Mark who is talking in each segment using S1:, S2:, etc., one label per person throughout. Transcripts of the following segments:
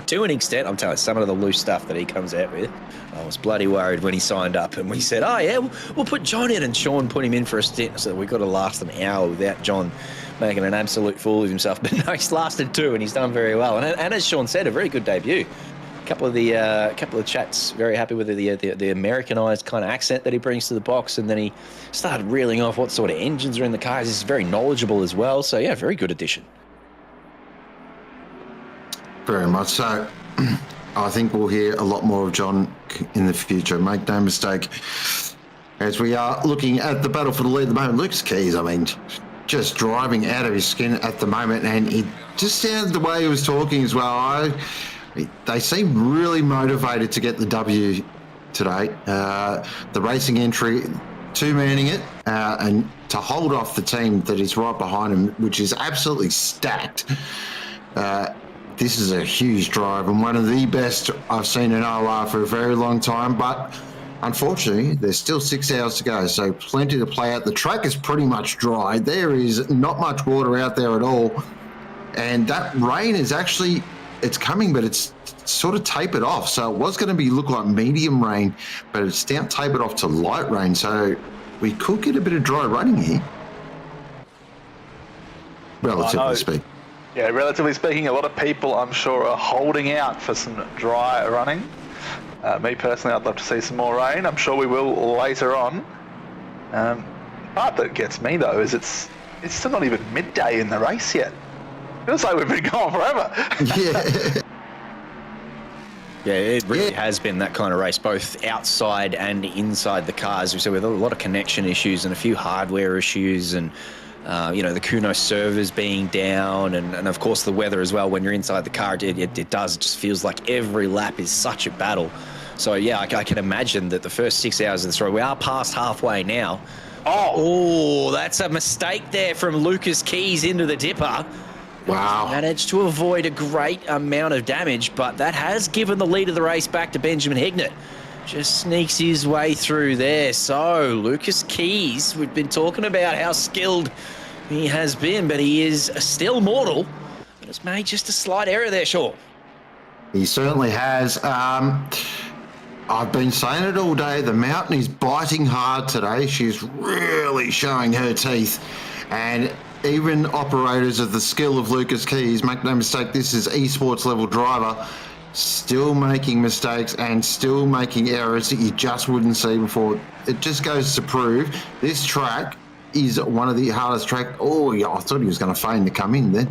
S1: to an extent. I'm telling you, some of the loose stuff that he comes out with, I was bloody worried when he signed up and we said, oh yeah, we'll put John in, and Sean put him in for a stint. So we've got to last an hour without John making an absolute fool of himself. But no, he's lasted 2 and he's done very well. And as Sean said, a very good debut. Couple of chats, very happy with the Americanized kind of accent that he brings to the box, and then he started reeling off what sort of engines are in the cars. He's very knowledgeable as well. So yeah, very good addition.
S2: Very much so. I think we'll hear a lot more of John in the future. Make no mistake. As we are looking at the battle for the lead at the moment, Lucas Keys, I mean, just driving out of his skin at the moment, and he just sounded the way he was talking as well. They seem really motivated to get the W today. The racing entry, 2-manning it, and to hold off the team that is right behind him, which is absolutely stacked. This is a huge drive and one of the best I've seen in OOR for a very long time, but unfortunately, there's still 6 hours to go, so plenty to play out. The track is pretty much dry. There is not much water out there at all, and that rain is actually, it's coming, but it's sort of tapered off. So it was going to look like medium rain, but it's now tapered off to light rain, so we could get a bit of dry running here, relatively speaking.
S3: Yeah, relatively speaking, a lot of people, I'm sure, are holding out for some dry running. Me personally, I'd love to see some more rain. I'm sure we will later on. Part that gets me, though, is it's still not even midday in the race yet. Feels like we've been going forever.
S2: Yeah.
S1: Yeah, it really has been that kind of race, both outside and inside the cars. So with a lot of connection issues and a few hardware issues, and the Kuno servers being down, and of course the weather as well. When you're inside the car, it just feels like every lap is such a battle. So yeah, I can imagine that the first 6 hours of the race, we are past halfway now. Oh, that's a mistake there from Lucas Keys into the dipper.
S2: Wow.
S1: Managed to avoid a great amount of damage, but that has given the lead of the race back to Benjamin Hignett. Just sneaks his way through there. So Lucas Keys, we've been talking about how skilled he has been, but he is still mortal. But it's made just a slight error there, Sean.
S2: He certainly has. I've been saying it all day. The mountain is biting hard today. She's really showing her teeth. And even operators of the skill of Lucas Keys, make no mistake, this is esports level driver, still making mistakes and still making errors that you just wouldn't see before. It just goes to prove this track is one of the hardest tracks. Oh, yeah, I thought he was going to feign to come in then.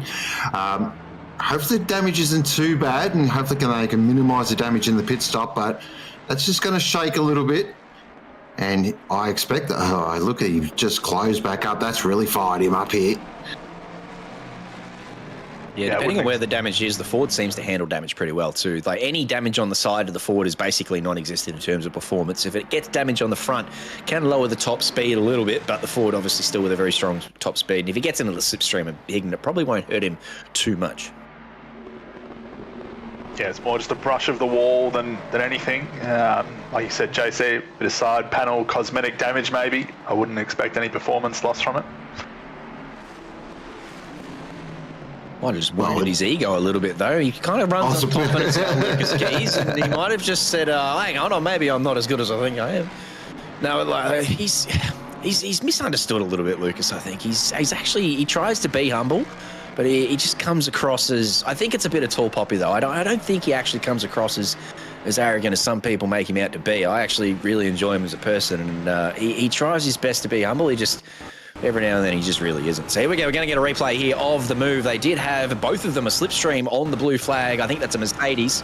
S2: Hopefully the damage isn't too bad, and hopefully they can minimise the damage in the pit stop, but that's just going to shake a little bit. And I expect that, look, he just closed back up. That's really fired him up here.
S1: Yeah, depending on where the damage is, the Ford seems to handle damage pretty well too. Like any damage on the side of the Ford is basically non-existent in terms of performance. If it gets damage on the front, can lower the top speed a little bit, but the Ford obviously still with a very strong top speed. And if he gets into the slipstream of Hignett, it probably won't hurt him too much.
S3: Yeah, it's more just a brush of the wall than anything. Like you said, JC, bit of side panel, cosmetic damage maybe. I wouldn't expect any performance loss from it.
S1: Might have just wounded his ego a little bit, though. He kind of runs on confidence out of Lucas Keys, and he might have just said, hang on, or maybe I'm not as good as I think I am. No, like, he's misunderstood a little bit, Lucas, I think. He's actually, he tries to be humble, but he just comes across as, I think it's a bit of tall poppy, though. I don't think he actually comes across as arrogant as some people make him out to be. I actually really enjoy him as a person, and he tries his best to be humble. He just... every now and then he just really isn't. So here we go. We're going to get a replay here of the move. They did have both of them a slipstream on the blue flag. I think that's a Mercedes.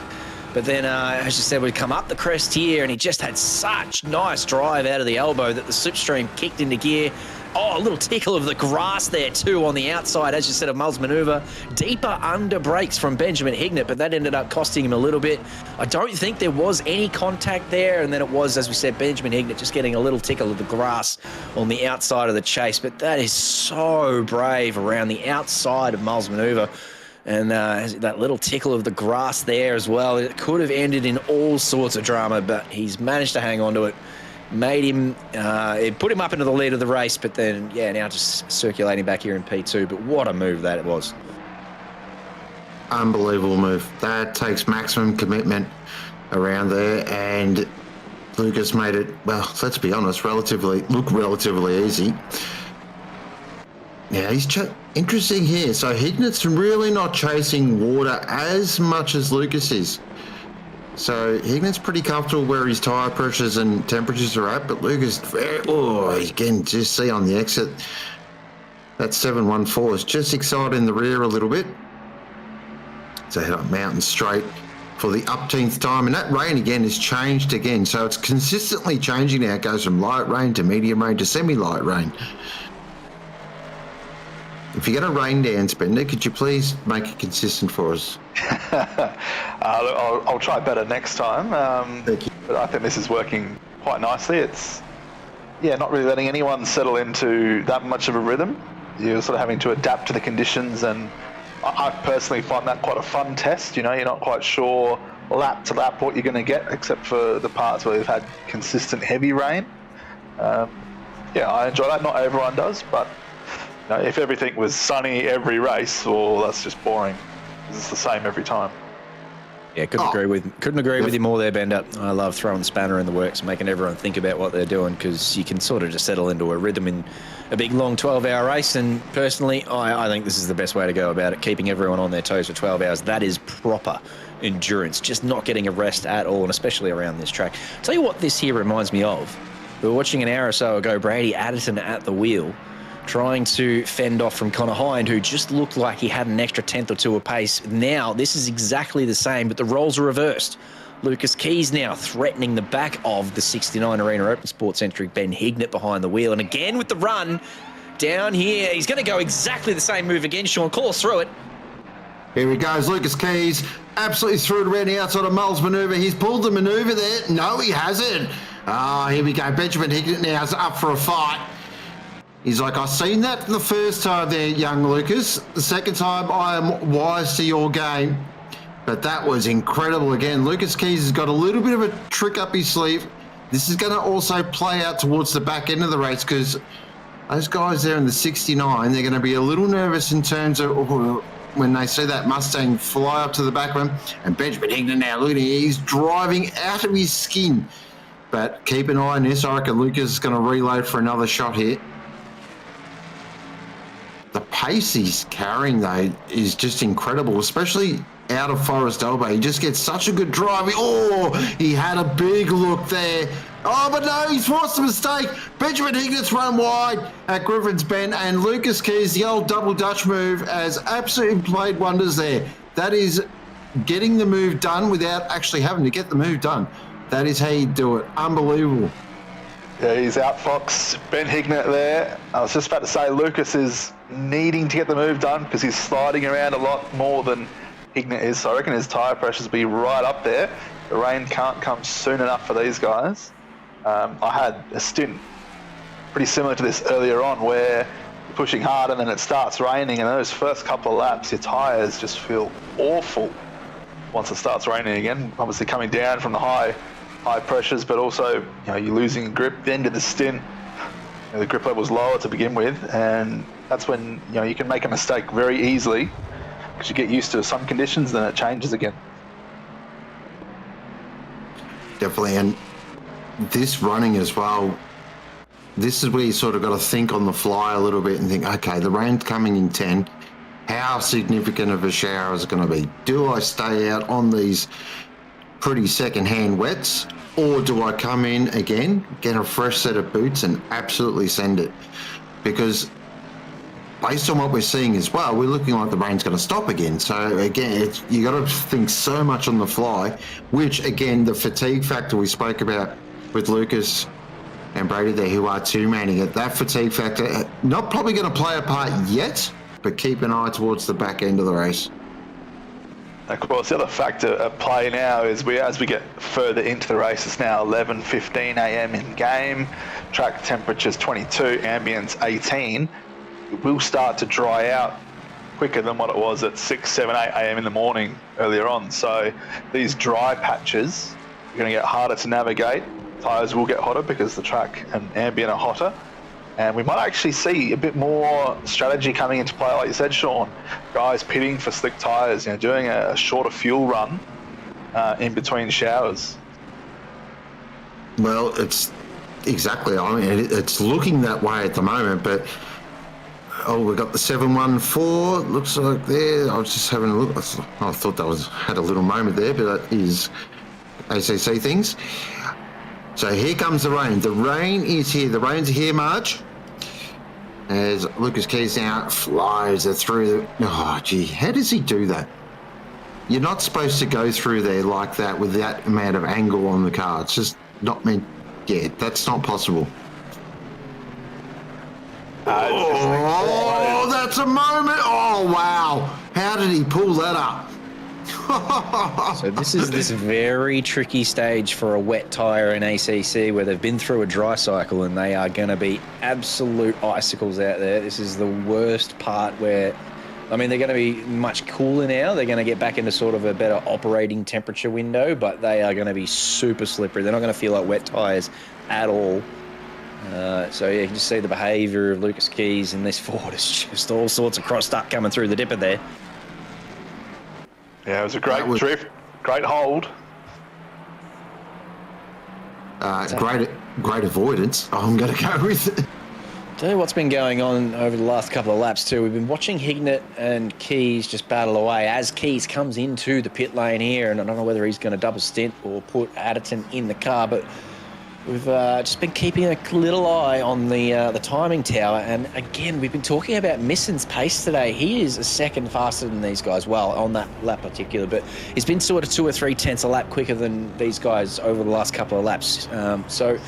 S1: But then, as you said, we'd come up the crest here, and he just had such nice drive out of the elbow that the slipstream kicked into gear. Oh, a little tickle of the grass there too on the outside, as you said, of Mull's manoeuvre. Deeper under brakes from Benjamin Hignett, but that ended up costing him a little bit. I don't think there was any contact there, and then it was, as we said, Benjamin Hignett just getting a little tickle of the grass on the outside of the chase. But that is so brave around the outside of Mull's manoeuvre. And that little tickle of the grass there as well. It could have ended in all sorts of drama, but he's managed to hang on to it. Made him, it put him up into the lead of the race, but then, yeah, now just circulating back here in P2. But what a move that it was.
S2: unbelievable move. That takes maximum commitment around there, and Lucas made it, well, let's be honest, relatively easy. Now, he's interesting here. So Hignet's really not chasing water as much as Lucas is. So Hignet's pretty comfortable where his tyre pressures and temperatures are at, but Lucas, you can just see on the exit, that 714 is just excited in the rear a little bit. So head up Mountain Straight for the upteenth time, and that rain again has changed again. So it's consistently changing now. It goes from light rain to medium rain to semi-light rain. If you're going to rain dance, Bender, could you please make it consistent for us?
S3: I'll try better next time.
S2: Thank you.
S3: But I think this is working quite nicely. It's, not really letting anyone settle into that much of a rhythm. You're sort of having to adapt to the conditions, and I personally find that quite a fun test. You're not quite sure lap to lap what you're going to get, except for the parts where we've had consistent heavy rain. I enjoy that. Not everyone does, but if everything was sunny every race, well, that's just boring. It's the same every time.
S1: Yeah, couldn't agree with you more there, Bender. I love throwing the spanner in the works, making everyone think about what they're doing, because you can sort of just settle into a rhythm in a big, long 12-hour race. And personally, I think this is the best way to go about it, keeping everyone on their toes for 12 hours. That is proper endurance, just not getting a rest at all, and especially around this track. Tell you what this here reminds me of. We were watching an hour or so ago, Brady Adderton at the wheel, trying to fend off from Connor Hind, who just looked like he had an extra tenth or two of pace. Now, this is exactly the same, but the roles are reversed. Lucas Keys now threatening the back of the 69 Arena Open Sports entry, Ben Hignet behind the wheel. And again with the run down here, he's going to go exactly the same move again. Sean, call us through it.
S2: Here he goes, Lucas Keys, absolutely threw it around the outside of Mull's manoeuvre. He's pulled the manoeuvre there. No, he hasn't. Here we go. Benjamin Hignet now is up for a fight. He's like, I've seen that the first time there, young Lucas. The second time, I am wise to your game. But that was incredible again. Lucas Keys has got a little bit of a trick up his sleeve. This is going to also play out towards the back end of the race, because those guys there in the 69, they're going to be a little nervous in terms of when they see that Mustang fly up to the back of him. And Benjamin Hignet now, look at him, he's driving out of his skin. But keep an eye on this. I reckon Lucas is going to reload for another shot here. The pace he's carrying, though, is just incredible, especially out of Forest Elbow. He just gets such a good drive. He had a big look there. Oh, but no, he's forced a mistake. Benjamin Hignet's run wide at Griffin's Bend, and Lucas Keys, the old double Dutch move, has absolutely played wonders there. That is getting the move done without actually having to get the move done. That is how you do it. Unbelievable.
S3: Yeah, he's outfoxed Ben Hignet there. I was just about to say Lucas is needing to get the move done because he's sliding around a lot more than Hignet is. So I reckon his tyre pressures will be right up there. The rain can't come soon enough for these guys. I had a stint pretty similar to this earlier on where you're pushing hard and then it starts raining, and those first couple of laps your tyres just feel awful once it starts raining again. Obviously coming down from the high pressures, but also you're losing grip. The end of the stint, the grip level's lower to begin with, and that's when you can make a mistake very easily because you get used to some conditions, then it changes again.
S2: Definitely, and this running as well, this is where you sort of got to think on the fly a little bit and think, okay, the rain's coming in 10. How significant of a shower is it going to be? Do I stay out on these pretty second-hand wets, or do I come in again, get a fresh set of boots and absolutely send it? Because based on what we're seeing as well, we're looking like the rain's going to stop again. So again, you got to think so much on the fly, which again, the fatigue factor we spoke about with Lucas and Brady there, who are two-manning it, that fatigue factor, not probably going to play a part yet, but keep an eye towards the back end of the race.
S3: Of course, the other factor at play now is as we get further into the race, it's now 11:15 a.m. in game, track temperature's 22, ambience 18. It will start to dry out quicker than what it was at 6, 7, 8 a.m. in the morning earlier on. So these dry patches are going to get harder to navigate. Tyres will get hotter because the track and ambient are hotter. And we might actually see a bit more strategy coming into play, like you said, Sean. Guys pitting for slick tyres, doing a shorter fuel run in between showers.
S2: Well, it's exactly. I mean, it's looking that way at the moment, but we've got the 714. Looks like there. I was just having a look. I thought that had a little moment there, but that is ACC things. So here comes the rain. The rain is here. The rain's here, Marge. As Lucas Keys now flies through the... Oh, gee, how does he do that? You're not supposed to go through there like that with that amount of angle on the car. It's just not meant... Yeah, that's not possible. Oh, that's a moment. Oh, wow. How did he pull that up?
S1: So this is this very tricky stage for a wet tyre in ACC where they've been through a dry cycle and they are going to be absolute icicles out there. This is the worst part where, I mean, they're going to be much cooler now. They're going to get back into sort of a better operating temperature window, but they are going to be super slippery. They're not going to feel like wet tyres at all. So yeah, you can just see the behaviour of Lucas Keys in this Ford. It's just all sorts of crossed up coming through the dipper there.
S3: Yeah, it was a great drift, great hold.
S2: Great avoidance. I'm going to go with it.
S1: Tell you what's been going on over the last couple of laps too. We've been watching Hignett and Keys just battle away as Keys comes into the pit lane here, and I don't know whether he's going to double stint or put Addington in the car, but we've just been keeping a little eye on the timing tower, and again, we've been talking about Missen's pace today. He is a second faster than these guys, well, on that lap particular, but he's been sort of 2 or 3 tenths a lap quicker than these guys over the last couple of laps. So,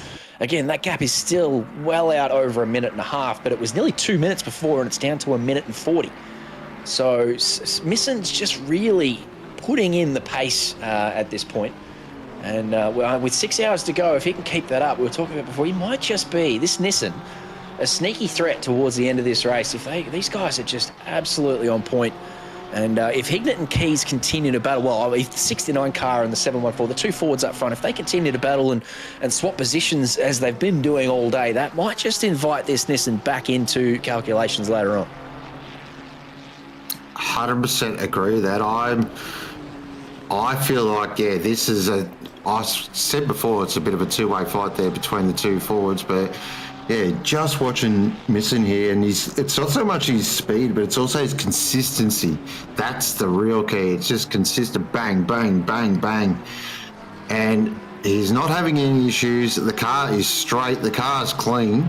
S1: again, that gap is still well out over a minute and a half, but it was nearly 2 minutes before, and it's down to 1 minute and 40. So, Missen's just really putting in the pace at this point. And with 6 hours to go, if he can keep that up, we were talking about before, he might just be, this Nissan, a sneaky threat towards the end of this race. If these guys are just absolutely on point. And if Hignett and Keys continue to battle, well, the 69 car and the 714, the two Fords up front, if they continue to battle and swap positions as they've been doing all day, that might just invite this Nissan back into calculations later on.
S2: 100% agree with that. I feel like, yeah, this is I said before, it's a bit of a two-way fight there between the two Fords, but yeah, just watching Missen here, and it's not so much his speed, but it's also his consistency. That's the real key. It's just consistent, bang, bang, bang, bang. And he's not having any issues. The car is straight. The car is clean.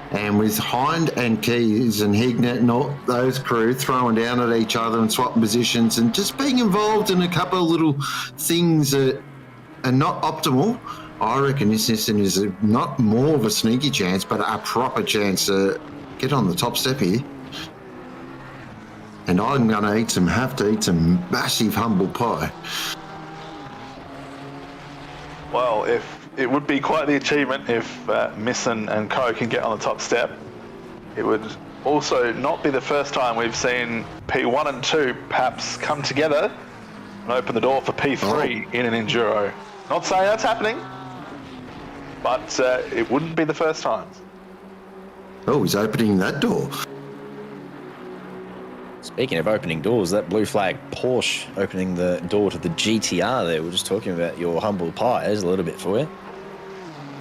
S2: And with Hind and Keys and Hignett and all those crew throwing down at each other and swapping positions and just being involved in a couple of little things that are not optimal, I reckon this Nissan is not more of a sneaky chance, but a proper chance to get on the top step here. And I'm going to have to eat some massive humble pie.
S3: Well, it would be quite the achievement if Missen and Co can get on the top step. It would also not be the first time we've seen P1 and 2 perhaps come together and open the door for P3 in an Enduro. Not saying that's happening, but it wouldn't be the first time.
S2: Oh, he's opening that door.
S1: Speaking of opening doors, that blue flag Porsche opening the door to the GTR there. We're just talking about your humble pie. There's a little bit for you.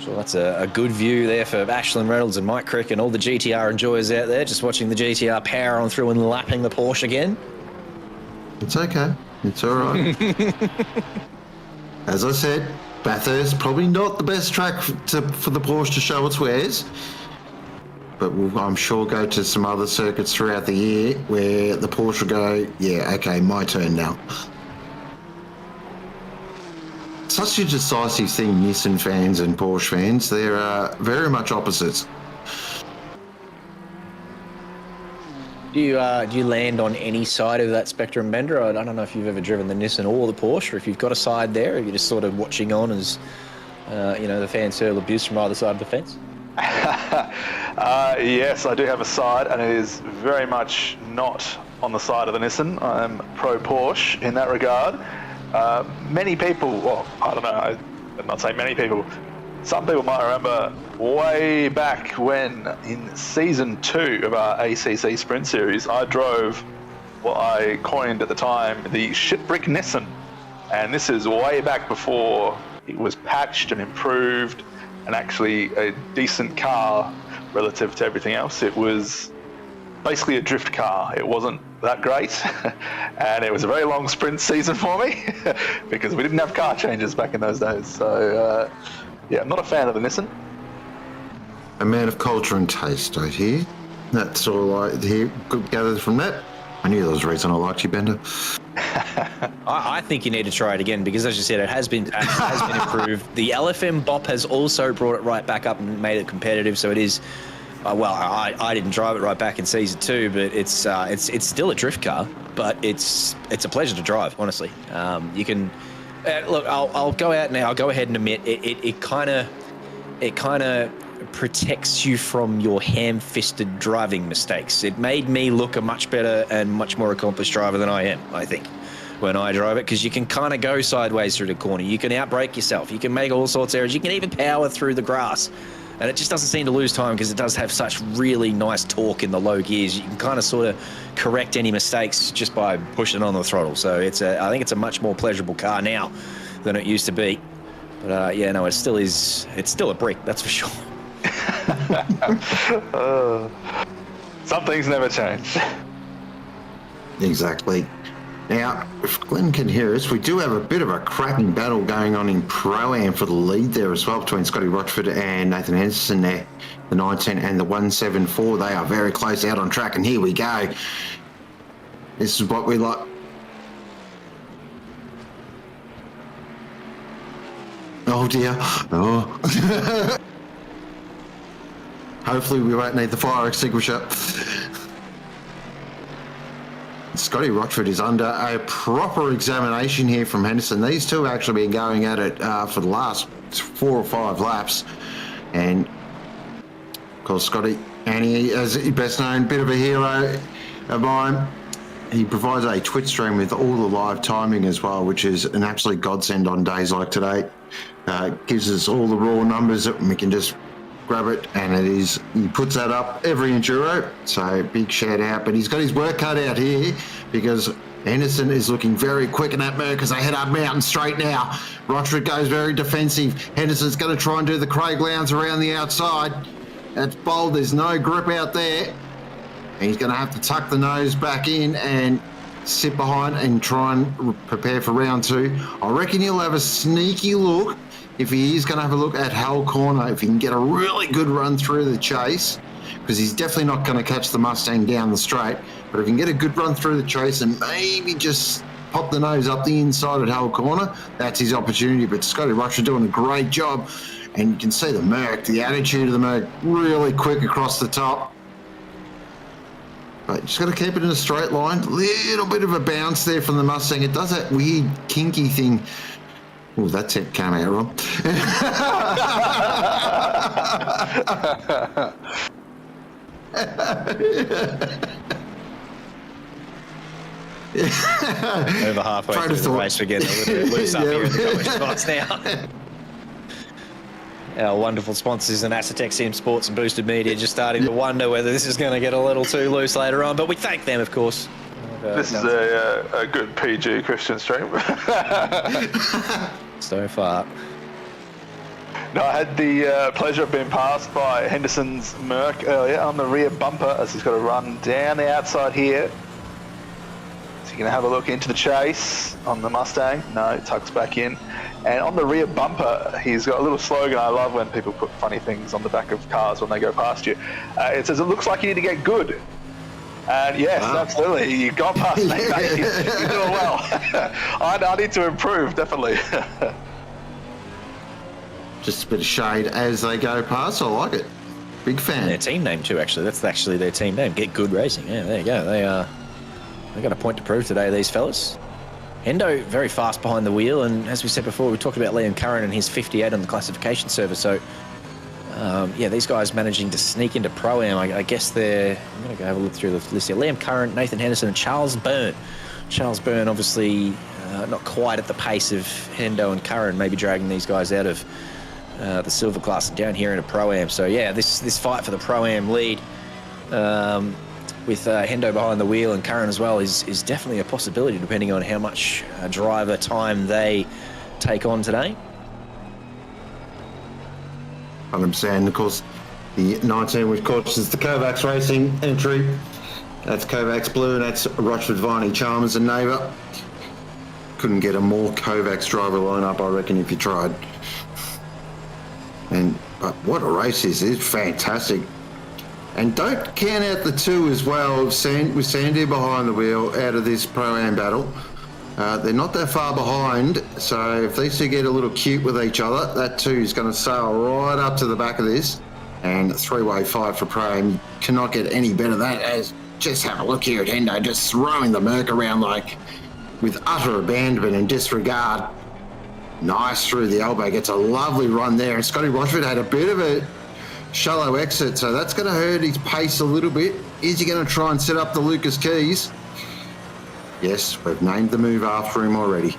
S1: So that's a good view there for Ashlyn Reynolds and Mike Crick and all the GTR enjoyers out there, just watching the GTR power on through and lapping the Porsche again.
S2: It's okay. It's all right. As I said, Bathurst, probably not the best track for the Porsche to show its wares. But we'll, I'm sure, go to some other circuits throughout the year where the Porsche will go, yeah, okay, my turn now. Such a decisive thing, Nissan fans and Porsche fans. They're very much opposites.
S1: Do you land on any side of that spectrum, Bender? I don't know if you've ever driven the Nissan or the Porsche, or if you've got a side there, or you're just sort of watching on as, the fans hurl abuse from either side of the fence?
S3: Yes, I do have a side, and it is very much not on the side of the Nissan. I'm pro Porsche in that regard. Many people, well, I don't know, I'm not saying many people, some people might remember way back when in season 2 of our ACC Sprint Series, I drove what I coined at the time the shitbrick Nissan. And this is way back before it was patched and improved and actually a decent car relative to everything else. It was basically a drift car. It wasn't that great. And it was a very long sprint season for me because we didn't have car changes back in those days. So, yeah, I'm not a fan of the Nissan.
S2: A man of culture and taste, I hear. That's all I hear. Good gathered from that. I knew there was a reason I liked you, Bender.
S1: I think you need to try it again because, as you said, it has been improved. The LFM BOP has also brought it right back up and made it competitive. So it is. Well, I didn't drive it right back in season 2, but it's still a drift car, but it's a pleasure to drive. Honestly, you can look. I'll go out now. I'll go ahead and admit it kind of protects you from your ham-fisted driving mistakes. It made me look a much better and much more accomplished driver than I am, I think, when I drive it, because you can kind of go sideways through the corner. You can outbrake yourself. You can make all sorts of errors. You can even power through the grass. And it just doesn't seem to lose time because it does have such really nice torque in the low gears. You can kind of sort of correct any mistakes just by pushing on the throttle. So I think it's a much more pleasurable car now than it used to be. But yeah, no, it still is. It's still a brick, that's for sure.
S3: Some things never change.
S2: Exactly. Now, if Glenn can hear us, we do have a bit of a cracking battle going on in Pro-Am for the lead there as well between Scotty Rochford and Nathan Henderson there. The 910 and the 174, they are very close out on track, and here we go. This is what we like. Oh dear. Oh. Hopefully we won't need the fire extinguisher. Scotty Rochford is under a proper examination here from Henderson. These two have actually been going at it for the last 4 or 5 laps. And, of course, Scotty, and he, as best known, bit of a hero of mine. He provides a Twitch stream with all the live timing as well, which is an absolute godsend on days like today. Gives us all the raw numbers that we can just grab it, and it is, he puts that up every enduro, so big shout out. But he's got his work cut out here because Henderson is looking very quick in that move because they head up mountain straight now. Rochford goes very defensive. Henderson's going to try and do the Craig Lowndes around the outside. That's bold, there's no grip out there. And he's going to have to tuck the nose back in and sit behind and try and prepare for round 2. I reckon he'll have a sneaky look if he is going to have a look at Hull Corner, if he can get a really good run through the chase, because he's definitely not going to catch the Mustang down the straight, but if he can get a good run through the chase and maybe just pop the nose up the inside at Hull Corner, that's his opportunity. But Scotty Rochford doing a great job, and you can see the Merc, the attitude of the Merc, really quick across the top. But just got to keep it in a straight line. Little bit of a bounce there from the Mustang. It does that weird kinky thing. Oh, that's it. Came out wrong.
S1: Over halfway through the race, we're getting a little bit loose up here in the going spots now. Our wonderful sponsors in Acetec Sim Sports and Boosted Media just starting to wonder whether this is going to get a little too loose later on, but we thank them, of course.
S3: This is a good PG Christian stream.
S1: So far.
S3: No, I had the pleasure of being passed by Henderson's Merc earlier on the rear bumper as he's got to run down the outside here. So you're going to have a look into the chase on the Mustang. No, it tucks back in. And on the rear bumper, he's got a little slogan. I love when people put funny things on the back of cars when they go past you. It says, "It looks like you need to get good." And yes, absolutely. You got past me, mate. You're doing well. I need to improve, definitely.
S2: Just a bit of shade as they go past. I like it. Big fan.
S1: Their team name too, actually. That's actually their team name. Get Good Racing. Yeah, there you go. They got a point to prove today, these fellas. Hendo very fast behind the wheel, and as we said before, we talked about Liam Curran and his 58 on the classification server. So yeah, these guys managing to sneak into Pro-Am. I guess they're... I'm going to go have a look through the list here. Liam Curran, Nathan Henderson, and Charles Byrne. Charles Byrne, obviously not quite at the pace of Hendo and Curran, maybe dragging these guys out of the silver class down here in a Pro-Am. So yeah, this fight for the Pro-Am lead with Hendo behind the wheel and Curran as well is definitely a possibility depending on how much driver time they take on today.
S2: 100%. Of course, the 19, which of course is the Kovacs Racing entry. That's Kovacs Blue, and that's Rochford, Viney, Chalmers and Neighbour. Couldn't get a more Kovacs driver lineup, I reckon, if you tried. But what a race this is. Fantastic. And don't count out the two as well, with Sandy behind the wheel out of this Pro-Am battle. They're not that far behind, so if these two get a little cute with each other, that two is going to sail right up to the back of this. And three-way fight for Pro-Am. Cannot get any better than that. As just have a look here at Hendo, just throwing the Merc around like with utter abandonment and disregard. Nice through the elbow, gets a lovely run there. And Scotty Rochford had a bit of a shallow exit, so that's going to hurt his pace a little bit. Is he going to try and set up the Lucas Keys? Yes, we've named the move after him already.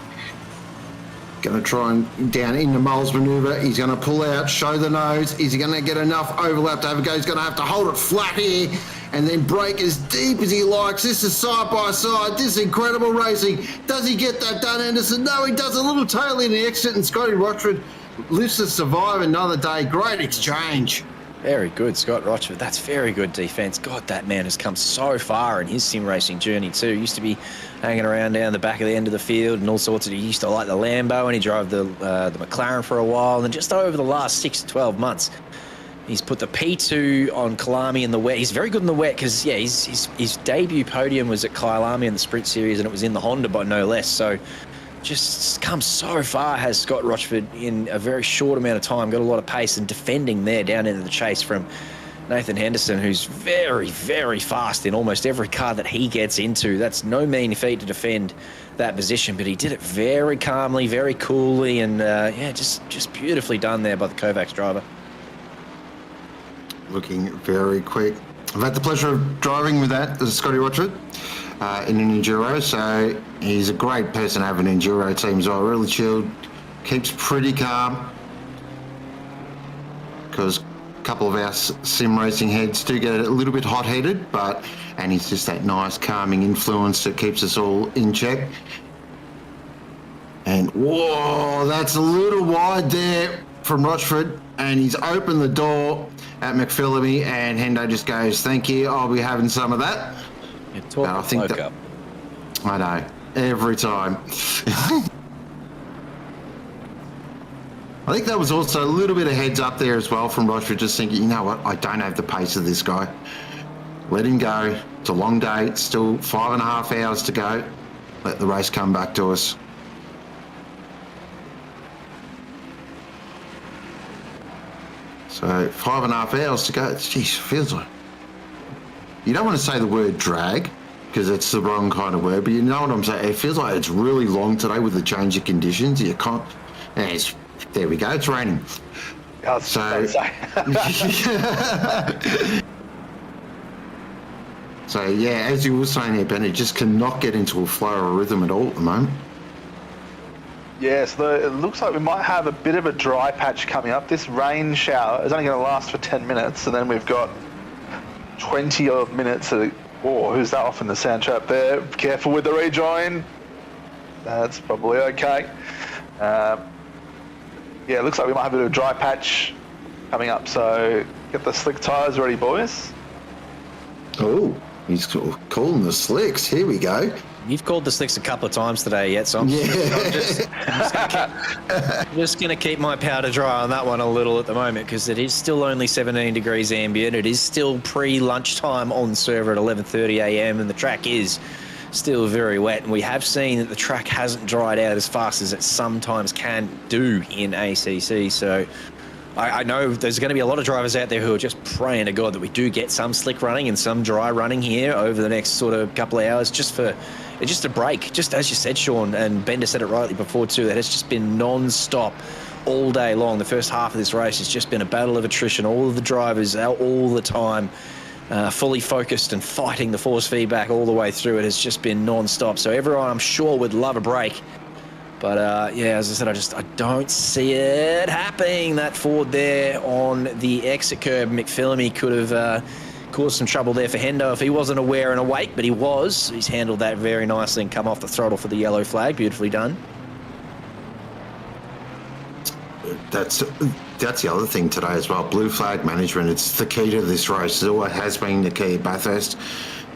S2: Going to try and down into Mole's manoeuvre. He's going to pull out, show the nose. Is he going to get enough overlap to have a go? He's going to have to hold it flat here and then break as deep as he likes. This is side by side. This is incredible racing. Does he get that done, Anderson? No, he does a little tail in the exit, and Scotty Rochford lives to survive another day. Great exchange.
S1: Very good, Scott Rochford. That's very good defence. God, that man has come so far in his sim racing journey too. He used to be hanging around down the back of the end of the field and all sorts of. He used to like the Lambo, and he drove the McLaren for a while. And just over the last 6 to 12 months, he's put the P2 on Kyalami in the wet. He's very good in the wet because yeah, his debut podium was at Kyalami in the Sprint Series, and it was in the Honda by no less. So just come so far has Scott Rochford in a very short amount of time. Got a lot of pace and defending there down into the chase from Nathan Henderson, who's very, very fast in almost every car that he gets into. That's no mean feat to defend that position, but he did it very calmly, very coolly, and yeah, just beautifully done there by the Kovacs driver.
S2: Looking very quick. I've had the pleasure of driving with that as Scotty Rochford in an Enduro, so he's a great person to have an Enduro team as well. Really chilled, keeps pretty calm, because a couple of our sim racing heads do get a little bit hot-headed, and he's just that nice calming influence that keeps us all in check. And whoa, that's a little wide there from Rochford, and he's opened the door at McPhillamy, and Hendo just goes, "Thank you, I'll be having some of that."
S1: I think that,
S2: I know, every time. I think that was also a little bit of heads up there as well from Rochford, just thinking, you know what, I don't have the pace of this guy. Let him go. It's a long day. It's still 5.5 hours to go. Let the race come back to us. So 5.5 hours to go. Jeez, feels like... You don't want to say the word drag, because it's the wrong kind of word, but you know what I'm saying. It feels like it's really long today with the change of conditions. You can't... There we go, it's raining. So yeah, as you were saying there, Ben, it just cannot get into a flow or rhythm at all at the moment.
S3: Yes, it looks like we might have a bit of a dry patch coming up. This rain shower is only going to last for 10 minutes, and then we've got 20 odd minutes of... Oh, who's that off in the sound trap there? Careful with the rejoin. That's probably okay. Yeah, it looks like we might have a bit of a dry patch coming up, so get the slick tyres ready, boys.
S2: Oh, he's calling the slicks. Here we go.
S1: You've called the slicks a couple of times today yet, so I'm just going to keep my powder dry on that one a little at the moment, because it is still only 17 degrees ambient. It is still pre-lunchtime on server at 11:30 a.m. and the track is still very wet, and we have seen that the track hasn't dried out as fast as it sometimes can do in ACC. So I know there's going to be a lot of drivers out there who are just praying to God that we do get some slick running and some dry running here over the next sort of couple of hours, just a break. Just as you said, Sean, and Bender said it rightly before too, that it's just been non-stop all day long. The first half of this race has just been a battle of attrition. All of the drivers out all the time, fully focused and fighting the force feedback all the way through. It has just been non-stop. So everyone, I'm sure, would love a break. But yeah, as I said, I don't see it happening. That forward there on the exit curb, McPhillamy could have caused some trouble there for Hendo if he wasn't aware and awake, but he was. He's handled that very nicely and come off the throttle for the yellow flag. Beautifully done.
S2: That's the other thing today as well. Blue flag management. It's the key to this race. It always has been the key at Bathurst,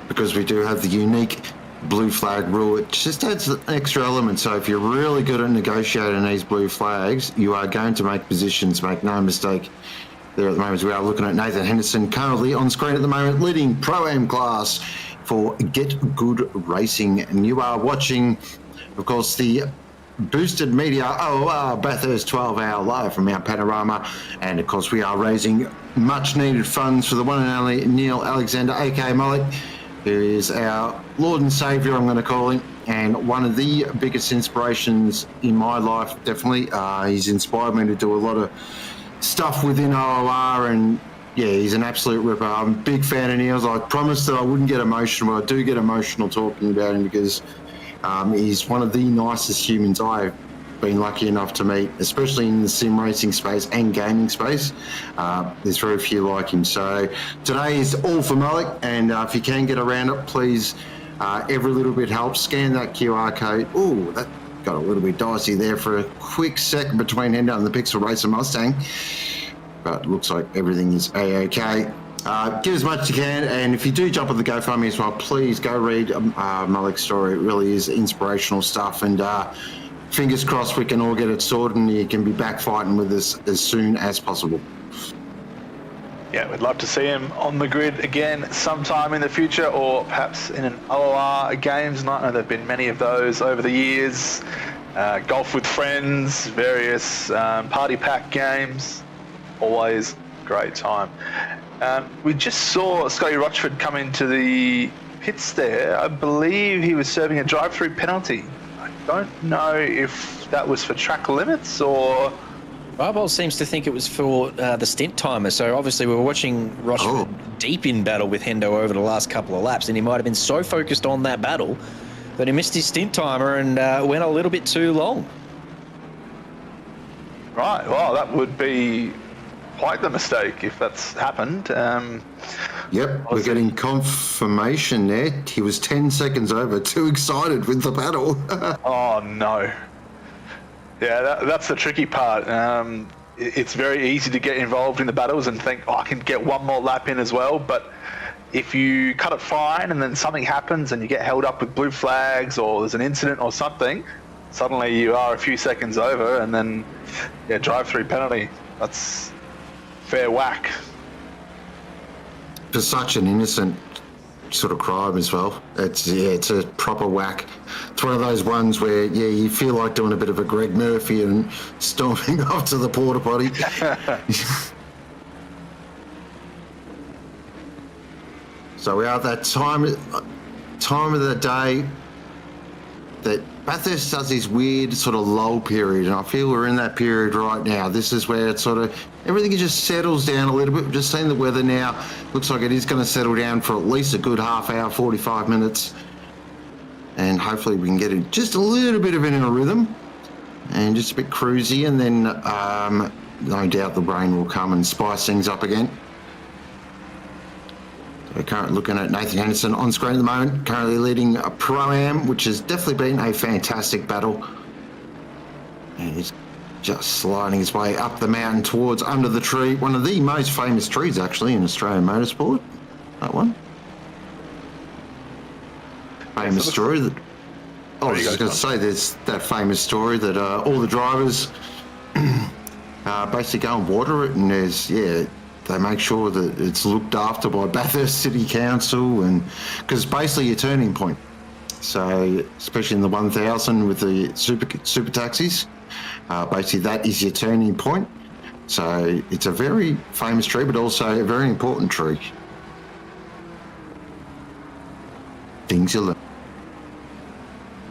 S2: because we do have the unique blue flag rule. It just adds an extra element. So if you're really good at negotiating these blue flags, you are going to make positions. Make no mistake. There at the moment, we are looking at Nathan Henderson currently on screen at the moment, leading Pro-Am class for Get Good Racing. And you are watching, of course, the boosted media OOR Bathurst 12-hour live from Mount Panorama. And of course, we are raising much needed funds for the one and only Neale Alexander, aka Mullock, who is our Lord and Saviour, I'm going to call him, and one of the biggest inspirations in my life, definitely. He's inspired me to do a lot of stuff within OOR, and yeah, he's an absolute ripper. I'm a big fan of Neale's. I promised that I wouldn't get emotional, but I do get emotional talking about him, because he's one of the nicest humans I've been lucky enough to meet, especially in the sim racing space and gaming space. There's very few like him. So today is all for Mullock, and if you can get around it, please, every little bit helps. Scan that QR code. Ooh, that got a little bit dicey there for a quick second between Hendo and the Pixel Racer Mustang, but it looks like everything is A-OK. Give as much as you can, and if you do jump on the GoFundMe as well, please go read Mullock's story. It really is inspirational stuff, and fingers crossed we can all get it sorted and you can be back fighting with us as soon as possible.
S3: Yeah, we'd love to see him on the grid again sometime in the future, or perhaps in an OOR games night. I know there have been many of those over the years. Golf with friends, various party pack games. Always great time. We just saw Scotty Rochford come into the pits there. I believe he was serving a drive-through penalty. I don't know if that was for track limits or...
S1: Barbol seems to think it was for the stint timer. So obviously we were watching Rochford deep in battle with Hendo over the last couple of laps, and he might have been so focused on that battle that he missed his stint timer and went a little bit too long.
S3: Right, well, that would be quite the mistake if that's happened.
S2: Yep, we're getting confirmation there. He was 10 seconds over, too excited with the battle.
S3: Oh, no. Yeah, that's the tricky part. It's very easy to get involved in the battles and think, oh, I can get one more lap in as well. But if you cut it fine and then something happens and you get held up with blue flags or there's an incident or something, suddenly you are a few seconds over, and then, yeah, drive-through penalty. That's fair whack.
S2: For such an innocent sort of crime as well. It's a proper whack. It's one of those ones where, yeah, you feel like doing a bit of a Greg Murphy and storming off to the porta potty. So we are at that time of the day that Bathurst does this weird sort of lull period, and I feel we're in that period right now. This is where it's sort of, everything just settles down a little bit. We've just seen the weather now. Looks like it is going to settle down for at least a good half hour, 45 minutes. And hopefully we can get it just a little bit of it in a rhythm and just a bit cruisy, and then no doubt the rain will come and spice things up again. We're currently looking at Nathan Henderson on screen at the moment, currently leading a Pro-Am, which has definitely been a fantastic battle. And he's just sliding his way up the mountain towards Under the Tree, one of the most famous trees actually in Australian motorsport, that one. Famous story that... Oh, I was just going to say, there's that famous story that all the drivers basically go and water it, and there's, yeah, they make sure that it's looked after by Bathurst City Council, and because it's basically a turning point. So, especially in the 1000 with the super taxis, basically that is your turning point. So it's a very famous tree, but also a very important tree. Things you learn.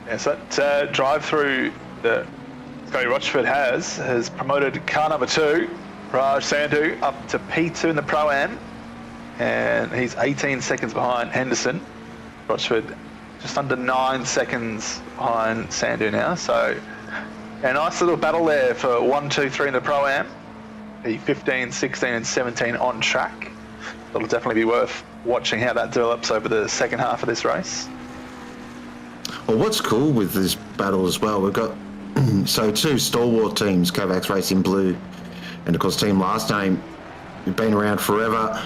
S3: Yes, that drive-through that Scotty Rochford has promoted car number 2, Raj Sandhu, up to P2 in the Pro-Am, and he's 18 seconds behind Henderson. Rochford just under 9 seconds behind Sandhu now, so A nice little battle there for 1, 2, 3 in the Pro-Am. The 15, 16 and 17 on track. It'll definitely be worth watching how that develops over the second half of this race.
S2: Well, what's cool with this battle as well, we've got so two stalwart teams, Kovacs Racing Blue and of course Team Last Name, who've been around forever,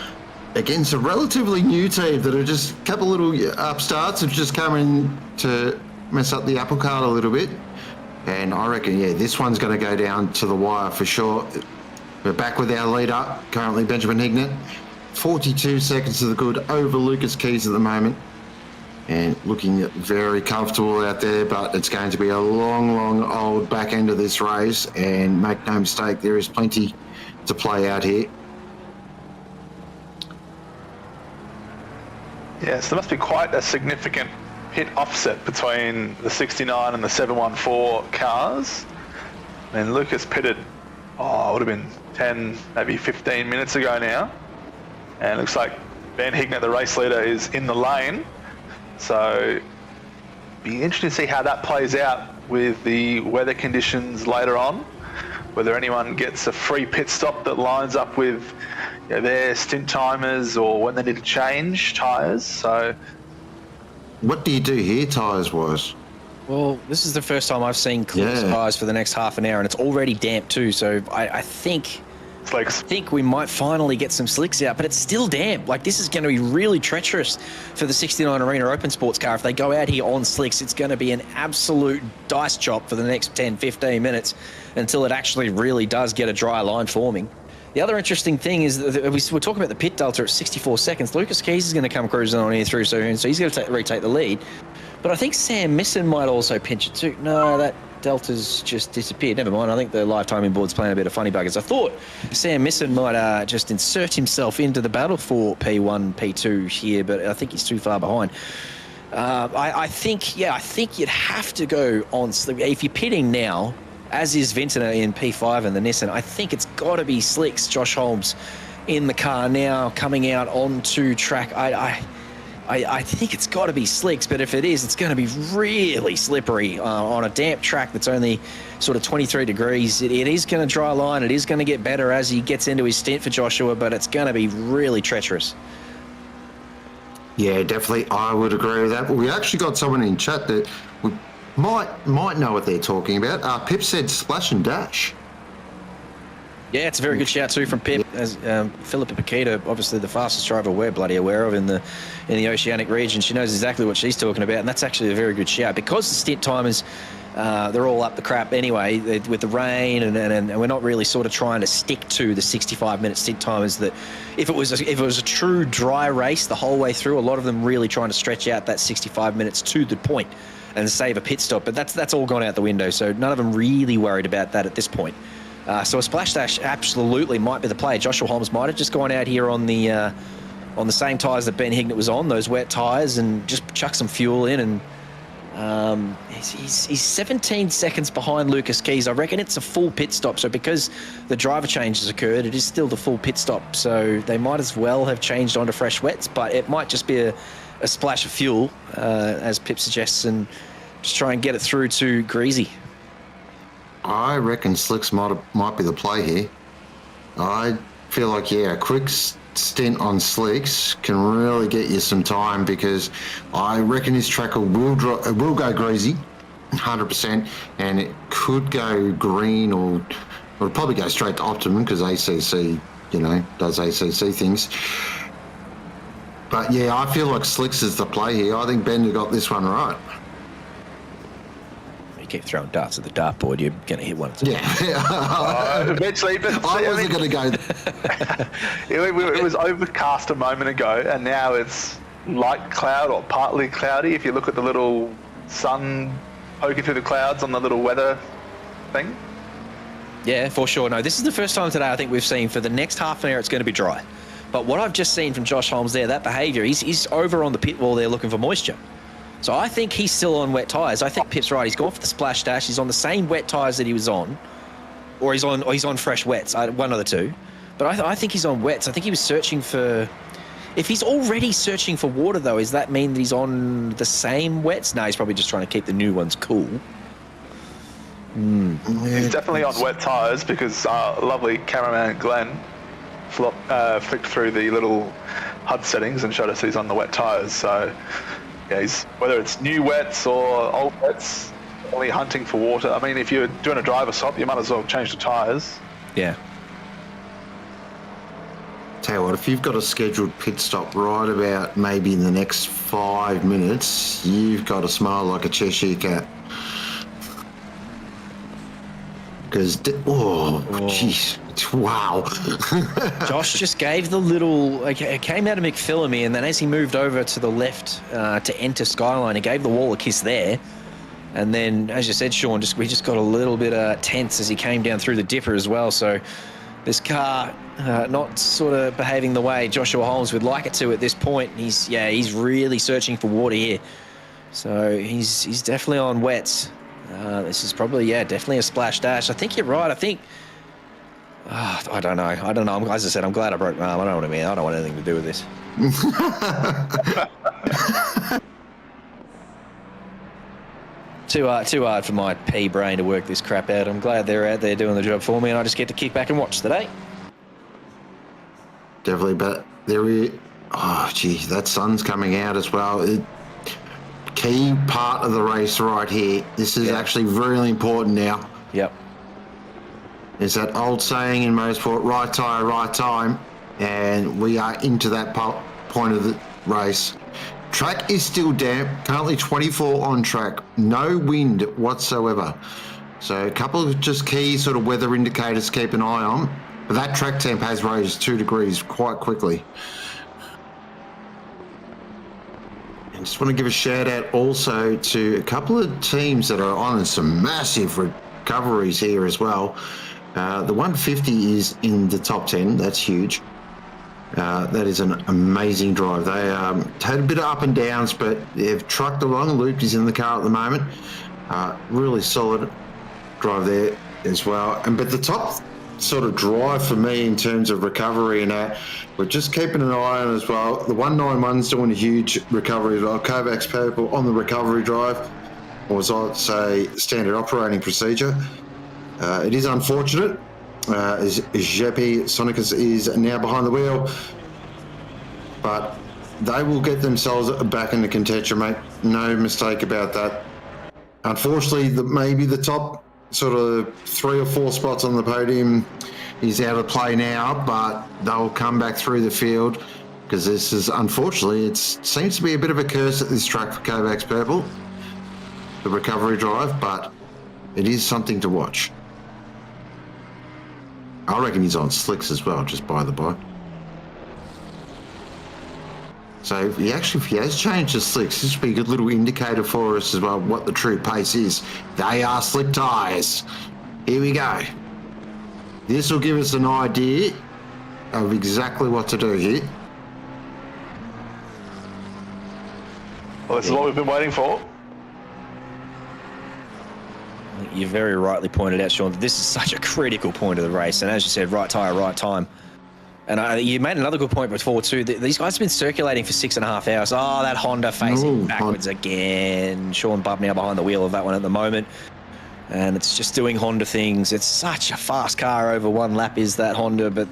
S2: against a relatively new team that are just a couple little upstarts have just come in to mess up the apple cart a little bit. And I reckon, yeah, this one's going to go down to the wire for sure. We're back with our leader, currently Benjamin Hignett. 42 seconds to the good over Lucas Keys at the moment. And looking very comfortable out there, but it's going to be a long old back end of this race. And make no mistake, there is plenty to play out here.
S3: Yes, there must be quite a significant pit offset between the 69 and the 714 cars. And Lucas pitted, it would have been 10, maybe 15 minutes ago now. And it looks like Ben Hignett, the race leader, is in the lane. So be interesting to see how that plays out with the weather conditions later on, whether anyone gets a free pit stop that lines up with their stint timers or when they need to change tyres. So
S2: what do you do here tyres wise?
S1: Well, this is the first time I've seen clear skies for the next half an hour, and it's already damp too, so I think we might finally get some slicks out, but it's still damp. Like, this is going to be really treacherous for the 69 Arena Open Sports car. If they go out here on slicks, it's going to be an absolute dice chop for the next 10, 15 minutes until it actually really does get a dry line forming. The other interesting thing is that we're talking about the pit delta at 64 seconds. Lucas Keys is going to come cruising on here through soon, so he's going to retake the lead. But I think Sam Misson might also pinch it too. No, that delta's just disappeared. Never mind. I think the live timing board's playing a bit of funny buggers. I thought Sam Misson might just insert himself into the battle for P1, P2 here, but I think he's too far behind. I think you'd have to go on. If you're pitting now, as is Vintner in P5 and the Nissan, I think it's got to be slicks. Josh Holmes in the car now, coming out onto track. I think it's got to be slicks, but if it is, it's going to be really slippery on a damp track that's only sort of 23 degrees. It is going to dry line. It is going to get better as he gets into his stint for Joshua, but it's going to be really treacherous.
S2: Yeah, definitely. I would agree with that. But we actually got someone in chat that we might know what they're talking about. Pip said splash and dash.
S1: Yeah, it's a very good shout too from Pip. As Philippa Paquita, obviously the fastest driver we're bloody aware of in the Oceanic region. She knows exactly what she's talking about, and that's actually a very good shout because the stint timers, they're all up the crap anyway with the rain, and we're not really sort of trying to stick to the 65-minute stint timers. That if it was a true dry race the whole way through, a lot of them really trying to stretch out that 65 minutes to the point and save a pit stop. But that's all gone out the window. So none of them really worried about that at this point. So a splash dash absolutely might be the play. Joshua Holmes might have just gone out here on the same tyres that Ben Hignett was on, those wet tyres, and just chuck some fuel in. And he's 17 seconds behind Lucas Keys. I reckon it's a full pit stop. So because the driver change has occurred, it is still the full pit stop. So they might as well have changed onto fresh wets, but it might just be a splash of fuel, as Pip suggests, and just try and get it through to Greasy.
S2: I reckon slicks might be the play here. I feel like, a quick stint on slicks can really get you some time, because I reckon his tracker will go greasy, 100%, and it could go green or it'll probably go straight to optimum because ACC, does ACC things. But I feel like slicks is the play here. I think Bender got this one right.
S1: Keep throwing darts at the dartboard, you're going to hit one.
S3: Eventually, but
S2: I wasn't going to go.
S3: It was overcast a moment ago, and now it's light cloud or partly cloudy. If you look at the little sun poking through the clouds on the little weather thing.
S1: Yeah, for sure. No, this is the first time today I think we've seen for the next half an hour it's going to be dry. But what I've just seen from Josh Holmes there, that behaviour, he's over on the pit wall there looking for moisture. So I think he's still on wet tyres. I think Pip's right. He's gone for the splash dash. He's on the same wet tyres that he was on, or he's on fresh wets. One of the two. But I think he's on wets. I think he was searching for. If he's already searching for water, though, does that mean that he's on the same wets? No, he's probably just trying to keep the new ones cool.
S3: He's definitely on wet tyres because lovely cameraman Glenn flicked through the little HUD settings and showed us he's on the wet tyres. So, yeah, whether it's new wets or old wets, only hunting for water. I mean, if you're doing a driver swap, you might as well change the tyres.
S1: Yeah.
S2: Tell you what, if you've got a scheduled pit stop right about maybe in the next 5 minutes, you've got to smile like a Cheshire cat. Because, jeez, wow.
S1: Josh just gave the little, it came out of McPhillamy, and then as he moved over to the left to enter Skyline, he gave the wall a kiss there. And then, as you said, Sean, we just got a little bit tense as he came down through the dipper as well. So this car not sort of behaving the way Joshua Holmes would like it to at this point. He's really searching for water here. So he's definitely on wets. This is probably, definitely a splash dash. I think you're right. I think, I don't know. As I said, I'm glad I broke my arm. I don't want anything to do with this. Too hard for my pea brain to work this crap out. I'm glad they're out there doing the job for me, and I just get to kick back and watch today.
S2: Definitely, but that sun's coming out as well. Key part of the race right here. This is actually really important now.
S1: Yep.
S2: There's that old saying in motorsport, right tyre, right time, and we are into that point of the race. Track is still damp, currently 24 on track, no wind whatsoever. So a couple of just key sort of weather indicators to keep an eye on, but that track temp has raised 2 degrees quite quickly. And just want to give a shout out also to a couple of teams that are on some massive recoveries here as well. The 150 is in the top 10, that's huge. That is an amazing drive. They had a bit of up and downs, but they've trucked along. Luke is in the car at the moment. Really solid drive there as well. But the top sort of drive for me in terms of recovery and that, we're just keeping an eye on as well. The 191's doing a huge recovery as well. Kovacs Purple on the recovery drive, or as I'd say, standard operating procedure. It is unfortunate. As Jeppe Sonicus is now behind the wheel, but they will get themselves back into contention, mate. No mistake about that. Unfortunately, maybe the top sort of 3 or 4 spots on the podium is out of play now, but they'll come back through the field because this is, unfortunately, it seems to be a bit of a curse at this track for Kovacs Purple, the recovery drive, but it is something to watch. I reckon he's on slicks as well, just by the by. So if he has changed the slicks, this would be a good little indicator for us as well what the true pace is. They are slick tyres. Here we go. This will give us an idea of exactly what to do here.
S3: Well, this is what we've been waiting for.
S1: You very rightly pointed out, Sean, that this is such a critical point of the race. And as you said, right tyre, right time. And you made another good point before, too. These guys have been circulating for 6.5 hours. Oh, that Honda facing backwards again. Sean Bubb now behind the wheel of that one at the moment. And it's just doing Honda things. It's such a fast car over one lap is that Honda, but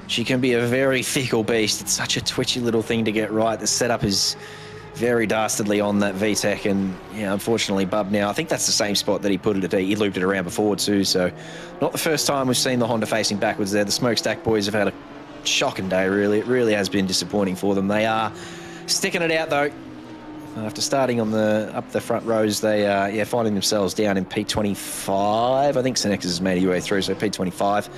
S1: she can be a very fickle beast. It's such a twitchy little thing to get right. The setup is very dastardly on that VTEC, and unfortunately Bub now, I think that's the same spot that he put it at. He looped it around before too, so not the first time we've seen the Honda facing backwards there. The Smokestack boys have had a shocking day, really. It really has been disappointing for them. They are sticking it out though. After starting on up the front rows, they are finding themselves down in P25. I think Senexis has made his way through, so P25.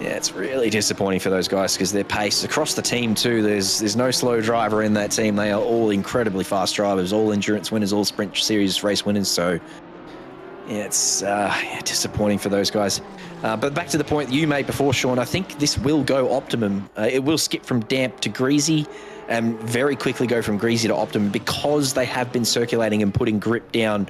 S1: Yeah, it's really disappointing for those guys because their pace across the team too. There's no slow driver in that team. They are all incredibly fast drivers, all endurance winners, all sprint series race winners. So yeah, it's disappointing for those guys. But back to the point that you made before, Sean, I think this will go optimum. It will skip from damp to greasy and very quickly go from greasy to optimum because they have been circulating and putting grip down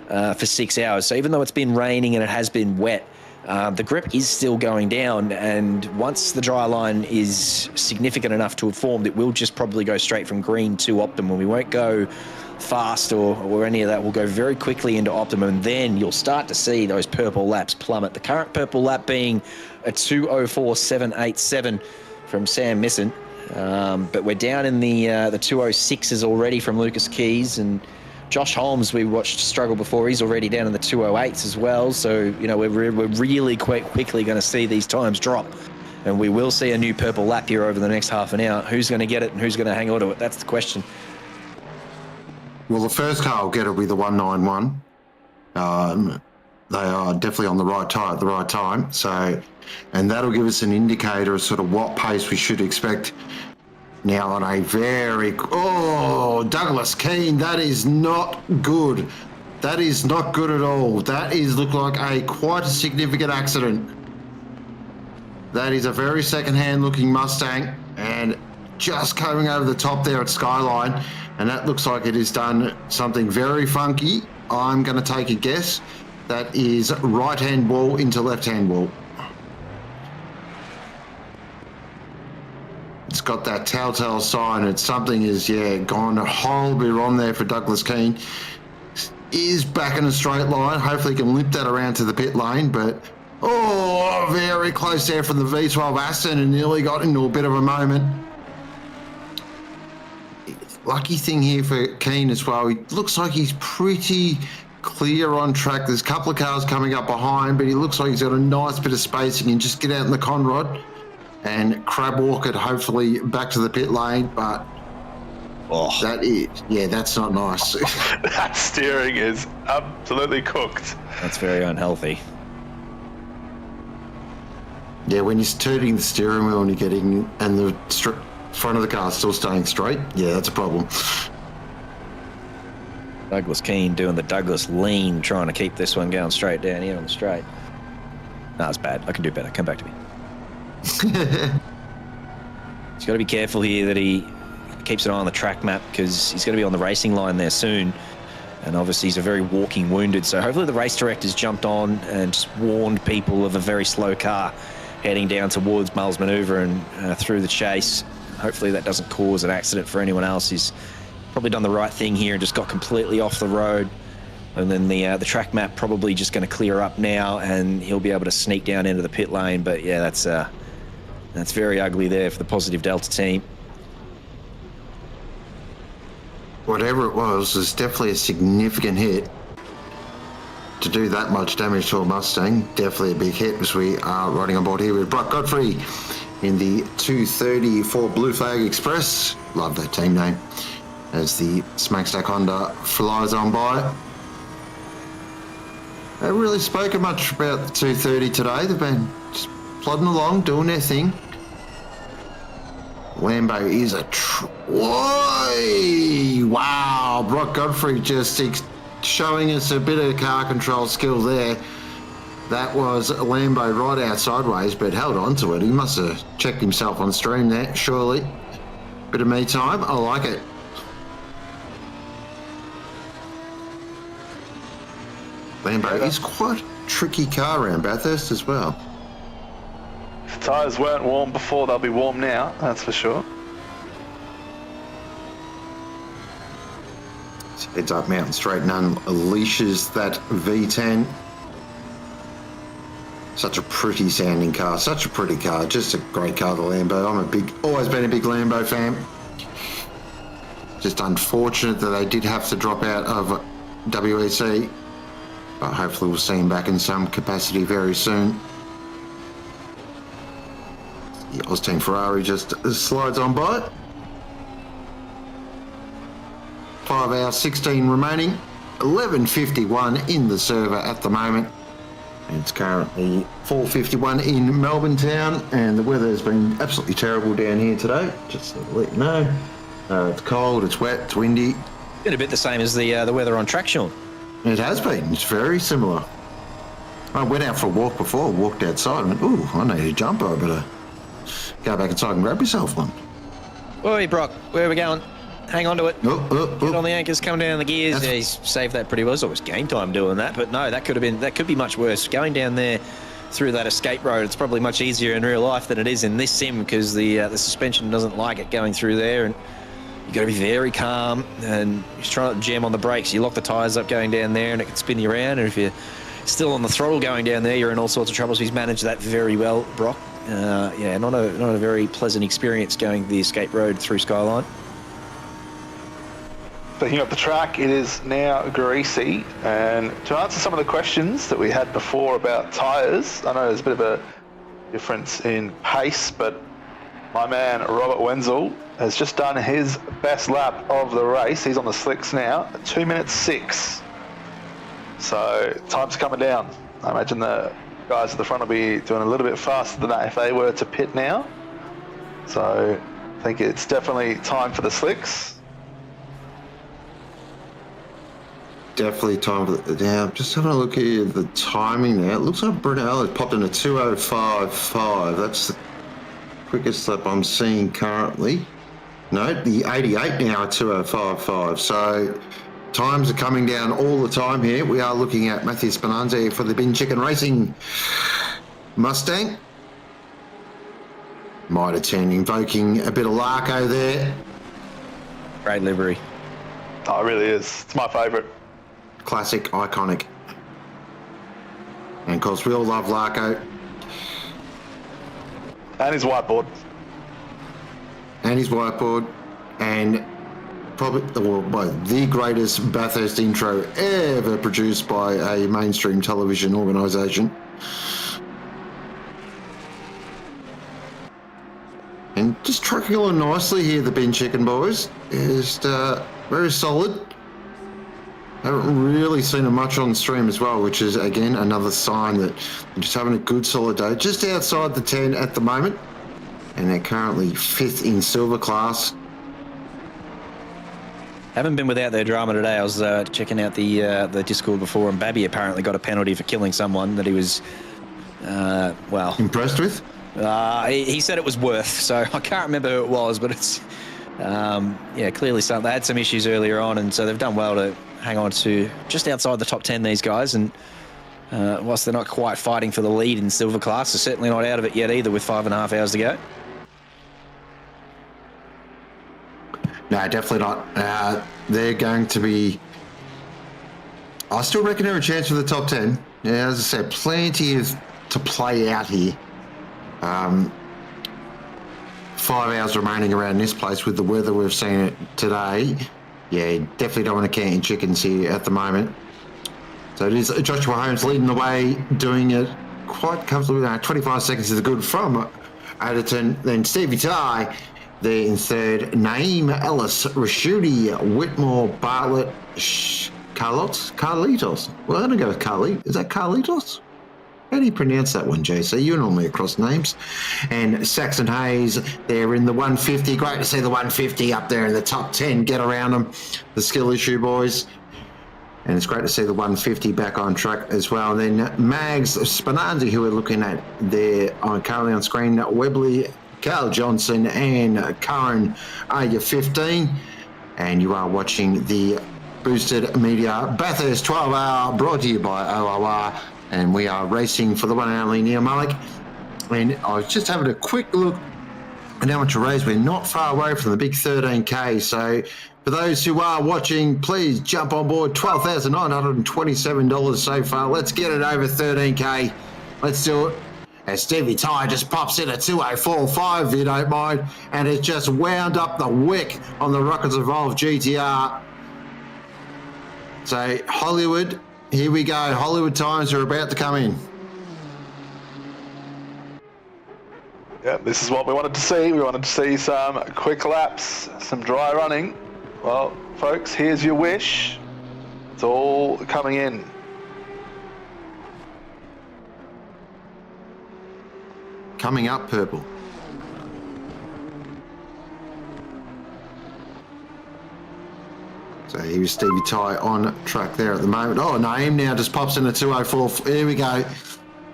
S1: for 6 hours. So even though it's been raining and it has been wet, The grip is still going down, and once the dry line is significant enough to have formed, it will just probably go straight from green to optimum. We won't go fast or any of that. We'll go very quickly into optimum, and then you'll start to see those purple laps plummet. The current purple lap being a 2:04.787 from Sam Misson, but we're down in the 2:06s already from Lucas Keys, and Josh Holmes, we watched struggle before. He's already down in the 2:08s as well. So, you know, we're really quite quickly going to see these times drop. And we will see a new purple lap here over the next half an hour. Who's going to get it and who's going to hang on to it? That's the question.
S2: Well, the first car will get it will be the 191. They are definitely on the right tire at the right time. So, and that'll give us an indicator of sort of what pace we should expect. Now on a Douglas Keane, that is not good. That is not good at all. That is look like quite a significant accident. That is a very second-hand looking Mustang, and just coming over the top there at Skyline, and that looks like it has done something very funky. I'm going to take a guess. That is right-hand wall into left-hand wall. It's got that telltale sign. It's something is, gone horribly wrong there for Douglas Keane. Is back in a straight line. Hopefully he can limp that around to the pit lane, but very close there from the V12 Aston and nearly got into a bit of a moment. Lucky thing here for Keane as well. He looks like he's pretty clear on track. There's a couple of cars coming up behind, but he looks like he's got a nice bit of space. He can just get out in the conrod and crab walk it hopefully back to the pit lane, but that's not nice.
S3: That steering is absolutely cooked.
S1: That's very unhealthy.
S2: Yeah, when you're turning the steering wheel and you're getting, and the front of the car is still staying straight, that's a problem.
S1: Douglas Keane doing the Douglas lean, trying to keep this one going straight down here on the straight. No, it's bad. I can do better. Come back to me. He's got to be careful here that he keeps an eye on the track map, because he's going to be on the racing line there soon, and obviously he's a very walking wounded, so hopefully the race director's jumped on and just warned people of a very slow car heading down towards Mull's manoeuvre and through the chase. Hopefully that doesn't cause an accident for anyone else. He's probably done the right thing here and just got completely off the road, and then the track map probably just going to clear up now and he'll be able to sneak down into the pit lane. But yeah, that's very ugly there for the Positive Delta team.
S2: Whatever it was definitely a significant hit. To do that much damage to a Mustang, definitely a big hit, as we are riding on board here with Brock Godfrey in the 230 for Blue Flag Express. Love that team name. As the Smokestack Honda flies on by. They haven't really spoken much about the 230 today. They've been just plodding along, doing their thing. Lambo is a wow, Brock Godfrey just showing us a bit of car control skill there. That was Lambo right out sideways, but held on to it. He must have checked himself on stream there, surely. Bit of me time, I like it. Lambo is quite a tricky car around Bathurst as well.
S3: If the tyres weren't warm before, they'll be warm now, that's for sure.
S2: Heads up Mountain Straight and unleashes that V10. Such a pretty sounding car, such a pretty car, just a great car, the Lambo. I'm always been a big Lambo fan. Just unfortunate that they did have to drop out of WEC, but hopefully we'll see him back in some capacity very soon. The Octane Ferrari just slides on by. 5 hours 16 remaining, 11:51 in the server at the moment. It's currently 4:51 in Melbourne town, and the weather has been absolutely terrible down here today, just to let you know. It's cold, it's wet, it's windy.
S1: Been a bit the same as the weather on track, Sean.
S2: It has been, it's very similar. I went out for a walk before, walked outside and went, ooh, I need a jumper, I better go back inside and grab myself one.
S1: Oi, Brock, where are we going? Hang on to it. Get
S2: Oh.
S1: on the anchors, come down the gears. Yeah, he's saved that pretty well. It's always game time doing that, but no, that could be much worse. Going down there through that escape road. It's probably much easier in real life than it is in this sim because the suspension doesn't like it going through there, and you've got to be very calm and you try not to jam on the brakes. You lock the tyres up going down there and it can spin you around, and if you're still on the throttle going down there, you're in all sorts of trouble. So he's managed that very well, Brock. Yeah, not a very pleasant experience going the escape road through Skyline.
S3: Speaking of the track, it is now greasy, and to answer some of the questions that we had before about tyres, I know there's a bit of a difference in pace, but my man Robert Wenzel has just done his best lap of the race. He's on the slicks now, 2 minutes 6. So time's coming down. I imagine the guys at the front will be doing a little bit faster than that if they were to pit now. So I think it's definitely time for the slicks.
S2: Definitely time for the... Now, just having a look here at the timing now. It looks like Brunel has popped in a 2:05.5. That's the quickest lap I'm seeing currently. No, the 88 now at 2:05.5. So times are coming down all the time here. We are looking at Matthew Spinanzi for the Bin Chicken Racing Mustang. Might have turned invoking a bit of Larko there.
S1: Great livery.
S3: Oh, it really is. It's my favourite.
S2: Classic, iconic. And of course, we all love Larko.
S3: And his whiteboard.
S2: And probably the greatest Bathurst intro ever produced by a mainstream television organisation. And just trucking along nicely here, the Bin Chicken boys. Is very solid. Haven't really seen them much on stream as well, which is, again, another sign that they're just having a good solid day. Just outside the 10 at the moment. And they're currently 5th in silver class.
S1: Haven't been without their drama today. I was checking out the Discord before, and Babby apparently got a penalty for killing someone that he was, well...
S2: Impressed with?
S1: He said it was worth, so I can't remember who it was, but it's, yeah, clearly something. They had some issues earlier on, and so they've done well to hang on to just outside the top 10, these guys, and whilst they're not quite fighting for the lead in silver class, they're certainly not out of it yet either with 5.5 hours to go.
S2: No, definitely not. They're going to be... I still reckon they're a chance for the top 10. Yeah, as I said, plenty to play out here. 5 hours remaining around this place with the weather we've seen it today. Yeah, definitely don't want to count your chickens here at the moment. So it is Joshua Holmes leading the way, doing it quite comfortably. 25 seconds is good from Adderton. Then Stevie Ty there in third. Naeem Ellis, Rashudi, Whitmore, Bartlett, Carlitos. Well, I'm going to go with Carlitos. Is that Carlitos? How do you pronounce that one, JC? You're normally across names. And Saxon Hayes there in the 150. Great to see the 150 up there in the top 10. Get around them. The skill issue, boys. And it's great to see the 150 back on track as well. And then Mags Spinanzi, who we're looking at there currently on screen. Webley, Carl Johnson, and Curran Aya 15. And you are watching the Boosted Media Bathurst 12-hour brought to you by OOR. And we are racing for the one and only Neale Mullock. And I was just having a quick look at how much a race. We're not far away from the big 13K. So for those who are watching, please jump on board. $12,927 so far. Let's get it over 13K. Let's do it. As Stevie Ty just pops in at 2:04.5, if you don't mind. And it just wound up the wick on the Rockets Evolve GTR. So Hollywood... Here we go. Hollywood times are about to come in.
S3: Yeah, this is what we wanted to see. We wanted to see some quick laps, some dry running. Well, folks, here's your wish. It's all coming in.
S2: Coming up, purple. So here's Stevie Ty on track there at the moment. Oh, Naeem now just pops in at 2:04. Here we go.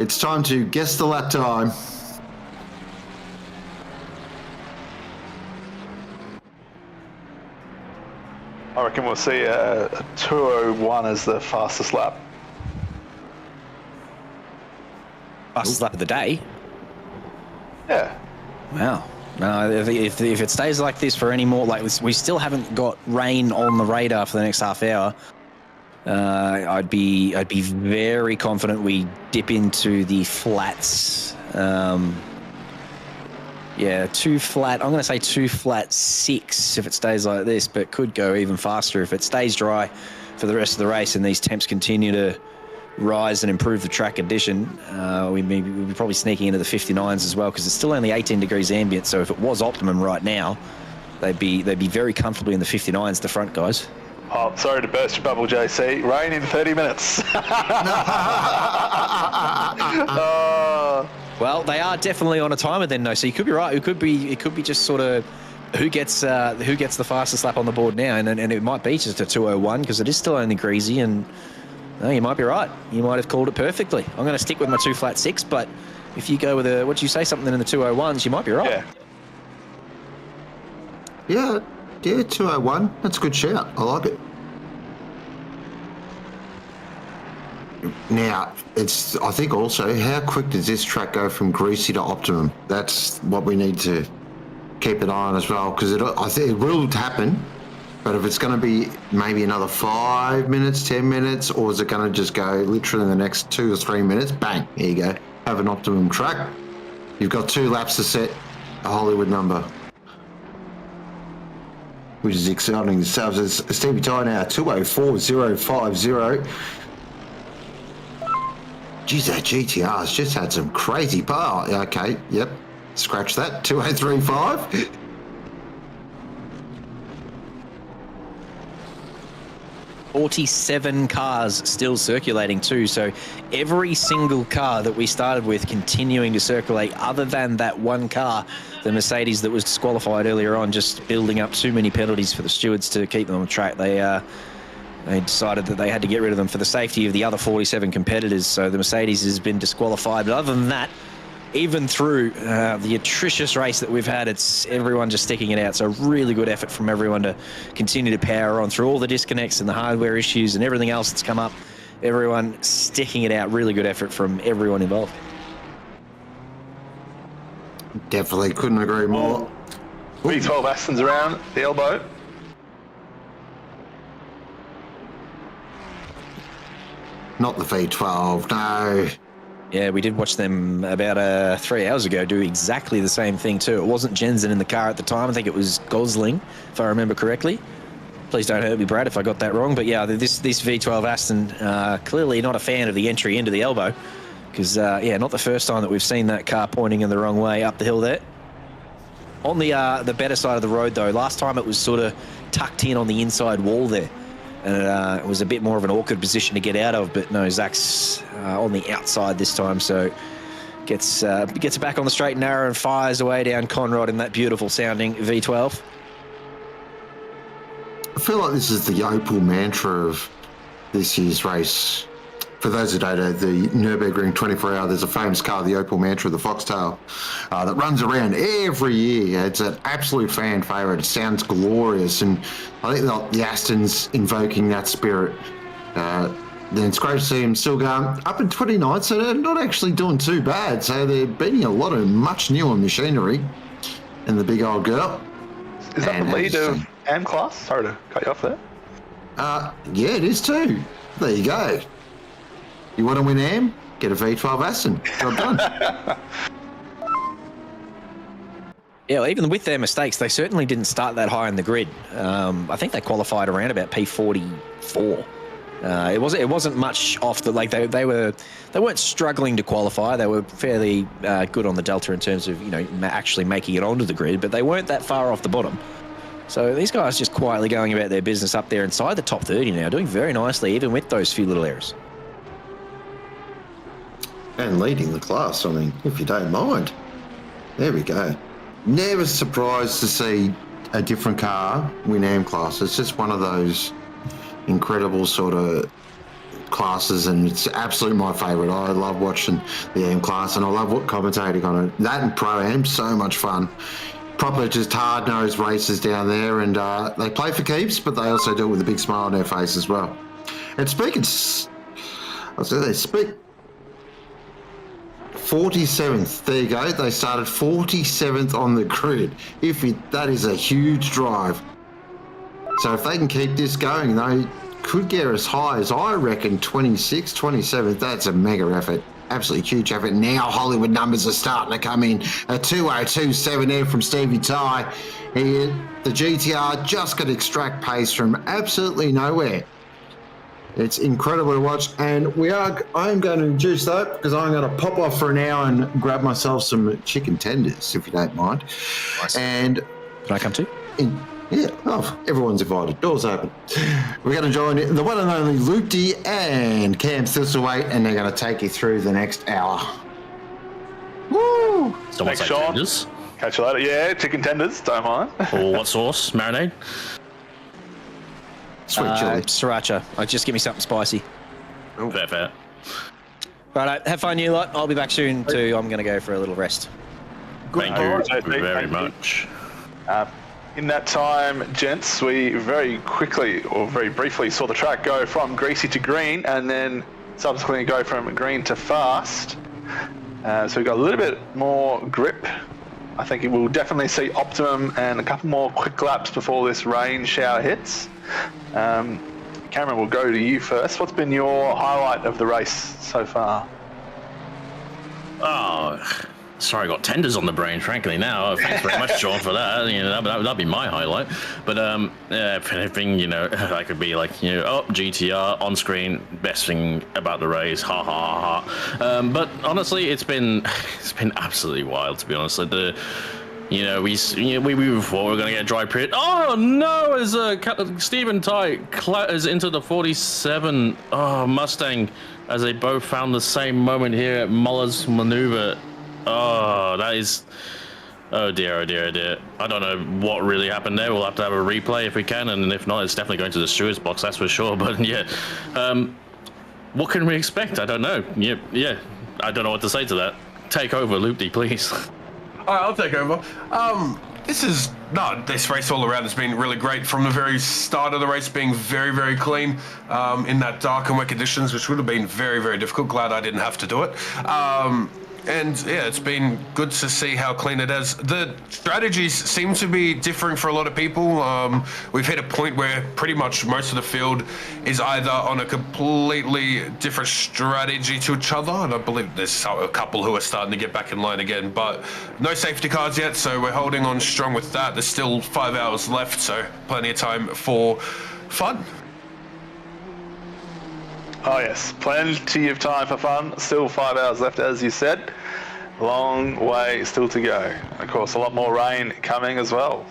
S2: It's time to guess the lap time.
S3: I reckon we'll see a 2:01 as the fastest lap.
S1: Fastest lap of the day.
S3: Yeah.
S1: Wow. No, if it stays like this for any more, like we still haven't got rain on the radar for the next half hour. I'd be very confident we dip into the flats. Yeah, 2 flat. I'm going to say 2 flat 6 if it stays like this, but could go even faster if it stays dry for the rest of the race and these temps continue to rise and improve the track condition. We'll be probably sneaking into the 59s as well because it's still only 18 degrees ambient. So if it was optimum right now, they'd be very comfortably in the 59s, the front guys.
S3: Oh, sorry to burst your bubble, JC. Rain in 30 minutes.
S1: Well, they are definitely on a timer then, though. So you could be right. It could be just sort of who gets the fastest lap on the board now, and it might be just a 2:01 because it is still only greasy. And no, you might be right. You might have called it perfectly. I'm going to stick with my 2 flat 6, but if you go with what do you say, something in the 2:01s, you might be right.
S2: Yeah, 2:01. That's a good shout. I like it. Now, I think also, how quick does this track go from greasy to optimum? That's what we need to keep an eye on as well, because I think it will happen, but if it's going to be maybe another 5 minutes, 10 minutes, or is it going to just go literally in the next 2 or 3 minutes, bang, here you go, have an optimum track. You've got 2 laps to set a Hollywood number, which is exciting themselves. As Stevie Ty now, 2:04.050. Geez, that GTR's just had some crazy power. Okay, yep, scratch that. 2:03.5.
S1: 47 cars still circulating too, so every single car that we started with continuing to circulate, other than that one car, the Mercedes that was disqualified earlier on, just building up too many penalties for the stewards to keep them on track. They decided that they had to get rid of them for the safety of the other 47 competitors, so the Mercedes has been disqualified. But other than that, even through the atrocious race that we've had, it's everyone just sticking it out. So really good effort from everyone to continue to power on through all the disconnects and the hardware issues and everything else that's come up. Everyone sticking it out. Really good effort from everyone involved.
S2: Definitely couldn't agree more.
S3: V12 Aston's around the elbow.
S2: Not the V12, no.
S1: Yeah, we did watch them about 3 hours ago do exactly the same thing too. It wasn't Jensen in the car at the time. I think it was Gosling, if I remember correctly. Please don't hurt me, Brad, if I got that wrong. But yeah, this V12 Aston, clearly not a fan of the entry into the elbow. Because, yeah, not the first time that we've seen that car pointing in the wrong way up the hill there. On the better side of the road, though, last time it was sort of tucked in on the inside wall there. And it was a bit more of an awkward position to get out of, but no, Zach's on the outside this time, so gets back on the straight and narrow and fires away down Conrod in that beautiful sounding V12.
S2: I feel like this is the Opel mantra of this year's race. For those who don't know, the Nürburgring 24 Hour, there's a famous car, the Opel Mantra, the Foxtail, that runs around every year. It's an absolute fan favourite. It sounds glorious, and I think the Aston's invoking that spirit. Then it's great to see them still going up in 29, so they're not actually doing too bad. So they're beating a lot of much newer machinery in the big old girl.
S3: Is that the lead of AM class? Sorry to cut you off there.
S2: Yeah, it is too. There you go. You want to win AM? Get a V12 Aston. Job done.
S1: Yeah, well, even with their mistakes, they certainly didn't start that high in the grid. I think they qualified around about P44. It wasn't much off the they weren't struggling to qualify. They were fairly good on the delta in terms of actually making it onto the grid, but they weren't that far off the bottom. So these guys just quietly going about their business up there inside the top 30 now, doing very nicely, even with those few little errors.
S2: And leading the class, I mean, if you don't mind. There we go. Never surprised to see a different car win AM class. It's just one of those incredible sort of classes, and it's absolutely my favourite. I love watching the AM class, and I love commentating on it. That and Pro-Am, so much fun. Proper just hard-nosed races down there, and they play for keeps, but they also do it with a big smile on their face as well. And speak 47th. There you go. They started 47th on the grid. That is a huge drive. So if they can keep this going, they could get as high as, I reckon, 26th, 27th. That's a mega effort. Absolutely huge effort. Now Hollywood numbers are starting to come in. A 2:02.7 there from Stevie Ty. The GTR just got to extract pace from absolutely nowhere. It's incredible to watch. And I am going to introduce that because I'm going to pop off for an hour and grab myself some chicken tenders, if you don't mind.
S1: Nice.
S2: And
S1: can I come too?
S2: Yeah, everyone's invited. Doors open. We're going to join the one and only Luke-D and Cam Thistlewaite, and they're going to take you through the next hour. Woo!
S3: Thanks, Sean. Tenders? Catch you later. Yeah, chicken tenders, don't mind.
S4: Or what sauce? Marinade?
S2: Sweet chili.
S1: Sriracha. Just give me something spicy.
S4: Oh. Fair.
S1: Right, have fun, you lot. I'll be back soon too. I'm going to go for a little rest.
S4: Thank you very much.
S3: In that time, gents, we very quickly or very briefly saw the track go from greasy to green and then subsequently go from green to fast. So we've got a little bit more grip. I think it will definitely see optimum and a couple more quick laps before this rain shower hits. Cameron, we'll go to you first. What's been your highlight of the race so far?
S4: Oh, sorry, I got tenders on the brain, frankly, now. Thanks very much, Sean, for that. That'd be my highlight. But, if anything, that could be like, GTR on screen, best thing about the race, ha ha ha. But honestly, it's been absolutely wild, to be honest. Like we thought we were going to get a dry period. Oh no! As Stephen Ty is into the 47 Mustang, as they both found the same moment here at Muller's maneuver. Oh, that is... Oh dear. I don't know what really happened there. We'll have to have a replay if we can, and if not, it's definitely going to the steward's box, that's for sure. But yeah, what can we expect? I don't know. Yeah, I don't know what to say to that. Take over, Luke-D, please.
S5: All right, I'll take over. This race all around has been really great. From the very start of the race being very, very clean in that dark and wet conditions, which would have been very, very difficult. Glad I didn't have to do it. And yeah, it's been good to see how clean it is. The strategies seem to be differing for a lot of people. We've hit a point where pretty much most of the field is either on a completely different strategy to each other, and I believe there's a couple who are starting to get back in line again, but no safety cars yet, so we're holding on strong with that. There's still 5 hours left, so plenty of time for fun.
S3: Oh yes, plenty of time for fun. Still 5 hours left, as you said. Long way still to go. Of course, a lot more rain coming as well.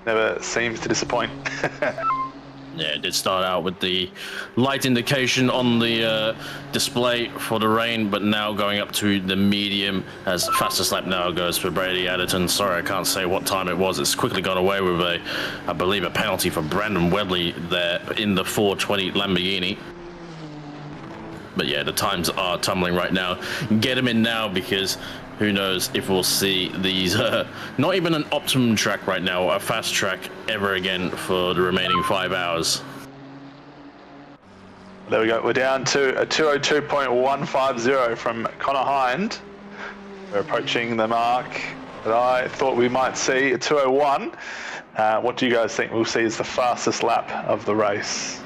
S3: Never seems to disappoint.
S4: Yeah, it did start out with the light indication on the display for the rain, but now going up to the medium as fastest lap now goes for Brady Adderton. Sorry, I can't say what time it was. It's quickly gone away with I believe, a penalty for Brandon Wedley there in the 420 Lamborghini. But yeah, the times are tumbling right now. Get them in now, because who knows if we'll see these, not even an optimum track right now, or a fast track ever again for the remaining 5 hours.
S3: There we go. We're down to a 2:02.150 from Connor Hind. We're approaching the mark that I thought we might see, a 2:01. What do you guys think we'll see as the fastest lap of the race?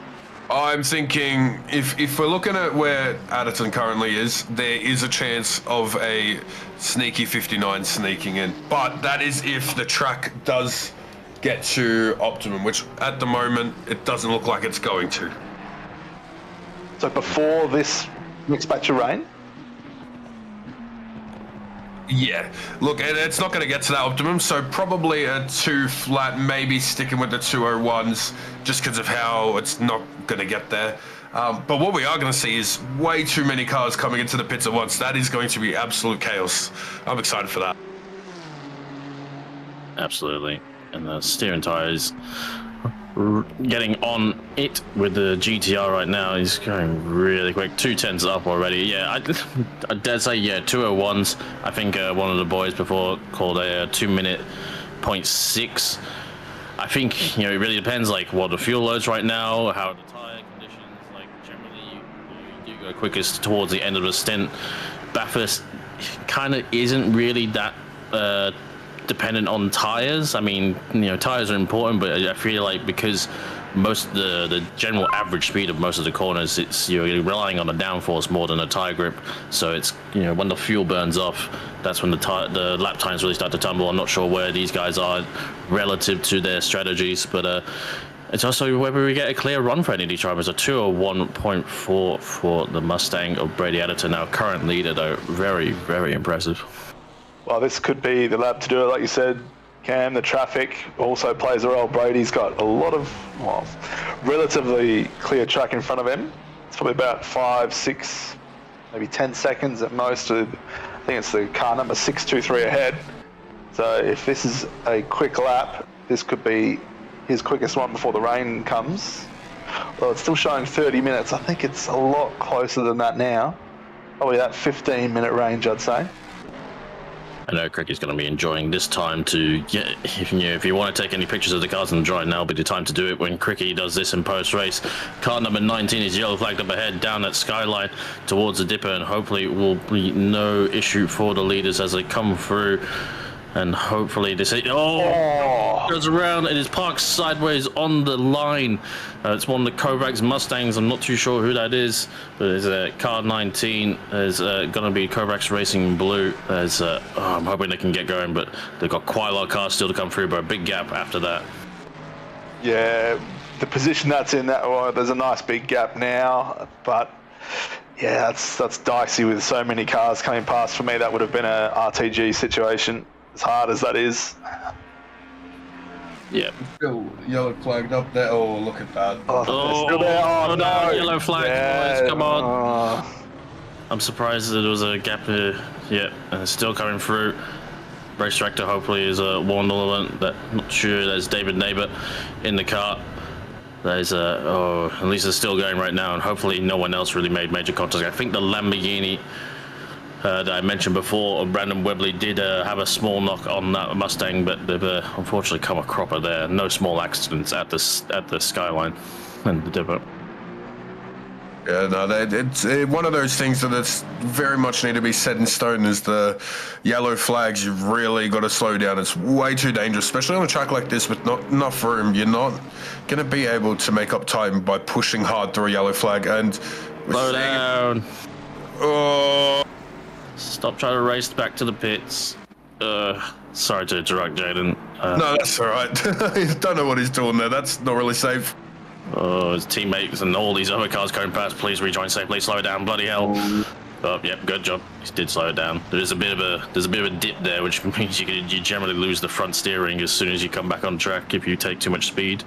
S5: I'm thinking if we're looking at where Adderton currently is, there is a chance of a sneaky 59 sneaking in. But that is if the track does get to optimum, which at the moment it doesn't look like it's going to.
S3: So before this next batch of rain?
S5: Yeah, look, it's not going to get to that optimum, so probably a 2 flat, maybe sticking with the 201s, just because of how it's not going to get there. But what we are going to see is way too many cars coming into the pits at once. That is going to be absolute chaos. I'm excited for that.
S4: Absolutely. And the steering tires getting on it with the GTR right now. He's going really quick. 210s up already. Yeah, I dare say, yeah, 201s. I think one of the boys before called a 2:06. I think, it really depends, like, what the fuel load's right now, how the tire conditions, like, generally, you do go quickest towards the end of the stint. Bathurst, kind of isn't really that dependent on tires. I mean, tires are important, but I feel like because most the general average speed of most of the corners, you're relying on a downforce more than a tire grip. So it's when the fuel burns off, that's when the lap times really start to tumble. I'm not sure where these guys are relative to their strategies, but it's also whether we get a clear run for any of these drivers. A 2:01.4 for the Mustang of Brady Adderton, now current leader, though. Very, very impressive.
S3: Well, this could be the lap to do it, like you said, Cam. The traffic also plays a role. Brady's got a lot of, relatively clear track in front of him. It's probably about 5, 6, maybe 10 seconds at most. I think it's the car number 623 ahead. So if this is a quick lap, this could be his quickest one before the rain comes. Well, it's still showing 30 minutes. I think it's a lot closer than that now. Probably that 15-minute range, I'd say.
S4: I know Cricky's going to be enjoying this time to get, if you want to take any pictures of the cars and dry, now will be the time to do it when Cricky does this in post-race. Car number 19 is yellow flagged up ahead down at Skyline towards the dipper, and hopefully it will be no issue for the leaders as they come through. And hopefully this goes around. It is parked sideways on the line. It's one of the Kovacs Mustangs. I'm not too sure who that is, but it's a car 19. There's going to be Kovacs Racing Blue. There's I'm hoping they can get going, but they've got quite a lot of cars still to come through, but a big gap after that.
S3: Yeah, the position that's in, there's a nice big gap now, but yeah, that's dicey with so many cars coming past. For me, that would have been a RTG situation. As hard as that is.
S4: Yeah.
S5: Still yellow flagged up there. Oh, look at that.
S3: Still there. Oh, no.
S4: Yellow flag, boys. Come on. I'm surprised there was a gap here. Yeah, and it's still coming through. Race director hopefully is warned all of them. Not sure. There's David Neighbor in the car. There's at least they're still going right now, and hopefully no one else really made major contact. I think the Lamborghini that I mentioned before, Brandon Webley, did have a small knock on that Mustang, but they've unfortunately come a cropper there. No small accidents at the Skyline and the dipper.
S5: Yeah, no, it's one of those things that it's very much need to be set in stone is the yellow flags. You've really got to slow down. It's way too dangerous, especially on a track like this with not enough room. You're not going to be able to make up time by pushing hard through a yellow flag. And
S4: slow down.
S5: Oh.
S4: Stop trying to race back to the pits. Sorry to interrupt, Jaden.
S5: No, that's all right. Don't know what he's doing there. That's not really safe.
S4: His teammates and all these other cars going past. Please rejoin safely. Slow down. Bloody hell. Oh, yep. Good job. He did slow it down. There's a bit of a dip there, which means you generally lose the front steering as soon as you come back on track if you take too much speed.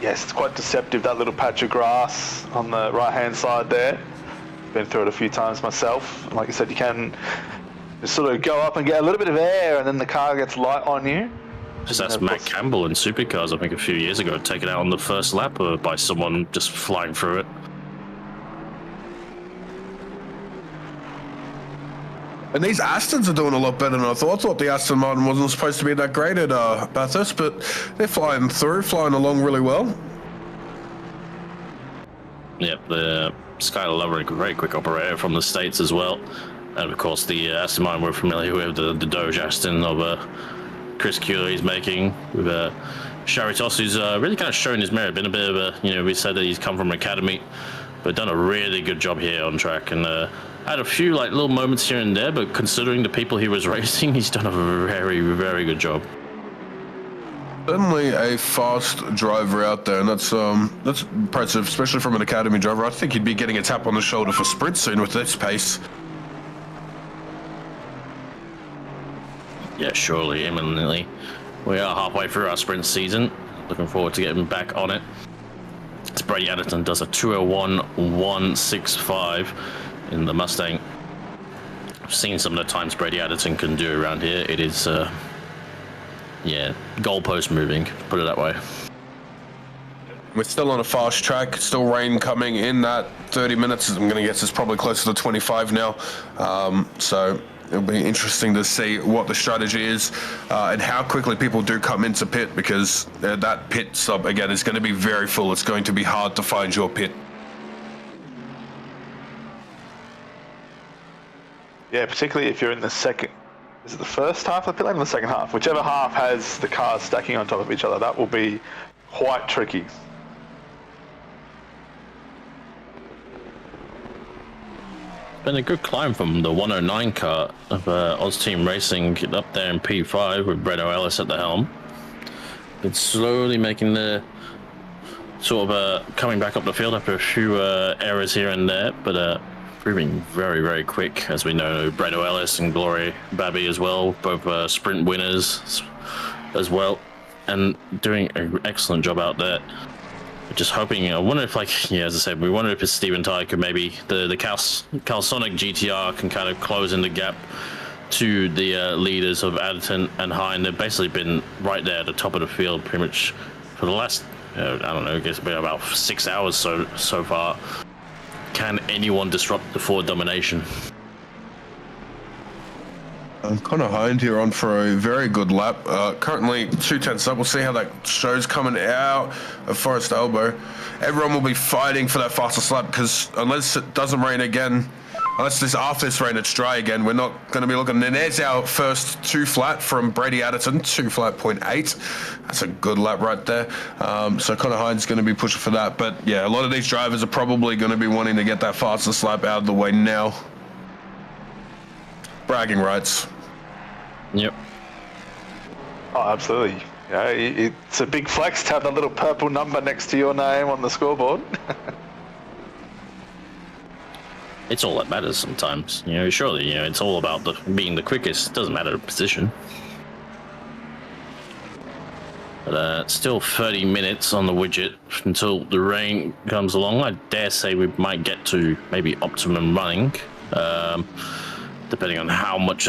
S3: Yes, it's quite deceptive, that little patch of grass on the right-hand side there. Been through it a few times myself. Like I said, you can just sort of go up and get a little bit of air, and then the car gets light on you.
S4: Just asked Matt Campbell in Supercars, I think a few years ago, taken out on the first lap by someone just flying through it.
S5: And these Astons are doing a lot better than I thought. I thought the Aston Martin wasn't supposed to be that great at Bathurst, but they're flying along really well.
S4: Yep, the Skylar Lover, a very quick operator from the States as well. And of course, the Aston Martin we're familiar with, the Doge Aston of Chris Kuehler he's making with Charitos, who's really kind of shown his merit. Been a bit of a, we said that he's come from an academy, but done a really good job here on track. And had a few little moments here and there, but considering the people he was racing, he's done a very, very good job.
S5: Certainly a fast driver out there, and that's impressive, especially from an academy driver. I think he'd be getting a tap on the shoulder for sprint soon with this pace. Yeah, surely, imminently. We are halfway through our sprint season. Looking forward to getting back on it. As Brady Adderton does a 2:01.165 in the Mustang. I've seen some of the times Brady Adderton can do around here. It is, goalpost moving, put it that way. We're still on a fast track, still rain coming in that 30 minutes. I'm going to guess it's probably closer to 25 now. So it'll be interesting to see what the strategy is and how quickly people do come into pit, because that pit stop, again, is going to be very full. It's going to be hard to find your pit.
S3: Yeah, particularly if you're in the second. Is it the first half of the pit lane or the second half? Whichever half has the cars stacking on top of each other, that will be quite tricky.
S4: Been a good climb from the 109 car of Oz Team Racing up there in P5 with Brett Ellis at the helm. Been slowly making the sort of coming back up the field after a few errors here and there, but proving very, very quick. As we know, Brett Ellis and Glory Babby as well, both sprint winners as well, and doing an excellent job out there. Just hoping, I wonder if, like, yeah, as I said, we wonder if Stephen Ty could maybe, the Calsonic GTR can kind of close in the gap to the leaders of Adderton and Hine. They've basically been right there at the top of the field pretty much for the last, I don't know, I guess it's been about 6 hours so far. Can anyone disrupt the forward domination?
S5: Connor Hind here on for a very good lap. Currently 2/10 up. We'll see how that shows coming out of Forest Elbow. Everyone will be fighting for that fastest lap because unless it doesn't rain again, after this rain it's dry again, we're not going to be looking. And there's our first 2 flat from Brady Adderton, 2 flat 0.8. That's a good lap right there. So Connor Hind's going to be pushing for that. But yeah, a lot of these drivers are probably going to be wanting to get that fastest lap out of the way now. Bragging rights.
S4: Yep.
S3: Oh, absolutely. Yeah, it's a big flex to have that little purple number next to your name on the scoreboard.
S4: It's all that matters sometimes. You know, surely, you know, it's all about being the quickest. It doesn't matter the position. But still 30 minutes on the widget until the rain comes along. I dare say we might get to maybe optimum running. Depending on how much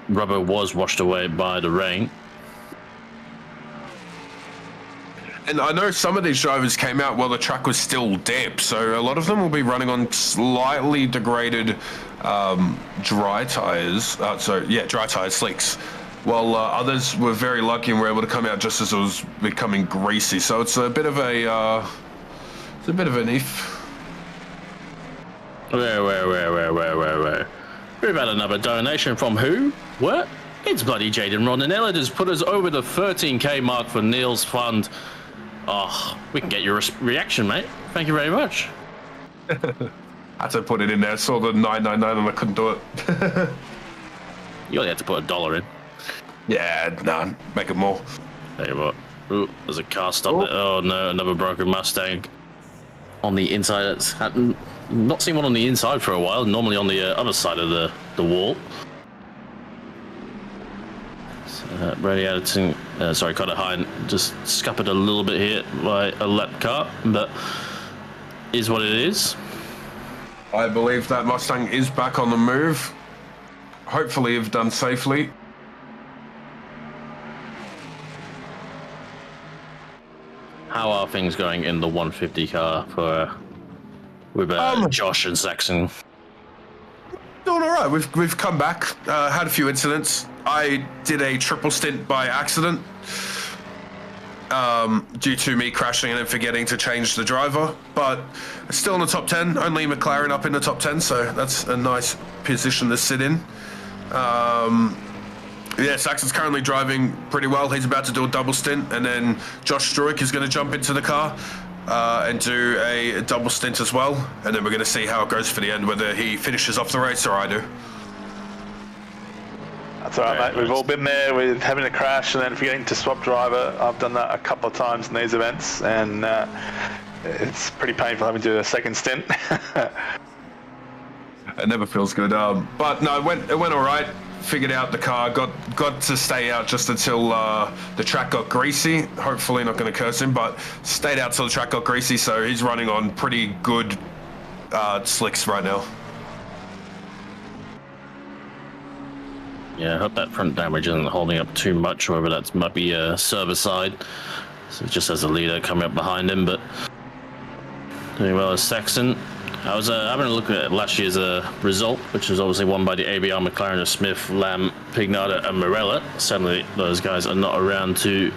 S4: rubber was washed away by the rain.
S5: And I know some of these drivers came out while the track was still damp, so a lot of them will be running on slightly degraded dry tires. Dry tire slicks. While others were very lucky and were able to come out just as it was becoming greasy. So it's a bit of a an if.
S4: Where? We've had another donation from who? What? It's bloody Jaden Rondinella has put us over the 13k mark for Neale's fund. Oh, we can get your reaction, mate. Thank you very much.
S5: I had to put it in there. I saw the 999 and I couldn't do it.
S4: You only had to put $1 in.
S5: Yeah, nah, make it more.
S4: Tell you what. Ooh, there's a car stop there. Oh no, another broken Mustang. On the inside, it's hadn't not seen one on the inside for a while. Normally on the other side of the wall. So, Brady Adderton, Connor Hine just scuppered a little bit here by a lap car, but is what it is.
S5: I believe that Mustang is back on the move. Hopefully, if done safely.
S4: How are things going in the 150 car with Josh and Saxon?
S5: Doing all right. We've come back. Had a few incidents. I did a triple stint by accident due to me crashing and then forgetting to change the driver. But still in the top 10. Only McLaren up in the top 10, so that's a nice position to sit in. Yeah, Saxon's currently driving pretty well. He's about to do a double stint, and then Josh Struick is going to jump into the car and do a double stint as well. And then we're going to see how it goes for the end, whether he finishes off the race or I do.
S3: That's all right, mate. We've all been there with having a crash and then forgetting to swap driver. I've done that a couple of times in these events, and it's pretty painful having to do a second stint.
S5: It never feels good. But no, it went all right. Figured out the car, got to stay out just until the track got greasy. Hopefully not going to curse him, but stayed out till the track got greasy, so he's running on pretty good slicks right now.
S4: Yeah, I hope that front damage isn't holding up too much, or whether that might be a server side. So just as a leader coming up behind him, but doing well as Saxon. I was having a look at last year's result, which was obviously won by the ABR McLaren of Smith, Lamb, Pignata, and Morella. Sadly, those guys are not around to,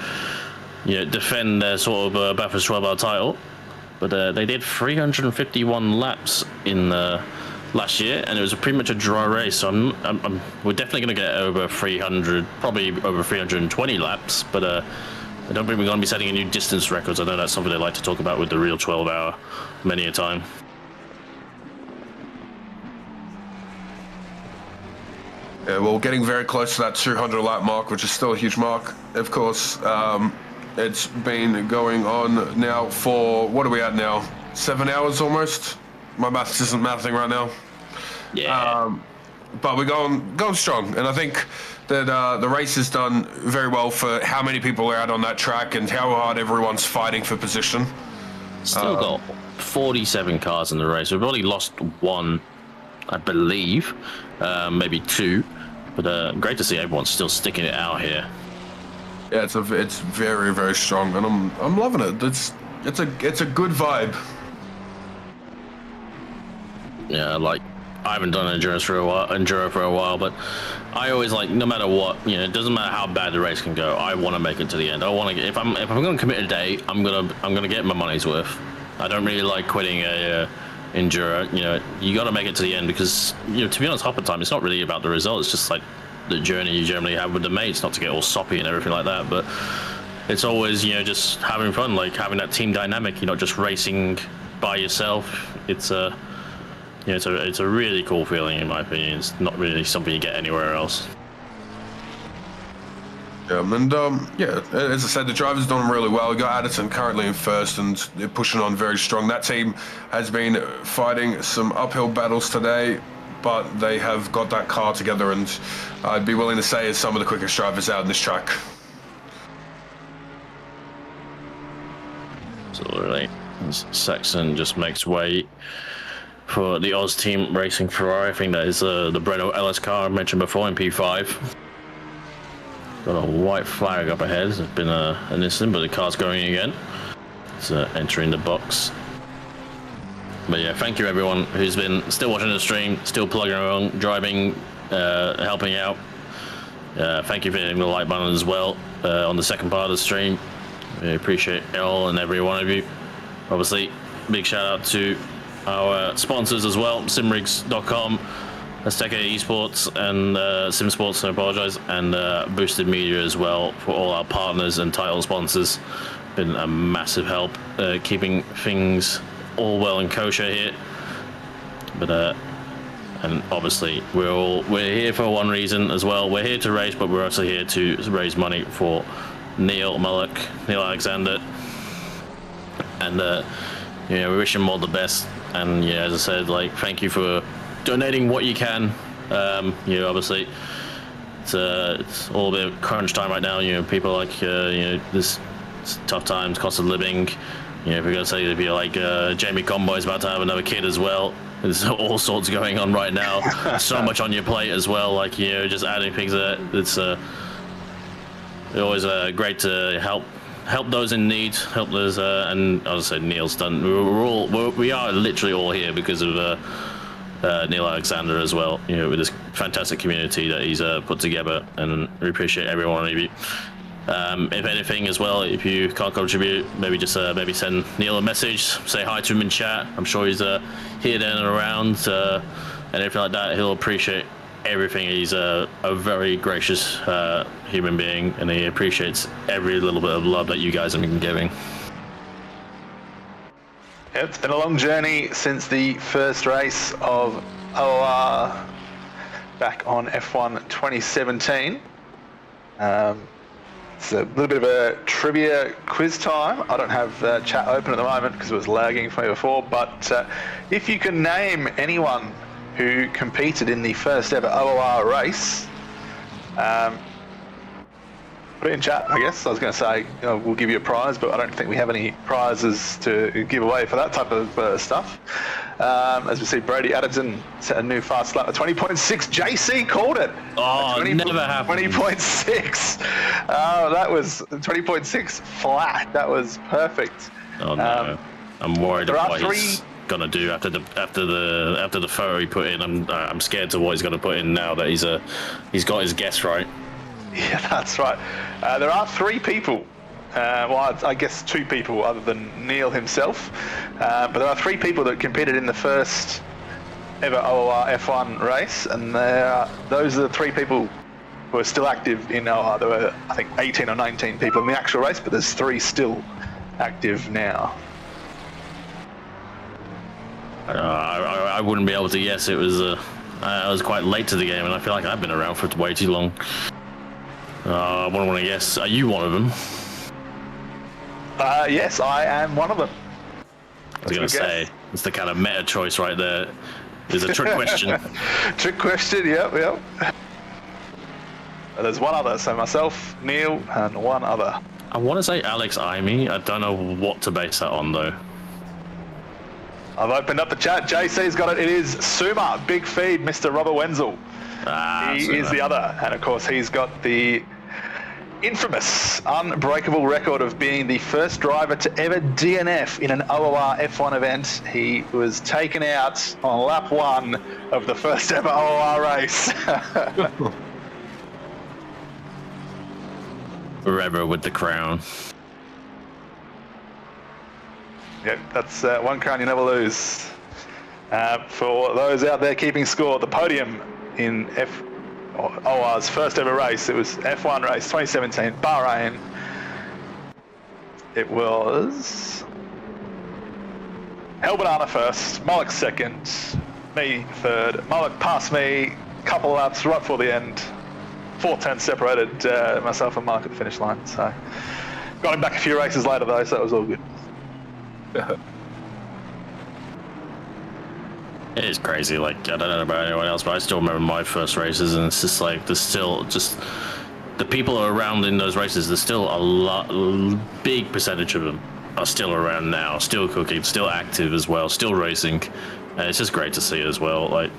S4: defend their sort of Bathurst 12-hour title. But they did 351 laps in last year, and it was pretty much a dry race. So we're definitely going to get over 300, probably over 320 laps. But I don't think we're going to be setting any new distance records. I know that's something they like to talk about with the real 12-hour many a time.
S5: Yeah, well, getting very close to that 200 lap mark, which is still a huge mark. Of course, it's been going on now for, what are we at now? 7 hours almost? My maths isn't mathing right now.
S4: Yeah.
S5: But we're going strong, and I think that the race has done very well for how many people are out on that track and how hard everyone's fighting for position.
S4: Still got 47 cars in the race. We've only lost one, I believe, maybe two, but great to see everyone still sticking it out here.
S5: Yeah, it's very, very strong, and I'm loving it. It's a good vibe. Yeah,
S4: like, I haven't done enduro for a while, but I always like, no matter what, it doesn't matter how bad the race can go, I want to make it to the end. I want to. If I'm going to commit a day, I'm gonna get my money's worth. I don't really like quitting a enduro. You got to make it to the end because, to be honest, half the time it's not really about the result. It's just like the journey you generally have with the mates, not to get all soppy and everything like that. But it's always, just having fun, like having that team dynamic. You're not just racing by yourself. It's a really cool feeling, in my opinion. It's not really something you get anywhere else.
S5: And as I said, the driver's done really well. We got Addison currently in first, and they're pushing on very strong. That team has been fighting some uphill battles today, but they have got that car together, and I'd be willing to say is some of the quickest drivers out in this track.
S4: Absolutely. Saxon just makes way for the Oz team racing Ferrari. I think that is the Breno Ellis car I mentioned before in P5. Got a white flag up ahead. There's been an incident, but the car's going again. It's entering the box. But yeah, thank you everyone who's been still watching the stream, still plugging along, driving, helping out. Thank you for hitting the like button as well on the second part of the stream. We appreciate all and every one of you. Obviously, big shout out to our sponsors as well, simrigs.com, Azteca Esports, and SimSports, I apologize, and Boosted Media as well, for all our partners and title sponsors. Been a massive help keeping things all well and kosher here. But and obviously we're here for one reason as well. We're here to race, but we're also here to raise money for Neale, Mullock, Neale Alexander, and we wish him all the best. And as I said, like, thank you for donating what you can. Obviously it's all a bit of crunch time right now. People like this tough times, cost of living. If we're gonna say if you're like Jamie Conboy's about to have another kid as well. There's all sorts going on right now. So much on your plate as well. Like just adding things that it's always great to help those in need, help those, and as I said, Neil's done. We are literally all here because of Neale Alexander as well. With this fantastic community that he's put together, and we appreciate every one of you. If anything as well, if you can't contribute, maybe just maybe send Neil a message, say hi to him in chat. I'm sure he's here, there, and around, and everything like that. He'll appreciate everything. He's a very gracious human being, and he appreciates every little bit of love that you guys have been giving.
S3: Yeah, it's been a long journey since the first race of OOR back on F1 2017. It's a little bit of a trivia quiz time. I don't have chat open at the moment because it was lagging for me before, but if you can name anyone who competed in the first ever OOR race, put it in chat, I guess. I was going to say we'll give you a prize, but I don't think we have any prizes to give away for that type of stuff. As we see, Brady Addison set a new fast lap at 20.6. JC called it.
S4: Oh, never happened.
S3: 20.6. That was 20.6 flat. That was perfect.
S4: Oh no, I'm worried about what he's gonna do after the photo he put in. I'm scared to what he's gonna put in now that he's got his guess right.
S3: Yeah, that's right. There are three people. Well, I guess two people other than Neil himself. But there are three people that competed in the first ever OOR F1 race, and those are the 3 people who are still active in OOR. There were, I think, 18 or 19 people in the actual race, but there's 3 still active now.
S4: I wouldn't be able to guess. It was I was quite late to the game, and I feel like I've been around for way too long. I wouldn't want to guess. Are you one of them?
S3: Yes, I am one of them.
S4: I was going to say, it's the kind of meta choice right there. It's a trick question.
S3: Trick question, yep. There's one other, so myself, Neale, and one other.
S4: I want to say Alex Imey. I don't know what to base that on, though.
S3: I've opened up the chat. JC's got it. It is Suma, big feed, Mr. Robert Wenzel. He is the other. And of course, he's got the infamous, unbreakable record of being the first driver to ever DNF in an OOR F1 event. He was taken out on lap 1 of the first ever OOR race.
S4: Forever with the crown.
S3: Yep, that's one crown you never lose. For those out there keeping score, the podium in OOR's first ever race, it was F1 race 2017, Bahrain. It was Hell Banana first, Mullock second, me third. Mullock passed me a couple of laps right before the end. 4 turns separated myself and Mullock at the finish line. So got him back a few races later though, so that was all good.
S4: It is crazy. Like, I don't know about anyone else, but I still remember my first races, and it's just like there's still just the people who are around in those races. There's still a big percentage of them are still around now, still cooking, still active as well, still racing. And it's just great to see as well. Like,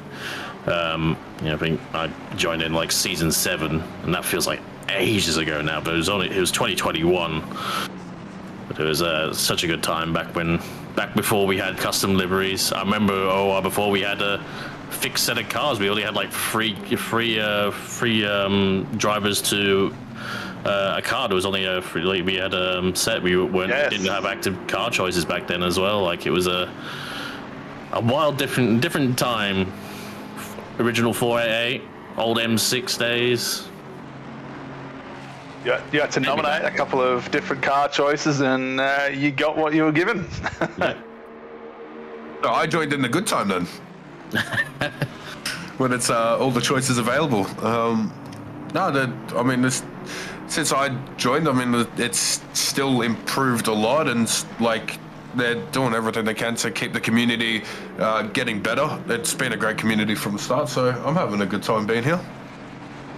S4: I think I joined in like season 7, and that feels like ages ago now. But it was 2021. But it was such a good time back before we had custom liveries. I remember before we had a fixed set of cars, we only had like free drivers to a car. There was only we had a set. We didn't have active car choices back then as well. Like, it was a wild different time. Original 488, old M6 days.
S3: You had to nominate a couple of different car choices, and you got what you were given.
S5: Yeah. So I joined in the good time then, when it's all the choices available. Since I joined, it's still improved a lot, and like they're doing everything they can to keep the community getting better. It's been a great community from the start, so I'm having a good time being here.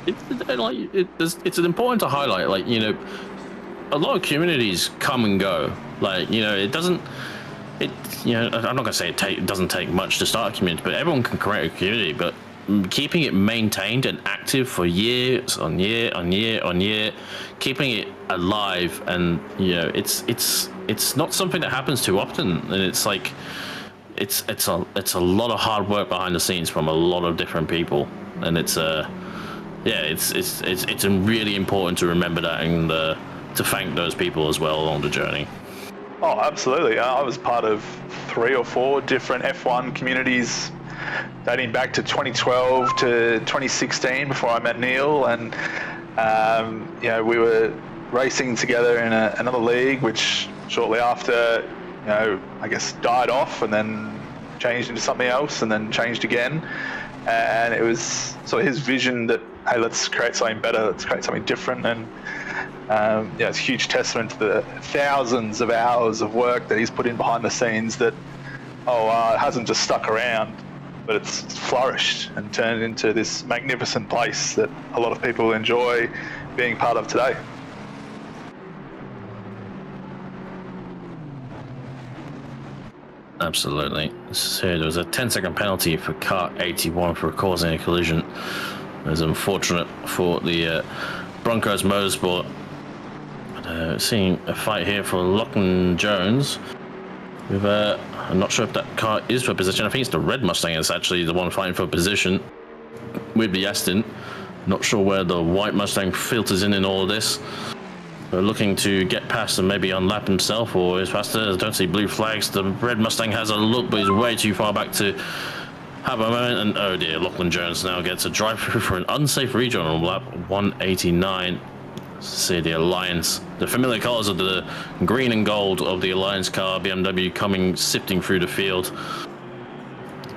S4: It's important to highlight, like, a lot of communities come and go. Like, I'm not gonna say it doesn't take much to start a community, but everyone can create a community. But keeping it maintained and active for years on year on year on year, keeping it alive, and it's not something that happens too often. And it's like it's a lot of hard work behind the scenes from a lot of different people, and it's really important to remember that, and to thank those people as well along the journey.
S3: Oh, absolutely. I was part of 3 or 4 different F1 communities dating back to 2012 to 2016 before I met Neale, and we were racing together in another league, which shortly after, I guess died off, and then changed into something else, and then changed again. And it was sort of his vision that, hey, let's create something better, let's create something different. And it's a huge testament to the thousands of hours of work that he's put in behind the scenes, that it hasn't just stuck around, but it's flourished and turned into this magnificent place that a lot of people enjoy being part of today.
S4: Absolutely. So there was a 10-second penalty for car 81 for causing a collision. It was unfortunate for the Broncos Motorsport. Seeing a fight here for Lachlan Jones. With I'm not sure if that car is for position. I think it's the red Mustang is actually the one fighting for position with the Aston. Not sure where the white Mustang filters in all of this. We're looking to get past and maybe unlap himself, or is faster. I don't see blue flags. The red Mustang has a look, but he's way too far back to have a moment, and oh dear, Lachlan Jones now gets a drive-through for an unsafe region on lap 189. See the Alliance, the familiar colours of the green and gold of the Alliance car, BMW sifting through the field.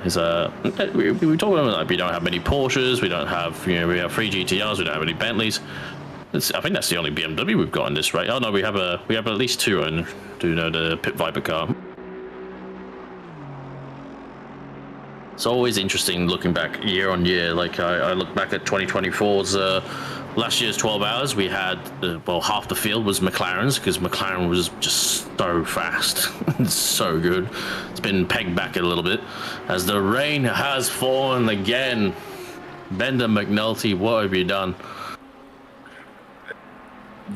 S4: We talk about like we don't have many Porsches, we don't have, we have 3 GTRs, we don't have any Bentleys. I think that's the only BMW we've got in this race. Oh no, we have at least 2 on, the Pit Viper car. It's always interesting looking back year on year. Like I look back at 2024's last year's 12 hours. We had half the field was McLaren's because McLaren was just so fast, so good. It's been pegged back a little bit as the rain has fallen again. Bender McNulty, what have you done?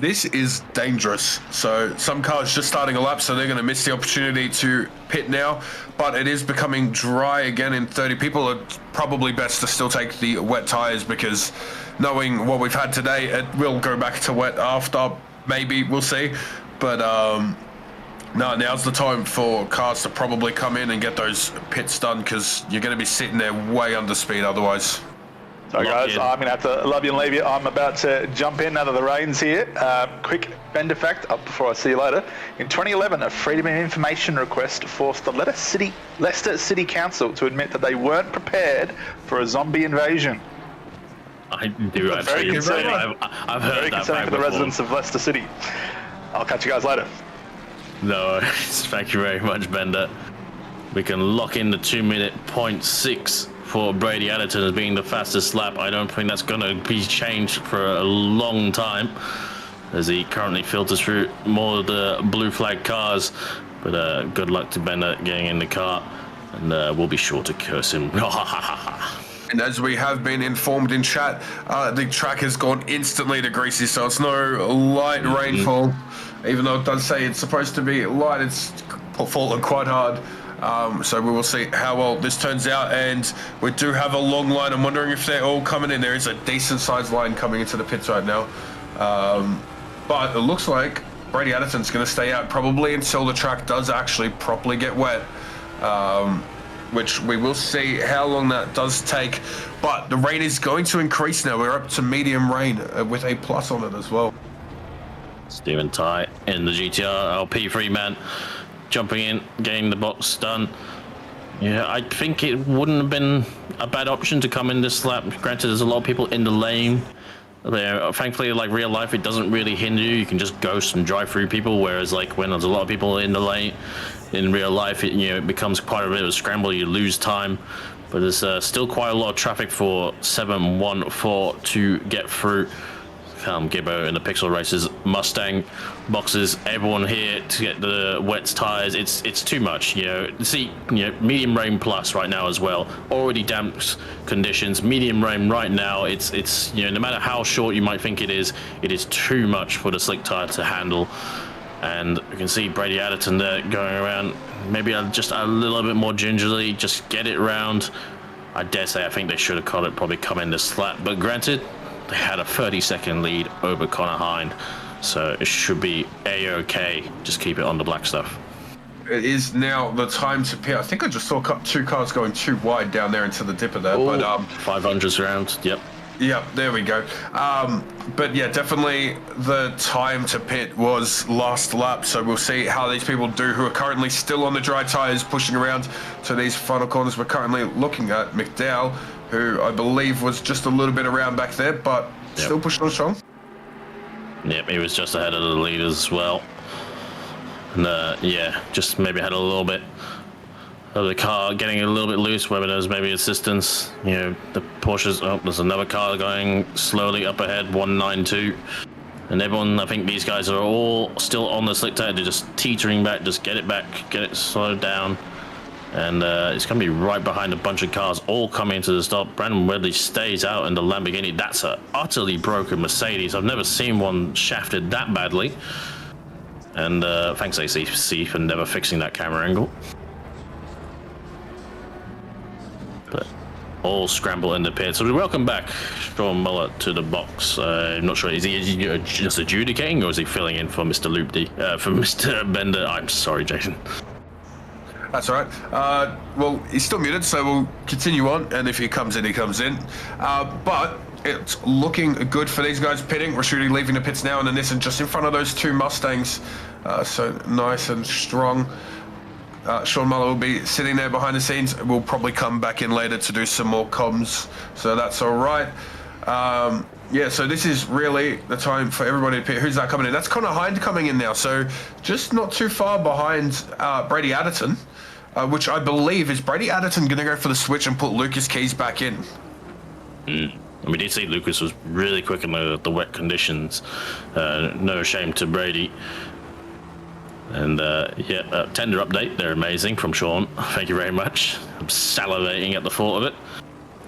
S5: This is dangerous. So some cars just starting a lap, so they're going to miss the opportunity to pit now. But it is becoming dry again in 30. People are probably best to still take the wet tires because knowing what we've had today, it will go back to wet after. Maybe, we'll see. But no, now's the time for cars to probably come in and get those pits done because you're going to be sitting there way under speed otherwise.
S3: So guys, I'm going to have to love you and leave you. I'm about to jump in out of the rains here. Quick Bender fact up before I see you later. In 2011, a Freedom of Information request forced the Leicester City Council to admit that they weren't prepared for a zombie invasion.
S4: I do actually.
S3: Very concerning.
S4: I've heard
S3: very
S4: that
S3: concerning for the residents of Leicester City. I'll catch you guys later.
S4: No, thank you very much, Bender. We can lock in the 2-minute 0.6 for Brady Adderton as being the fastest lap. I don't think that's going to be changed for a long time as he currently filters through more of the blue flag cars. But good luck to Bender getting in the car, and we'll be sure to curse him.
S5: And as we have been informed in chat, the track has gone instantly to greasy, so it's no light rainfall. Even though it does say it's supposed to be light, it's fallen quite hard. So we will see how well this turns out, and we do have a long line. I'm wondering if they're all coming in. There is a decent sized line coming into the pits right now, but it looks like Brady Adderton's going to stay out probably until the track does actually properly get wet, which we will see how long that does take. But the rain is going to increase now. We're up to medium rain with a plus on it as well.
S4: Stephen Ty in the GTR LP3 man. Jumping in, getting the box done. Yeah, I think it wouldn't have been a bad option to come in this lap. Granted, there's a lot of people in the lane. Thankfully, like real life, it doesn't really hinder you. You can just ghost and drive through people. Whereas, like when there's a lot of people in the lane, in real life, it becomes quite a bit of a scramble. You lose time. But there's still quite a lot of traffic for 714 to get through. Gibbo in the Pixel Races Mustang boxes, everyone here to get the wet tires. It's too much, medium rain plus right now as well. Already damp conditions, medium rain right now. It's no matter how short you might think it is too much for the slick tire to handle. And you can see Brady Adderton there going around, maybe just a little bit more gingerly, just get it round. I dare say I think they should have caught it, probably come in this lap, but granted, they had a 30-second lead over Connor Hind, so it should be a-okay. Just keep it on the black stuff.
S5: It is now the time to pit. I think I just saw 2 cars going too wide down there into the dipper there.
S4: Ooh,
S5: but
S4: 500s round, yep.
S5: Yep, there we go. But yeah, definitely the time to pit was last lap, so we'll see how these people do who are currently still on the dry tyres pushing around to these final corners. We're currently looking at McDowell, who I believe was just a little bit around back there, but still pushing on strong.
S4: Yep, he was just ahead of the leaders as well. And just maybe had a little bit of the car getting a little bit loose, whether there's maybe assistance. The Porsches, there's another car going slowly up ahead, 192. And everyone, I think these guys are all still on the slick tire. They're just teetering back, just get it back, get it slowed down. And it's going to be right behind a bunch of cars all coming to the stop. Brandon Wedley stays out in the Lamborghini. That's an utterly broken Mercedes. I've never seen one shafted that badly. And thanks ACC for never fixing that camera angle. But all scramble in the pit. So we welcome back Sean Mullock to the box. I'm not sure, is he just adjudicating or is he filling in for Mr. Loopdy? For Mr. Bender? I'm sorry, Jason.
S5: That's all right. Well, he's still muted, so we'll continue on, and if he comes in, he comes in. But it's looking good for these guys pitting. Rashidi leaving the pits now, and then Nissan just in front of those two Mustangs. So nice and strong. Sean Mullock will be sitting there behind the scenes. We'll probably come back in later to do some more comms, so that's all right. Yeah, so this is really the time for everybody to pick. Who's that coming in? That's Connor Hind coming in now, so just not too far behind Brady Adderton, which I believe is Brady Adderton going to go for the switch and put Lucas Keys back in.
S4: And we did see Lucas was really quick in the wet conditions. No shame to Brady. And tender update, they're amazing from Sean. Thank you very much. I'm salivating at the thought of it.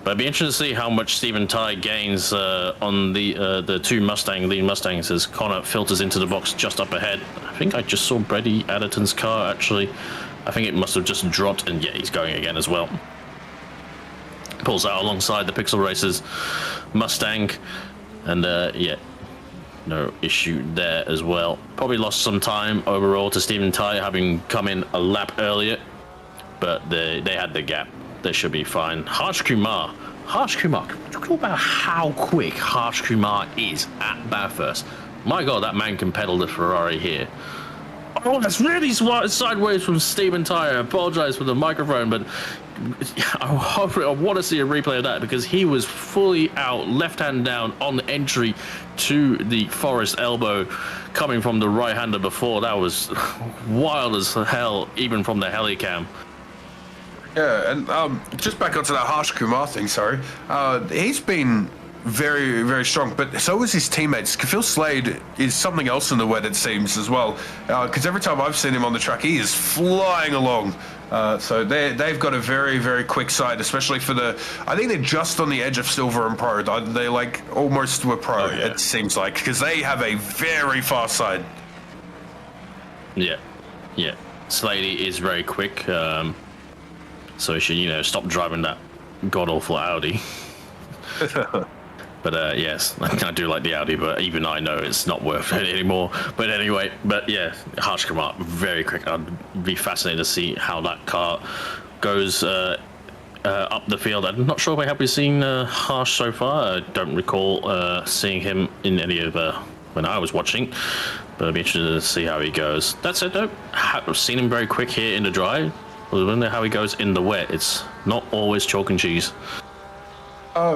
S4: But it'd be interesting to see how much Stephen Ty gains on the two lead Mustangs as Connor filters into the box just up ahead. I think I just saw Brady Adderton's car actually. I think it must have just dropped, and yeah, he's going again as well. Pulls out alongside the Pixel Racers Mustang, and no issue there as well. Probably lost some time overall to Stephen Ty having come in a lap earlier, but they had the gap. They should be fine. Harsh Kumar, talk about how quick Harsh Kumar is at Bathurst. My God, that man can pedal the Ferrari here. Oh, that's really sideways from Stephen Ty. I apologize for the microphone, but I want to see a replay of that because he was fully out, left hand down on the entry to the Forest elbow, coming from the right-hander before. That was wild as hell, even from the helicam.
S5: Yeah, and just back onto that Harsh Kumar thing, sorry. He's been very, very strong, but so is his teammates. Kafil Slade is something else in the wet, it seems, as well. Because every time I've seen him on the track, he is flying along. So they've got a very, very quick side, especially for I think they're just on the edge of silver and pro. They like almost were pro, it seems like, because they have a very fast side.
S4: Yeah. Slady is very quick. So he should, stop driving that god-awful Audi. But yes, I do like the Audi, but even I know it's not worth it anymore. But anyway, Harsh Kumar, very quick. I'd be fascinated to see how that car goes up the field. I'm not sure if we have seen Harsh so far. I don't recall seeing him in any of when I was watching, but I'd be interested to see how he goes. That said, though, I've seen him very quick here in the dry. I wonder how he goes in the wet. It's not always chalk and cheese.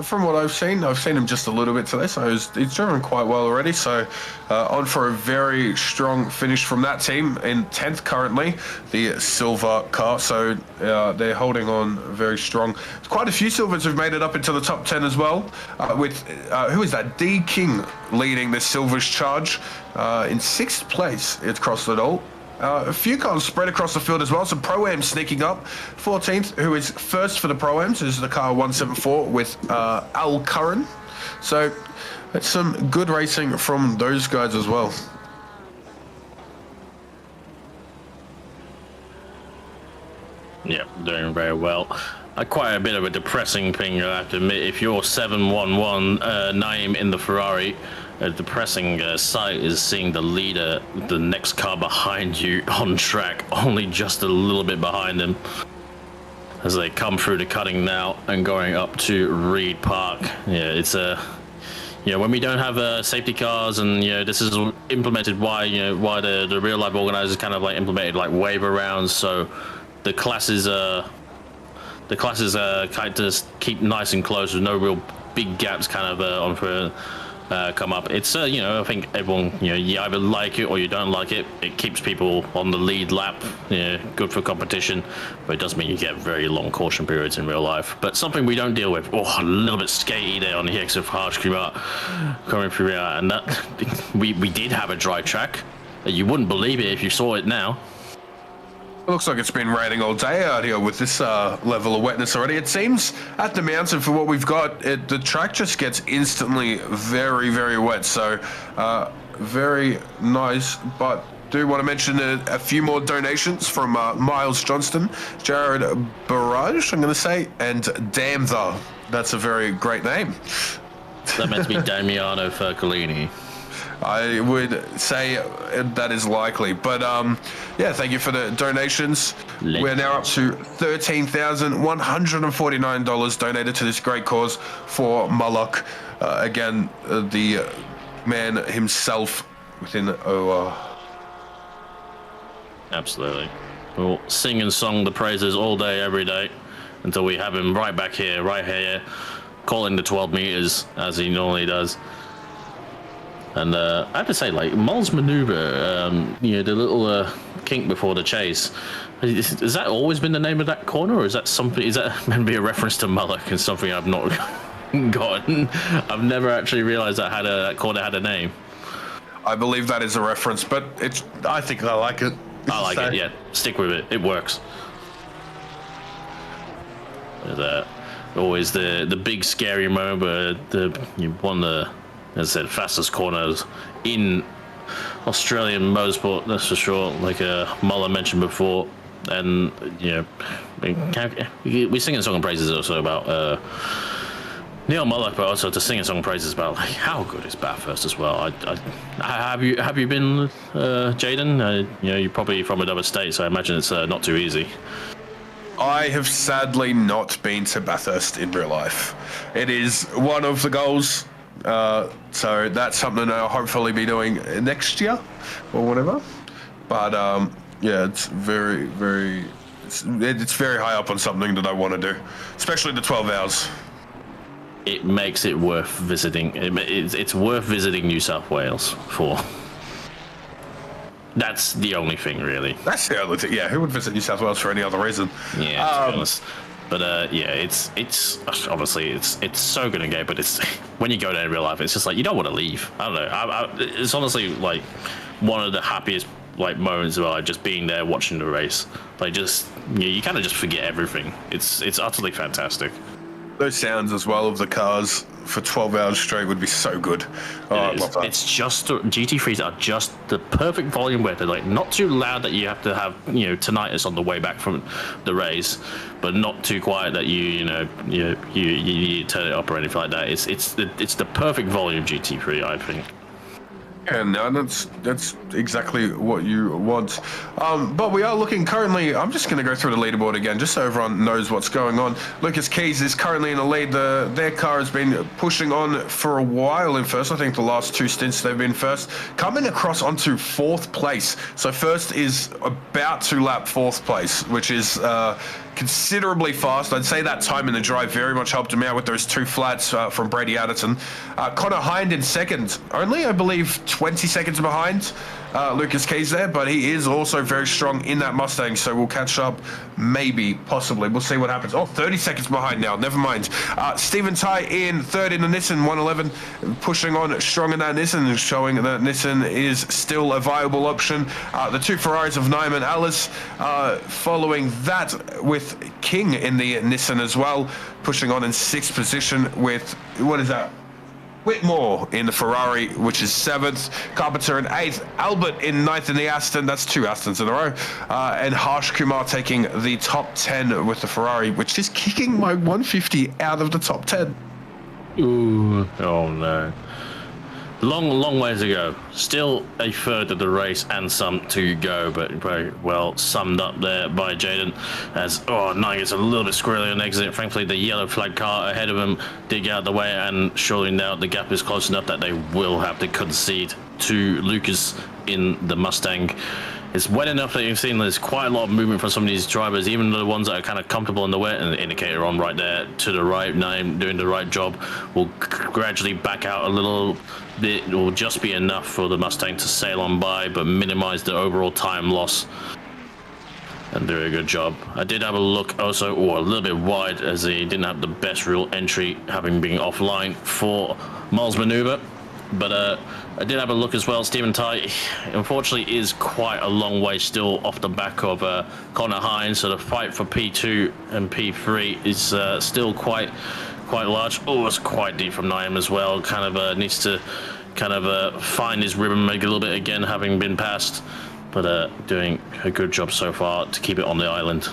S5: From what I've seen him just a little bit today, so he's driven quite well already. So on for a very strong finish from that team in 10th currently, the silver car. So they're holding on very strong. There's quite a few silvers who've made it up into the top 10 as well. With who is that? D King leading the silvers charge in 6th place. It's crossed it all. A few cars spread across the field as well. Some Pro-Am sneaking up. 14th, who is first for the Pro-Ams, is the car 174 with Al Curran. So it's some good racing from those guys as well.
S4: Yeah, doing very well. Quite a bit of a depressing thing, I have to admit. If you're 711 name in the Ferrari, a depressing sight is seeing the leader, the next car behind you on track, only just a little bit behind him as they come through the cutting now and going up to Reed Park. Yeah, it's when we don't have safety cars, and this is implemented why the real life organizers kind of like implemented like waiver rounds, so the classes kind of keep nice and close with no real big gaps kind of on for come up. It's I think everyone, you either like it or you don't like it. It keeps people on the lead lap, good for competition, but it does mean you get very long caution periods in real life. But something we don't deal with. Oh, a little bit skatey there on the X of Harsh Kumar coming through, and that we did have a dry track. You wouldn't believe it if you saw it now.
S5: It looks like it's been raining all day out here with this level of wetness already. It seems at the mountain for what we've got, the track just gets instantly very, very wet. So very nice. But do want to mention a few more donations from Miles Johnston, Jared Barrage, I'm going to say, and Damtha. That's a very great name.
S4: That meant to be Damiano Fercolini.
S5: I would say that is likely. But yeah, thank you for the donations. We're now up to $13,149 donated to this great cause for Mullock. Again, the man himself within OOR.
S4: Absolutely. We'll sing and song the praises all day, every day, until we have him right here, calling the 12 meters as he normally does. And I have to say, like, Mull's maneuver, the little kink before the chase, has that always been the name of that corner, or is that something? Is that meant to be a reference to Mullock and something I've not gotten? I've never actually realized that that corner had a name.
S5: I believe that is a reference, but I think I like it.
S4: I like it, yeah. Stick with it. It works. Always the big scary moment, but one of the, as I said, fastest corners in Australian motorsport, that's for sure. Like Muller mentioned before, and we sing a song of praises also about Neale Mullock, but also to sing a song of praises about like how good is Bathurst as well. Have you been, Jaden? You're probably from another state, so I imagine it's not too easy.
S5: I have sadly not been to Bathurst in real life. It is one of the goals, so that's something I'll hopefully be doing next year or whatever. But yeah, it's very, very, it's very high up on something that I want to do, especially the 12 hours.
S4: It makes it worth visiting. It's worth visiting New South Wales for. That's the only thing, really.
S5: That's the only thing. Yeah, who would visit New South Wales for any other reason?
S4: Yeah, to be honest. But yeah, it's obviously it's so good and gay. But it's when you go there in real life, it's just like you don't want to leave. I don't know. It's honestly like one of the happiest like moments of like just being there watching the race. Like just you kind of just forget everything. It's utterly fantastic.
S5: Those sounds as well of the cars for 12 hours straight would be so good. I love that.
S4: It's just GT3s are just the perfect volume where they're like not too loud that you have to have tinnitus on the way back from the race, but not too quiet that you turn it up or anything like that. It's the perfect volume GT3, I think.
S5: Yeah, no, that's exactly what you want. But we are looking currently, I'm just going to go through the leaderboard again, just so everyone knows what's going on. Lucas Keys is currently in the lead. Their car has been pushing on for a while in first. I think the last two stints they've been first. Coming across onto fourth place. So first is about to lap fourth place, which is considerably fast. I'd say that time in the drive very much helped him out with those two flats from Brady Addison. Connor Hind in second, only I believe 20 seconds behind Lucas Keys there, but he is also very strong in that Mustang, so we'll catch up maybe, possibly. We'll see what happens. 30 seconds behind now, never mind. Stephen Tai in third in the Nissan 111, pushing on strong in that Nissan, showing that Nissan is still a viable option. The two Ferraris of Naim and Alice following that with King in the Nissan as well, pushing on in sixth position with, what is that? Whitmore in the Ferrari, which is seventh. Carpenter in eighth. Albert in ninth in the Aston. That's two Astons in a row. And Harsh Kumar taking the top 10 with the Ferrari, which is kicking my 150 out of the top 10.
S4: Ooh, oh no. Long ways to go. Still a third of the race and some to go, but very well summed up there by Jaden as Nine gets a little bit squirrely on exit. Thankfully, the yellow flag car ahead of him did get out of the way, and surely now the gap is close enough that they will have to concede to Lucas in the Mustang. It's wet enough that you've seen there's quite a lot of movement from some of these drivers, even the ones that are kind of comfortable in the wet, and the indicator on right there to the right, Naim doing the right job, will gradually back out a little bit. It will just be enough for the Mustang to sail on by, but minimize the overall time loss. And do a good job. I did have a look also, a little bit wide, as he didn't have the best real entry, having been offline for Mull's maneuver. But I did have a look as well. Stephen Tai, unfortunately, is quite a long way still off the back of Connor Hines. So the fight for P2 and P3 is still quite large. It's quite deep from Naim as well. Kind of needs to find his rhythm maybe a little bit again, having been passed. But doing a good job so far to keep it on the island.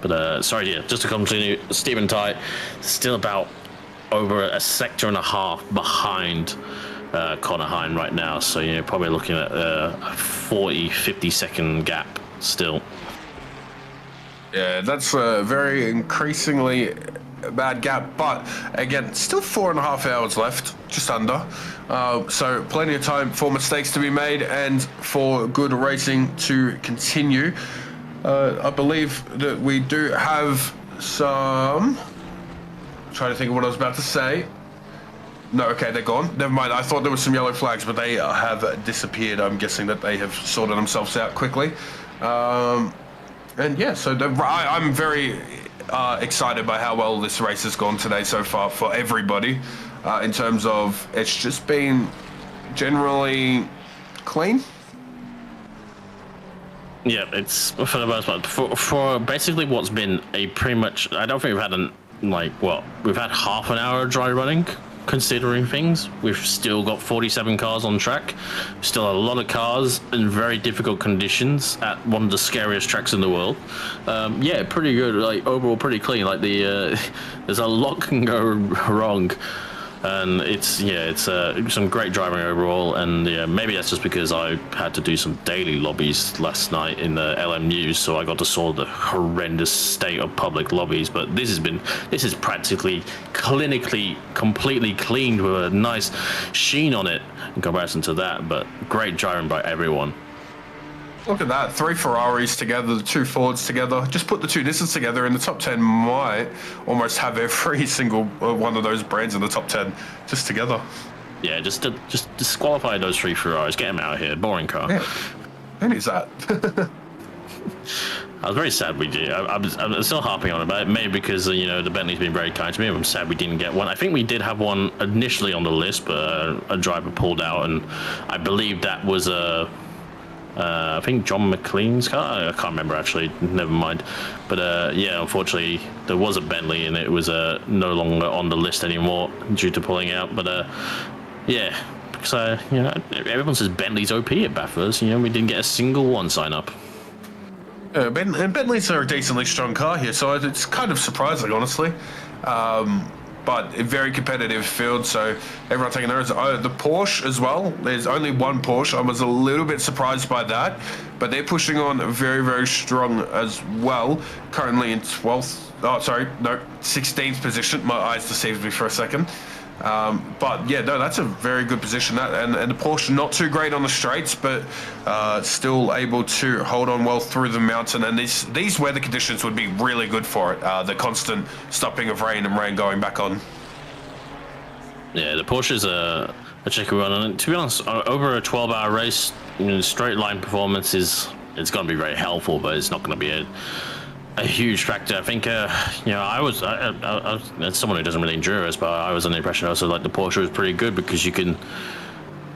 S4: But just to continue, Stephen Tai still about over a sector and a half behind Connor Hine right now. So you're probably looking at a 40-50 second gap still.
S5: Yeah, that's a very increasingly bad gap, but again, still 4.5 hours left, just under. So plenty of time for mistakes to be made and for good racing to continue. I believe that we do have some... I'm trying to think of what I was about to say. No, okay, they're gone. Never mind. I thought there were some yellow flags, but they have disappeared. I'm guessing that they have sorted themselves out quickly. And yeah, so I'm very excited by how well this race has gone today so far for everybody. In terms of it's just been generally clean.
S4: Yeah, it's for the most part. For basically what's been a pretty much, I don't think we've had we've had half an hour of dry running, considering things. We've still got 47 cars on track, still a lot of cars in very difficult conditions at one of the scariest tracks in the world. Yeah, pretty good, like overall pretty clean. Like there's a lot can go wrong. And it's some great driving overall, and yeah, maybe that's just because I had to do some daily lobbies last night in the LMU, so I got to saw the horrendous state of public lobbies. But this is practically clinically completely cleaned with a nice sheen on it in comparison to that. But great driving by everyone.
S5: Look at that, 3 Ferraris together, the 2 Fords together. Just put the 2 Nissans together, and the top 10 might almost have every single one of those brands in the top 10 just together.
S4: Yeah, just disqualify those 3 Ferraris, get them out of here. Boring car.
S5: Yeah. Who is that?
S4: I was very sad we did. I'm still harping on about it, maybe because the Bentley's been very kind to me. I'm sad we didn't get one. I think we did have one initially on the list, but a driver pulled out, and I believe that was I think John McLean's car. I can't remember actually. Never mind. But yeah, unfortunately, there was a Bentley, and it was no longer on the list anymore due to pulling out. But yeah, so everyone says Bentley's OP at Bathurst. We didn't get a single one sign up.
S5: And Bentleys are a decently strong car here, so it's kind of surprising, honestly. But a very competitive field, so everyone taking theirs. The Porsche as well. There's only one Porsche. I was a little bit surprised by that, but they're pushing on very, very strong as well. Currently in 12th. Oh, sorry, no, 16th position. My eyes deceived me for a second. But yeah, no, that's a very good position. That and the Porsche not too great on the straights, but still able to hold on well through the mountain. And these weather conditions would be really good for it. The constant stopping of rain and rain going back on.
S4: Yeah, the Porsche's a tricky one. And to be honest, over a 12-hour race, straight line performance it's going to be very helpful, but it's not going to be a huge factor. I think, I was as someone who doesn't really endure us, but I was under the impression also like the Porsche was pretty good because you can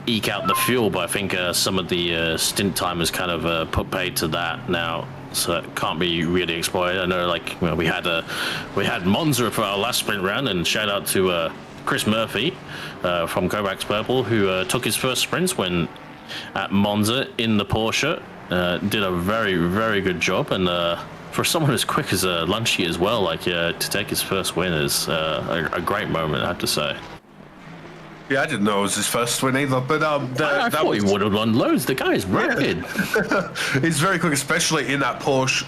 S4: eke out the fuel. But I think some of the stint time is kind of put paid to that now, so it can't be really exploited. I know, we had Monza for our last sprint round, and shout out to Chris Murphy from Kovacs Purple, who took his first sprints when at Monza in the Porsche. Did a very, very good job, and for someone as quick as Lunchy as well, to take his first win is a great moment, I have to say.
S5: Yeah, I didn't know it was his first win either, but
S4: I thought he would have won loads. The guy is rapid.
S5: Yeah. He's very quick, especially in that Porsche.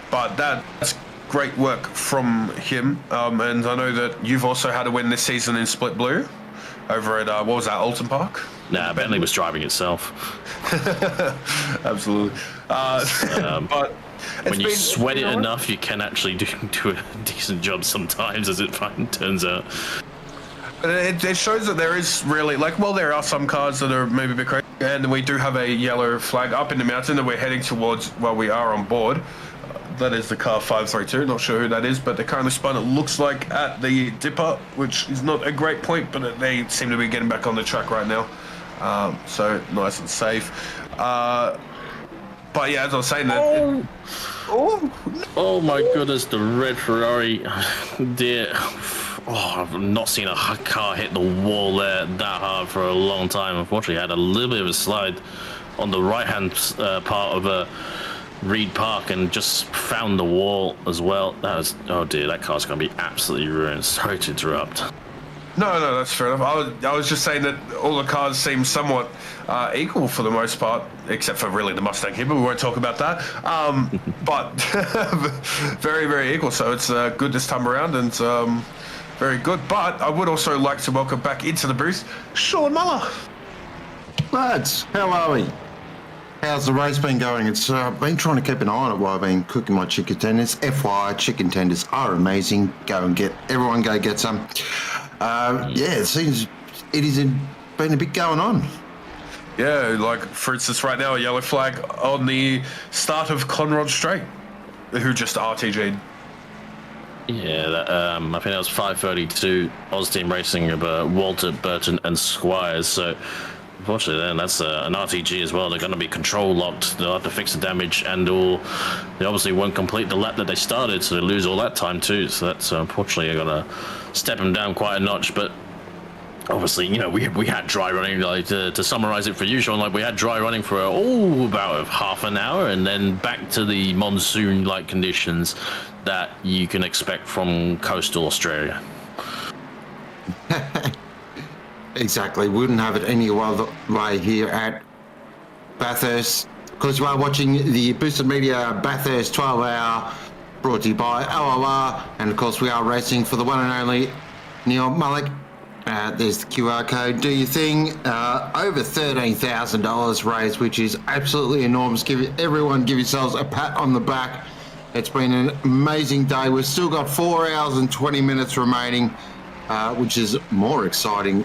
S5: But that's great work from him. And I know that you've also had a win this season in Split Blue over at what was that, Alton Park?
S4: Nah, Bentley was driving itself.
S5: Absolutely. But
S4: when you sweat it enough, you can actually do a decent job sometimes, as it turns out.
S5: It shows that there is really, there are some cars that are maybe a bit crazy, and we do have a yellow flag up in the mountain that we're heading towards while we are on board. That is the car 532, not sure who that is, but they're currently spun, it looks like, at the Dipper, which is not a great point, but they seem to be getting back on the track right now. So nice and safe. But yeah, as I was saying,
S4: oh my goodness, the red Ferrari, dear. Oh, I've not seen a car hit the wall there that hard for a long time. Unfortunately, I had a little bit of a slide on the right-hand part of Reed Park and just found the wall as well. That was, oh dear, that car's going to be absolutely ruined. Sorry to interrupt.
S5: No, that's fair enough. I was just saying that all the cars seem somewhat equal for the most part, except for really the Mustang here, but we won't talk about that. But very, very equal. So it's good this time around, and very good. But I would also like to welcome back into the booth Sean Mullock.
S2: Lads, how are we? How's the race been going? It's been trying to keep an eye on it while I've been cooking my chicken tenders. FYI, chicken tenders are amazing. Everyone go get some. It seems it has been a bit going on.
S5: Yeah, like for instance, right now a yellow flag on the start of Conrod Straight, who just RTG'd.
S4: Yeah, I think that was 5:32 Oz Team Racing of Walter, Burton, and Squires. So, unfortunately, then that's an RTG as well. They're going to be control locked. They'll have to fix the damage and all. They obviously won't complete the lap that they started, so they lose all that time too. So that's unfortunately going to step them down quite a notch. But obviously, we had dry running. Like to summarize it for you, Sean, like we had dry running for about half an hour, and then back to the monsoon-like conditions that you can expect from coastal Australia.
S2: Exactly. Wouldn't have it any other way here at Bathurst, because you are watching the Boosted Media Bathurst 12-hour brought to you by OOR, and of course we are racing for the one and only Neale Mullock. There's the QR code. Do your thing. Over $13,000 raised, which is absolutely enormous. Give yourselves a pat on the back. It's been an amazing day. We've still got 4 hours and 20 minutes remaining, which is more exciting,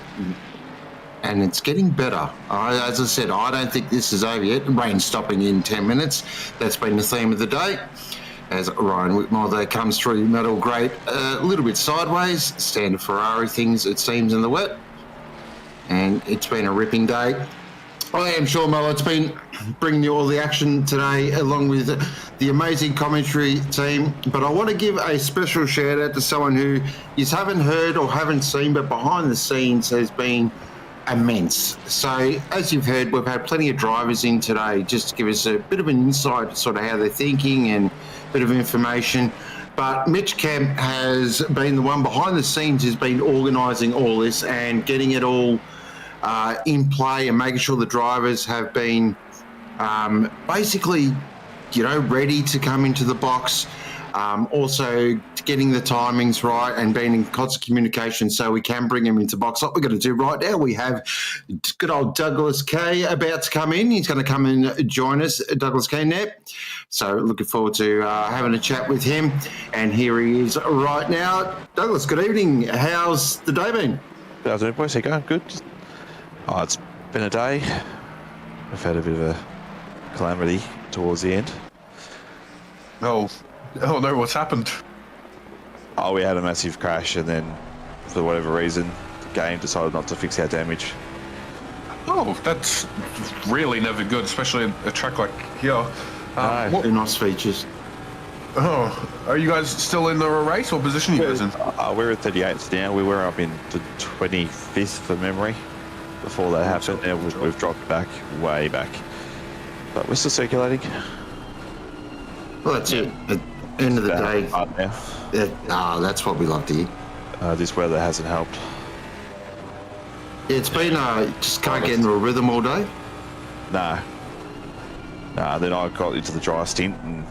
S2: and it's getting better. As I said, I don't think this is over yet. Rain stopping in 10 minutes. That's been the theme of the day. As Ryan Whitmore there comes through metal grate a little bit sideways, standard Ferrari things it seems in the wet, and it's been a ripping day. I am Sean Mullock. It's been bringing you all the action today along with the amazing commentary team, but I want to give a special shout out to someone who you haven't heard or haven't seen, but behind the scenes has been immense. So as you've heard, we've had plenty of drivers in today just to give us a bit of an insight, sort of how they're thinking and a bit of information. But Mitch Kemp has been the one behind the scenes, has been organising all this and getting it all in play and making sure the drivers have been basically, ready to come into the box. Also getting the timings right and being in constant communication so we can bring him into box. What we're going to do right now, we have good old Douglas Kay about to come in. He's going to come and join us, Douglas Kay Net. So looking forward to having a chat with him. And here he is right now. Douglas, good evening. How's the day been?
S6: Good afternoon, boys. How you going? Good. It's been a day. I've had a bit of a calamity towards the end.
S5: Oh no, what's happened?
S6: Oh, we had a massive crash, and then for whatever reason, the game decided not to fix our damage.
S5: Oh, that's really never good, especially a track like here.
S2: Very nice features.
S5: Oh, are you guys still in the race? What position are you guys in?
S6: We're at 38th now. We were up in the 25th for memory before that happened. Now we've dropped back, way back. But we're still circulating.
S2: Well, that's it. At the end of the day, that's what we love to hear.
S6: This weather hasn't helped.
S2: Yeah, it's been just can't get into a rhythm all day.
S6: No. Then I got into the dry stint and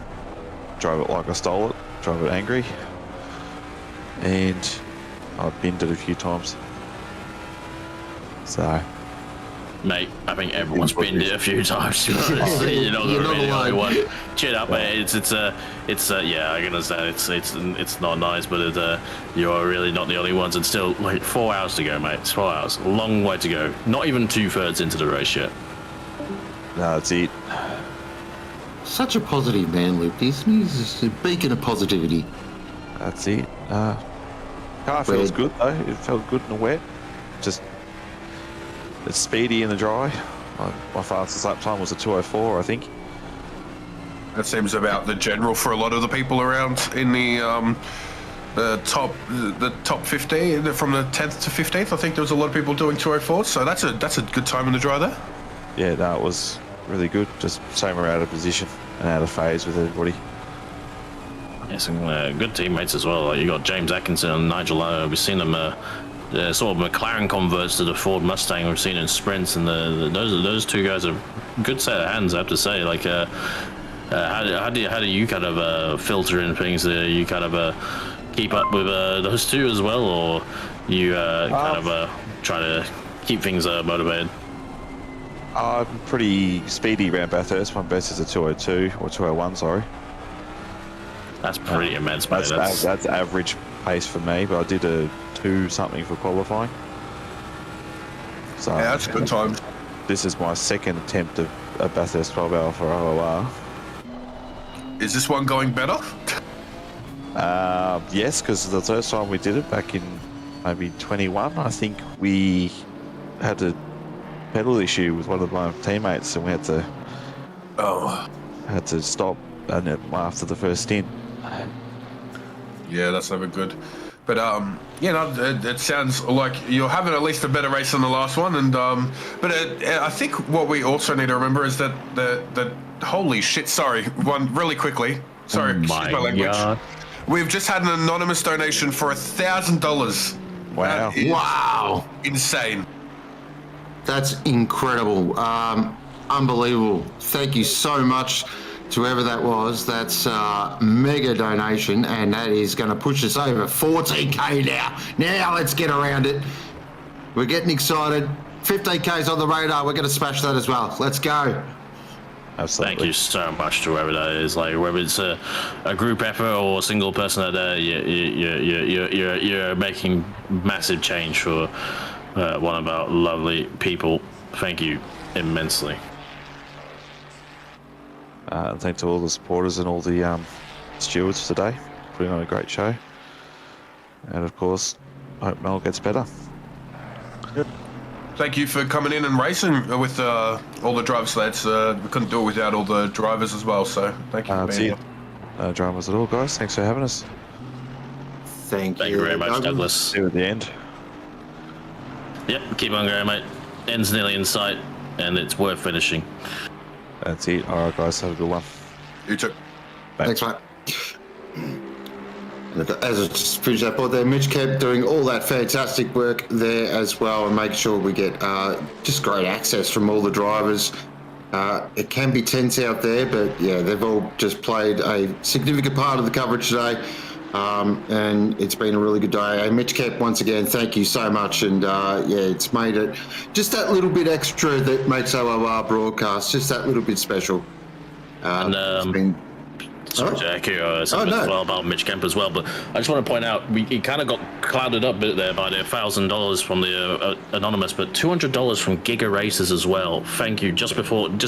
S6: drove it like I stole it, drove it angry, and I binned it a few times. So,
S4: mate, I think everyone's binned it a few times. You're not the only one. Cheer up, mate. It's yeah, I can understand. It's not nice, but you are really not the only ones. And still, like 4 hours to go, mate. It's 4 hours, a long way to go. Not even 2/3 into the race yet.
S6: No, that's it.
S2: Such a positive man, Luke. He's a beacon of positivity.
S6: That's it. Car feels good though. It felt good in the wet. Just it's speedy in the dry. My fastest lap time was a 2:04, I think.
S5: That seems about the general for a lot of the people around in the top 50 from the 10th to 15th. I think there was a lot of people doing 2:04, so that's a good time in the dry there.
S6: Yeah, no, it was really good. Just shame we're out of position and out of phase with everybody.
S4: Yeah, some good teammates as well. Like you got James Atkins and Nigel Lowe. We've seen them sort of McLaren converts to the Ford Mustang we've seen in sprints, and those two guys are a good set of hands, I have to say. Like, how do you kind of filter in things? You kind of keep up with those two as well, or you kind of try to keep things motivated?
S6: I'm pretty speedy around Bathurst. My best is a 202 or 201, sorry.
S4: That's pretty immense, mate.
S6: That's average pace for me, but I did a 2 something for qualifying. So
S5: Yeah, that's a good time.
S6: This is my second attempt of a Bathurst 12 hour for OOR.
S5: Is this one going better?
S6: Yes, because the first time we did it back in maybe 21, I think we had a pedal issue with one of my teammates, and we had to stop and after the first stint.
S5: Yeah, that's never good. But it sounds like you're having at least a better race than the last one. And but I think what we also need to remember is that the holy shit. Sorry, one really quickly. Sorry, excuse my language. God. We've just had an anonymous donation for $1,000.
S6: Wow!
S2: Wow!
S5: Insane.
S2: That's incredible. Unbelievable. Thank you so much to whoever that was. That's a mega donation, and that is going to push us over 14K now. Now let's get around it. We're getting excited. 15K's on the radar. We're going to smash that as well. Let's go.
S6: Absolutely.
S4: Thank you so much to whoever that is. Like, whether it's a group effort or a single person out there, you're making massive change for one of our lovely people. Thank you immensely.
S6: Thanks to all the supporters and all the stewards today, putting on a great show. And of course, I hope Mel gets better.
S5: Good. Thank you for coming in and racing with all the drivers. Lads. We couldn't do it without all the drivers as well, so thank you for being here.
S6: No dramas at all, guys. Thanks for having us.
S2: Thank
S4: you very much, Douglas.
S6: See you at the end.
S4: Yep, keep on going, mate. End's nearly in sight, and it's worth finishing.
S6: That's it. All right, guys. Have a good one.
S5: You too.
S2: Thanks, mate. As I just finished up there, Mitch kept doing all that fantastic work there as well, and make sure we get just great access from all the drivers. It can be tense out there, but yeah, they've all just played a significant part of the coverage today, and it's been a really good day. And Mitch Kemp, once again, thank you so much, and yeah, it's made it just that little bit extra that makes OOR broadcast just that little bit special. It's been...
S4: Sorry to echo something as well about Mitch Kemp as well, but I just want to point out he kind of got clouded up a bit there by the $1,000 from the anonymous, but $200 from Giga Races as well. Thank you. Just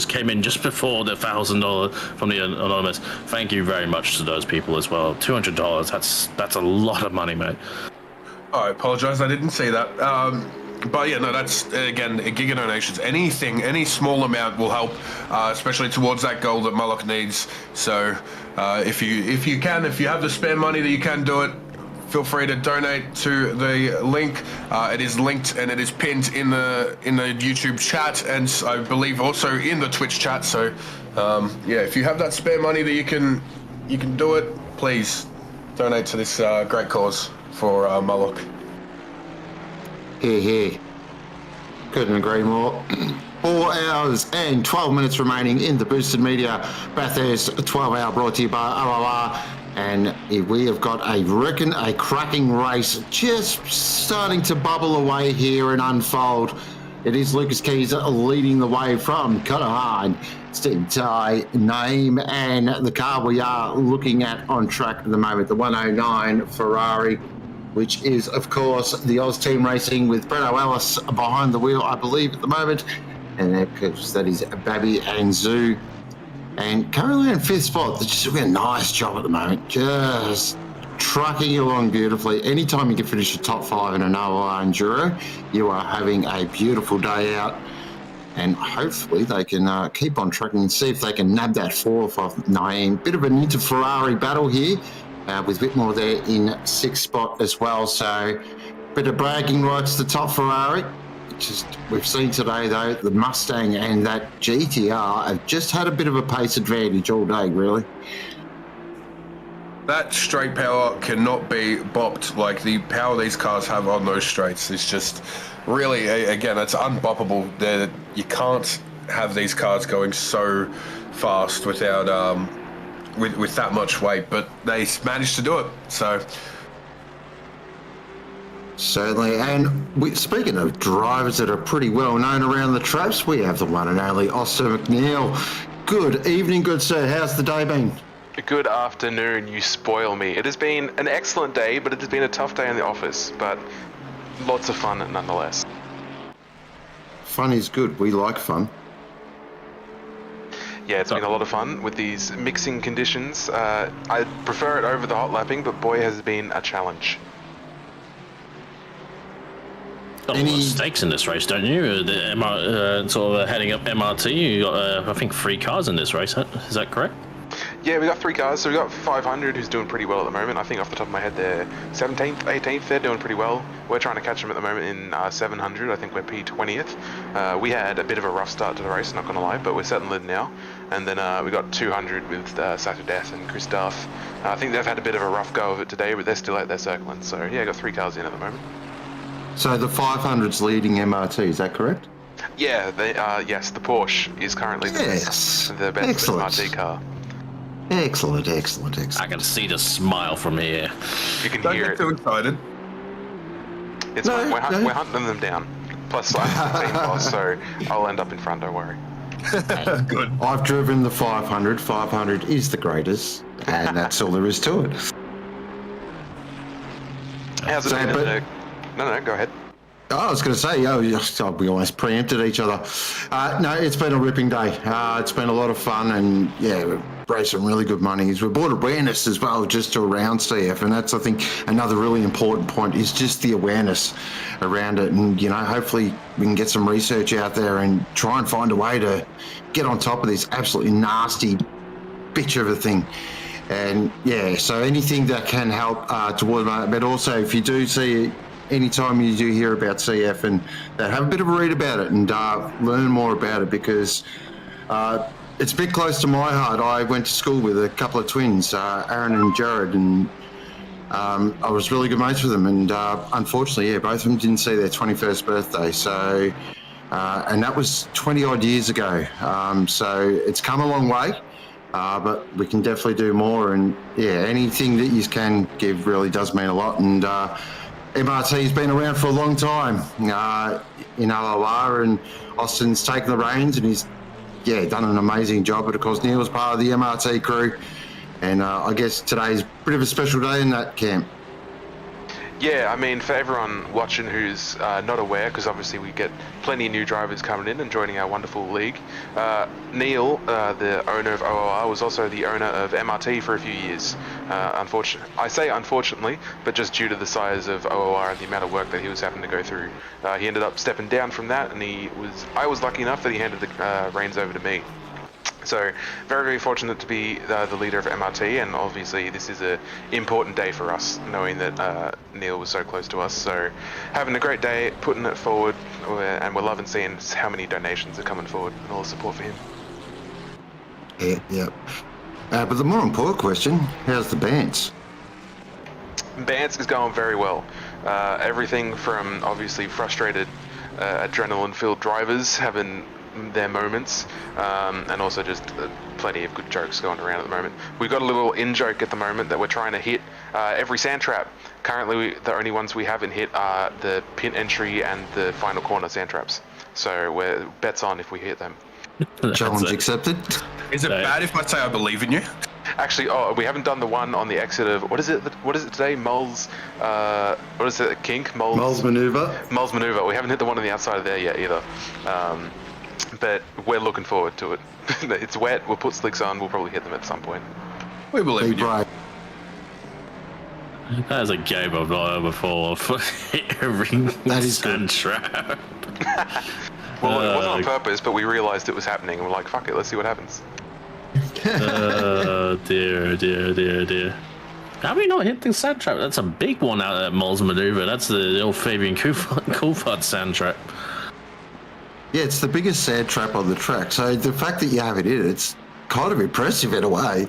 S4: came in just before the $1,000 from the anonymous. Thank you very much to those people as well. $200. That's a lot of money, mate.
S5: I apologise. I didn't see that. But yeah, no, that's, again, Giga donations. Anything, any small amount will help, especially towards that goal that Mullock needs. So if you have the spare money that you can do it, feel free to donate to the link. It is linked and it is pinned in the YouTube chat, and I believe also in the Twitch chat. So yeah, if you have that spare money that you can do it, please donate to this great cause for Mullock.
S2: Here. Couldn't agree more. 4 hours and 12 minutes remaining in the Boosted Media Bathurst 12-hour brought to you by OOR. And we have got a cracking race just starting to bubble away here and unfold. It is Lucas Keys leading the way from Connor Steve Ty, Naeem, and the car we are looking at on track at the moment, the 109 Ferrari, which is, of course, the Oz Team Racing with Breno Ellis behind the wheel, I believe, at the moment. And that is Babby and Zoo. And currently in 5th spot, they're just doing a nice job at the moment, just trucking along beautifully. Anytime you can finish the top 5 in an OOR Enduro, you are having a beautiful day out. And hopefully they can keep on trucking and see if they can nab that 4th off Naeem. Bit of an inter-Ferrari battle here. With Whitmore there in 6th spot as well. So bit of bragging rights to top Ferrari. Just we've seen today though, the Mustang and that GTR have just had a bit of a pace advantage all day, really.
S5: that straight power cannot be bopped like the power these cars have on those straights. It's just really, again, it's unboppable. You can't have these cars going so fast without with that much weight, but they managed to do it. So
S2: certainly. And speaking of drivers that are pretty well known around the traps, we have the one and only Octane Neale. Good evening, good sir. How's the day been?
S7: Good afternoon, you spoil me. It has been an excellent day, but it has been a tough day in the office, but lots of fun nonetheless.
S2: Fun is good. We like fun.
S7: Yeah, it's been a lot of fun with these mixing conditions. I prefer it over the hot lapping, but boy, has it been a challenge.
S4: Got a lot of stakes in this race, don't you? Sort of heading up MRT, you got, I think, 3 cars in this race. Is that correct?
S7: Yeah, we got 3 cars. So we got 500, who's doing pretty well at the moment. I think off the top of my head, they're 17th, 18th. They're doing pretty well. We're trying to catch them at the moment in 700. I think we're P20th. We had a bit of a rough start to the race, not going to lie, but we're settling now. And then we got 200 with Saturdath and Chris Duff. I think they've had a bit of a rough go of it today, but they're still out there circling. So yeah, got 3 cars in at the moment.
S2: So the 500's leading MRT, is that correct?
S7: Yeah, yes, the Porsche is currently the best MRT car.
S2: Excellent.
S4: I can see the smile from here.
S7: You can
S5: don't
S7: hear
S5: get too excited.
S7: It's fine. We're hunting them down. Plus, I'm the team boss, so I'll end up in front, don't worry.
S5: Good.
S2: I've driven the 500. 500 is the greatest, and that's all there is to it.
S7: How's it been? No, go ahead.
S2: I was going to say, we almost preempted each other. No, it's been a ripping day. It's been a lot of fun, and yeah, we've raised some really good monies. We brought awareness as well, just around CF, and that's, I think, another really important point is just the awareness around it. And hopefully we can get some research out there and try and find a way to get on top of this absolutely nasty bitch of a thing. And yeah, so anything that can help towards that, but also if you do see anytime you do hear about CF and have a bit of a read about it and learn more about it, because it's a bit close to my heart. I went to school with a couple of twins, Aaron and Jared, and I was really good mates with them. And unfortunately, both of them didn't see their 21st birthday. So, and that was 20 odd years ago. So it's come a long way, but we can definitely do more. And yeah, anything that you can give really does mean a lot. And MRT's been around for a long time in OOR, and Austin's taken the reins, and he's done an amazing job. But of course, Neale's part of the MRT crew, and I guess today's a bit of a special day in that camp.
S7: Yeah, I mean, for everyone watching who's not aware, because obviously we get plenty of new drivers coming in and joining our wonderful league, Neale, the owner of OOR, was also the owner of MRT for a few years. I say unfortunately, but just due to the size of OOR and the amount of work that he was having to go through, he ended up stepping down from that, and I was lucky enough that he handed the reins over to me. So very, very fortunate to be the leader of MRT, and obviously this is an important day for us, knowing that Neale was so close to us. So having a great day, putting it forward, and we're loving seeing how many donations are coming forward and all the support for him.
S2: Yeah. But the more important question, how's the Bants?
S7: Bants is going very well. Everything from obviously frustrated, adrenaline-filled drivers having their moments, and also just plenty of good jokes going around at the moment. We've got a little in-joke at the moment that we're trying to hit every sand trap. Currently, the only ones we haven't hit are the pit entry and the final corner sand traps. So we're bets on if we hit them.
S2: Challenge accepted.
S5: Is it bad if I say I believe in you?
S7: Actually, we haven't done the one on the exit of what is it today? Mulls, what is it? Kink?
S2: Mulls Maneuver.
S7: Mulls Maneuver. We haven't hit the one on the outside of there yet either. But we're looking forward to it. It's wet. We'll put slicks on. We'll probably hit them at some point.
S5: We believe in you.
S2: Right.
S4: That's a game I've not heard before. Every sand trap.
S7: Well, it wasn't on purpose, but we realised it was happening, and we're like, fuck it, let's see what happens.
S4: Oh, dear. How have we not hit the sand trap? That's a big one out at Mulls Maneuver. That's the old Fabian Coulthard sand trap.
S2: Yeah, it's the biggest sand trap on the track. So the fact that you haven't hit it, it's kind of impressive in a way.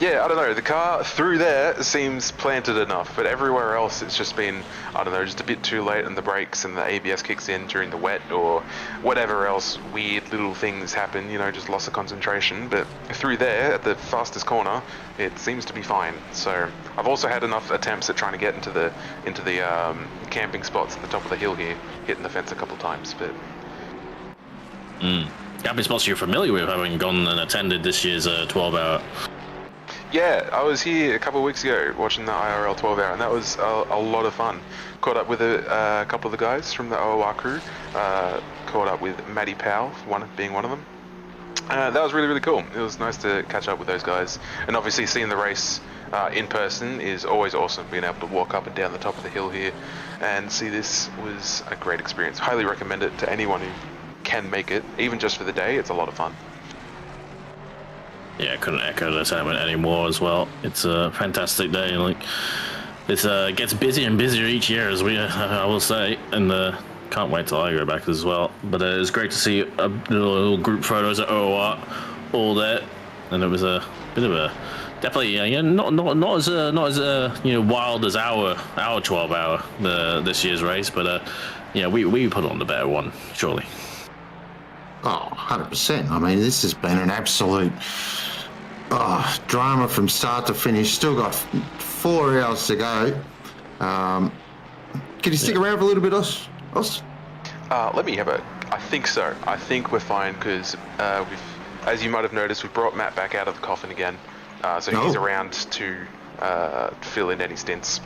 S7: Yeah, I don't know. The car through there seems planted enough, but everywhere else it's just been, I don't know, just a bit too late on the brakes and the ABS kicks in during the wet or whatever else weird little things happen, you know, just loss of concentration. But through there, at the fastest corner, it seems to be fine. So I've also had enough attempts at trying to get into the camping spots at the top of the hill here, hitting the fence a couple of times, but...
S4: Camping spots you're familiar with, having gone and attended this year's 12-hour.
S7: Yeah, I was here a couple of weeks ago watching the IRL 12-hour, and that was a lot of fun. Caught up with a couple of the guys from the OOR crew. Caught up with Matty Powell, being one of them. That was really, really cool. It was nice to catch up with those guys. And obviously seeing the race in person is always awesome. Being able to walk up and down the top of the hill here and see this was a great experience. Highly recommend it to anyone who can make it, even just for the day. It's a lot of fun.
S4: Yeah, I couldn't echo the sentiment anymore as well. It's a fantastic day. Like, it gets busier and busier each year, as I will say, and can't wait till I go back as well. But it was great to see little group photos at OOR all there, and it was a bit of a definitely not as wild as our 12-hour this year's race, but we put on the better one, surely.
S2: Oh, 100%. I mean, this has been an absolute drama from start to finish. Still got 4 hours to go. Can you stick around for a little bit, Os?
S7: Let me have I think so. I think we're fine because as you might have noticed, we brought Matt back out of the coffin again. So he's around to fill in any stints.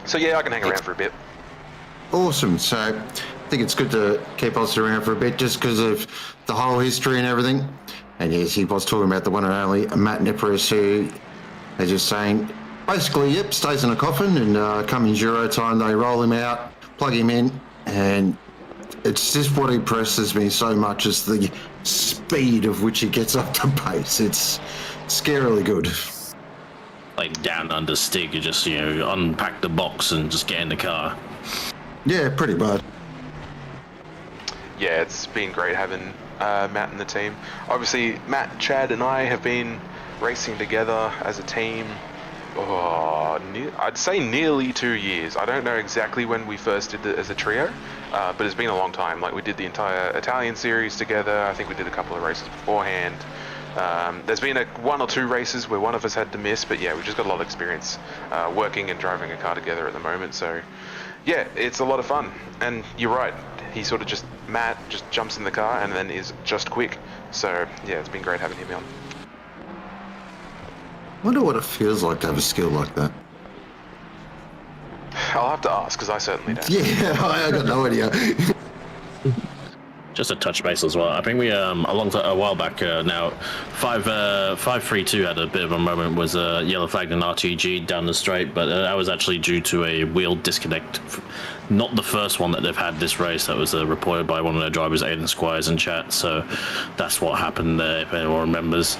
S7: So yeah, I can hang around for a bit.
S2: Awesome. So I think it's good to keep us around for a bit just because of the whole history and everything. And yes, he was talking about the one and only Matt Nippers, who, as you're saying, basically, stays in a coffin, and come Enduro time, they roll him out, plug him in, and it's just what impresses me so much is the speed of which he gets up to pace. It's scarily good.
S4: Like down under stick, you just unpack the box and just get in the car.
S2: Yeah, pretty bad.
S7: Yeah, it's been great having Matt in the team. Obviously, Matt, Chad, and I have been racing together as a team. I'd say nearly 2 years. I don't know exactly when we first did it as a trio, but it's been a long time. Like, we did the entire Italian series together. I think we did a couple of races beforehand. There's been one or two races where one of us had to miss, but yeah, we've just got a lot of experience working and driving a car together at the moment. So yeah, it's a lot of fun. And you're right, Matt just jumps in the car and then is just quick. So yeah, it's been great having him on.
S2: I wonder what it feels like to have a skill like that.
S7: I'll have to ask, because I certainly don't.
S2: Yeah, I got no idea.
S4: Just a touch base as well. I think we a while back now, 532 had a bit of a moment, was yellow flagged an RTG down the straight, but that was actually due to a wheel disconnect. Not the first one that they've had this race. That was reported by one of their drivers, Aiden Squires, in chat. So that's what happened there, if anyone remembers.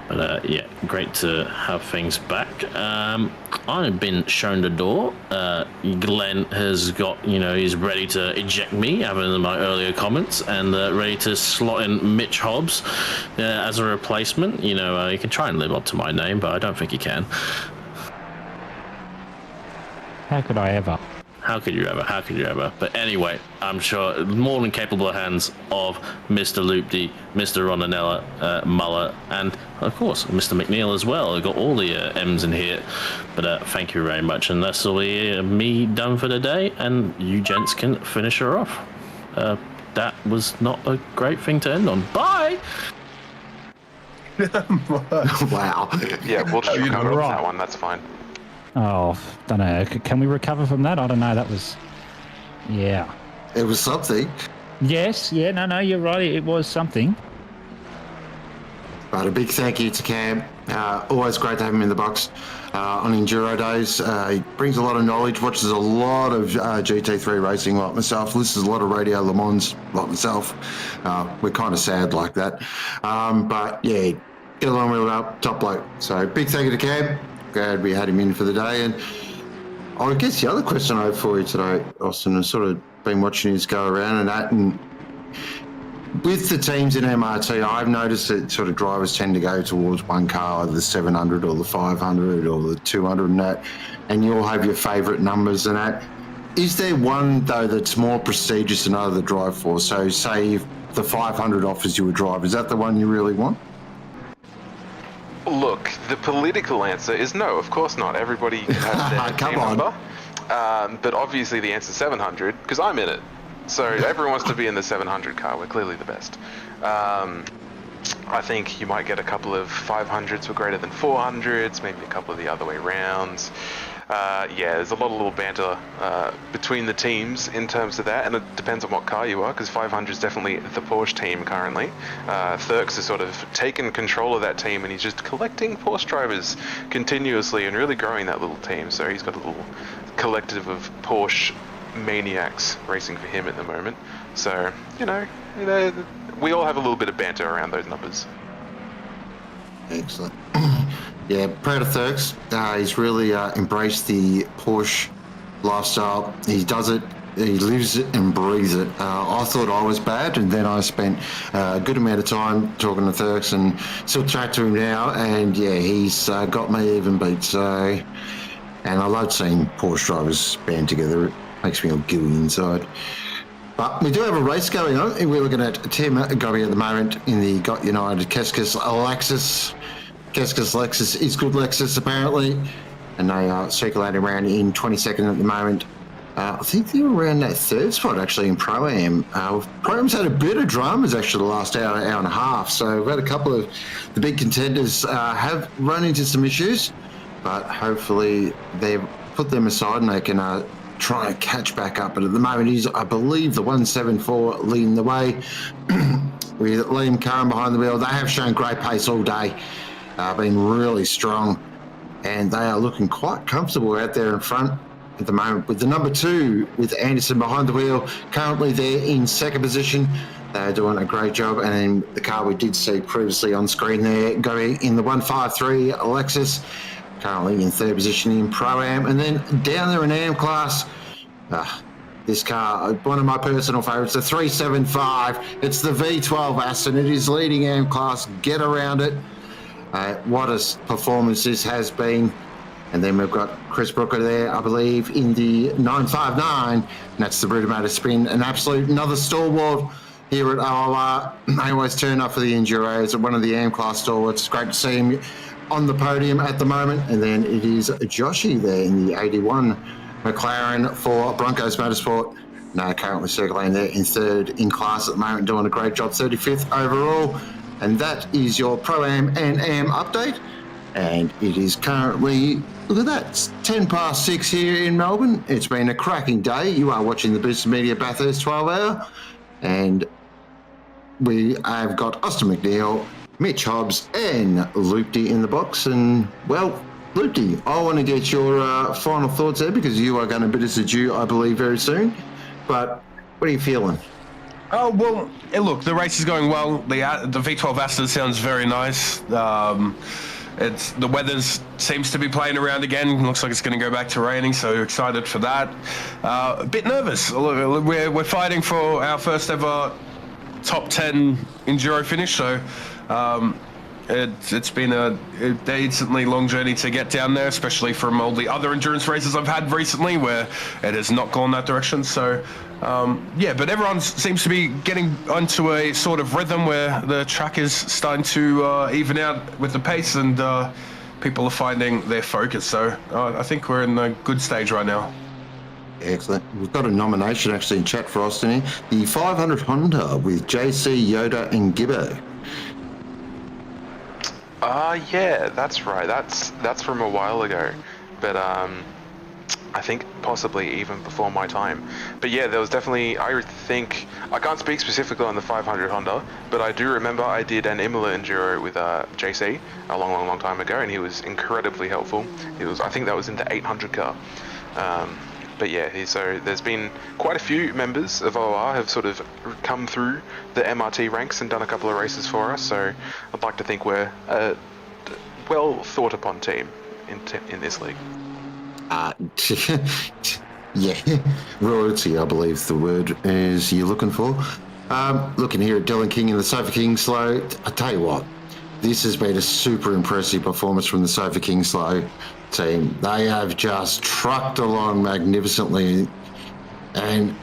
S4: But yeah, great to have things back. I've been shown the door. Glenn has got, he's ready to eject me, having my earlier comments, and ready to slot in Mitch Hobbs as a replacement. You can try and live up to my name, but I don't think you can.
S8: How could I ever?
S4: How could you ever? How could you ever? But anyway, I'm sure more than capable hands of Mr. Loopty, Mr. Ronanella, Muller, and of course Mr. McNeil as well. I've got all the M's in here. But thank you very much, and that's all me done for the day. And you gents can finish her off. That was not a great thing to end on. Bye.
S2: Wow.
S7: Yeah, we'll just recover from that one. That's fine.
S8: Oh, don't know. Can we recover from that? I don't know. That was, yeah.
S2: It was something.
S8: Yes. Yeah. No. You're right. It was something.
S2: But a big thank you to Cam. Always great to have him in the box on Enduro days. He brings a lot of knowledge, watches a lot of GT3 racing like myself, listens to a lot of Radio Le Mans like myself. We're kind of sad like that. But yeah, get along real well, top bloke. So big thank you to Cam. Glad we had him in for the day. And I guess the other question I have for you today, Austin, I've sort of been watching you go around and that, and with the teams in MRT, I've noticed that sort of drivers tend to go towards one car, either the 700 or the 500 or the 200 and that, and you'll have your favourite numbers and that. Is there one, though, that's more prestigious than other to drive for? So say if the 500 offers you a drive, is that the one you really want?
S7: Look, the political answer is no, of course not. Everybody has their
S2: Come
S7: team
S2: on.
S7: number. But obviously the answer is 700, because I'm in it. So everyone wants to be in the 700 car. We're clearly the best. I think you might get a couple of 500s were greater than 400s, maybe a couple of the other way rounds. Yeah, there's a lot of little banter between the teams in terms of that, and it depends on what car you are, because 500 is definitely the Porsche team currently. Thurks has sort of taken control of that team, and he's just collecting Porsche drivers continuously and really growing that little team. So he's got a little collective of Porsche maniacs racing for him at the moment. So, you know, we all have a little bit of banter around those numbers.
S2: Excellent. Yeah, proud of Thurks. He's really embraced the Porsche lifestyle. He does it, he lives it and breathes it. I thought I was bad, and then I spent a good amount of time talking to Thurks and still chat to him now, and yeah, he's got me even beat. So, and I love seeing Porsche drivers band together. It makes me all gooey inside. But we do have a race going on. We're looking at Tim Gobby at the moment in the Got United Keskus Lexus. Keskus Lexus is good Lexus apparently, and they are circulating around in 22nd at the moment. I think they're around that third spot actually in Pro-Am. Pro-Am's had a bit of dramas actually the last hour and a half, so we've had a couple of the big contenders have run into some issues, but hopefully they've put them aside and they can try and catch back up. But at the moment he's, I believe, the 174 leading the way with Liam Curran behind the wheel. They have shown great pace all day. Been really strong, and they are looking quite comfortable out there in front at the moment with the number 2 with Anderson behind the wheel. Currently they're in second position. They're doing a great job, and then the car we did see previously on screen there going in the 153 Lexus, currently in third position in Pro-Am. And then down there in AM class, this car, one of my personal favourites, the 375. It's the V12 Aston. It is leading AM class. Get around it. What a performance this has been. And then we've got Chris Brooker there, I believe, in the 959. And that's the Brutamotor Spin. An absolute another stalwart here at OOR. They always turn up for the Enduros. One of the AM class stalwarts. It's great to see him on the podium at the moment. And then it is Joshy there in the 81 McLaren for Broncos Motorsport. Now currently circulating there in third in class at the moment, doing a great job, 35th overall. And that is your Pro-Am and Am update. And it is currently, look at that, it's 10 past 6 here in Melbourne. It's been a cracking day. You are watching the Boost Media Bathurst 12 Hour. And we have got Austin McNeil, Mitch Hobbs, and Loopty in the box. And, well, Loopty, I want to get your final thoughts there, because you are going to bid us adieu, I believe, very soon. But what are you feeling?
S5: Oh, well, look, the race is going well. The V12 Aston sounds very nice. The weather seems to be playing around again. Looks like it's going to go back to raining, so excited for that. A bit nervous. We're fighting for our first ever top 10 Enduro finish, so it's been a decently long journey to get down there, especially from all the other endurance races I've had recently where it has not gone that direction. So yeah, but everyone seems to be getting onto a sort of rhythm where the track is starting to even out with the pace, and people are finding their focus. So I think we're in a good stage right now.
S2: Excellent. We've got a nomination actually in chat for Austin here. The 500 Honda with JC, Yoda and Gibbo.
S7: Yeah, that's right. That's from a while ago, but I think possibly even before my time. But yeah, there was definitely, I think, I can't speak specifically on the 500 Honda, but I do remember I did an Imola Enduro with JC a long time ago, and he was incredibly helpful. I think that was in the 800 car. But yeah, so there's been quite a few members of OOR have sort of come through the MRT ranks and done a couple of races for us, so I'd like to think we're a well thought upon team in this league.
S2: Yeah, royalty, I believe the word is you're looking for. Looking here at Dylan King and the Sofa King Slow, I tell you what, this has been a super impressive performance from the Sofa King Slow team. They have just trucked along magnificently and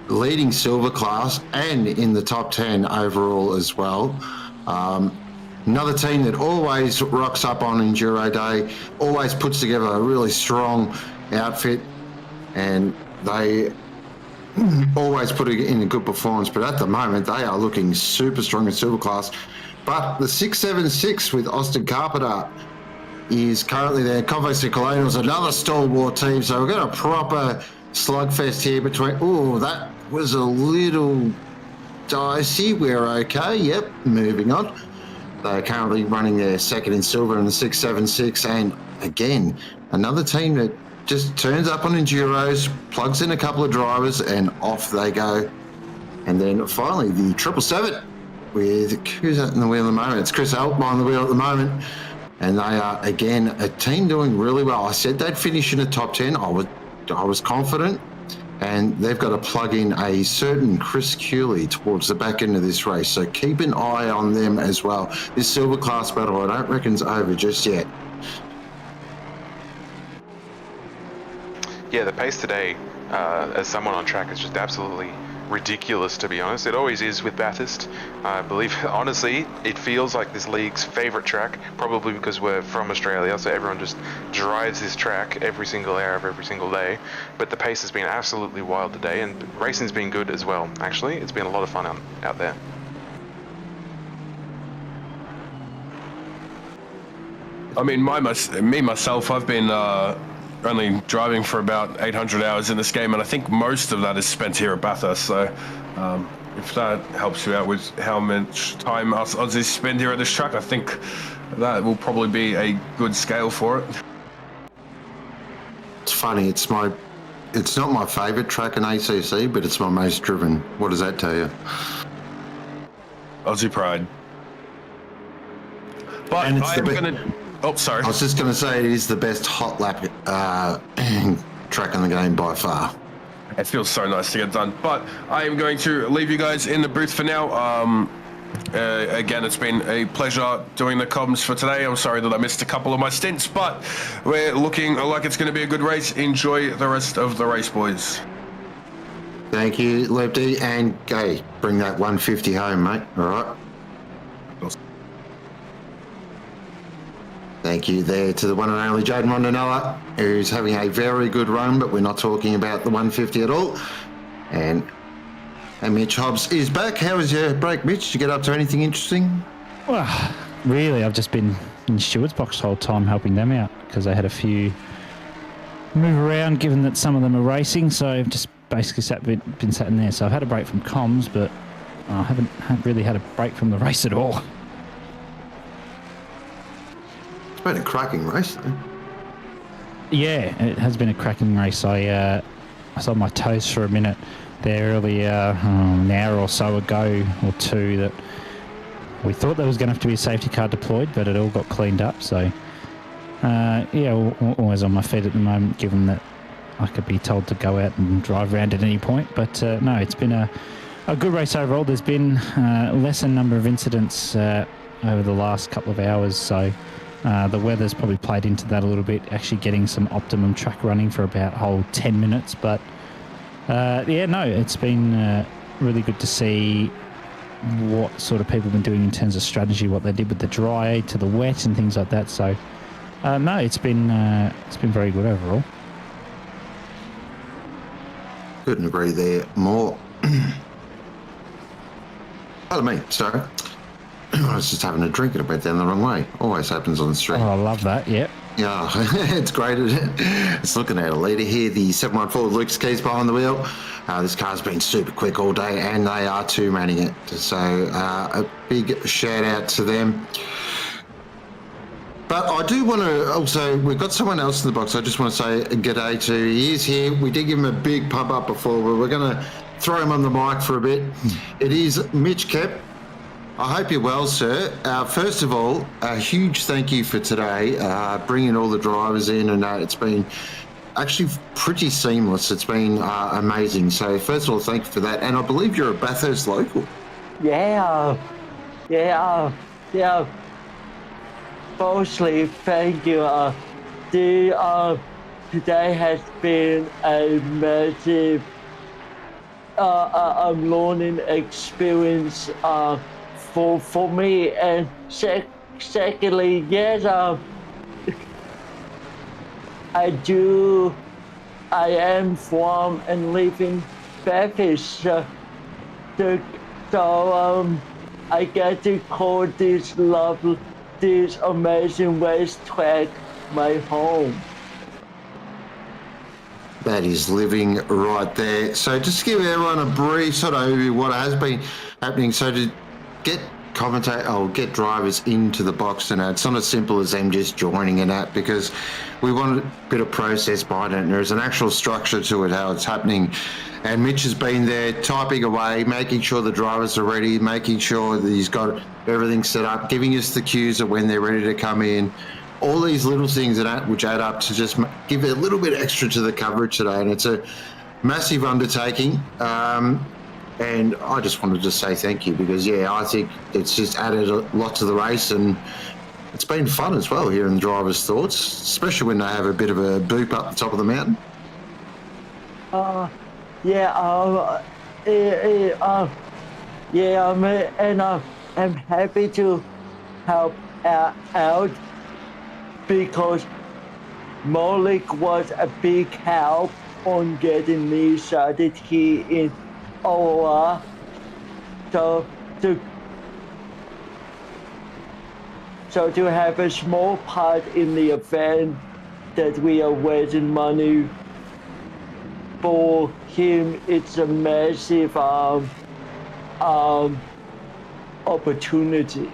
S2: leading silver class and in the top 10 overall as well. Another team that always rocks up on Enduro Day, always puts together a really strong outfit, and they always put it in a good performance. But at the moment, they are looking super strong in silver class. But the 676 with Austin Carpenter is currently there. Convos and Colonials, another stalwart team. So we've got a proper slugfest here between. Oh, that was a little dicey. We're okay. Yep, moving on. They're currently running their second in silver in the 676. And again, another team that just turns up on Enduros, plugs in a couple of drivers, and off they go. And then finally, the 777 with who's at the wheel at the moment? It's Chris Alp on the wheel at the moment. And they are, again, a team doing really well. I said they'd finish in the top 10. I was confident. And they've got to plug in a certain Chris Cooley towards the back end of this race. So keep an eye on them as well. This silver class battle, I don't reckon's over just yet.
S7: Yeah, the pace today, as someone on track, is just absolutely ridiculous, to be honest. It always is with Bathurst. I believe, honestly, it feels like this league's favourite track, probably because we're from Australia, so everyone just drives this track every single hour of every single day. But the pace has been absolutely wild today, and racing's been good as well, actually. It's been a lot of fun out there.
S5: I mean, myself, I've been only driving for about 800 hours in this game, and I think most of that is spent here at Bathurst. So if that helps you out with how much time us Aussies spend here at this track, I think that will probably be a good scale for it.
S2: It's funny, it's not my favourite track in ACC, but it's my most driven. What does that tell you?
S5: Aussie pride. But
S2: And it's
S5: I am going to... Oh, sorry.
S2: I was just going to say it is the best hot lap track in the game by far.
S5: It feels so nice to get done. But I am going to leave you guys in the booth for now. Again, it's been a pleasure doing the comms for today. I'm sorry that I missed a couple of my stints, but we're looking like it's going to be a good race. Enjoy the rest of the race, boys.
S2: Thank you, Lepty, and Gay, bring that 150 home, mate. All right. Thank you there to the one and only Jaden Rondinella, who's having a very good run, but we're not talking about the 150 at all. And Mitch Hobbs is back. How was your break, Mitch? Did you get up to anything interesting?
S8: Well, really, I've just been in Stewart's box the whole time helping them out because they had a few move around, given that some of them are racing. So I've just basically been sat in there. So I've had a break from comms, but I haven't really had a break from the race at all.
S2: It's been a cracking race, though.
S8: Yeah, it has been a cracking race. I was on my toes for a minute there earlier, an hour or so ago or two, that we thought there was going to have to be a safety car deployed, but it all got cleaned up. So, yeah, always on my feet at the moment, given that I could be told to go out and drive around at any point. But no, it's been a good race overall. There's been lesser number of incidents over the last couple of hours, so the weather's probably played into that a little bit, actually getting some optimum track running for about a whole 10 minutes. But yeah, no, it's been really good to see what sort of people have been doing in terms of strategy, what they did with the dry to the wet and things like that. So no, it's been very good overall.
S2: Couldn't agree there more. Pardon me, sorry. I was just having a drink and it went down the wrong way. Always happens on the street.
S8: Oh, I love that, yep.
S2: Yeah, it's great. It's looking at a leader here. The 714 Luke's Keys behind the wheel. This car's been super quick all day, and they are two-manning it. So a big shout-out to them. But I do want to also, we've got someone else in the box I just want to say g'day to. He is here. We did give him a big pump up before, but we're going to throw him on the mic for a bit. It is Mitch Kep. I hope you're well, sir. First of all, a huge thank you for today, bringing all the drivers in, and it's been actually pretty seamless. It's been amazing. So first of all, thank you for that. And I believe you're a Bathurst local.
S9: Yeah. Mostly, thank you. Today has been a massive learning experience for me. And secondly, yes, I am from and live in Bathurst. So I get to call this amazing racetrack my home.
S2: That is living right there. So just to give everyone a brief sort of overview of what has been happening. So to get get drivers into the box, and it's not as simple as them just joining an app, because we want a bit of process behind it, and there's an actual structure to it, how it's happening. And Mitch has been there typing away, making sure the drivers are ready, making sure that he's got everything set up, giving us the cues of when they're ready to come in. All these little things which add up to just give it a little bit extra to the coverage today, and it's a massive undertaking. And I just wanted to say thank you, because, I think it's just added a lot to the race, and it's been fun as well hearing the drivers' thoughts, especially when they have a bit of a boop up the top of the mountain.
S9: And I'm happy to help out, because Mullock was a big help on getting me started here in OOR. So to have a small part in the event that we are raising money for him, it's a massive opportunity.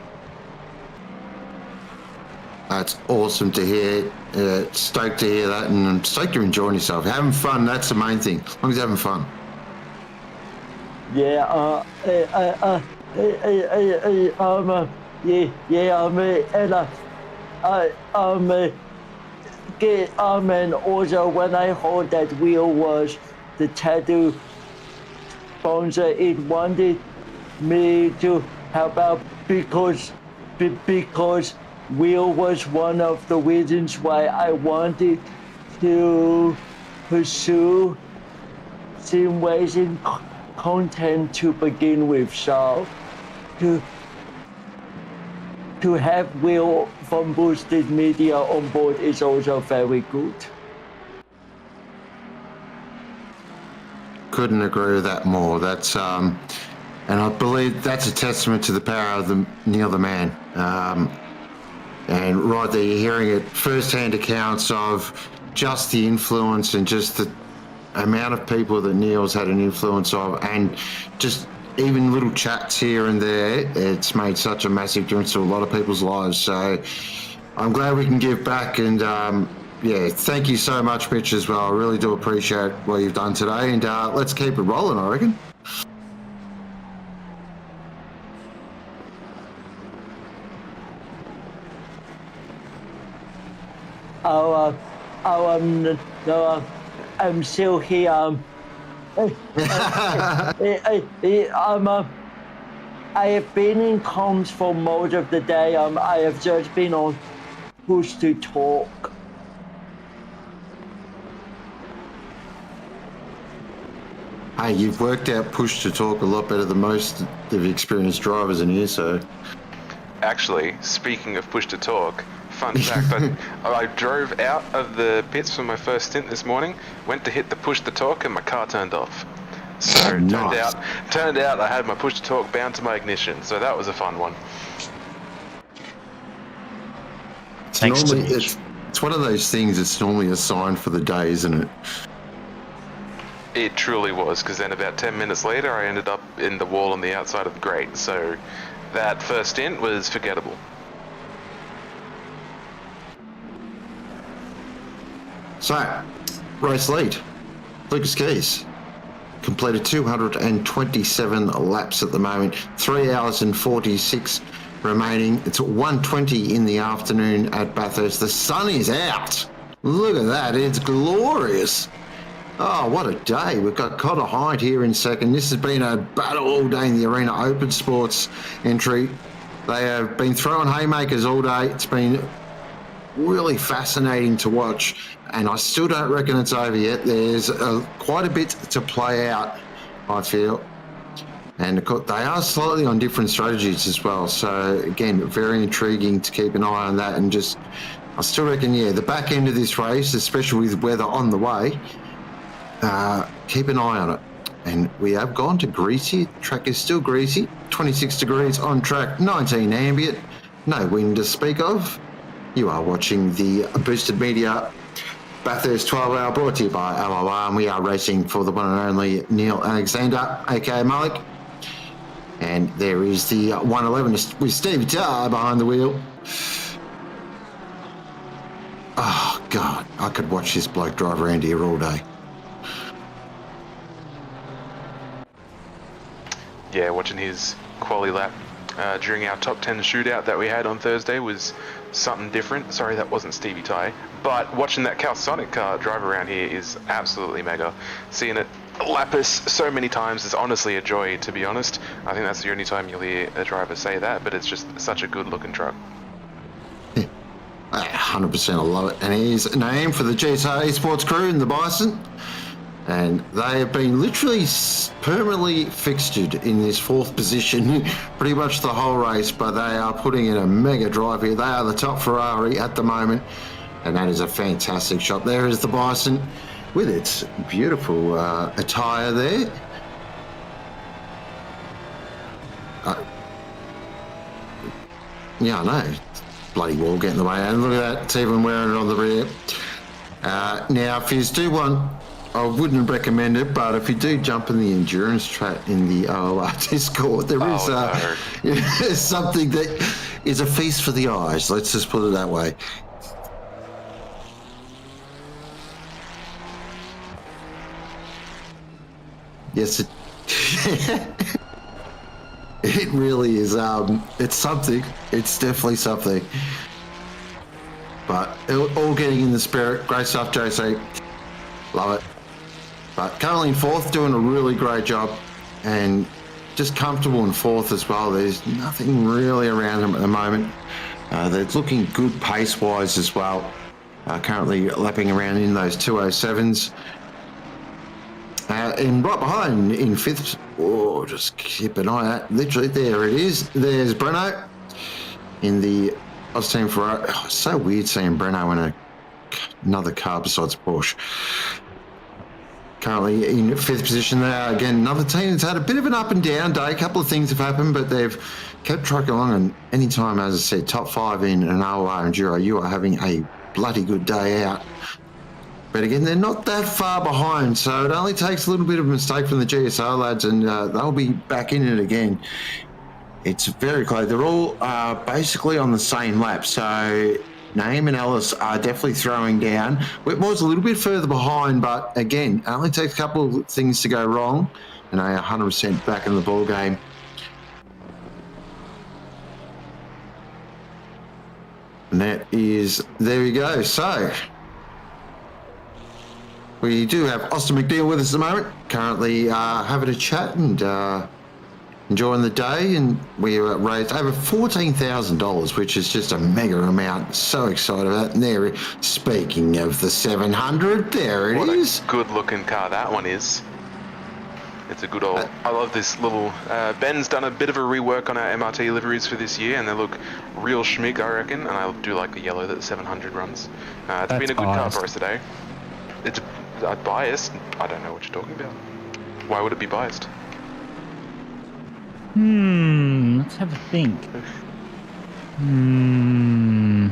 S2: That's awesome to hear. Stoked to hear that, and I'm stoked you're enjoying yourself. Having fun, that's the main thing. As long as you're having fun.
S9: And also when I heard that Will was the tattoo sponsor, it wanted me to help out, because Will was one of the reasons why I wanted to pursue sim racing content to begin with. So to have Will from Boosted Media on board is also very good.
S2: Couldn't agree with that more. That's and I believe that's a testament to the power of Neale the man. And right there, you're hearing it first-hand accounts of just the influence and just the amount of people that Neale's had an influence of, and just even little chats here and there. It's made such a massive difference to a lot of people's lives. So I'm glad we can give back, and thank you so much, Mitch, as well. I really do appreciate what you've done today, and let's keep it rolling, I reckon.
S9: I'm still here. I have been in comms for most of the day. I have just been on push to talk.
S2: Hey, you've worked out push to talk a lot better than most of the experienced drivers in here, so.
S7: Actually, speaking of push to talk, fun fact, I drove out of the pits for my first stint this morning, went to hit the push to talk, and my car turned off. So
S2: nice.
S7: turned out I had my push to talk bound to my ignition, so that was a fun one.
S2: It's one of those things that's normally a sign for the day, isn't it?
S7: It truly was, because then about 10 minutes later I ended up in the wall on the outside of the grate, so that first stint was forgettable.
S2: So, race lead, Lucas Keys, completed 227 laps at the moment, 3 hours and 46 remaining. It's 1:20 in the afternoon at Bathurst. The sun is out. Look at that. It's glorious. Oh, what a day. We've got Connor Hyde here in second. This has been a battle all day in the Arena Open Sports entry. They have been throwing haymakers all day. It's been really fascinating to watch, and I still don't reckon it's over yet. There's quite a bit to play out, I feel. And of course, they are slightly on different strategies as well. So again, very intriguing to keep an eye on that. And just, I still reckon, yeah, the back end of this race, especially with weather on the way, keep an eye on it. And we have gone to greasy. Track is still greasy. 26 degrees on track, 19 ambient, no wind to speak of. You are watching the Boosted Media Bathurst 12 Hour, brought to you by LOR, and we are racing for the one and only Neale Alexander, aka Mullock. And there is the 111 with Steve Tarr behind the wheel. Oh, God, I could watch this bloke drive around here all day.
S7: Yeah, watching his quali lap during our top 10 shootout that we had on Thursday was something different. Sorry, that wasn't Stevie Ty. But watching that Calsonic car drive around here is absolutely mega. Seeing it lapis so many times is honestly a joy, to be honest. I think that's the only time you'll hear a driver say that, but it's just such a good looking truck.
S2: 100%, I love it. And he's named for the GSR esports crew in the Bison. And they have been literally permanently fixtured in this fourth position pretty much the whole race, but they are putting in a mega drive here. They are the top Ferrari at the moment, and that is a fantastic shot. There is the Bison with its beautiful attire there. Yeah, I know. Bloody wall getting in the way. And look at that, it's even wearing it on the rear. Now, if you do want, I wouldn't recommend it, but if you do jump in the endurance track in the OOR Discord, there is something that is a feast for the eyes. Let's just put it that way. Yes, it really is. It's something. It's definitely something. But all getting in the spirit. Great stuff, JC. Love it. But currently in fourth, doing a really great job, and just comfortable in fourth as well. There's nothing really around them at the moment. They're looking good pace-wise as well. Currently lapping around in those 207s. And right behind in fifth, just keep an eye out. Literally, there it is. There's Breno in the Octane Ferrari. Oh, it's so weird seeing Breno in another car besides Porsche. Currently in fifth position there. Again, another team that's had a bit of an up and down day. A couple of things have happened, but they've kept trucking along. And anytime, as I said, top five in an OOR Enduro, you are having a bloody good day out. But again, they're not that far behind, so it only takes a little bit of a mistake from the GSR lads, and they'll be back in it again. It's very close. They're all basically on the same lap, so Naeem and Ellis are definitely throwing down. Whitmore's a little bit further behind, but again, it only takes a couple of things to go wrong, and they are 100% back in the ball game. And that is, there we go. So we do have Austin McNeil with us at the moment, currently having a chat and enjoying the day, and we raised over $14,000, which is just a mega amount. So excited about it. And there, speaking of the 700, there it is.
S7: What a good-looking car that one is. It's a good old... I love this little... Ben's done a bit of a rework on our MRT liveries for this year, and they look real schmick, I reckon. And I do like the yellow that the 700 runs. It's been a good car for us today. It's biased. I don't know what you're talking about. Why would it be biased?
S8: Let's have a think.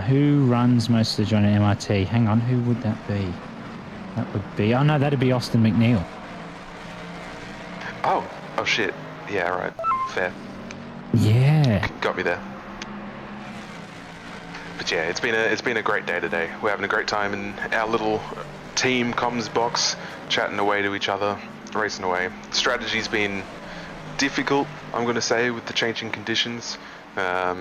S8: Who runs most of the joint at MRT? Hang on, who would that be? That would be... Oh, no, that'd be Austin McNeil.
S7: Oh shit. Yeah, right. Fair.
S8: Yeah.
S7: Got me there. But yeah, it's been a great day today. We're having a great time in our little team comms box, chatting away to each other, racing away. Strategy's been difficult, I'm going to say, with the changing conditions. But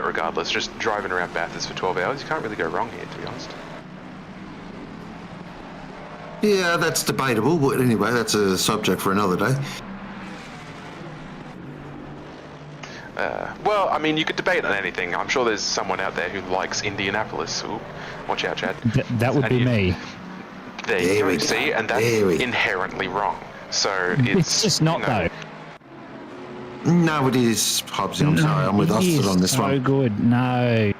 S7: regardless, just driving around Bathurst for 12 hours, you can't really go wrong here, to be honest.
S2: Yeah, that's debatable, but anyway, that's a subject for another day.
S7: Well, I mean, you could debate on anything. I'm sure there's someone out there who likes Indianapolis. Ooh, watch out, Chad.
S8: That would be me.
S7: There you go. See, and that's inherently wrong. So
S8: It's just not, though.
S2: No, it is, Hobbsy. I'm sorry. I'm with Austin on this one.
S8: So good. No.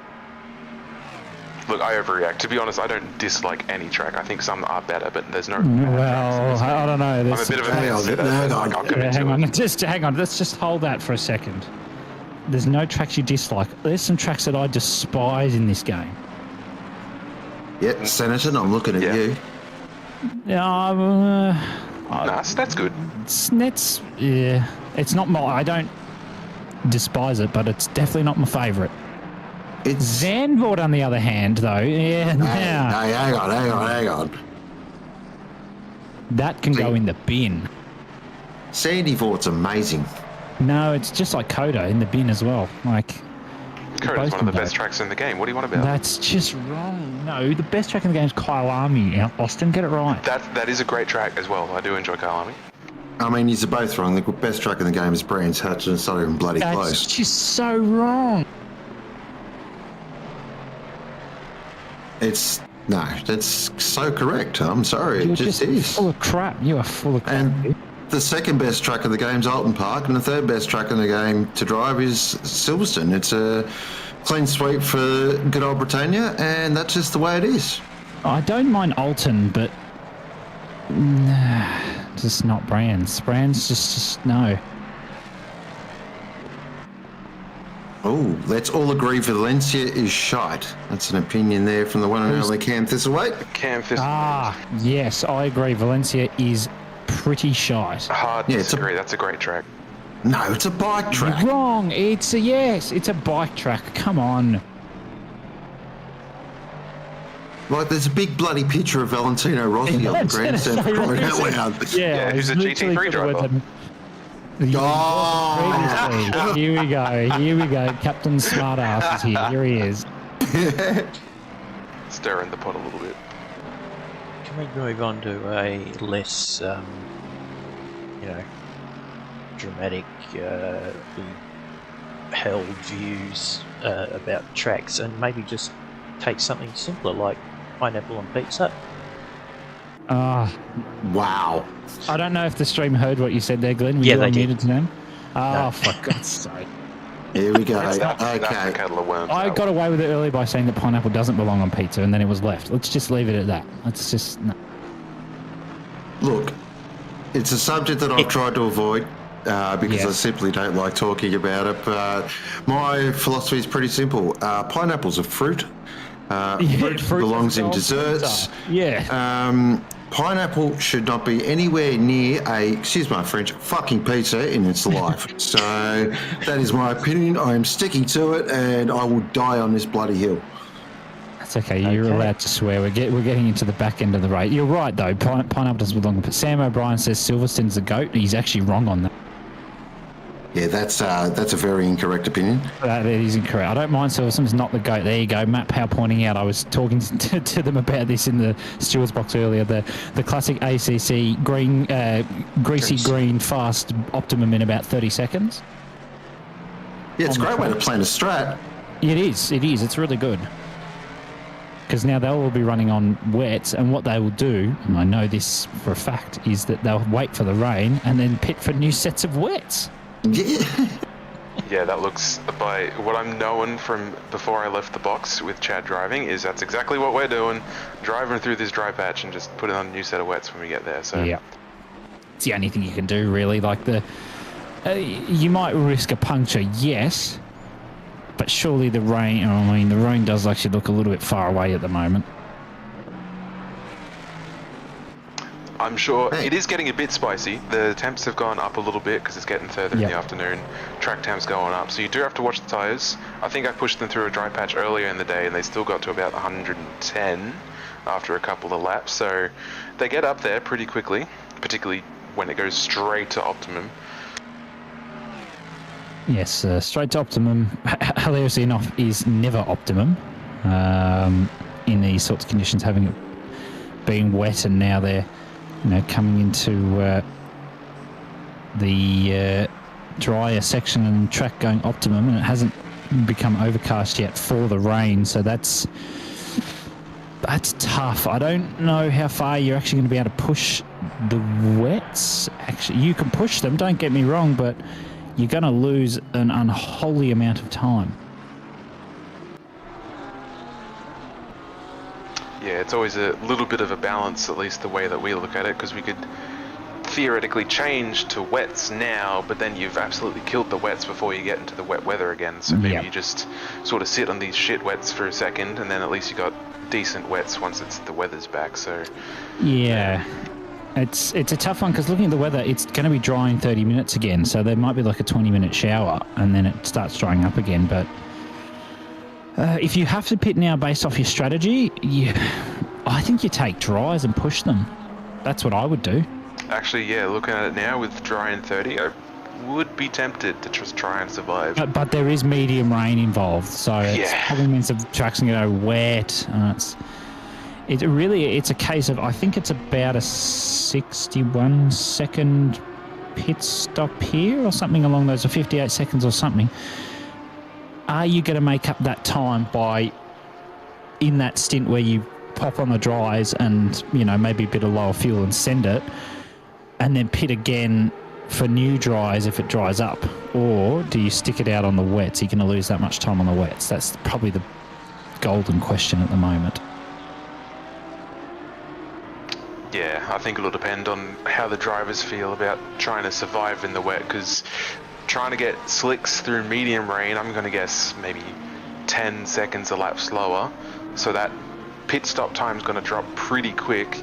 S7: Look, I overreact. To be honest, I don't dislike any track. I think some are better, but there's no.
S8: Well, I don't know.
S7: I'm a bit of a fan.
S8: Hang on. Just hang on. Let's just hold that for a second. There's no tracks you dislike. There's some tracks that I despise in this game.
S2: Yeah, Senator, I'm looking at you.
S7: Nah, that's good.
S8: Yeah. It's not my. I don't despise it, but it's definitely not my favourite.
S2: It's
S8: Zandvoort, on the other hand, though, yeah.
S2: Hey, hang on.
S8: That can go in the bin.
S2: Sandyvort's amazing.
S8: No, it's just like Coda in the bin as well. Like,
S7: Coda's one of the best tracks in the game. What do you want about?
S8: That's just wrong. No, the best track in the game is Kyalami. Austin, get it right.
S7: That is a great track as well. I do enjoy Kyalami.
S2: I mean, you're both wrong. The best track in the game is Brands Hatch, and it's not even bloody close.
S8: That's just so wrong.
S2: That's so correct. I'm sorry.
S8: You're
S2: it just is.
S8: Full of crap. You are full of crap.
S2: And the second best track of the game is Alton Park, and the third best track in the game to drive is Silverstone. It's a clean sweep for good old Britannia, and that's just the way it is.
S8: I don't mind Alton, but just not Brands. Brands just no.
S2: Oh, let's all agree Valencia is shite. That's an opinion there from the one and only Cam Thistlethwaite.
S7: Cam Thistlethwaite.
S8: Ah, yes, I agree. Valencia is pretty shite.
S7: Hard to disagree. That's a great track.
S2: No, it's a bike track.
S8: You're wrong. It's a bike track. Come on.
S2: Like, there's a big bloody picture of Valentino Rossi on the grandstand for crying out loud.
S7: Yeah, who's a GT3 driver.
S2: Oh!
S8: Here we go. Captain Smartass is here. Here he is.
S7: Stirring the pot a little bit.
S10: Can we move on to a less, dramatic, held views about tracks, and maybe just take something simpler like pineapple on pizza?
S2: Wow.
S8: I don't know if the stream heard what you said there, Glenn. Were
S10: yeah,
S8: you
S10: they
S8: unmuted
S10: did.
S8: to them? Oh, for God's sake.
S2: Here we go.
S7: That's a
S2: Okay.
S7: kettle of worms.
S8: I got away with it earlier by saying that pineapple doesn't belong on pizza, and then it was left. Let's just leave it at that. Let's just... No.
S2: Look, it's a subject that I've tried to avoid because I simply don't like talking about it. But my philosophy is pretty simple. Pineapple's a fruit. Fruit belongs in desserts.
S8: Yeah.
S2: Pineapple should not be anywhere near excuse my French, fucking pizza in its life. So that is my opinion. I am sticking to it, and I will die on this bloody hill.
S8: That's okay. You're allowed to swear. We're getting into the back end of the race. You're right, though. Pineapple doesn't belong. But Sam O'Brien says Silverstone's a goat. He's actually wrong on that.
S2: Yeah, that's a very incorrect opinion.
S8: That is incorrect. I don't mind Silverstone's not the goat. There you go. Matt Powell pointing out. I was talking to them about this in the stewards box earlier. The classic ACC green, greasy green fast optimum in about 30 seconds.
S2: Yeah, it's a great way to plan a strat.
S8: It is. It's really good. Because now they'll all be running on wets, and what they will do, and I know this for a fact, is that they'll wait for the rain and then pit for new sets of wets.
S7: Yeah, that looks, by what I'm knowing from before I left the box with Chad driving, is that's exactly what we're doing, driving through this dry patch and just putting on a new set of wets when we get there. So
S8: yeah, it's the only thing you can do, really. Like you might risk a puncture, yes, but surely the rain. The rain does actually look a little bit far away at the moment.
S7: I'm sure it is getting a bit spicy. The temps have gone up a little bit because it's getting further in the afternoon. Track temps going up, so you do have to watch the tyres. I think I pushed them through a dry patch earlier in the day, and they still got to about 110 after a couple of laps. So they get up there pretty quickly, particularly when it goes straight to optimum.
S8: Yes, straight to optimum, hilariously enough, is never optimum in these sorts of conditions. Having being wet, and now they're, coming into the drier section and track going optimum, and it hasn't become overcast yet for the rain, so that's tough. I don't know how far you're actually going to be able to push the wets. Actually, you can push them, don't get me wrong, but you're going to lose an unholy amount of time.
S7: Yeah, it's always a little bit of a balance, at least the way that we look at it, because we could theoretically change to wets now, but then you've absolutely killed the wets before you get into the wet weather again. So maybe you just sort of sit on these shit wets for a second, and then at least you got decent wets once the weather's back. So
S8: yeah, it's a tough one, because looking at the weather, it's going to be dry in 30 minutes again, so there might be like a 20-minute shower and then it starts drying up again. But if you have to pit now based off your strategy, I think you take dries and push them. That's what I would do.
S7: Actually, yeah, looking at it now with dry in 30, I would be tempted to just try and survive.
S8: But there is medium rain involved, so it probably means the track's going to go wet. It's a case of, I think it's about a 61-second pit stop here or something along those, or 58 seconds or something. Are you going to make up that time by, in that stint where you pop on the dries and, maybe a bit of lower fuel and send it, and then pit again for new dries if it dries up? Or do you stick it out on the wets? You're going to lose that much time on the wets. That's probably the golden question at the moment.
S7: Yeah, I think it'll depend on how the drivers feel about trying to survive in the wet, because trying to get slicks through medium rain, I'm going to guess maybe 10 seconds a lap slower, so that pit stop time's going to drop pretty quick.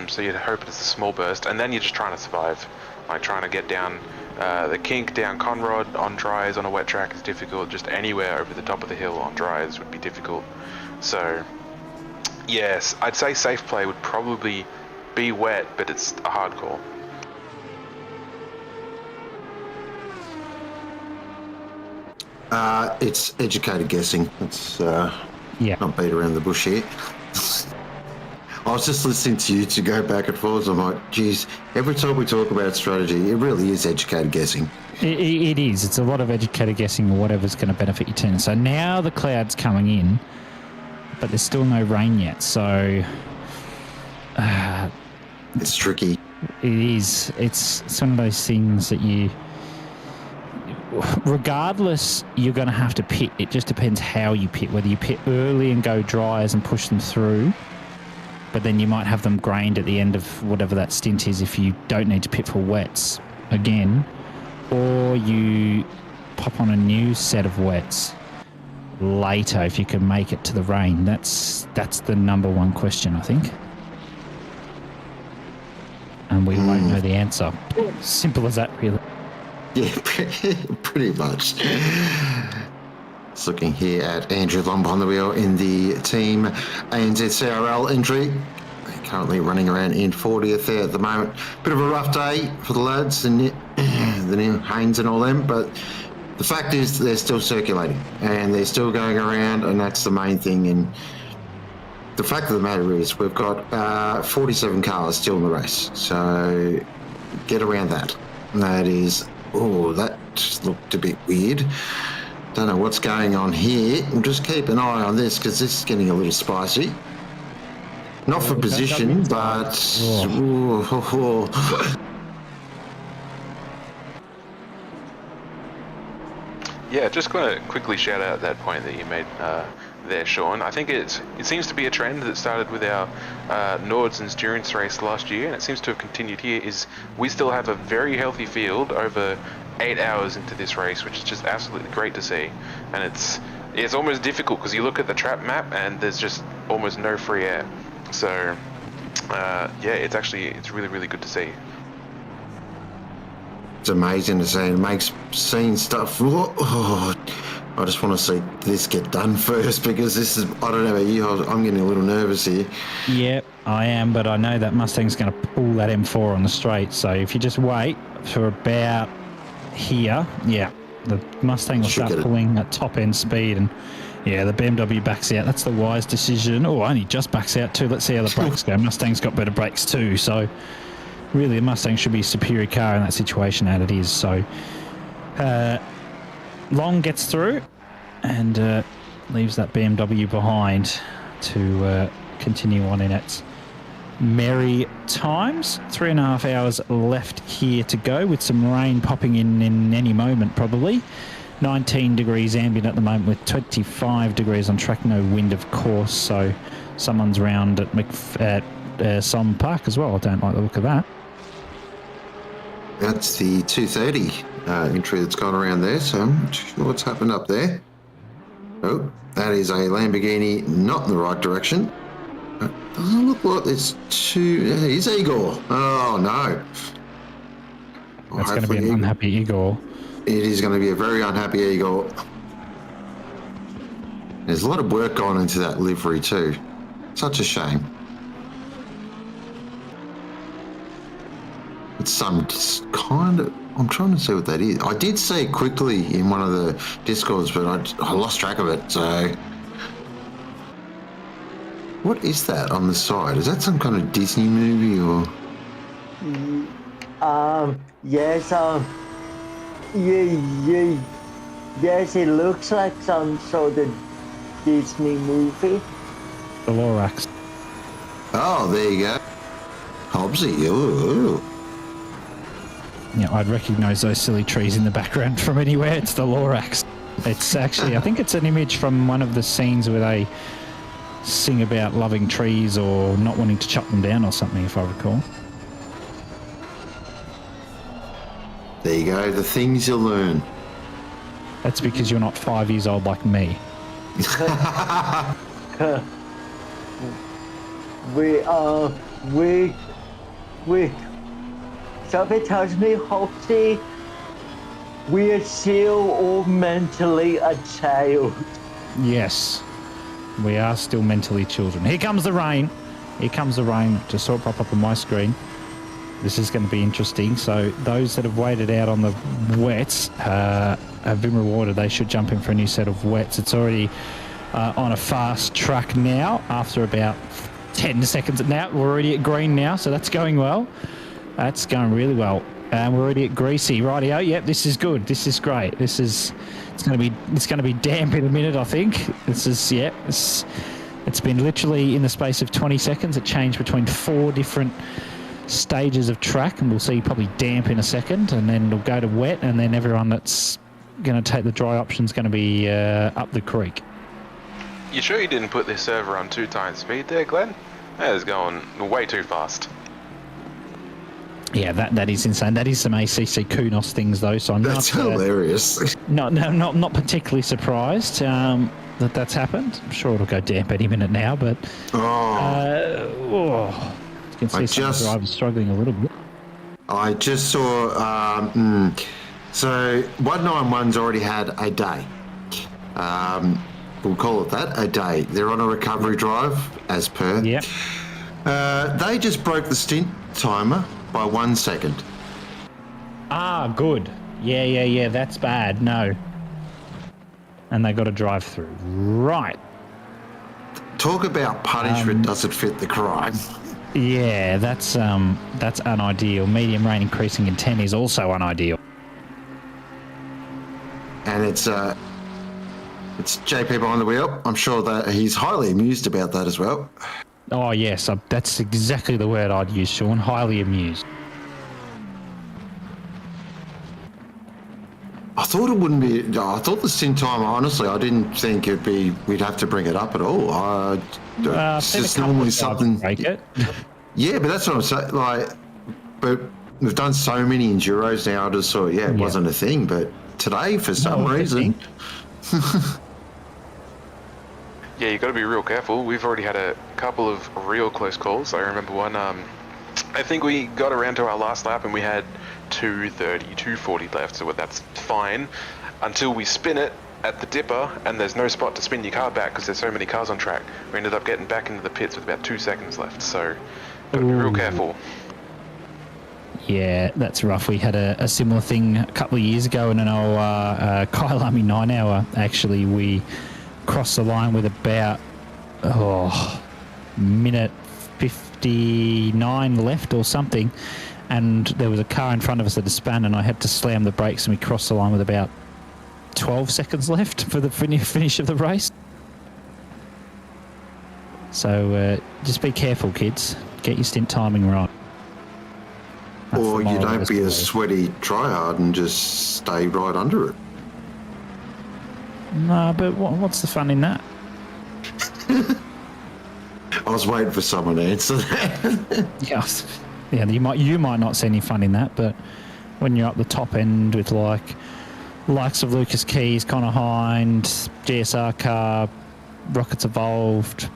S7: So you'd hope it's a small burst, and then you're just trying to survive. Like trying to get down the kink, down Conrod on dries on a wet track is difficult. Just anywhere over the top of the hill on dries would be difficult. So yes, I'd say safe play would probably be wet, but it's a hard call.
S2: It's educated guessing. It's not beat around the bush here. I was just listening to you to go back and forth. I'm like, geez, every time we talk about strategy, it really is educated guessing.
S8: It is. It's a lot of educated guessing or whatever's going to benefit your team. So now the cloud's coming in, but there's still no rain yet. So
S2: it's tricky.
S8: It is. It's one of those things that regardless, you're going to have to pit. It just depends how you pit, whether you pit early and go dries and push them through, but then you might have them grained at the end of whatever that stint is if you don't need to pit for wets again, or you pop on a new set of wets later if you can make it to the rain. That's the number one question, I think. And we won't know the answer. Simple as that, really.
S2: Yeah, pretty much. Just looking here at Andrew Long behind the wheel in the team ANZ CRL entry. Currently running around in 40th there at the moment. Bit of a rough day for the lads and the new Haynes and all them, but the fact is they're still circulating and they're still going around, and that's the main thing. And the fact of the matter is we've got 47 cars still in the race, so get around that. That is, that just looked a bit weird. Don't know what's going on here. We'll just keep an eye on this because this is getting a little spicy. Not for position, but...
S7: Yeah, just going to quickly shout out that point that you made there, Sean. I think it seems to be a trend that started with our Nords endurance race last year, and it seems to have continued here, is we still have a very healthy field over 8 hours into this race, which is just absolutely great to see. And it's almost difficult because you look at the trap map and there's just almost no free air. So it's really, really good to see.
S2: It's amazing to see. It makes seeing stuff. I just want to see this get done first because this is, I don't know about you, I'm getting a little nervous here.
S8: Yep, I am, but I know that Mustang's going to pull that M4 on the straight. So if you just wait for about here, the Mustang will start pulling at top end speed, and Yeah, the BMW backs out. That's the wise decision. Oh, only just backs out too. Let's see how the brakes go. Mustang's got better brakes too. So really, the Mustang should be a superior car in that situation, and it is. So Long gets through and leaves that BMW behind to continue on in its merry times. 3.5 hours left here to go, with some rain popping in any moment probably. 19 degrees ambient at the moment with 25 degrees on track. No wind, of course, so someone's round at Som Park as well. I don't like the look of that.
S2: That's the 230 entry that's gone around there, so I'm not sure what's happened up there. Oh, that is a Lamborghini, not in the right direction. Doesn't look like there's two. It's Igor. Oh, no.
S8: That's going to be an unhappy Igor.
S2: It is going to be a very unhappy Igor. There's a lot of work gone into that livery too. Such a shame. It's some kind of... I'm trying to see what that is. I did see it quickly in one of the Discords, but I lost track of it, so... What is that on the side? Is that some kind of Disney movie or...
S9: Yes, yes, it looks like some sort of Disney movie.
S8: The Lorax.
S2: Oh, there you go. Hobbsy. Ooh.
S8: Yeah, I'd recognise those silly trees in the background from anywhere. It's the Lorax. It's actually, I think it's an image from one of the scenes where they sing about loving trees or not wanting to chop them down or something, if I recall.
S2: There you go, the things you learn.
S8: That's because you're not 5 years old like me.
S9: Something tells me, Hoxie, we are still all mentally a child.
S8: Yes, we are still mentally children. Here comes the rain. Here comes the rain. Just saw it pop up on my screen. This is going to be interesting. So those that have waited out on the wets have been rewarded. They should jump in for a new set of wets. It's already on a fast track now after about 10 seconds. Now we're already at green now, so that's going well. That's going really well. And we're already at greasy. Rightio. Yep, this is good. This is great. It's going to be damp in a minute, I think. It's been literally in the space of 20 seconds. It changed between 4 different stages of track, and we'll see probably damp in a second, and then it'll go to wet, and then everyone that's going to take the dry option is going to be up the creek.
S7: You sure you didn't put this server on 2 times speed there, Glenn? That is going way too fast.
S8: Yeah, that is insane. That is some ACC Kunos things though, so I'm
S2: that's hilarious.
S8: Not particularly surprised that that's happened. I'm sure it'll go damp any minute now, but you can see some drivers struggling a little bit.
S2: I just saw, so 191's already had a day. We'll call it that, a day. They're on a recovery drive, as per.
S8: Yep.
S2: They just broke the stint timer by 1 second.
S8: Ah, good. Yeah, that's bad. No. And they got to drive through. Right.
S2: Talk about punishment doesn't fit the crime.
S8: Yeah, that's unideal. Medium rain increasing in 10 is also unideal.
S2: And it's JP behind the wheel. I'm sure that he's highly amused about that as well.
S8: Oh yes, that's exactly the word I'd use, Sean. Highly amused.
S2: I thought it wouldn't be. I thought the stint time. Honestly, I didn't think it'd be. We'd have to bring it up at all. It's just normally something.
S8: Break it.
S2: Yeah, but that's what I'm saying. Like, but we've done so many enduros now. I just thought, it wasn't a thing. But today, for some reason.
S7: Yeah, you got to be real careful. We've already had a couple of real close calls. I remember one. I think we got around to our last lap and we had 230, 240 left. So that's fine until we spin it at the dipper and there's no spot to spin your car back because there's so many cars on track. We ended up getting back into the pits with about 2 seconds left. So got to be real careful.
S8: Yeah, that's rough. We had a similar thing a couple of years ago in an old Kyle Army 9 hour. Actually, we crossed the line with about minute 59 left or something, and there was a car in front of us that had spun, and I had to slam the brakes, and we crossed the line with about 12 seconds left for the finish of the race. So just be careful, kids. Get your stint timing right. That's
S2: or
S8: the
S2: you
S8: moral of
S2: don't
S8: the
S2: be a
S8: story.
S2: sweaty tryhard and just stay right under it.
S8: No, but what's the fun in that?
S2: I was waiting for someone to answer that.
S8: Yes. Yeah, you might not see any fun in that, but when you're up the top end with likes of Lucas Keys, Connor Hind, GSR car, Rockets Evolved,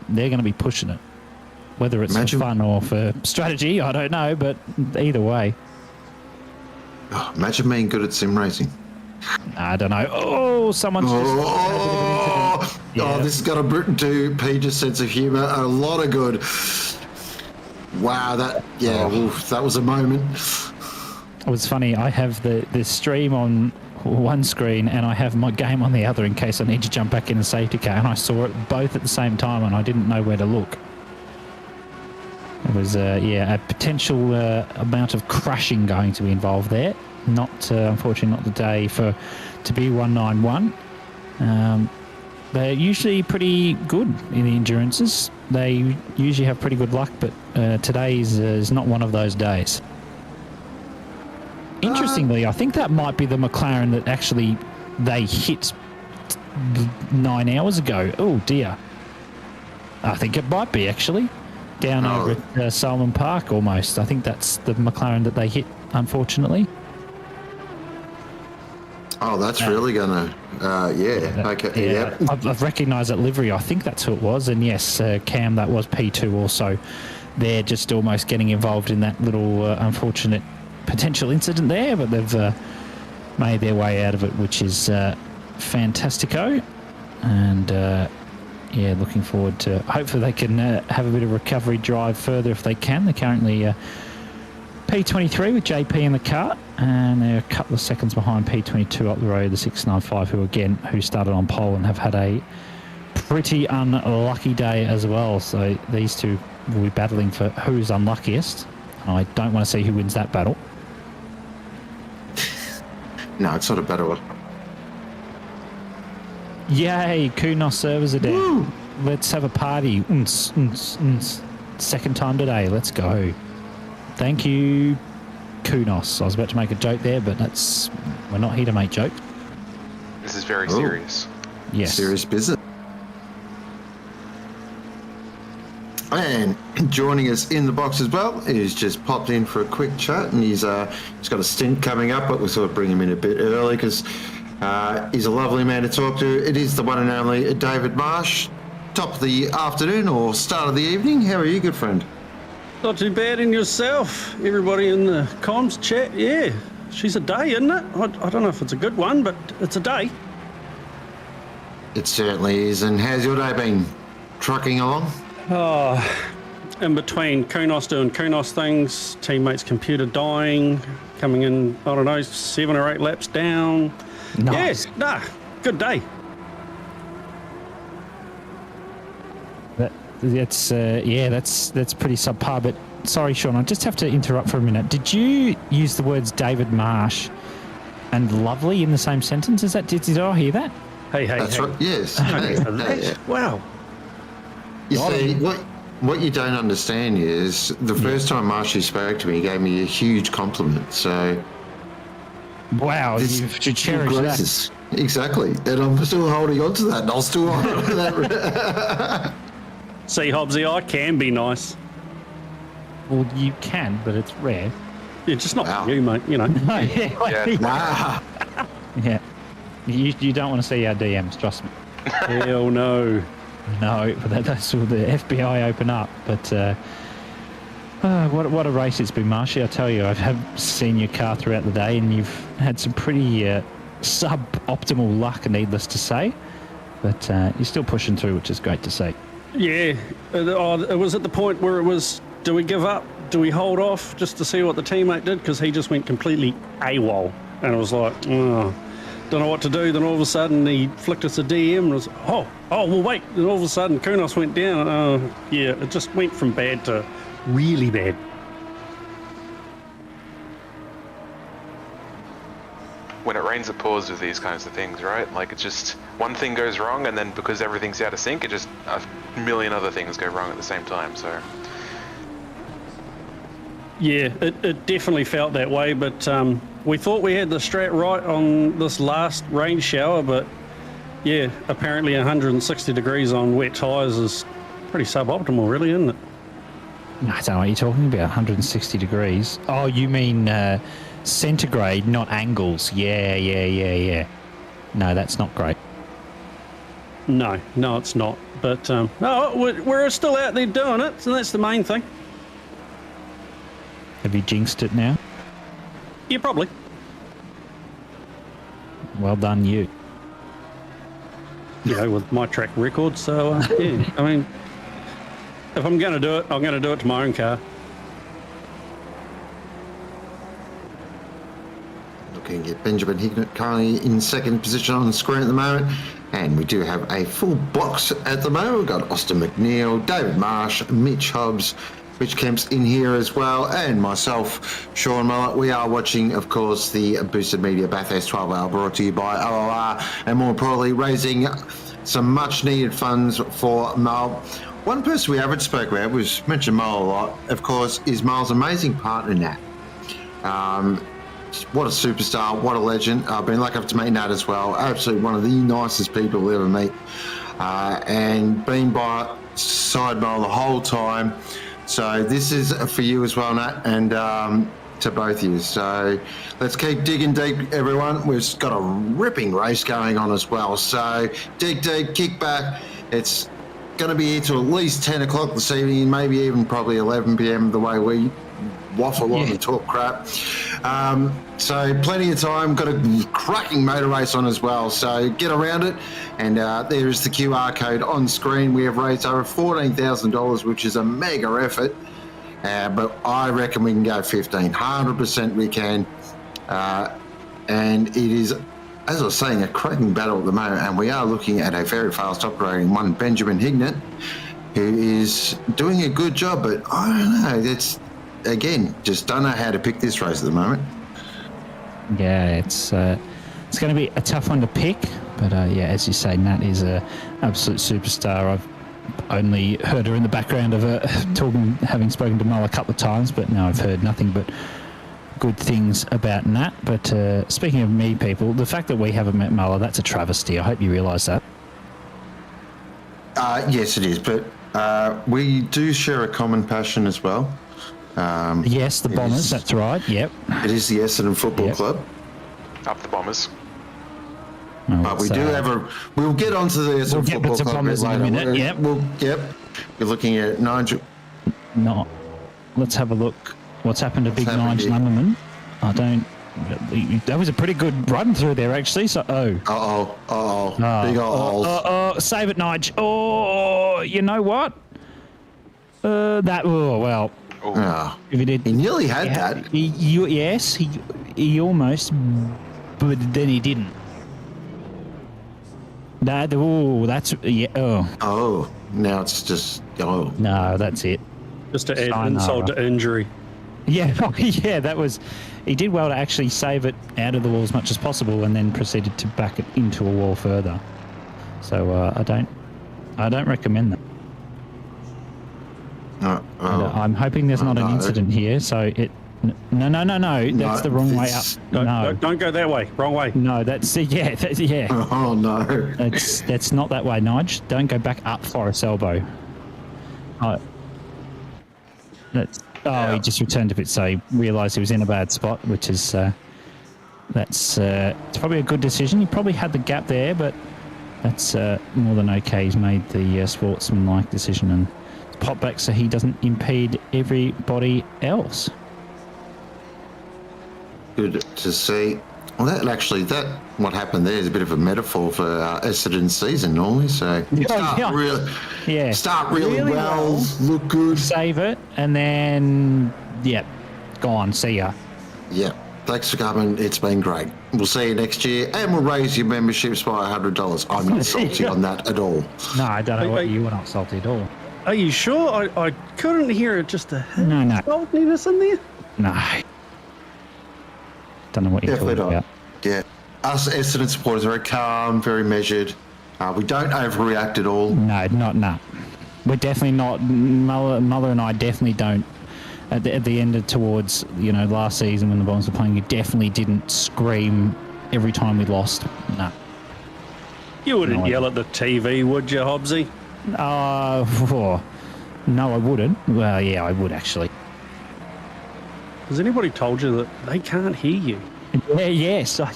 S8: they're going to be pushing it. Whether it's for fun or for strategy, I don't know, but either way.
S2: Oh, imagine being good at sim racing.
S8: I don't know. Oh, someone's just...
S2: Oh, this has got a to Peter's sense of humour. A lot of good. Wow, that was a moment.
S8: It was funny. I have the stream on one screen and I have my game on the other in case I need to jump back in the safety car, and I saw it both at the same time and I didn't know where to look. It was, a potential amount of crashing going to be involved there. Not, unfortunately, not the day to be 191. They're usually pretty good in the endurances. They usually have pretty good luck, but today's is not one of those days. Interestingly, I think that might be the McLaren that actually they hit 9 hours ago. Oh, dear. I think it might be, actually. Down over at Solomon Park, almost. I think that's the McLaren that they hit, unfortunately.
S2: Oh, that's really going to... okay.
S8: Yeah. I've recognised that livery. I think that's who it was. And yes, Cam, that was P2 also. They're just almost getting involved in that little unfortunate potential incident there, but they've made their way out of it, which is fantastico. And... looking forward to... Hopefully they can have a bit of recovery drive further if they can. They're currently P23 with JP in the cart, and they're a couple of seconds behind P22 up the road, the 695, who started on pole and have had a pretty unlucky day as well. So these two will be battling for who's unluckiest. I don't want to see who wins that battle.
S2: No, it's not a battle.
S8: Yay, Kunos servers are down. Woo! Let's have a party. Second time today. Let's go. Thank you, Kunos. I was about to make a joke there, but we're not here to make jokes.
S7: This is very serious.
S8: Yes.
S2: Serious business. And joining us in the box as well, he's just popped in for a quick chat, and he's got a stint coming up, but we'll sort of bring him in a bit early because he's a lovely man to talk to. It is the one and only David Marsh. Top of the afternoon or start of the evening. How are you, good friend?
S11: Not too bad in yourself. Everybody in the comms chat, yeah. She's a day, isn't it? I don't know if it's a good one, but it's a day.
S2: It certainly is. And how's your day been? Trucking along?
S11: Oh, in between Kunos doing Kunos things, teammates' computer dying, coming in, I don't know, 7 or 8 laps down.
S8: Nice.
S11: Yes, good day.
S8: That's pretty subpar. But sorry, Sean, I just have to interrupt for a minute. Did you use the words David Marsh and lovely in the same sentence? Is that did I hear that?
S11: Hey.
S2: That's right. Yes.
S11: Wow.
S2: You see, what you don't understand is the first time Marshy spoke to me, he gave me a huge compliment. So.
S8: Wow, you should cherish that.
S2: Exactly. And I'm still holding on to that, and I'll still hold on to that.
S11: See, Hobbsy, I can be nice.
S8: Well, you can, but it's rare.
S11: Yeah, just not for you, mate, you know.
S2: Wow.
S8: Yeah. You don't want to see our DMs, trust me.
S11: Hell no.
S8: No, but that's all the FBI open up. But what a race it's been, Marshy. I tell you, I've seen your car throughout the day, and you've had some pretty suboptimal luck, needless to say. But you're still pushing through, which is great to see.
S11: Yeah, it was at the point where it was, do we give up? Do we hold off just to see what the teammate did? Because he just went completely AWOL. And it was like, oh. don't know what to do. Then all of a sudden he flicked us a DM and was, well, wait. Then all of a sudden Kunos went down. Yeah, it just went from bad to really bad.
S7: When it rains, it pours with these kinds of things, right? Like, it's just one thing goes wrong, and then because everything's out of sync, it just a million other things go wrong at the same time. So,
S11: yeah, it definitely felt that way. But we thought we had the strat right on this last rain shower, but yeah, apparently 160 degrees on wet tyres is pretty suboptimal, really, isn't it?
S8: I don't know what you're talking about. 160 degrees. Oh, you mean centigrade, not angles. Yeah. No, that's not great.
S11: No, it's not. But we're still out there doing it, so that's the main thing.
S8: Have you jinxed it now?
S11: Yeah, probably.
S8: Well done, you.
S11: With my track record. So, yeah, I mean, if I'm going to do it, I'm going to do it to my own car.
S2: Looking at Benjamin Hignett currently in second position on the screen at the moment. And we do have a full box at the moment. We've got Austin McNeil, David Marsh, Mitch Hobbs, Rich Kemp's in here as well, and myself, Sean Mullock. We are watching, of course, the Boosted Media Bathurst 12 Hour brought to you by OOR, and more importantly, raising some much-needed funds for Mull. One person we haven't spoke about, we've mentioned Mull a lot, of course, is Mull's amazing partner, Nat. What a superstar, what a legend. I've been lucky enough to meet Nat as well. Absolutely one of the nicest people you'll ever meet. And been by side Mull the whole time. So this is for you as well, Nat, and to both of you. So let's keep digging deep, everyone. We've got a ripping race going on as well. So dig deep, kick back. It's going to be here till at least 10 o'clock this evening, maybe even probably 11 p.m. the way we waffle on and talk crap. So plenty of time. Got a cracking motor race on as well. So get around it. And there is the QR code on screen. We have raised over $14,000, which is a mega effort. But I reckon we can go 15. 100% we can. And it is, as I was saying, a cracking battle at the moment. And we are looking at a very fast operating one, Benjamin Hignett, who is doing a good job. But I don't know. It's, again, just don't know how to pick this race at the moment.
S8: Yeah, it's going to be a tough one to pick. But yeah, as you say, Nat is an absolute superstar. I've only heard her in the background of her talking, having spoken to Mull a couple of times, but no, I've heard nothing but good things about Nat. But speaking of me, people, the fact that we haven't met Muller, that's a travesty. I hope you realise that.
S2: Yes, it is. But we do share a common passion as well.
S8: Yes, the Bombers, that's right. Yep.
S2: It is the Essendon Football Club.
S7: Up the Bombers.
S8: Oh,
S2: but we do have a... We'll get onto the Essendon Football Club
S8: Bombers
S2: later.
S8: In a minute. Yep.
S2: We're looking at Nigel...
S8: No. Let's have a look. What's happened to Big Nigel Lumberman? I don't... That was a pretty good run through there, actually. So, big old save it, Nige. Oh, you know what? If he did,
S2: he nearly had that.
S8: Yes, he almost, but then he didn't. Now
S2: it's just
S8: no, that's it.
S11: Just to add insult to injury.
S8: Yeah, that was. He did well to actually save it out of the wall as much as possible, and then proceeded to back it into a wall further. So I don't recommend that. I'm hoping there's not an incident here. So it. No. That's the wrong way up.
S11: Don't go that way. Wrong way.
S8: No, that's yeah.
S2: Oh no.
S8: That's not that way, Nige. Don't go back up Forest Elbow. He just returned a bit, so he realised he was in a bad spot, which is it's probably a good decision. He probably had the gap there, but that's more than okay. He's made the sportsmanlike decision and pop back so he doesn't impede everybody else.
S2: Good to see. Well, what happened there is a bit of a metaphor for Essendon's season normally. So start really well, look good,
S8: save it, and then go on, see ya.
S2: Yeah, Thanks for coming. It's been great. We'll see you next year, and we'll raise your memberships by $100. I'm not salty on that at all.
S8: No, I don't know what you were not salty at all.
S11: Are you sure? I couldn't hear it. Just a
S8: No.
S11: saltiness in there.
S8: No. Don't know what you're
S2: Definitely
S8: talking
S2: not.
S8: about.
S2: Yeah. Us Essendon supporters are very calm, very measured. We don't overreact at all.
S8: No. We're definitely not. Mother and I definitely don't. At the end of towards, last season when the Bombers were playing, you definitely didn't scream every time we lost. No.
S11: You wouldn't yell at the TV, would you, Hobbsy?
S8: No, I wouldn't. Well, yeah, I would actually.
S11: Has anybody told you that they can't hear you?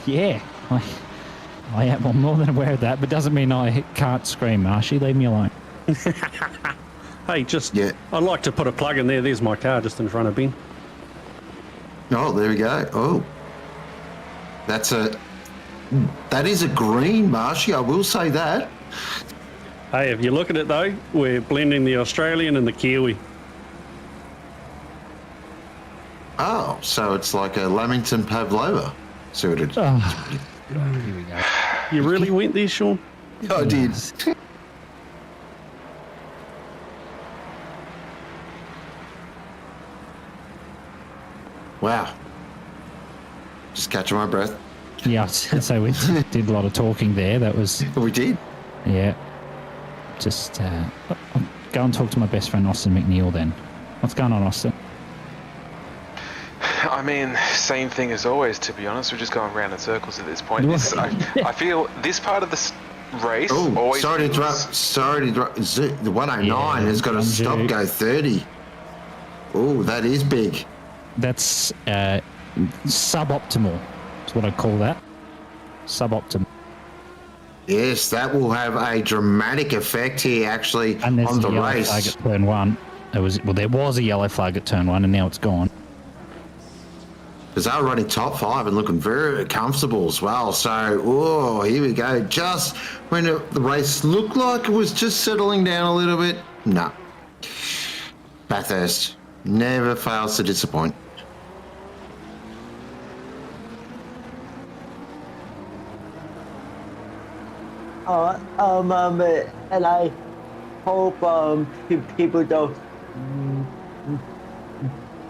S8: Yeah. I am. I'm more than aware of that, but doesn't mean I can't scream, Marshy. Leave me alone.
S11: Hey, I'd like to put a plug in there. There's my car just in front of Ben.
S2: Oh, there we go. Oh, that is a green, Marshy. I will say that.
S11: Hey, if you look at it though, we're blending the Australian and the Kiwi.
S2: Oh, so it's like a Lamington Pavlova. See what it is.
S8: Here we go.
S11: You really went there, Sean?
S2: I did. Wow. Just catching my breath.
S8: Yeah, so we did a lot of talking there. That was...
S2: We did?
S8: Yeah. Just I'll go and talk to my best friend, Austin McNeil, then. What's going on, Austin?
S7: I mean, same thing as always, to be honest. We're just going round in circles at this point. I feel this part of the race always...
S2: Sorry to interrupt. The 109 has got a stop go 30. Oh, that is big.
S8: That's suboptimal. That's what I call that. Suboptimal.
S2: Yes, that will have a dramatic effect here, actually,
S8: on the
S2: race.
S8: Flag at turn 1. There was a yellow flag at turn 1, and now it's gone.
S2: Because they were running top 5 and looking very comfortable as well. So, here we go. Just when the race looked like it was just settling down a little bit. No. Bathurst never fails to disappoint.
S9: And I hope people don't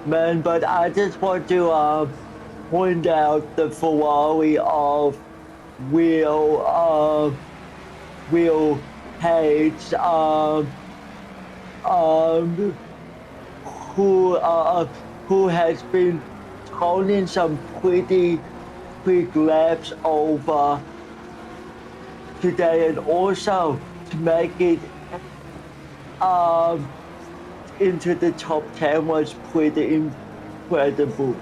S9: man, but I just want to point out the Ferrari of Will Hayes, who has been holding some pretty quick laps over today, and also to make it into the top 10 was pretty incredible.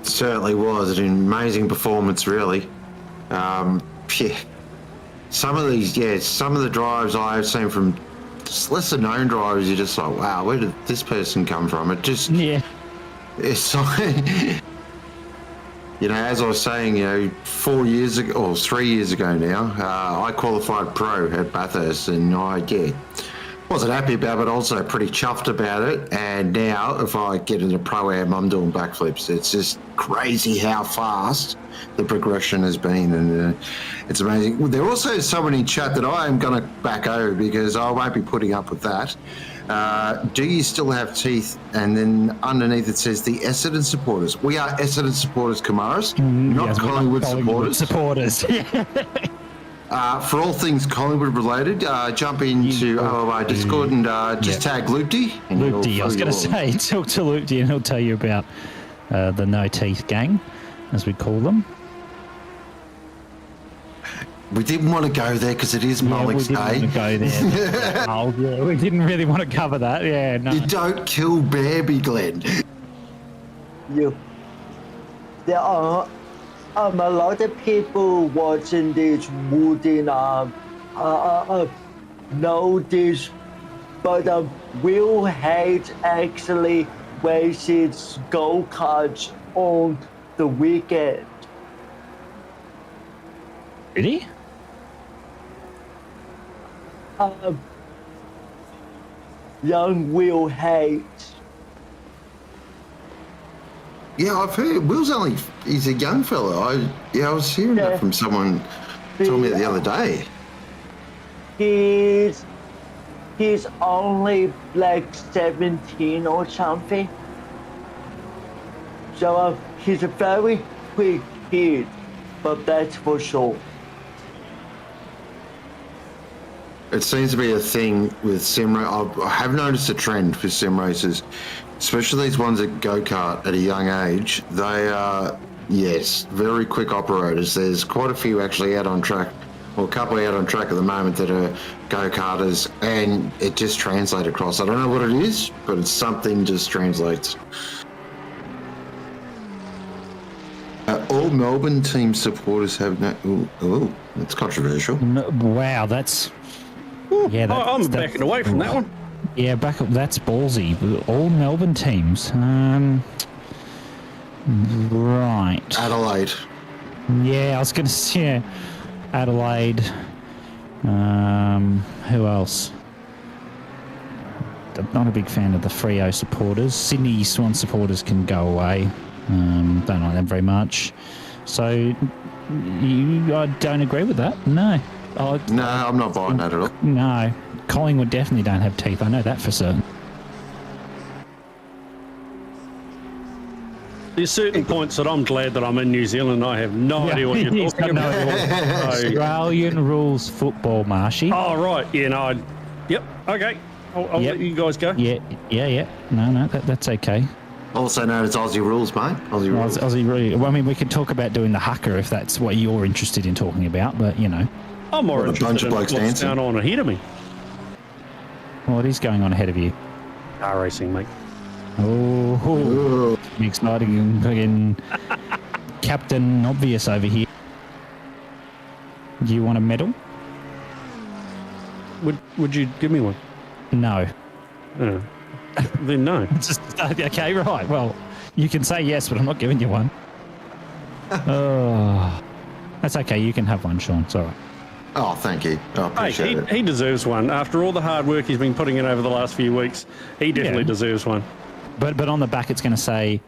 S2: Certainly was an amazing performance, really. Some of the drives I've seen from lesser known drivers, you're just like, wow, where did this person come from? It just, it's like, as I was saying, 4 years ago, or 3 years ago now, I qualified pro at Bathurst, and I wasn't happy about it, but also pretty chuffed about it. And now, if I get into pro-am, I'm doing backflips. It's just crazy how fast the progression has been, and it's amazing. There also is someone in chat that I am going to back over because I won't be putting up with that. Do you still have teeth? And then underneath it says the Essendon supporters. We are Essendon supporters, Kamaris, not Collingwood supporters. For all things Collingwood related, jump into OOR Discord and just tag Loopty.
S8: Loopty, I was going to say, talk to Loopty and he'll tell you about the No Teeth Gang, as we call them.
S2: We didn't want to go there because it is Mullock's Day.
S8: We didn't want to go there. We didn't really want to cover that. Yeah, no.
S2: You don't kill Baby, Glenn.
S9: There are a lot of people watching this wouldn't know this, but Will Hayes actually races go-karts on the weekend.
S8: Really?
S9: Young Will Hayes.
S2: Yeah, I've heard he's a young fella. I was hearing that from someone told me the other day.
S9: He's only like 17 or something. So he's a very quick kid, but that's for sure.
S2: It seems to be a thing with sim race. I have noticed a trend with sim races, especially these ones that go-kart at a young age. They are, yes, very quick operators. There's quite a few actually out on track, or a couple out on track at the moment that are go-karters, and it just translates across. I don't know what it is, but it's something just translates. All Melbourne team supporters have no... Oh, that's controversial.
S8: No, wow, that's... Yeah,
S11: I'm backing away from that one.
S8: Yeah, back up. That's ballsy. All Melbourne teams. Right.
S2: Adelaide.
S8: Yeah, I was going to say Adelaide. Who else? I'm not a big fan of the Freo supporters. Sydney Swan supporters can go away. Don't like them very much. So, I don't agree with that. No.
S2: No, I'm not buying that at all.
S8: No. Collingwood definitely don't have teeth. I know that for certain.
S11: There's certain points that I'm glad that I'm in New Zealand. I have no idea what you're talking about.
S8: Australian rules football, Marshy.
S11: Oh, right. Yeah, no. Yep. Okay. I'll let you guys go.
S8: Yeah. No, that's okay.
S2: Also known as Aussie rules, mate. Aussie rules.
S8: Aussie rules. Well, I mean, we could talk about doing the haka if that's what you're interested in talking about, but, you know.
S11: I'm more interested in what's going on ahead of me.
S8: What is going on ahead of you?
S11: Car racing, mate.
S8: Oh, exciting. Fucking Captain Obvious over here. Do you want a medal?
S11: Would you give me one?
S8: No.
S11: Then no.
S8: Okay, right. Well, you can say yes, but I'm not giving you one. Oh, that's okay. You can have one, Sean. It's all right.
S2: Oh, thank you. I appreciate it.
S11: He deserves one. After all the hard work he's been putting in over the last few weeks, he definitely deserves one.
S8: But on the back, it's going to say,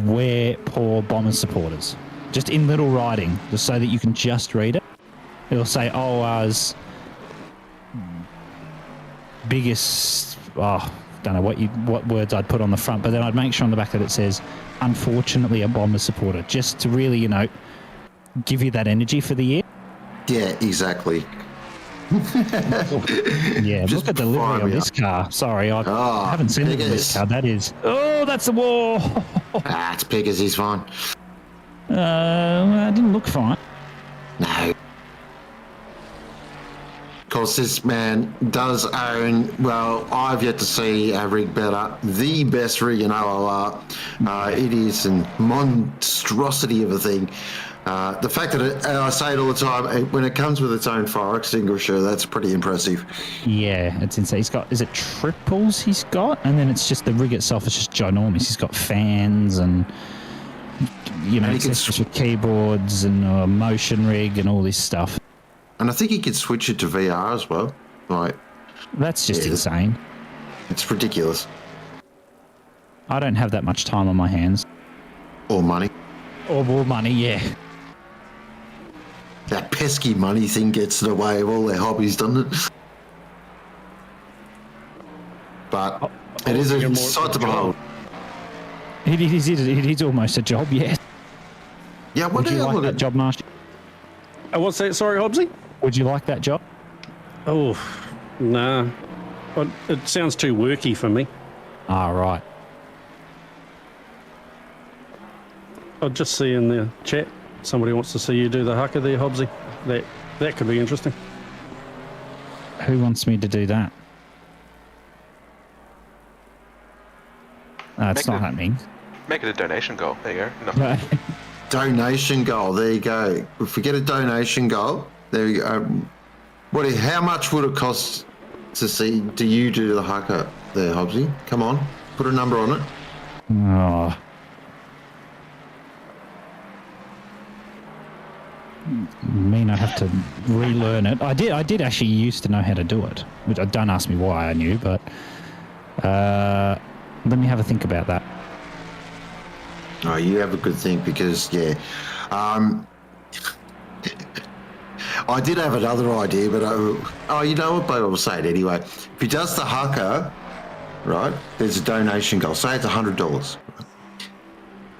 S8: "We're poor Bombers supporters." Just in little writing, just so that you can just read it. It'll say, "OOR's biggest." Oh, don't know what words I'd put on the front, but then I'd make sure on the back that it says, "Unfortunately, a Bombers supporter," just to really, give you that energy for the year.
S2: Yeah, exactly.
S8: Yeah,
S2: Just
S8: look at the delivery of this car. Sorry, I haven't seen this car. That is... Oh, that's the wall!
S2: It's Pickers, he's fine.
S8: It didn't look fine.
S2: No. Of course, this man does own, well, I've yet to see a rig better, the best rig in OOR. It is a monstrosity of a thing. The fact that and I say it all the time, when it comes with its own fire extinguisher, that's pretty impressive.
S8: Yeah, it's insane. He's got, is it triples he's got? And then it's just, the rig itself is just ginormous. He's got fans and, accessories with keyboards and a motion rig and all this stuff.
S2: And I think he could switch it to VR as well.
S8: That's just insane.
S2: It's ridiculous.
S8: I don't have that much time on my hands.
S2: Or money.
S8: Or more money, yeah.
S2: That pesky money thing gets in the way of all their hobbies, doesn't it? But it is a sight to behold.
S8: It is almost a job, yeah.
S2: Yeah, what
S8: do you like that job, Marsh?
S11: What's that? Sorry, Hobbsy?
S8: Would you like that job?
S11: Oh, nah. It sounds too worky for me.
S8: Ah, right.
S11: I'll just see in the chat somebody wants to see you do the haka there, Hobbsy. That could be interesting.
S8: Who wants me to do that? It's not happening.
S7: Make it a donation goal. There you go. No.
S2: Donation goal. There you go. If we get a donation goal, there you go. How much would it cost to see? Do you do the haka there, Hobbsy? Come on, put a number on it.
S8: Oh. Mean I have to relearn it. I did actually used to know how to do it, which don't ask me why I knew, but let me have a think about that.
S2: Oh, you have a good think because, I did have another idea, but you know what? But I'll say it anyway. If he does the haka, right, there's a donation goal. Say it's $100.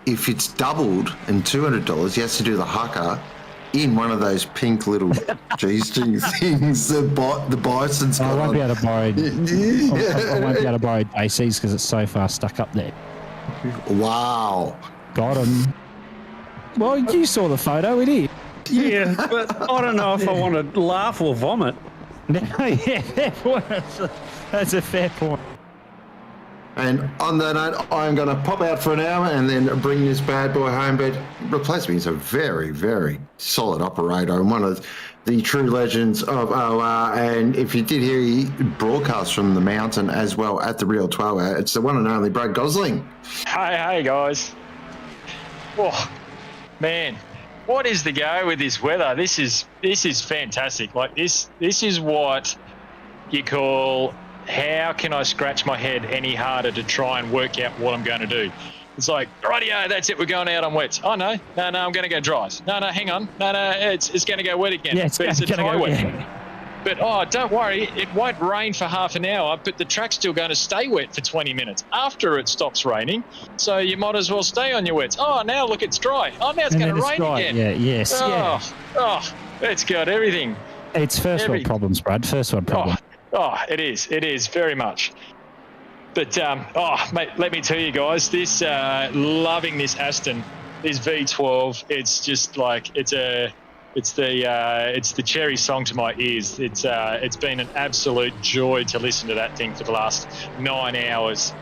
S2: If it's doubled and $200, he has to do the haka in one of those pink little G-string things the bison's got.
S8: I won't be able to borrow. I won't be able to borrow JC's because it's so far stuck up there.
S2: Wow.
S8: Got him. Well, you saw the photo, it is.
S11: Yeah, but I don't know if I want to laugh or vomit.
S8: No, yeah, fair point. That's a fair point.
S2: And on that note, I'm going to pop out for an hour and then bring this bad boy home. But replace me as a very, very solid operator and one of the true legends of OOR. And if you did hear, he broadcast from the mountain as well at the Real 12 Hour. It's the one and only Brad Gosling.
S12: Hey guys. Oh, man. What is the go with this weather? This is fantastic. Like this is what you call, how can I scratch my head any harder to try and work out what I'm going to do? It's like, rightio, that's it, we're going out on wets. Oh no, I'm going to go dries. No, hang on. No, it's going to go wet again.
S8: Yeah, it's
S12: a dry
S8: go,
S12: wet.
S8: Yeah.
S12: But don't worry, it won't rain for half an hour, but the track's still going to stay wet for 20 minutes after it stops raining. So you might as well stay on your wets. Oh, now look, it's dry. Oh, now it's going to rain again.
S8: Yeah, yes.
S12: Oh, it's got everything.
S8: It's first world problems, Brad. First world problems.
S12: Oh, it is very much. But mate, let me tell you guys, this loving this Aston, this V12. It's just like it's the cherry song to my ears. It's been an absolute joy to listen to that thing for the last 9 hours.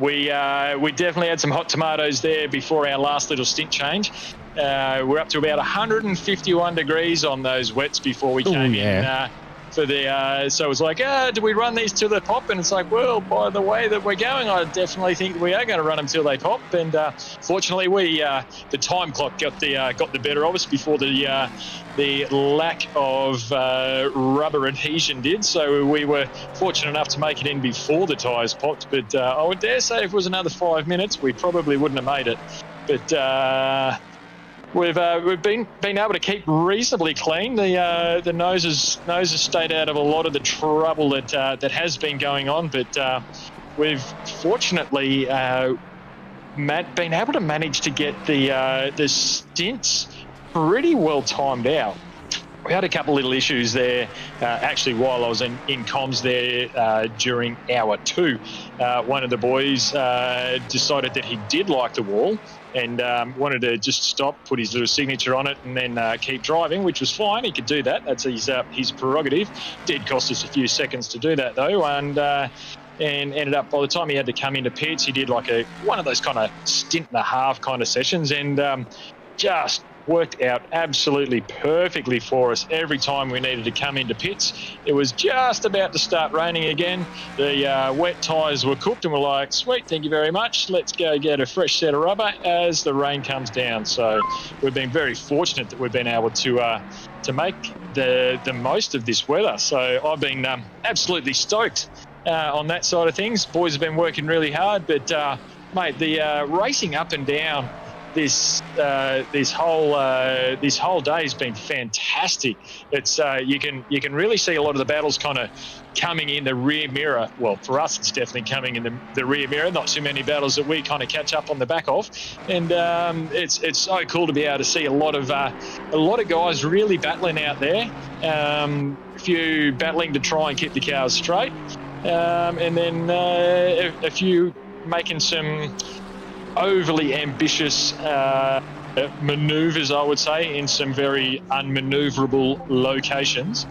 S12: We definitely had some hot tomatoes there before our last little stint change. We're up to about 151 degrees on those wets before we came in. So it was like, do we run these till they pop? And it's like, well, by the way that we're going, I definitely think that we are going to run them till they pop. And fortunately, the time clock got the better of us before the lack of rubber adhesion did. So we were fortunate enough to make it in before the tyres popped. But I would dare say if it was another 5 minutes, we probably wouldn't have made it. But we've been able to keep reasonably clean. The noses stayed out of a lot of the trouble that has been going on, but we've fortunately been able to manage to get the stints pretty well timed out. We had a couple little issues there, actually, while I was in comms there during hour 2. One of the boys decided that he did like the wall and wanted to just stop, put his little signature on it and then keep driving, which was fine. He could do that. That's his prerogative. Did cost us a few seconds to do that, though, and ended up, by the time he had to come into pits, he did like one of those kind of stint and a half kind of sessions and just worked out absolutely perfectly for us every time we needed to come into pits. It was just about to start raining again. The wet tyres were cooked and we're like, sweet, thank you very much. Let's go get a fresh set of rubber as the rain comes down. So we've been very fortunate that we've been able to make the most of this weather. So I've been absolutely stoked on that side of things. Boys have been working really hard, but mate, the racing up and down this whole day has been fantastic. It's you can really see a lot of the battles kind of coming in the rear mirror. Well, for us, it's definitely coming in the rear mirror. Not too many battles that we kind of catch up on the back of, and it's so cool to be able to see a lot of guys really battling out there. A few battling to try and keep the cars straight, and then a few making some overly ambitious manoeuvres, I would say, in some very unmanoeuvrable locations,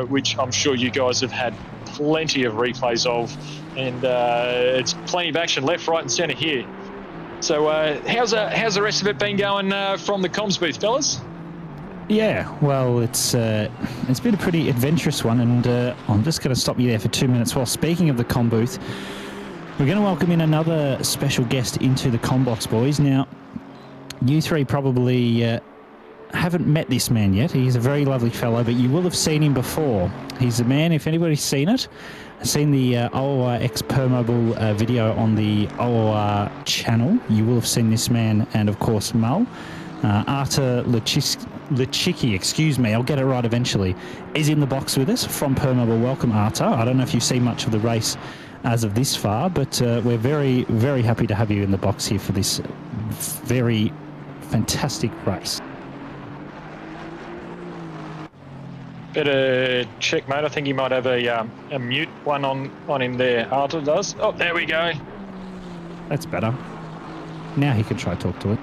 S12: which I'm sure you guys have had plenty of replays of, and it's plenty of action left, right and centre here. So how's the rest of it been going from the comms booth, fellas?
S8: Yeah, well, it's been a pretty adventurous one, and I'm just going to stop you there for 2 minutes. While speaking of the comm booth, we're going to welcome in another special guest into the comm box, boys. Now, you three probably haven't met this man yet. He's a very lovely fellow, but you will have seen him before. He's a man, if anybody's seen it, seen the OOR X Permobile video on the OOR channel, you will have seen this man and, of course, Mull. Arta Lechicki, excuse me, I'll get it right eventually, is in the box with us from Permobile. Welcome, Arta. I don't know if you've seen much of the race as of this far, but we're very, very happy to have you in the box here for this very fantastic race.
S12: Better check, mate. I think he might have a mute one on him there. Arta does. Oh, there we go.
S8: That's better. Now he can try talk to it.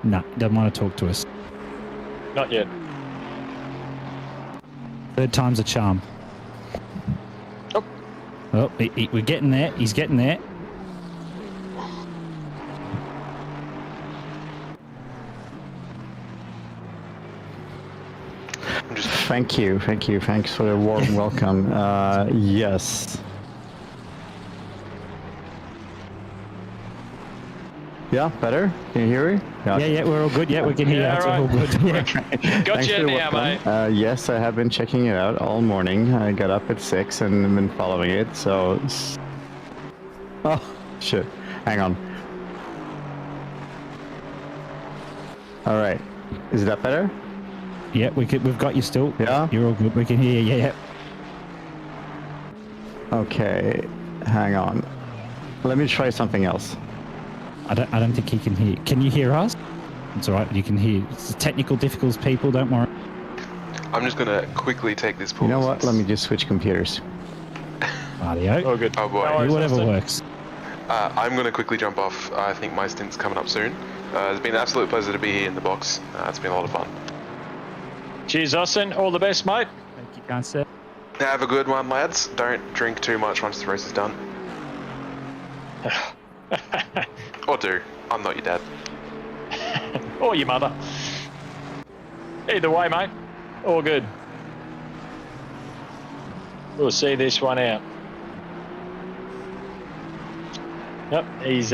S8: No, doesn't want to talk to us.
S12: Not yet.
S8: Third time's a charm.
S12: Oh,
S8: We're getting there. He's getting there.
S13: Thank you. Thanks for the warm welcome. Yes. Yeah, better? Can you hear me?
S8: Yeah, we're all good. Yeah, we can hear you. It's all good. Yeah.
S12: Got you now, mate.
S13: Yes, I have been checking it out all morning. I got up at 6 and been following it, so... Oh, shit. Hang on. Alright. Is that better?
S8: Yeah, we've got you still.
S13: Yeah?
S8: You're all good. We can hear you. Yeah.
S13: Okay. Hang on. Let me try something else.
S8: I don't think he can hear. Can you hear us? It's all right. You can hear. It's technical difficulties, people. Don't worry.
S7: I'm just going to quickly take this pause.
S13: You know what? Let me just switch computers.
S8: Audio.
S12: Oh, good.
S7: Oh, boy.
S8: Whatever works.
S7: I'm going to quickly jump off. I think my stint's coming up soon. It's been an absolute pleasure to be here in the box. It's been a lot of fun.
S12: Cheers, Austin. All the best, mate.
S8: Thank you, Cancer.
S7: Have a good one, lads. Don't drink too much once the race is done. Or do. I'm not your dad.
S12: Or your mother. Either way, mate. All good. We'll see this one out. Yep, he's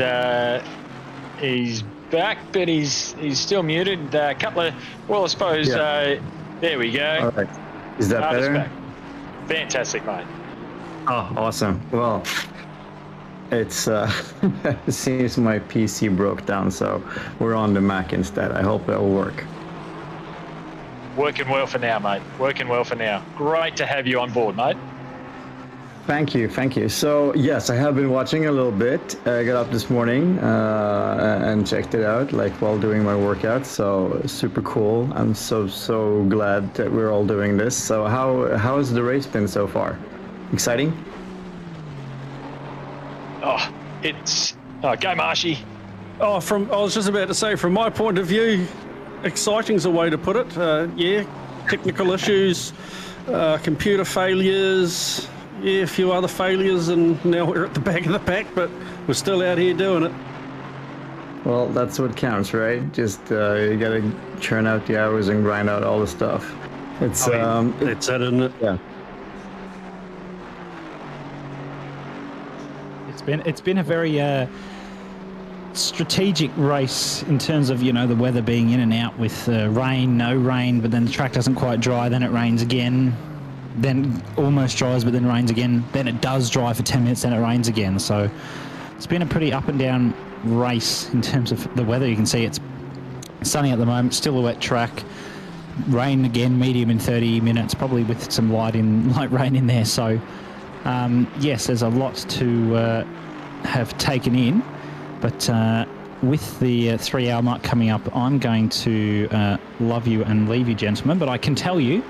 S12: back, but he's still muted. Couple of, well, I suppose.
S13: Yeah.
S12: There we go.
S13: All right. Is that better?
S12: Back. Fantastic, mate.
S13: Oh, awesome. Well, it's it seems my PC broke down, so we're on the Mac instead. I hope that will work.
S12: Working well for now, mate. Working well for now. Great to have you on board, mate.
S13: Thank you. So yes, I have been watching a little bit. I got up this morning and checked it out, like while doing my workout. So super cool. I'm so glad that we're all doing this. So how has the race been so far? Exciting?
S12: Oh, it's go Marshy.
S11: Oh, I was just about to say, from my point of view, exciting's a way to put it. Yeah, technical issues, computer failures. Yeah, a few other failures, and now we're at the back of the pack, but we're still out here doing it.
S13: Well, that's what counts, right? Just you gotta churn out the hours and grind out all the stuff. It's
S11: that's it, isn't it?
S13: Yeah.
S8: It's been a very strategic race in terms of, you know, the weather being in and out with rain, no rain, but then the track doesn't quite dry, then it rains again. Then almost dries, but then rains again. Then it does dry for 10 minutes, then it rains again. So it's been a pretty up and down race in terms of the weather. You can see it's sunny at the moment, still a wet track. Rain again, medium in 30 minutes, probably with some light rain in there. So yes, there's a lot to have taken in. But with the 3-hour mark coming up, I'm going to love you and leave you, gentlemen. But I can tell you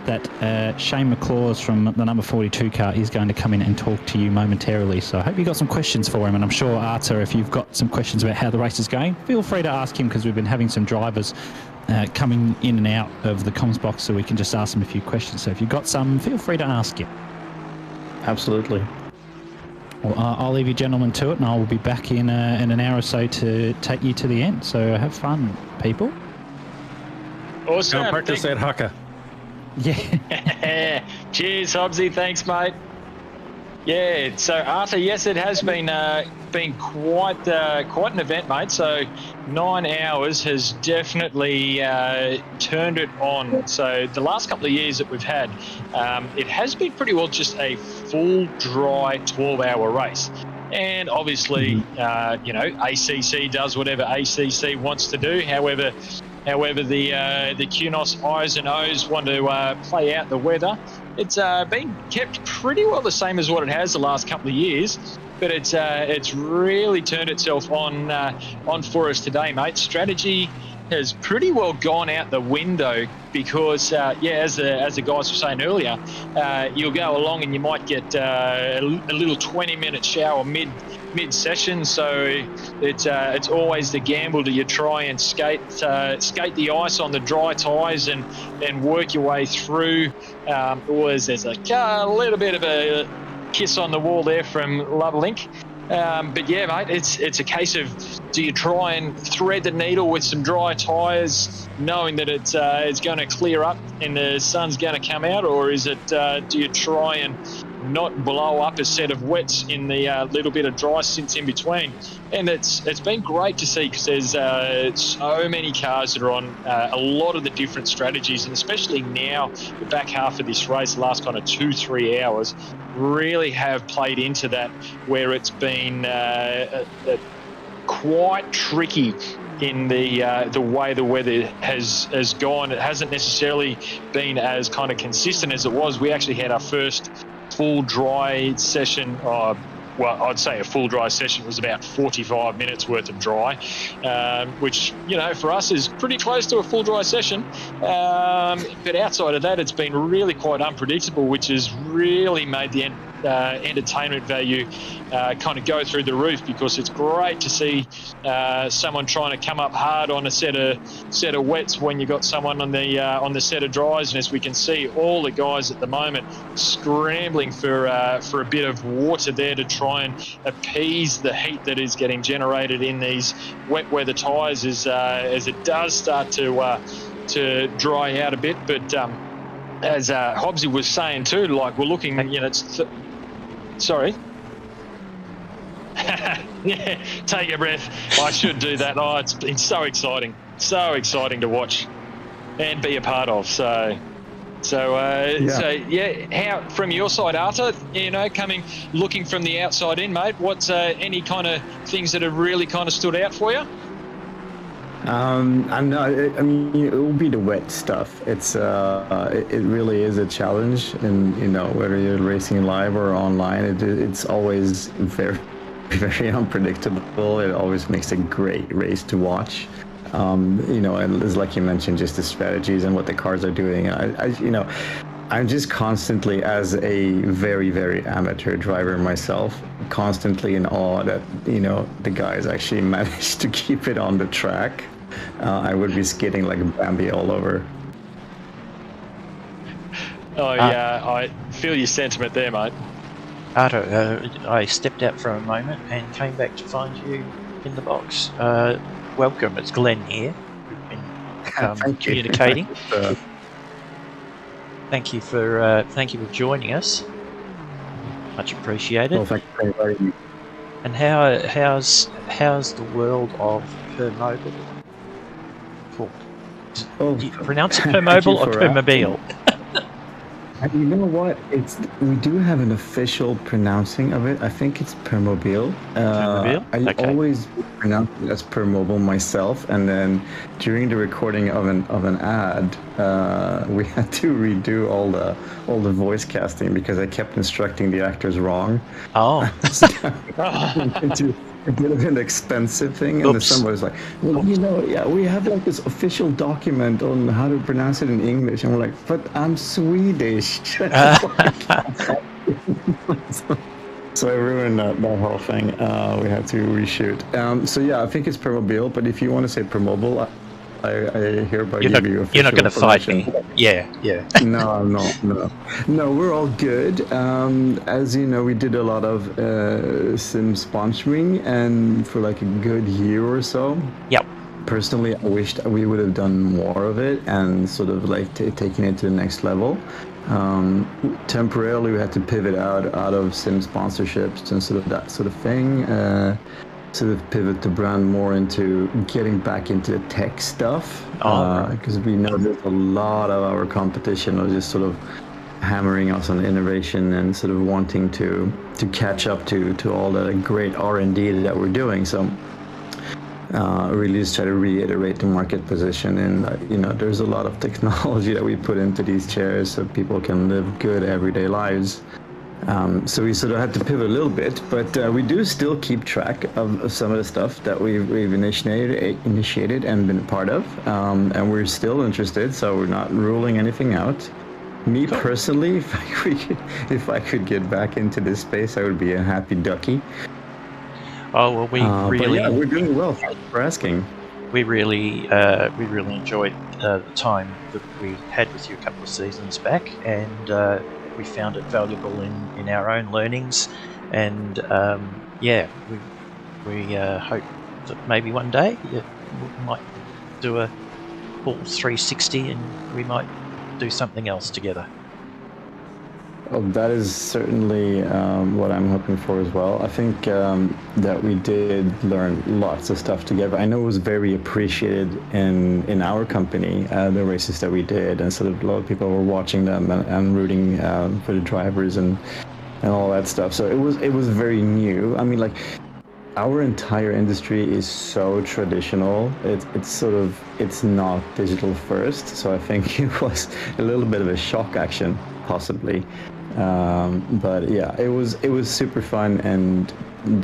S8: that Shane McClaws from the number 42 car is going to come in and talk to you momentarily. So I hope you got some questions for him, and I'm sure, Arta, if you've got some questions about how the race is going, feel free to ask him, because we've been having some drivers coming in and out of the comms box, so we can just ask them a few questions. So if you've got some, feel free to ask him.
S13: Absolutely.
S8: Well, I'll leave you gentlemen to it, and I will be back in an hour or so to take you to the end. So have fun, people.
S12: Awesome.
S11: Go practice that hucker.
S8: Yeah.
S12: Cheers, Hobbsy. Thanks, mate. Yeah, so Arthur, yes, it has been quite an event, mate. So 9 hours has definitely turned it on. So the last couple of years that we've had, it has been pretty well just a full dry 12-hour race. And obviously, ACC does whatever ACC wants to do. However, the QNOS I's and O's want to play out the weather. It's been kept pretty well the same as what it has the last couple of years, but it's really turned itself on for us today, mate. Strategy has pretty well gone out the window because, as the guys were saying earlier, you'll go along and you might get a little 20-minute shower mid-session. So it's always the gamble. Do you try and skate the ice on the dry tyres and work your way through, or there's a little bit of a kiss on the wall there from Lovelink. But yeah, mate, it's a case of, do you try and thread the needle with some dry tyres, knowing that it's going to clear up and the sun's going to come out, or is it do you try and not blow up a set of wets in the little bit of dry stints in between? And it's been great to see, because there's so many cars that are on a lot of the different strategies, and especially now the back half of this race, the last kind of 2-3 hours, really have played into that, where it's been quite tricky in the way the weather has gone. It hasn't necessarily been as kind of consistent as it was. We actually had our first full dry session. Well, I'd say a full dry session was about 45 minutes worth of dry, which, for us is pretty close to a full dry session. But outside of that, it's been really quite unpredictable, which has really made the entertainment value kind of go through the roof, because it's great to see someone trying to come up hard on a set of wets when you've got someone on the set of dries. And as we can see, all the guys at the moment scrambling for a bit of water there to try and appease the heat that is getting generated in these wet weather tyres as it does start to dry out a bit. But as Hobbsy was saying too, like, we're looking, sorry. Yeah, take a breath. I should do that. Oh, it's been so exciting to watch and be a part of. So how, from your side, Arthur, looking from the outside in, mate, what's any kind of things that have really kind of stood out for you?
S13: I mean, it will be the wet stuff. It's it really is a challenge, and whether you're racing live or online, it's always very, very unpredictable. It always makes a great race to watch. And it's like you mentioned, just the strategies and what the cars are doing. I'm just constantly, as a very, very amateur driver myself, constantly in awe that, the guys actually managed to keep it on the track. I would be skidding like a Bambi all over.
S12: Oh, yeah, I feel your sentiment there, mate.
S10: Arto, I stepped out for a moment and came back to find you in the box. Welcome, it's Glenn here. We've been communicating. Thank you for joining us. Much appreciated.
S13: Well, thank you for inviting me.
S10: And how's the world of Permobile? Do you pronounce it Permobile or Permobile?
S13: You know what? We do have an official pronouncing of it. I think it's Permobile.
S10: Permobile?
S13: I always pronounce it as Permobile myself, and then during the recording of an ad, we had to redo all the voice casting because I kept instructing the actors wrong.
S10: Oh.
S13: Into a bit of an expensive thing, and then somebody was like, well, we have like this official document on how to pronounce it in English, and we're like, but I'm Swedish. So I ruined that whole thing. We had to reshoot. So yeah, I think it's Permobile, but if you want to say Permobile, I hereby give you official.
S10: You're not going to fight me. Yeah. No, we're all good. As you know, we did a lot of sim sponsoring, and for like a good year or so. Yep.
S13: Personally, I wished we would have done more of it and sort of like taken it to the next level. Temporarily, we had to pivot out of sim sponsorships and sort of that sort of thing. Sort of pivot the brand more into getting back into the tech stuff. Because we know there's a lot of our competition are just sort of hammering us on innovation and sort of wanting to catch up to all the great R&D that we're doing. So really just try to reiterate the market position, and there's a lot of technology that we put into these chairs so people can live good everyday lives. So we sort of had to pivot a little bit, but we do still keep track of some of the stuff that we've initiated and been a part of, and we're still interested, so we're not ruling anything out. Me personally, if I could get back into this space, I would be a happy ducky.
S10: Oh well, we really.
S13: But yeah, we're doing well. Thanks for asking.
S10: We really enjoyed the time that we had with you a couple of seasons back, and we found it valuable in our own learnings. And we hope that maybe one day we might do a full 360, and we might do something else together.
S13: Well, that is certainly what I'm hoping for as well. I think that we did learn lots of stuff together. I know it was very appreciated in our company, the races that we did, and sort of a lot of people were watching them and rooting for the drivers and all that stuff. So it was very new. I mean, like, our entire industry is so traditional. It's not digital first. So I think it was a little bit of a shock action, possibly. But yeah, it was super fun, and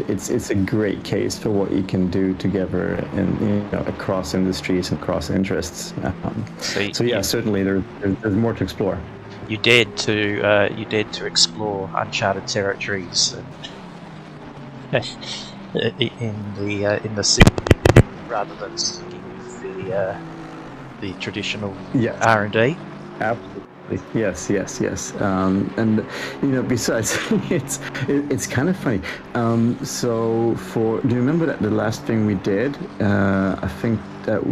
S13: it's a great case for what you can do together and across industries and across interests. So yeah, certainly there's more to explore.
S10: You dared to explore uncharted territories in the city rather than sticking with the traditional R&D.
S13: Absolutely. Yes. And besides, it's kind of funny. So do you remember that the last thing we did? I think that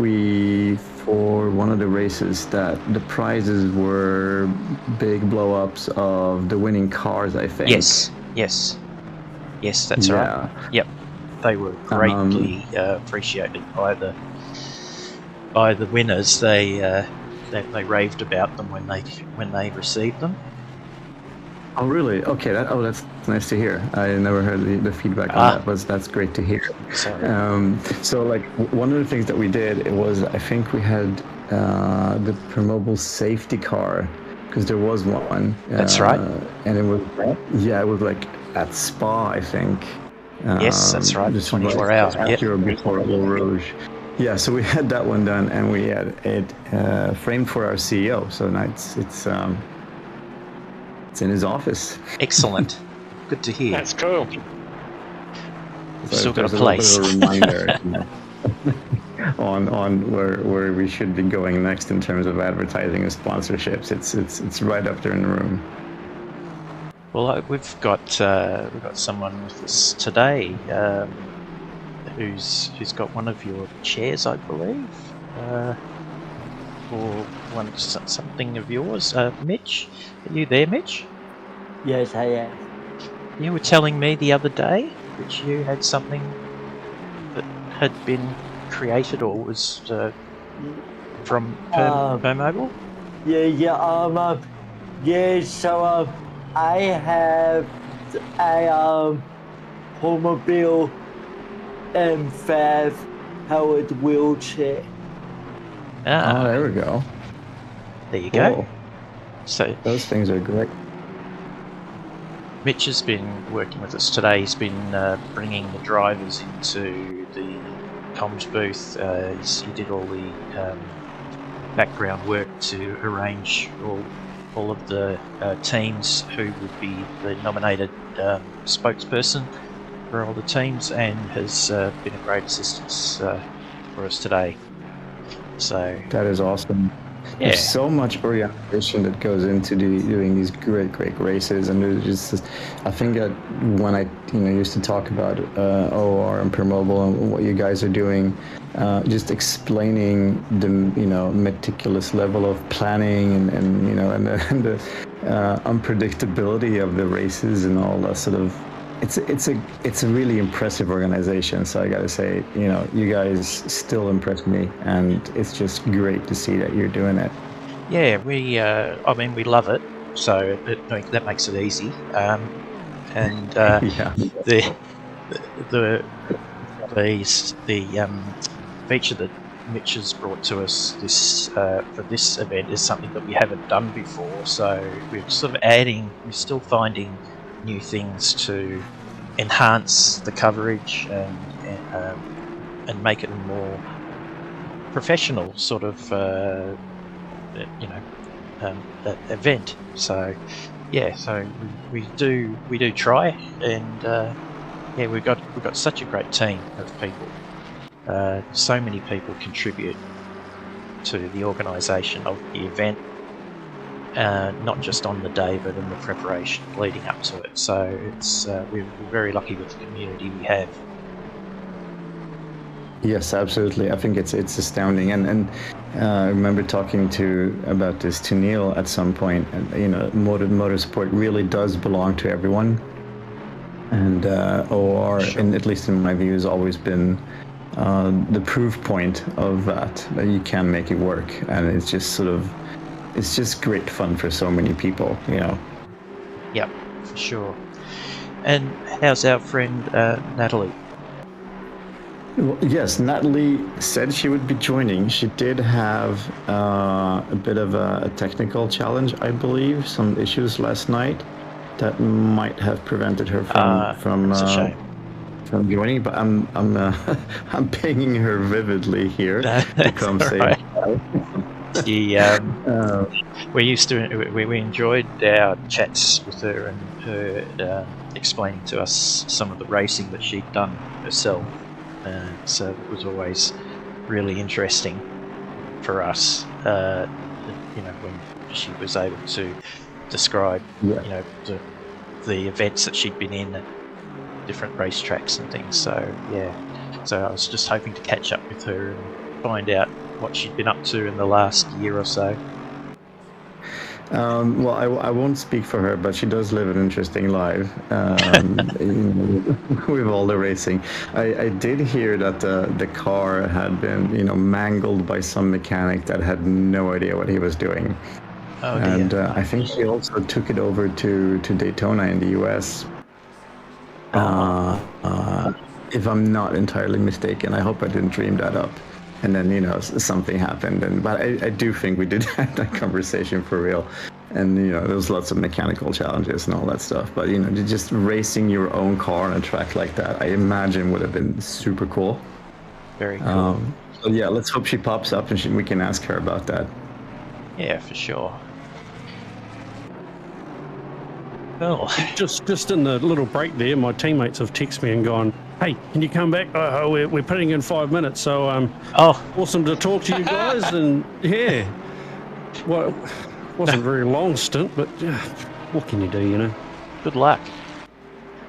S13: for one of the races, that the prizes were big blow-ups of the winning cars, I think.
S10: Yes, that's right. Yep, they were greatly appreciated by the winners. They raved about them when they received them.
S13: Oh, really? Okay. That's nice to hear. I never heard the feedback on that, but that's great to hear. So, like, one of the things that we did, I think we had the Promobile safety car, because there was one.
S10: That's right.
S13: And it was like at Spa, I think.
S10: Yes, that's right. 24 hours.
S13: After or before Eau Rouge. Yeah, so we had that one done, and we had it framed for our CEO. So now it's in his office.
S10: Excellent. Good to hear.
S12: That's cool.
S13: So
S10: still got a
S13: A
S10: place.
S13: reminder on where we should be going next in terms of advertising and sponsorships. It's right up there in the room.
S10: Well, we've got someone with us today. Who's got one of your chairs, I believe, or something of yours. Mitch, are you there, Mitch?
S9: Yes, I am.
S10: You were telling me the other day that you had something that had been created or was from Permobile?
S9: So I have a Permobile M5 powered wheelchair.
S13: Oh, there we go.
S10: There you
S13: Cool.
S10: go. So
S13: those things are great.
S10: Mitch has been working with us today. He's been bringing the drivers into the comms booth. He did all the background work to arrange all of the teams who would be the nominated spokesperson for all the teams, and has been a great assistance for us today. So
S13: that is awesome.
S10: Yeah.
S13: There's so much orientation that goes into doing these great races, and there's just I think that when I used to talk about OOR and Permobile and what you guys are doing, just explaining the meticulous level of planning and unpredictability of the races and all that sort of. It's a really impressive organization. So I gotta say, you guys still impress me, and it's just great to see that you're doing it.
S10: Yeah, we love it, so that makes it easy. The feature that Mitch has brought to us for this event is something that we haven't done before. So we're sort of we're still finding new things to enhance the coverage and make it a more professional sort of event. So we do try, and we've got such a great team of people. So many people contribute to the organisation of the event, not just on the day but in the preparation leading up to it. So we're very lucky with the community we have.
S13: Yes, absolutely. I think it's astounding, and I remember talking about this to Neale at some point. And motorsport really does belong to everyone, and OOR, and at least in my view, has always been the proof point of that you can make it work, and it's just great fun for so many people.
S10: Yep, for sure. And how's our friend Natalie?
S13: Well, yes, Natalie said she would be joining. She did have a bit of a technical challenge, I believe, some issues last night that might have prevented her from joining. But I'm pinging her vividly here to come say.
S10: Right. We enjoyed our chats with her and her explaining to us some of the racing that she'd done herself. So it was always really interesting for us, when she was able to describe, the events that she'd been in at different racetracks and things. So I was just hoping to catch up with her and find out what she'd been up to in the last year or so.
S13: Well, I won't speak for her, but she does live an interesting life with all the racing. I did hear that the car had been, mangled by some mechanic that had no idea what he was doing.
S10: Oh,
S13: and I think she also took it over to Daytona in the US. If I'm not entirely mistaken, I hope I didn't dream that up. And then, something happened. But I do think we did have that conversation for real. And, there was lots of mechanical challenges and all that stuff. But, just racing your own car on a track like that, I imagine would have been super cool.
S10: Very cool.
S13: So, yeah, let's hope she pops up and we can ask her about that.
S10: Yeah, for sure. Well,
S11: just in the little break there, my teammates have texted me and gone, "Hey, can you come back? We're putting in 5 minutes, so awesome to talk to you guys." And wasn't a very long stint, but what can you do,
S10: Good luck.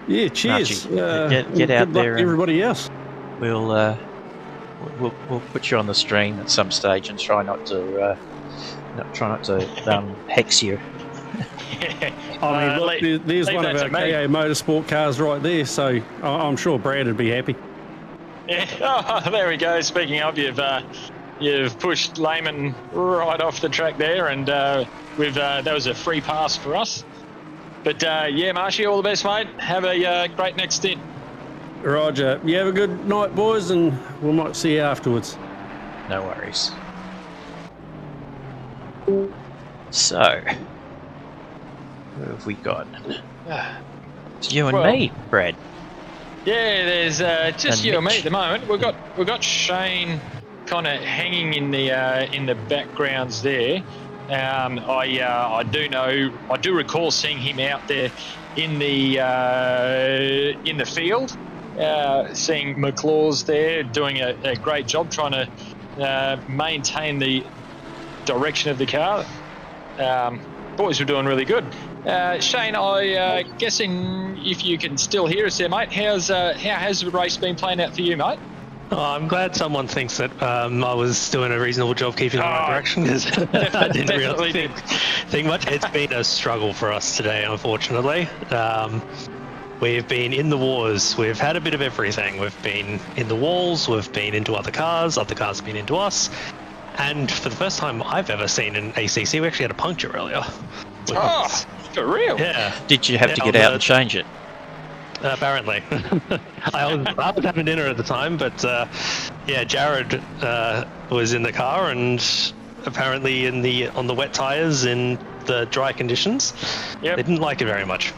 S11: Yeah, cheers.
S10: Get out there,
S11: everybody else.
S10: We'll put you on the stream at some stage and try not to hex you.
S11: I mean, there's one of our KA Motorsport cars right there, so I'm sure Brad would be happy.
S12: Yeah. Oh, there we go. Speaking of, you've pushed Lehman right off the track there, and that was a free pass for us. But Marshy, all the best, mate. Have a great next stint.
S11: Roger. You have a good night, boys, and we might see you afterwards.
S10: No worries. So, who have we got? It's you and me, Brad.
S12: Yeah, there's just you and me at the moment. We've got Shane kind of hanging in the backgrounds there. I do recall seeing him out there in the field, seeing McLaws there doing a great job trying to maintain the direction of the car. Boys were doing really good. Shane, guessing if you can still hear us there, mate. How has the race been playing out for you, mate?
S14: Oh, I'm glad someone thinks that I was doing a reasonable job keeping in the right direction, because I didn't really think much. It's been a struggle for us today, unfortunately. We've been in the wars. We've had a bit of everything. We've been in the walls. We've been into other cars have been into us. And for the first time I've ever seen in ACC, we actually had a puncture earlier.
S12: Oh, for real?
S14: Yeah.
S10: Did you have to get out and change it?
S14: Apparently. I was having dinner at the time, but yeah, Jared was in the car and apparently on the wet tyres in the dry conditions. They didn't like it very much.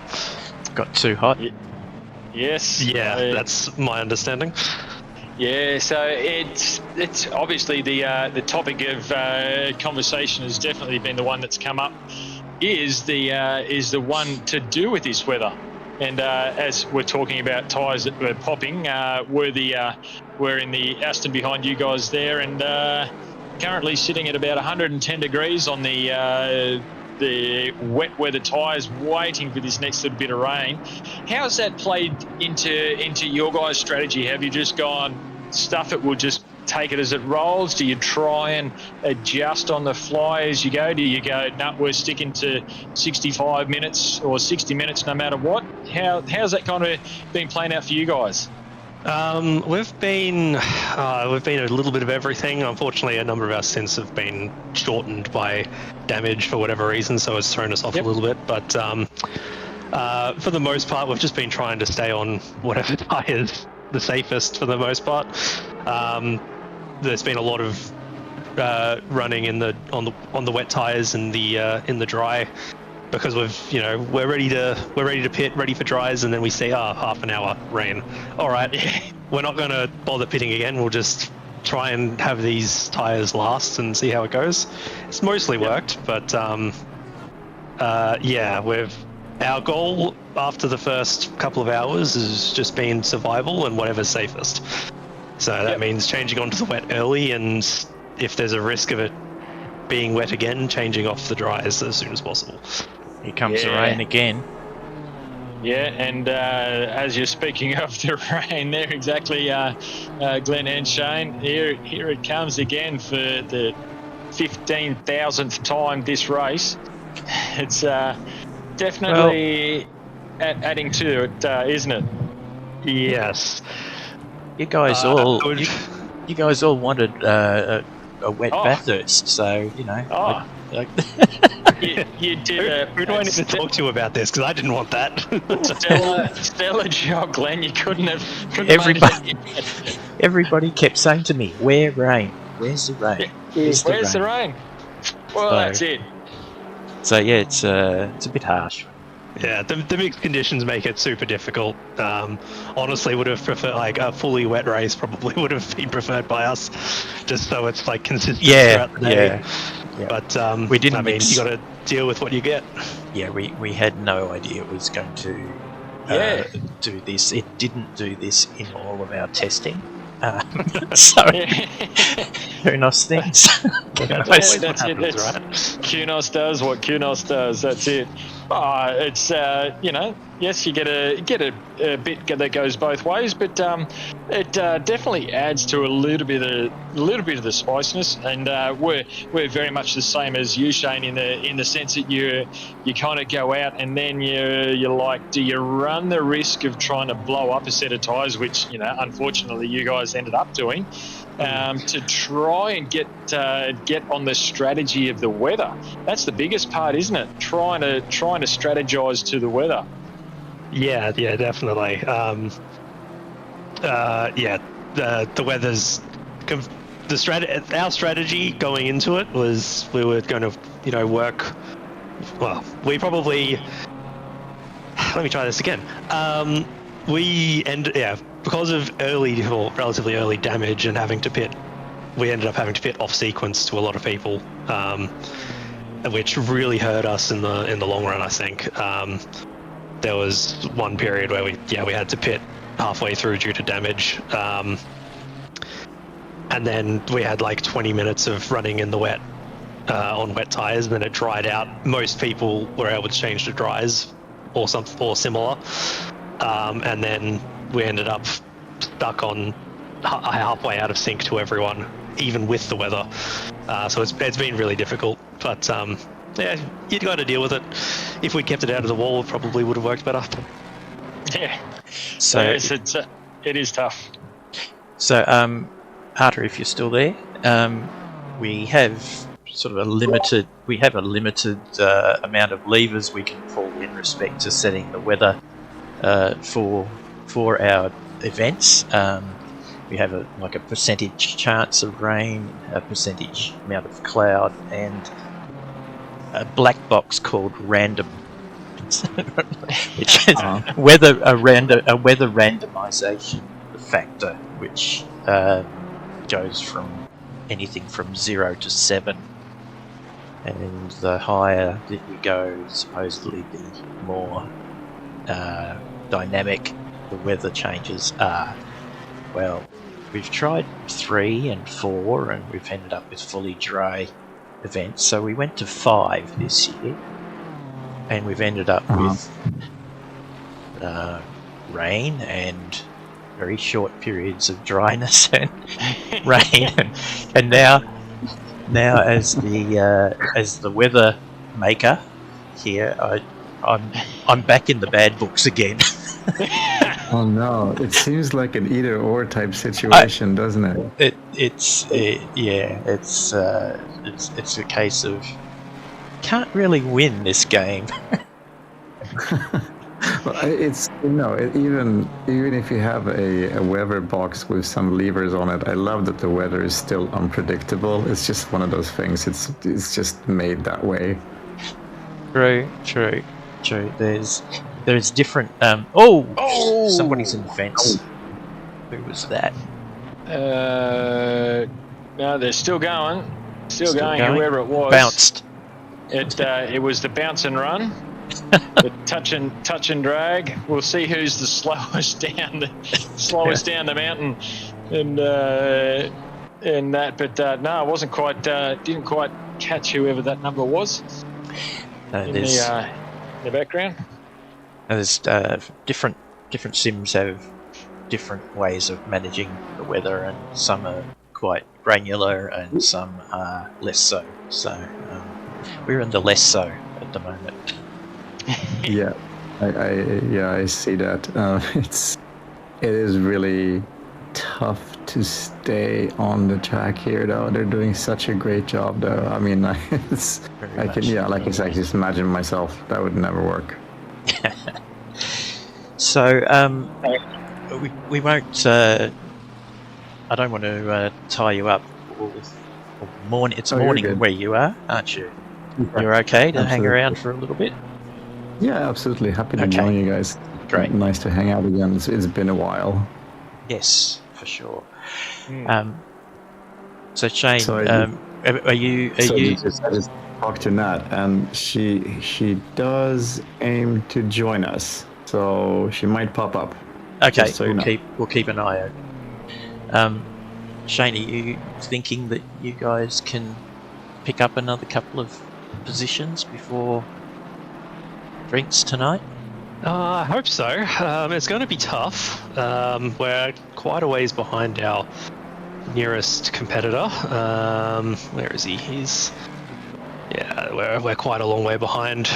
S10: Got too hot?
S12: Yes.
S14: Yeah, that's my understanding.
S12: Yeah, so it's obviously the topic of conversation has definitely been the one that's come up. Is the one to do with this weather, and as we're talking about tyres that were popping, we're in the Aston behind you guys there, and currently sitting at about 110 degrees on the wet weather tyres, waiting for this next little bit of rain. How's that played into your guys' strategy? Have you just gone stuff it, we'll just take it as it rolls? Do you try and adjust on the fly as you go? Do you go, no, we're sticking to 65 minutes or 60 minutes no matter what? How's that kind of been playing out for you guys?
S14: We've been a little bit of everything. Unfortunately, a number of our stints have been shortened by damage for whatever reason, so it's thrown us off a little bit. But for the most part, we've just been trying to stay on whatever tyres the safest for the most part. There's been a lot of running on the wet tyres and in the dry, because we're ready to pit, ready for dries, and then we see half an hour rain. All right, we're not going to bother pitting again. We'll just try and have these tyres last and see how it goes. It's mostly worked, but our goal after the first couple of hours has just been survival and whatever's safest. So that means changing onto the wet early, and if there's a risk of it being wet again, changing off the dries as soon as possible.
S10: Here comes the rain again.
S12: Yeah, and as you're speaking of the rain there, exactly, Glenn and Shane, here it comes again for the 15,000th time this race. It's definitely adding to it, isn't it?
S14: Yes.
S10: You guys all wanted a wet Bathurst, so
S12: you did.
S14: Who do I need to talk to about this? Because I didn't want that.
S12: Stellar job, Glenn. You couldn't have.
S10: Everybody kept saying to me, "Where rain? Where's the rain?
S12: Where's the rain?" Well, that's it.
S10: So yeah, it's a bit harsh.
S14: Yeah, the mixed conditions make it super difficult. Honestly, would have preferred a fully wet race. Probably would have been preferred by us, just so it's consistent throughout the day. Yeah. But
S10: we didn't.
S14: You got to deal with what you get.
S10: Yeah, we had no idea it was going to do this. It didn't do this in all of our testing. So Kunos things.
S12: That's it. Kunos does what Kunos does. That's it. It's yes, you get a bit that goes both ways, but it definitely adds to a little bit of the spiciness, and we're very much the same as you, Shane, in the sense that you kind of go out and then you're like, do you run the risk of trying to blow up a set of tyres, which unfortunately you guys ended up doing, to try and get on the strategy of the weather. That's the biggest part, isn't it? Trying to strategize to the weather.
S14: Yeah, definitely. The weather's our strategy going into it was we were going to work. Well, we probably. Let me try this again. Because of relatively early damage and having to pit, we ended up having to pit off sequence to a lot of people, which really hurt us in the long run, I think. There was one period where we had to pit halfway through due to damage, and then we had 20 minutes of running in the wet on wet tires, and then it dried out. Most people were able to change to dries or similar, and then we ended up stuck on halfway out of sync to everyone, even with the weather. So it's been really difficult. But yeah, you'd got to deal with it. If we'd kept it out of the wall, it probably would have worked better.
S12: Yeah.
S10: So
S12: it is tough.
S10: So, Harter, if you're still there, we have sort of a limited amount of levers we can pull in respect to setting the weather for our events. We have a percentage chance of rain, a percentage amount of cloud, and a black box called random, which is a weather randomization factor, which goes from anything from 0 to 7, and the higher that you go, supposedly the more dynamic the weather changes are. Well, we've tried 3 and 4, and we've ended up with fully dry events, so we went to 5 this year, and we've ended up with rain and very short periods of dryness and rain, and now as the weather maker here, I'm back in the bad books again.
S13: Oh no! It seems like an either-or type situation, doesn't it?
S10: It's a case of can't really win this game.
S13: Well, it's even if you have a weather box with some levers on it, I love that the weather is still unpredictable. It's just one of those things. It's just made that way.
S10: True. There's different. Somebody's in the fence. Who was that?
S12: No, they're still going. Still going. Whoever it was
S10: bounced.
S12: It was the bounce and run. The touch and drag. We'll see who's the slowest down the mountain, and that. But no, it wasn't quite. Didn't quite catch whoever that number was in the background.
S10: There's different sims have different ways of managing the weather, and some are quite granular, and some are less so. So we're in the less so at the moment.
S13: Yeah, I see that. It is really tough to stay on the track here, though. They're doing such a great job, though. I mean, like I said, just imagine myself. That would never work.
S10: So we won't. I don't want to tie you up. It's morning where you are, aren't you? You're okay to hang around for a little bit?
S13: Yeah, absolutely. Happy to join you guys.
S10: Great.
S13: Nice to hang out again. It's been a while.
S10: Yes, for sure. So Shane, are you?
S13: I just talked to Nat, and she does aim to join us, so she might pop up.
S10: Okay, so we'll keep an eye out. Shane, are you thinking that you guys can pick up another couple of positions before drinks tonight?
S14: I hope so. It's going to be tough. We're quite a ways behind our nearest competitor. Where is he? We're quite a long way behind.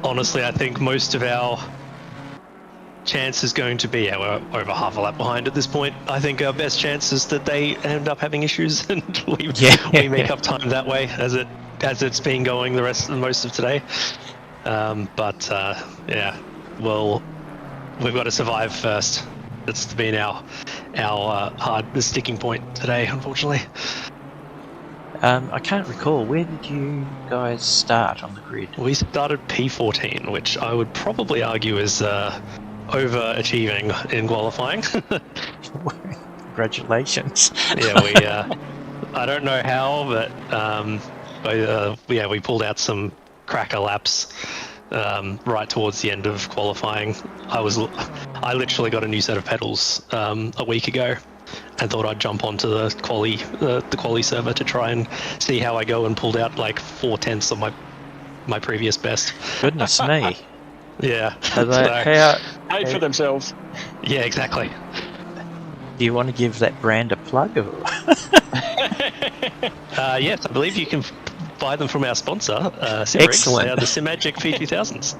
S14: Honestly, I think most of our chance is going to be we're over half a lap behind at this point. I think our best chance is that they end up having issues and we make up time that way as it's been going most of today. We've got to survive first. That's been our the sticking point today, unfortunately.
S10: I can't recall, where did you guys start on the grid?
S14: We started P14, which I would probably argue is overachieving in qualifying.
S10: Congratulations.
S14: Yeah, I don't know how, but we pulled out some cracker laps right towards the end of qualifying. I literally got a new set of pedals a week ago and thought I'd jump onto the quali server to try and see how I go, and pulled out like 4/10 of my previous best.
S10: Goodness me.
S14: Yeah.
S12: Paid for themselves.
S14: Yeah, exactly.
S10: Do you want to give that brand a plug? Or?
S14: Yes, I believe you can buy them from our sponsor, SimRigs.
S10: Excellent.
S14: They are the SimMagic P2000s.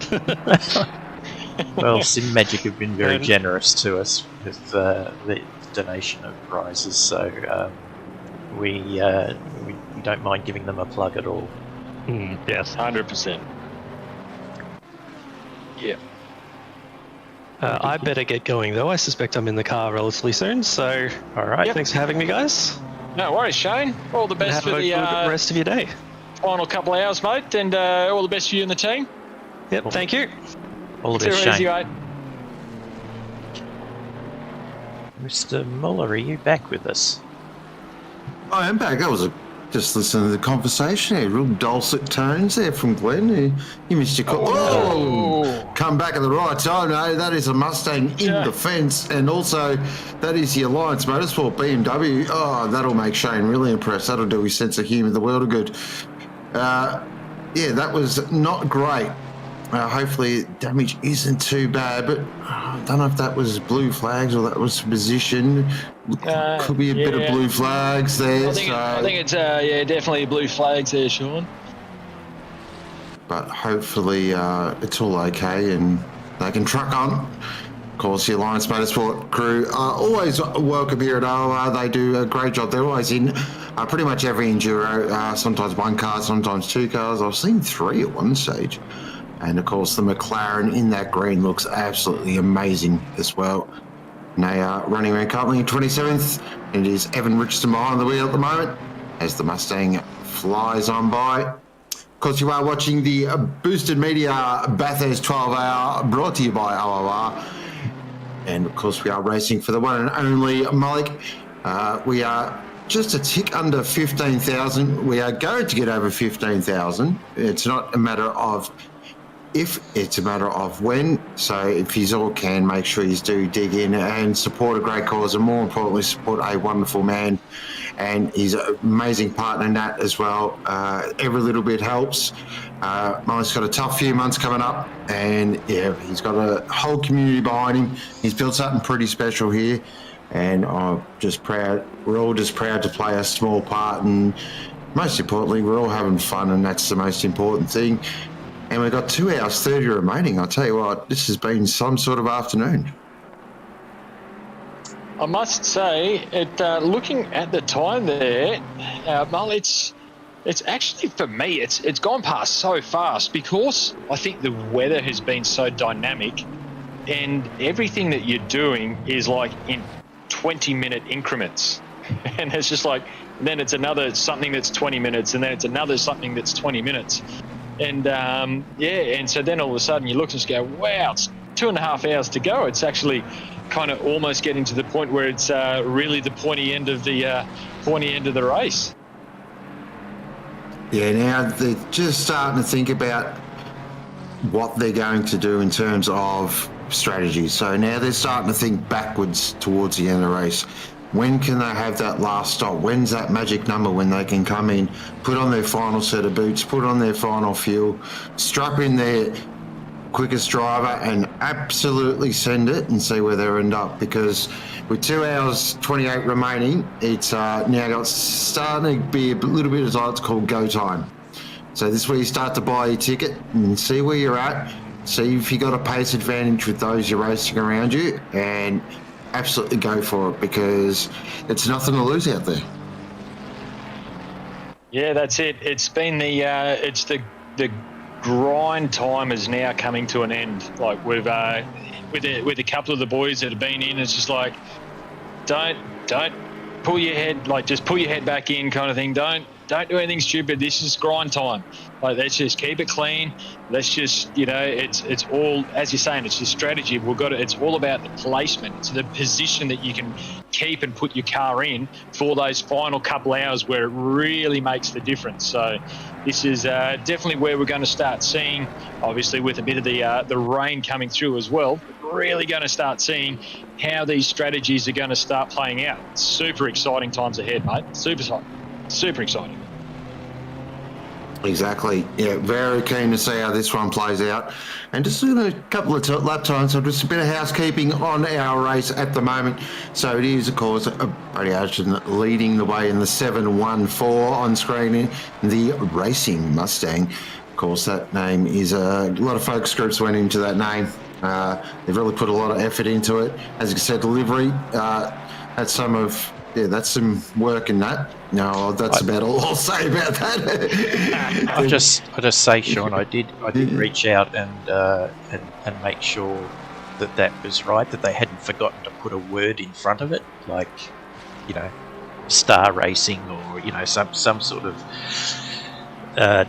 S10: Well, SimMagic have been very generous to us with the donation of prizes, so we don't mind giving them a plug at all.
S14: Yes,
S12: 100%. Yeah.
S14: I better get going though. I suspect I'm in the car relatively soon. So, all right. Thanks for having me, guys.
S12: No worries, Shane. All the best for the
S14: rest of your day.
S12: Final couple of hours, mate, and all the best for you and the team.
S14: Yep. Thank you.
S10: All the best, Shane.
S12: Easy, mate.
S10: Mr. Muller, are you back with us?
S2: I am back. Just listening to the conversation here. Real dulcet tones there from Glenn. You missed your call. Oh, come back at the right time. No, that is a Mustang in the fence. And also, that is the Alliance Motorsport BMW. Oh, that'll make Shane really impressed. That'll do his sense of humour the world of good. Yeah, that was not great. Hopefully, damage isn't too bad, but I don't know if that was blue flags or that was position. Could be a bit of blue flags there.
S12: I think it's definitely blue flags there, Sean.
S2: But hopefully it's all okay and they can truck on. Of course, the Alliance Motorsport crew are always welcome here at OOR. They do a great job. They're always in pretty much every enduro, sometimes one car, sometimes two cars. I've seen 3 at one stage. And of course, the McLaren in that green looks absolutely amazing as well. And they are running around currently in 27th. And it is Evan Richardson behind the wheel at the moment as the Mustang flies on by. Of course, you are watching the Boosted Media Bathurst 12-hour brought to you by OOR. And of course, we are racing for the one and only Mullock. We are just a tick under 15,000. We are going to get over 15,000. It's not a matter of if, it's a matter of when. So if you all can, make sure you do dig in and support a great cause, and more importantly, support a wonderful man and his amazing partner Nat as well. Every little bit helps. Molly's got a tough few months coming up, and yeah, he's got a whole community behind him. He's built something pretty special here, and I'm just proud. We're all just proud to play a small part, and most importantly, we're all having fun, and that's the most important thing. And we've got 2 hours 30 remaining. I'll tell you what, this has been some sort of afternoon.
S12: I must say, looking at the time there, Mull, it's actually, for me, it's gone past so fast because I think the weather has been so dynamic, and everything that you're doing is like in 20-minute increments. And it's just like, then it's another something that's 20 minutes, and then it's another something that's 20 minutes. And and so then all of a sudden you look and just go, wow, it's 2.5 hours to go. It's actually kind of almost getting to the point where it's really the pointy end of the race.
S2: Yeah, now they're just starting to think about what they're going to do in terms of strategy. So now they're starting to think backwards towards the end of the race. When can they have that last stop? When's that magic number when they can come in, put on their final set of boots, put on their final fuel, strap in their quickest driver and absolutely send it and see where they end up? Because with 2 hours 28 remaining, it's now starting to be a little bit as it's called go time. So this is where you start to buy your ticket and see where you're at, see if you got a pace advantage with those you're racing around you, and absolutely go for it, because it's nothing to lose out there.
S12: Yeah, that's it. It's been the grind time is now coming to an end. Like with a couple of the boys that have been in, it's just like, don't pull your head, like just pull your head back in, kind of thing. Don't do anything stupid. This is grind time. Like, let's just keep it clean. Let's just, it's all, as you're saying, it's the strategy. It's all about the placement. It's the position that you can keep and put your car in for those final couple hours where it really makes the difference. So this is definitely where we're going to start seeing, obviously with a bit of the rain coming through as well, really going to start seeing how these strategies are going to start playing out. Super exciting times ahead, mate. Super exciting.
S2: Exactly. Yeah, very keen to see how this one plays out. And just doing a couple of lap times, so just a bit of housekeeping on our race at the moment. So it is, of course, Brady Ashton leading the way in the 714 on screen in the Racing Mustang. Of course, that name is a lot of focus groups went into that name. They've really put a lot of effort into it. As you said, delivery, that's some work in that. No, that's about all I'll say about that.
S10: I just say, Sean, I did reach out and make sure that was right, that they hadn't forgotten to put a word in front of it, like, Star Racing or some sort of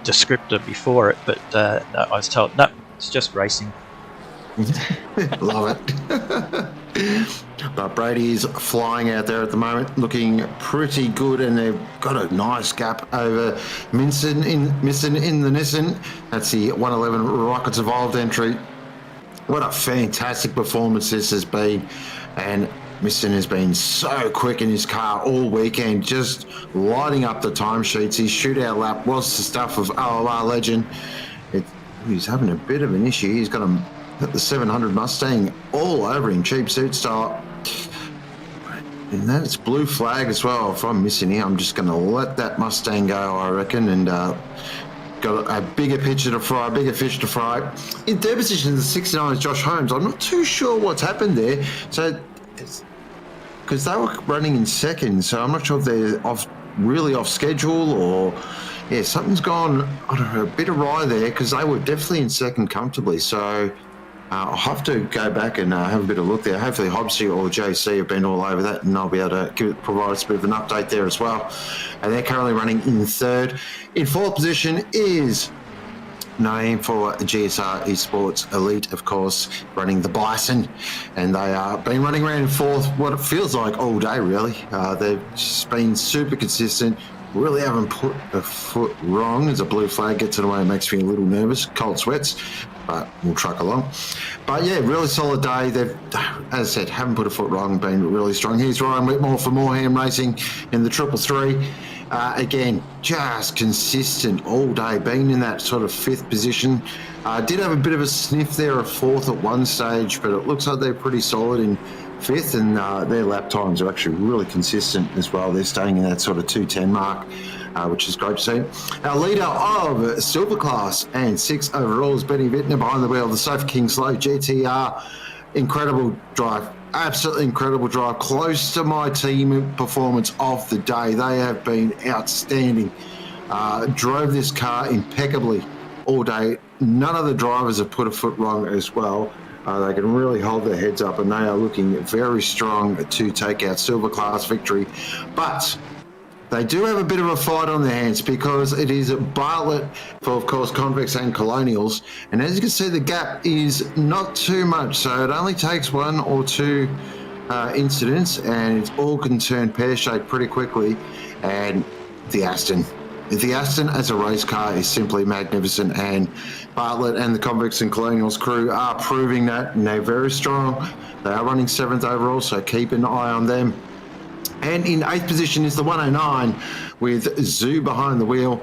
S10: descriptor before it. But no, I was told no, it's just racing.
S2: Love it. But Brady's flying out there at the moment, looking pretty good, and they've got a nice gap over Minson in the Nissan. That's the 111 Rockets Evolved entry. What a fantastic performance this has been, and Minson has been so quick in his car all weekend, just lighting up the timesheets. His shootout lap was the stuff of OOR legend. He's having a bit of an issue. He's got the 700 Mustang all over him, cheap suit style. And that's blue flag as well. If I'm missing here, I'm just going to let that Mustang go, I reckon, and got a bigger fish to fry. In third position, the 69 is Josh Holmes. I'm not too sure what's happened there. So, because they were running in second, so I'm not sure if they're really off schedule or, yeah, something's gone, I don't know, a bit awry there, because they were definitely in second comfortably. So, I'll have to go back and have a bit of a look there. Hopefully Hobbsy or JC have been all over that, and I'll be able to provide us a bit of an update there as well. And they're currently running in third. In fourth position is Naeem for GSR Esports Elite, of course, running the Bison. And they are been running around in fourth, what it feels like all day, really. They've just been super consistent. Really haven't put a foot wrong. As a blue flag gets in the way, it makes me a little nervous. Cold sweats, but we'll truck along. But yeah, really solid day. They've, as I said, haven't put a foot wrong, been really strong. Here's Ryan Whitmore for Moorham Racing in the 333. Again, just consistent all day, been in that sort of fifth position. Did have a bit of a sniff there, a fourth at one stage, but it looks like they're pretty solid in fifth, and their lap times are actually really consistent as well. They're staying in that sort of 2:10 mark, which is great to see. Our leader of Silver Class and 6 overall is Benny Vittner behind the wheel of the Sofa King Slow GTR. Incredible drive, absolutely incredible drive. Close to my team performance of the day. They have been outstanding. Drove this car impeccably all day. None of the drivers have put a foot wrong as well. They can really hold their heads up, and they are looking very strong to take out Silver Class victory. But they do have a bit of a fight on their hands, because it is Bartlett for, of course, Convicts and Colonials. And as you can see, the gap is not too much. So it only takes 1 or 2 incidents, and it all can turn pear-shaped pretty quickly. And the Aston as a race car is simply magnificent, and Bartlett and the Convicts and Colonials crew are proving that, and they're very strong. They are running 7th overall, so keep an eye on them. And in 8th position is the 109 with Zoo behind the wheel,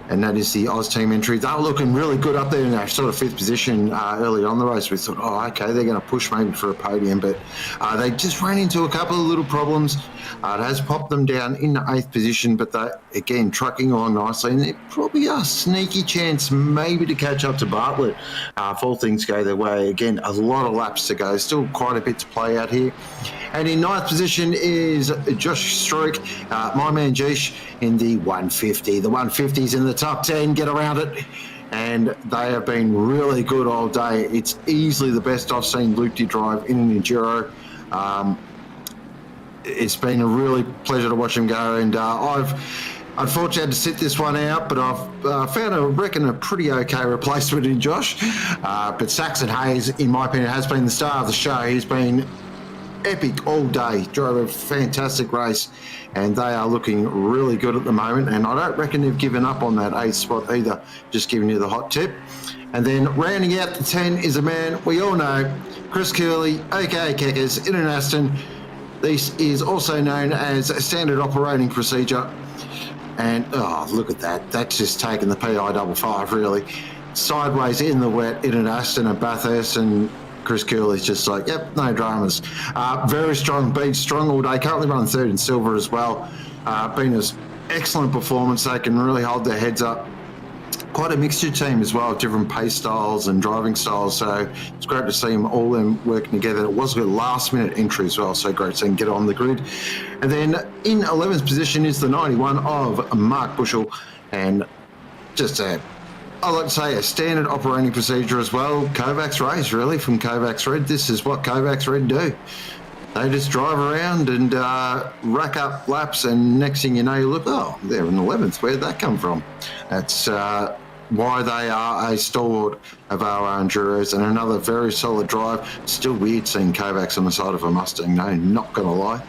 S2: and that is the Oz team entry. They were looking really good up there in that sort of 5th position early on the race. We thought, oh, okay, they're going to push maybe for a podium, but they just ran into a couple of little problems. It has popped them down in the 8th position, but they, again, trucking along nicely, and there probably a sneaky chance maybe to catch up to Bartlett if all things go their way. Again, a lot of laps to go, still quite a bit to play out here. And in 9th position is Josh Stroik, my man Jish, in the 150. The 150's in the top 10, get around it. And they have been really good all day. It's easily the best I've seen Luke drive in an Enduro. It's been a really pleasure to watch him go, and I've unfortunately had to sit this one out, but I've found, I reckon, a pretty okay replacement in Josh. But Saxon Hayes, in my opinion, has been the star of the show. He's been epic all day, drove a fantastic race, and they are looking really good at the moment, and I don't reckon they've given up on that 8th spot either, just giving you the hot tip. And then rounding out the 10 is a man we all know, Chris Curley, aka Keckers, in an Aston. This is also known as Standard Operating Procedure. And, oh, look at that. That's just taken the PI55, really. Sideways in the wet, in an Aston and Bathurst, and Chris Curley's just like, yep, no dramas. Very strong beat, strong all day. Currently running third in silver as well. Been an excellent performance. They can really hold their heads up. Quite a mixture team as well, different pace styles and driving styles. So it's great to see them all them working together. It was a last-minute entry as well, so great to see them get on the grid. And then in 11th position is the 91 of Mark Bushell, and just I like to say a standard operating procedure as well. Kovacs race, really, from Kovacs Red. This is what Kovacs Red do. They just drive around and rack up laps, and next thing you know, you look, oh, they're in 11th. Where'd that come from? That's why they are a stalwart of our enduros, and another very solid drive. Still weird seeing Kovacs on the side of a Mustang, no, not going to lie.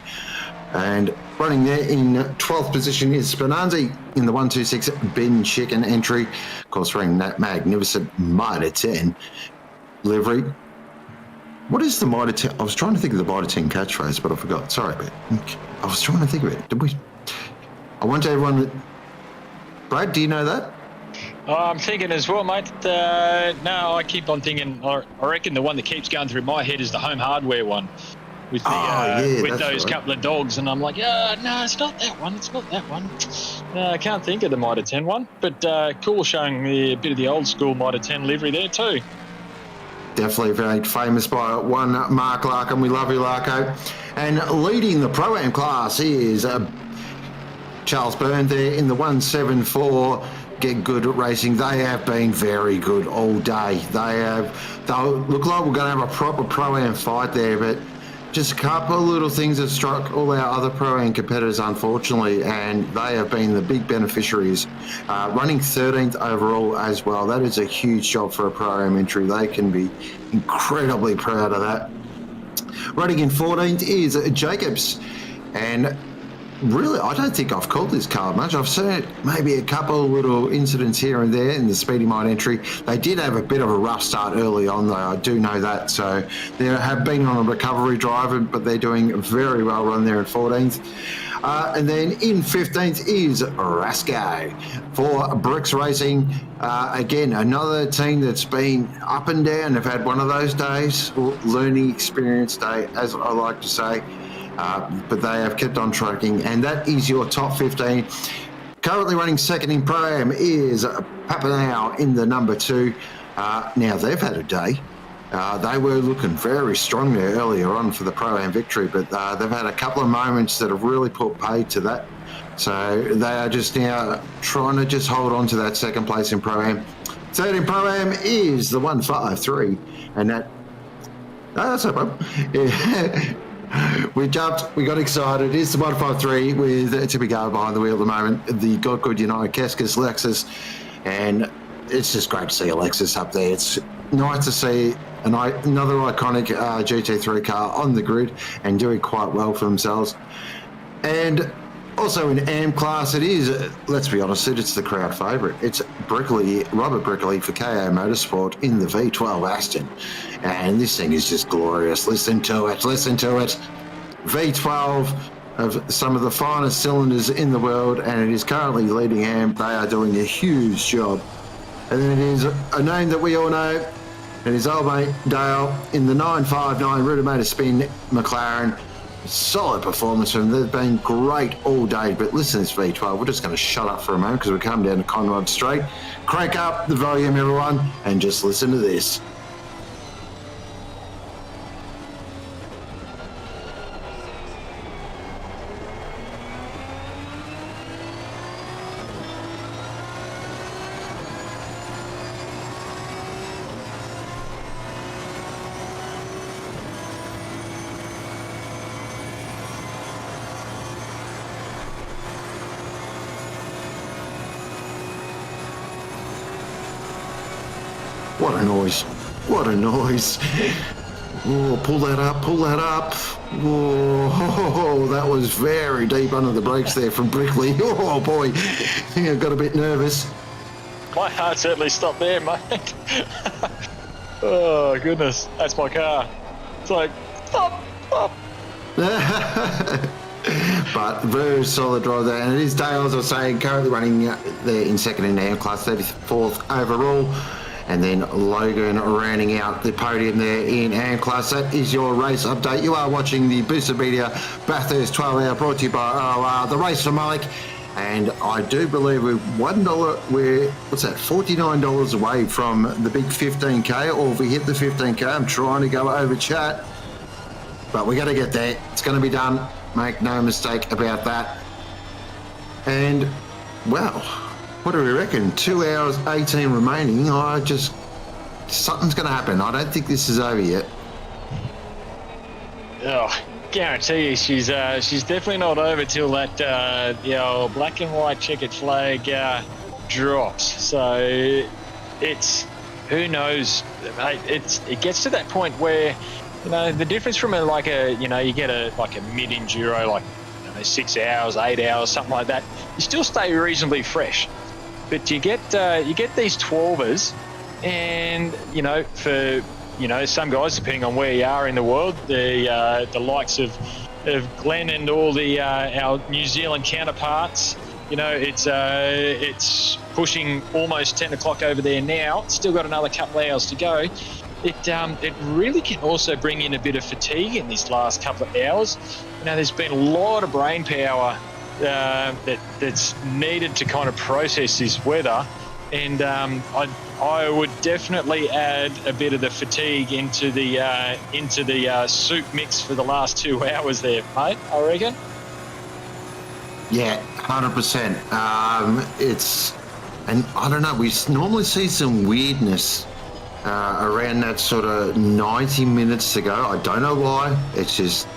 S2: And running there in 12th position is Spinanzi in the 126 Ben Chicken entry. Of course, running that magnificent Mitre 10 livery. What is the Mitre 10? I was trying to think of the Mitre 10 catchphrase, but I forgot. Sorry, but I was trying to think of it. Did we? I want everyone that... Brad, do you know that?
S12: I'm thinking as well, mate. No, I keep on thinking, I reckon the one that keeps going through my head is the Home Hardware one. With the with those couple of dogs, and I'm like, no, it's not that one. It's not that one. I can't think of the Mitre 10 one, but cool, showing a bit of the old school Mitre 10 livery there too.
S2: Definitely very famous by one Mark Larkin. We love you, Larko. And leading the Pro-Am class is Charles Byrne there in the 174. Get Good Racing. They have been very good all day. They'll look like we're going to have a proper Pro-Am fight there, but just a couple of little things that struck all our other Pro-Am competitors, unfortunately, and they have been the big beneficiaries. Running 13th overall as well. That is a huge job for a Pro-Am entry. They can be incredibly proud of that. Running in 14th is Jacobs, and really, I don't think I've called this car much. I've seen it maybe a couple of little incidents here and there in the Speedy Mine entry. They did have a bit of a rough start early on, though. I do know that. So they have been on a recovery drive, but they're doing very well run there in 14th. And then in 15th is Rasco for Bricks Racing. Again, another team that's been up and down. They've had one of those days, learning experience day, as I like to say. But they have kept on trucking, and that is your top 15. Currently running second in Pro-Am is Papanau in the number 2. Now, they've had a day. They were looking very strong there earlier on for the Pro-Am victory, but they've had a couple of moments that have really put paid to that. So they are just now trying to just hold on to that second place in Pro-Am. Third in Pro-Am is the 153, and that... Oh, that's no problem. Yeah. We jumped, we got excited. It's the 153 with Tippy Gar behind the wheel at the moment. The God Good United Keskus Lexus, and it's just great to see a Lexus up there. It's nice to see another iconic GT3 car on the grid and doing quite well for themselves. And also in AM class, it is, let's be honest, it's the crowd favourite. It's Robert Brickley for KO Motorsport in the V12 Aston. And this thing is just glorious. Listen to it. V12 of some of the finest cylinders in the world, and it is currently leading AM. They are doing a huge job. And then it is a name that we all know, and his old mate Dale in the 959 Rudimata Spin McLaren. Solid performance from them. They've been great all day, but listen to this V12. We're just going to shut up for a moment because we're coming down to Conrod Straight. Crank up the volume, everyone, and just listen to this. What a noise. What a noise. Oh, pull that up. Oh, that was very deep under the brakes there from Brickley. Oh, boy. I think I got a bit nervous.
S12: My heart certainly stopped there, mate. Oh, goodness. That's my car. It's like, stop.
S2: But very solid drive there. And it is Dale, as I was saying, currently running there in second in AM class, 34th overall. And then Logan rounding out the podium there in AM class. That is your race update. You are watching the Booster Media Bathurst 12 Hour, brought to you by OOR, the race from Mullock. And I do believe we're $49 away from the big 15K, or if we hit the 15K, I'm trying to go over chat. But we got to get there. It's going to be done. Make no mistake about that. And, well, what do we reckon? 2 hours, 18 remaining. Something's going to happen. I don't think this is over yet.
S12: Oh, guarantee you she's definitely not over till that the old black and white checkered flag drops. So it's, who knows, mate, it gets to that point where, you know, the difference from you get a mid enduro, like, you know, 6 hours, 8 hours, something like that, you still stay reasonably fresh. But you get these 12ers, and, you know, for, you know, some guys, depending on where you are in the world, the likes of Glenn and all the our New Zealand counterparts, you know, it's pushing almost 10 o'clock over there now. Still got another couple of hours to go. It really can also bring in a bit of fatigue in these last couple of hours. You know, there's been a lot of brain power that's needed to kind of process this weather, and I would definitely add a bit of the fatigue into the soup mix for the last 2 hours there, mate, I reckon.
S2: Yeah, 100%. And I don't know, we normally see some weirdness around that sort of 90 minutes to go. I don't know why. It's just,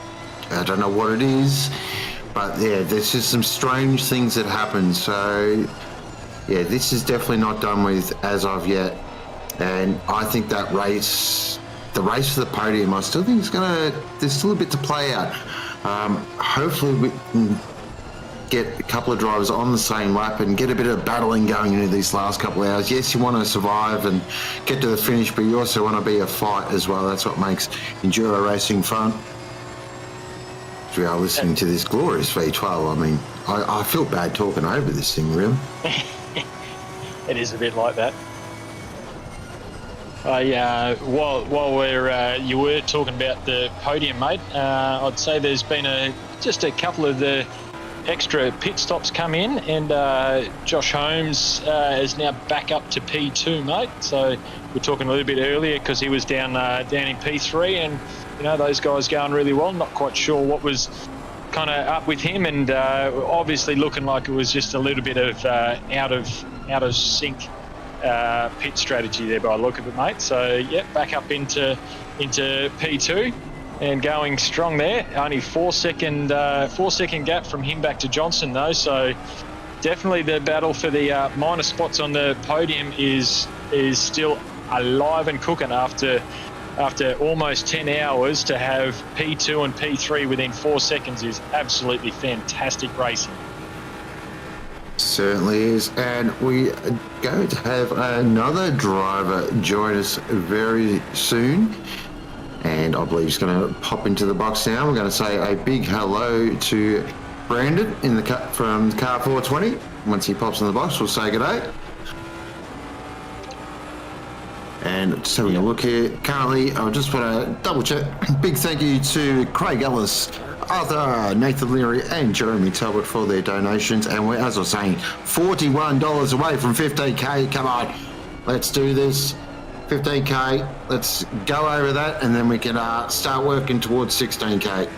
S2: I don't know what it is. But yeah, there's just some strange things that happen. So yeah, this is definitely not done with as of yet. And I think that race, the race for the podium, I still think there's still a bit to play out. Hopefully we can get a couple of drivers on the same lap and get a bit of battling going into these last couple of hours. Yes, you want to survive and get to the finish, but you also want to be a fight as well. That's what makes enduro racing fun. We are listening to this glorious V12. I mean, I feel bad talking over this thing, really.
S12: It is a bit like that. While you were talking about the podium, mate, I'd say there's been just a couple of the extra pit stops come in, and Josh Holmes is now back up to P2, mate. So we're talking a little bit earlier because he was down in P3, and you know, those guys going really well. Not quite sure what was kind of up with him, and obviously looking like it was just a little bit of out of sync pit strategy there by the look of it, mate. So yeah, back up into P2 and going strong there. Only 4 second gap from him back to Johnson though. So definitely the battle for the minor spots on the podium is still alive and cooking after almost 10 hours. To have P2 and P3 within 4 seconds is absolutely fantastic racing.
S2: Certainly is. And we are going to have another driver join us very soon. And I believe he's going to pop into the box now. We're going to say a big hello to Brandon from Car 420. Once he pops in the box, we'll say good day. And just having a look here, currently, I just want to double check. Big thank you to Craig Ellis, Arthur, Nathan Leary, and Jeremy Talbot for their donations. And we're, as I was saying, $41 away from 15K. Come on, let's do this. 15K, let's go over that, and then we can start working towards 16K.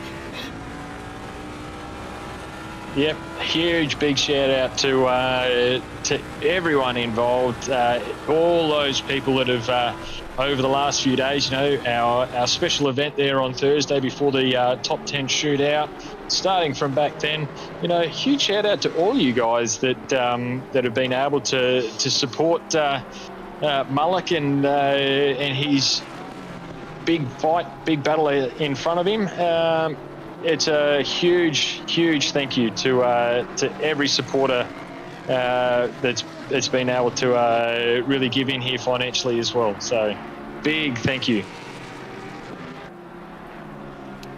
S12: Yep, huge big shout out to everyone involved, all those people that have over the last few days. You know, our special event there on Thursday before the top 10 shootout, starting from back then. You know, huge shout out to all you guys that have been able to support Mullock and his big fight, big battle in front of him. It's a huge thank you to every supporter that's been able to really give in here financially as well. So, big thank you.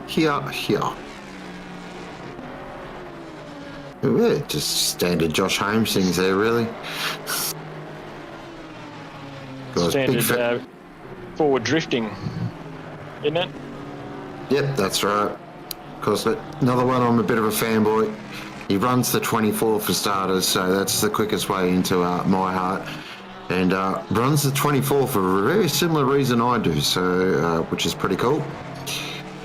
S2: Here. Yeah, just standard Josh Holmes things there, really.
S12: Standard forward drifting, isn't it?
S2: Yep, that's right. Of course, another one I'm a bit of a fanboy. He runs the 24 for starters, so that's the quickest way into my heart. And runs the 24 for a very similar reason I do, so which is pretty cool.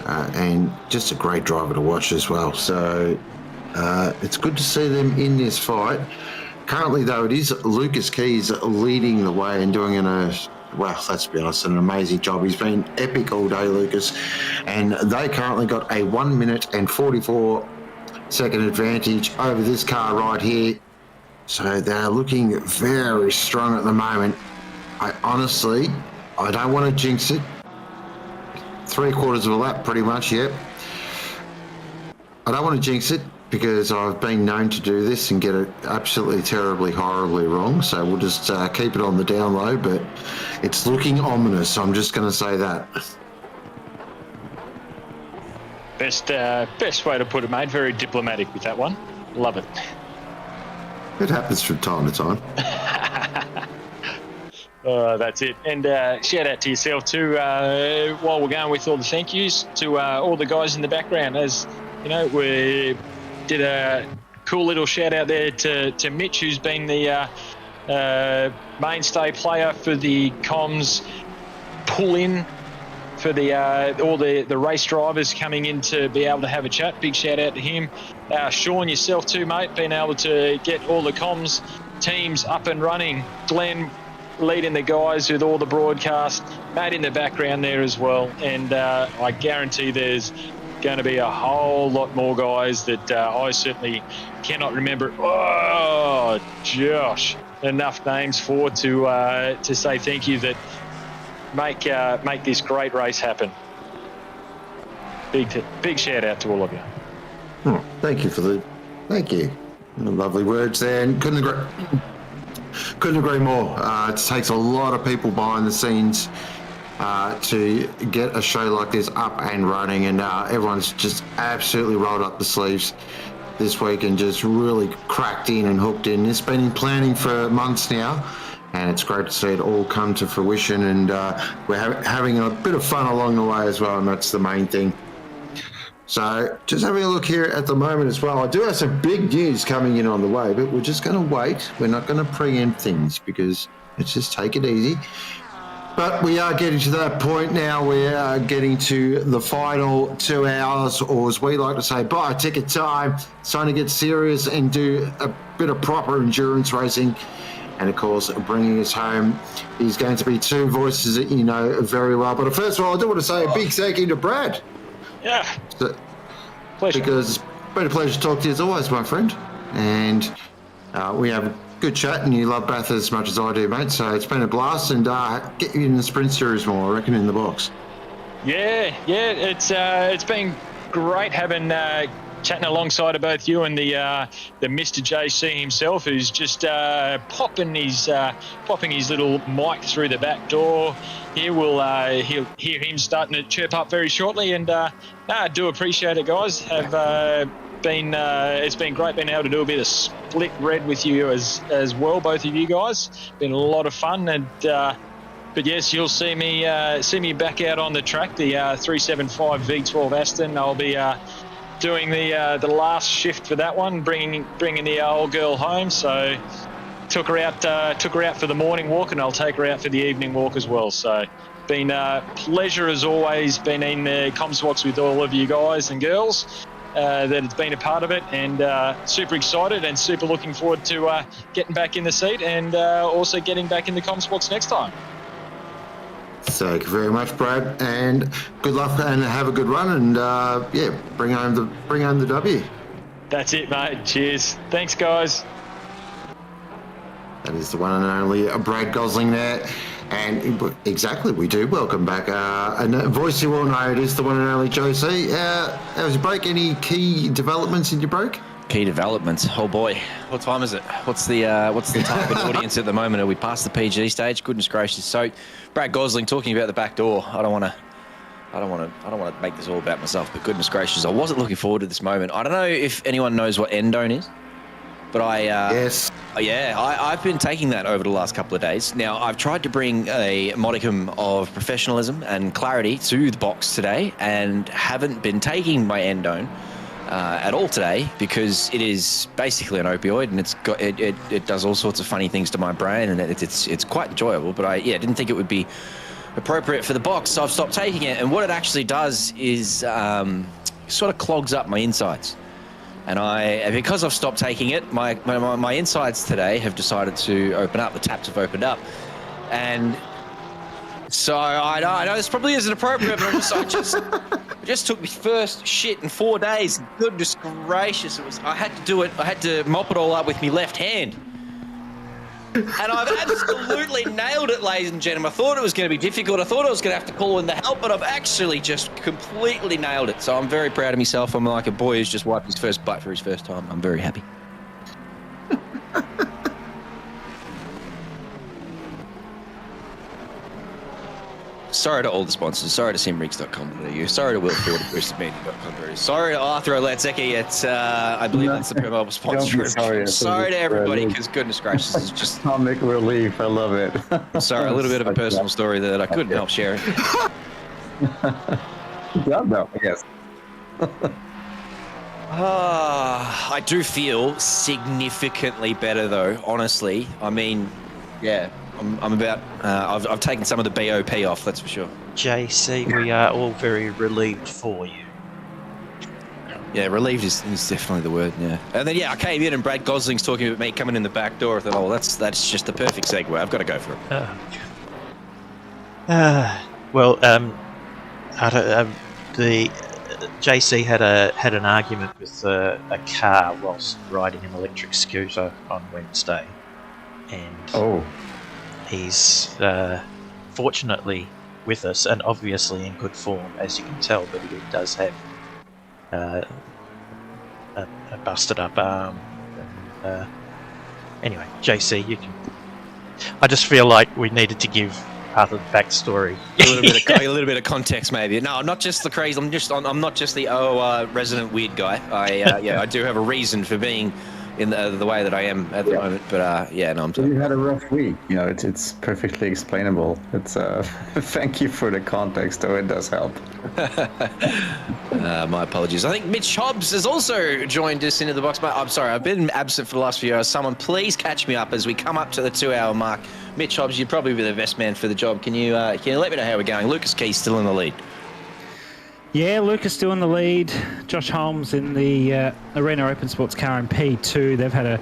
S2: And just a great driver to watch as well. So it's good to see them in this fight. Currently, though, it is Lucas Keys leading the way and doing well, let's be honest, an amazing job. He's been epic all day, Lucas. And they currently got a 1 minute and 44-second advantage over this car right here. So they're looking very strong at the moment. I don't want to jinx it. 3/4 of a lap, pretty much, yep. I don't want to jinx it because I've been known to do this and get it absolutely terribly, horribly wrong. So we'll just keep it on the down low, but it's looking ominous. I'm just going to say that.
S12: Best way to put it, mate. Very diplomatic with that one. Love it.
S2: It happens from time to time.
S12: That's it. And shout out to yourself too, while we're going with all the thank yous to all the guys in the background. As you know, we did a cool little shout out there to Mitch, who's been the mainstay player for the comms pull in for all the race drivers coming in to be able to have a chat. Big shout out to him. Sean, yourself too, mate, being able to get all the comms teams up and running. Glenn leading the guys with all the broadcast. Matt in the background there as well. And I guarantee there's going to be a whole lot more guys that I certainly cannot remember. Oh, Josh, enough names to say thank you that make this great race happen. Big shout out to all of you.
S2: Oh, thank you. The lovely words there, and couldn't agree more. It takes a lot of people behind the scenes to get a show like this up and running, and everyone's just absolutely rolled up the sleeves this week and just really cracked in and hooked in. It's been in planning for months now, and it's great to see it all come to fruition, and we're having a bit of fun along the way as well, and that's the main thing. So just having a look here at the moment as well. I do have some big news coming in on the way, but we're just going to wait. We're not going to preempt things because let's just take it easy. But we are getting to that point now. We are getting to the final 2 hours, or as we like to say, buy a ticket time. It's time to get serious and do a bit of proper endurance racing. And of course, bringing us home is going to be two voices that you know very well. But first of all, I do want to say a big thank you to Brad.
S12: Yeah.
S2: Pleasure. Because it's been a pleasure to talk to you as always, my friend. And we have a good chat, and you love Bathurst as much as I do, mate. So it's been a blast, and get you in the sprint series more, I reckon, in the box.
S12: Yeah. It's been great having chatting alongside of both you and the Mr. JC himself, who's just popping his little mic through the back door. Here he'll hear him starting to chirp up very shortly, and I do appreciate it, guys. It's been great being able to do a bit of split red with you as well, both of you guys. Been a lot of fun, and but yes, you'll see me back out on the track, the 375 V12 Aston. I'll be doing the last shift for that one, bringing the old girl home. So took her out for the morning walk, and I'll take her out for the evening walk as well. So been a pleasure as always, been in the comms box with all of you guys and girls that it's been a part of it, and super excited and super looking forward to getting back in the seat, and also getting back in the comms box next time.
S2: Thank you very much, Brad, and good luck and have a good run, and bring home the W.
S12: That's it, mate. Cheers. Thanks, guys.
S2: That is the one and only Brad Gosling there, and exactly, we do welcome back a voice you all know. It is the one and only Josie. How's your break? Any key developments in your break?
S1: Key developments. Oh boy, what time is it? What's the target audience at the moment? Are we past the PG stage? Goodness gracious! So, Brad Gosling talking about the back door. I don't want to make this all about myself, but goodness gracious, I wasn't looking forward to this moment. I don't know if anyone knows what endone is. But
S2: yes.
S1: I've been taking that over the last couple of days. Now, I've tried to bring a modicum of professionalism and clarity to the box today and haven't been taking my endone at all today because it is basically an opioid and it does all sorts of funny things to my brain and it's quite enjoyable. But I didn't think it would be appropriate for the box, so I've stopped taking it. And what it actually does is sort of clogs up my insides. And because I've stopped taking it, my insides today have decided to open up. The taps have opened up, and so I know this probably isn't appropriate, but I just took my first shit in 4 days. Goodness gracious, I had to do it. I had to mop it all up with my left hand. And I've absolutely nailed it, ladies and gentlemen. I thought it was going to be difficult. I thought I was going to have to call in the help, but I've actually just completely nailed it. So I'm very proud of myself. I'm like a boy who's just wiped his first butt for his first time. I'm very happy. Sorry to all the sponsors. Sorry to simrigs.com.au. Sorry to willford@boostedmedia.com.au. Sorry to Arthur Letseki. I believe that's the promo sponsor. Sorry to everybody, because goodness gracious, it's just
S13: comic relief. I love it.
S1: Sorry, a little bit of a personal story that I couldn't help sharing.
S13: Yeah, no, yes.
S1: I do feel significantly better, though. Honestly, I mean, yeah. I'm about. I've taken some of the BOP off. That's for sure.
S10: JC, we are all very relieved for you.
S1: Yeah, relieved is definitely the word. Yeah, and then I came in and Brad Gosling's talking about me coming in the back door. I thought, that's just the perfect segue. I've got to go for it.
S10: The JC had an argument with a car whilst riding an electric scooter on Wednesday, and he's fortunately with us and obviously in good form, as you can tell, but he does have a busted up arm. Anyway, JC, you can. I just feel like we needed to give part of the backstory.
S1: a little bit of context, maybe. No, I'm not just the crazy. I'm not just the OOR resident weird guy. I do have a reason for being in the way that I am at the moment, but I'm.
S13: You had a rough week. It's perfectly explainable. It's thank you for the context, though it does help.
S1: My apologies. I think Mitch Hobbs has also joined us into the box. But I'm sorry, I've been absent for the last few hours. Someone please catch me up as we come up to the 2-hour mark. Mitch Hobbs, you'd probably be the best man for the job. Can you let me know how we're going? Lucas Key's still in the lead.
S8: Yeah, Lucas still in the lead. Josh Holmes in the Arena Open Sports car in P2. They've had a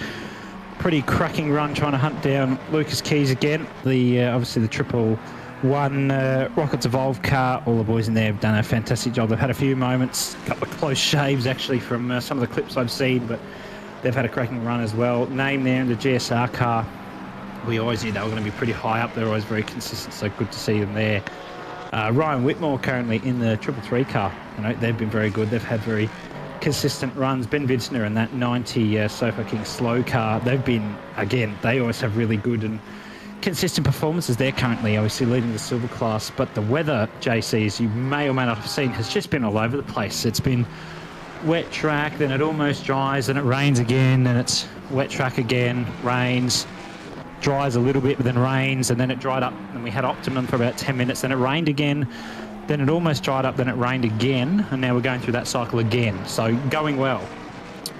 S8: pretty cracking run trying to hunt down Lucas Keys again. Obviously the 111 Rockets Evolve car. All the boys in there have done a fantastic job. They've had a few moments, a couple of close shaves actually from some of the clips I've seen, but they've had a cracking run as well. Name there in the GSR car. We always knew they were going to be pretty high up. They're always very consistent, so good to see them there. Ryan Whitmore currently in the 333 car. They've been very good. They've had very consistent runs. Ben Vidsner in that 90 Sofa King slow car. They've been, again, they always have really good and consistent performances. They're currently obviously leading the silver class, but the weather, JC, as you may or may not have seen, has just been all over the place. It's been wet track, then it almost dries, and it rains again, then it's wet track again, rains, dries a little bit, but then rains, and then it dried up, and we had optimum for about 10 minutes, then it rained again, then it almost dried up, then it rained again, and now we're going through that cycle again. So going well.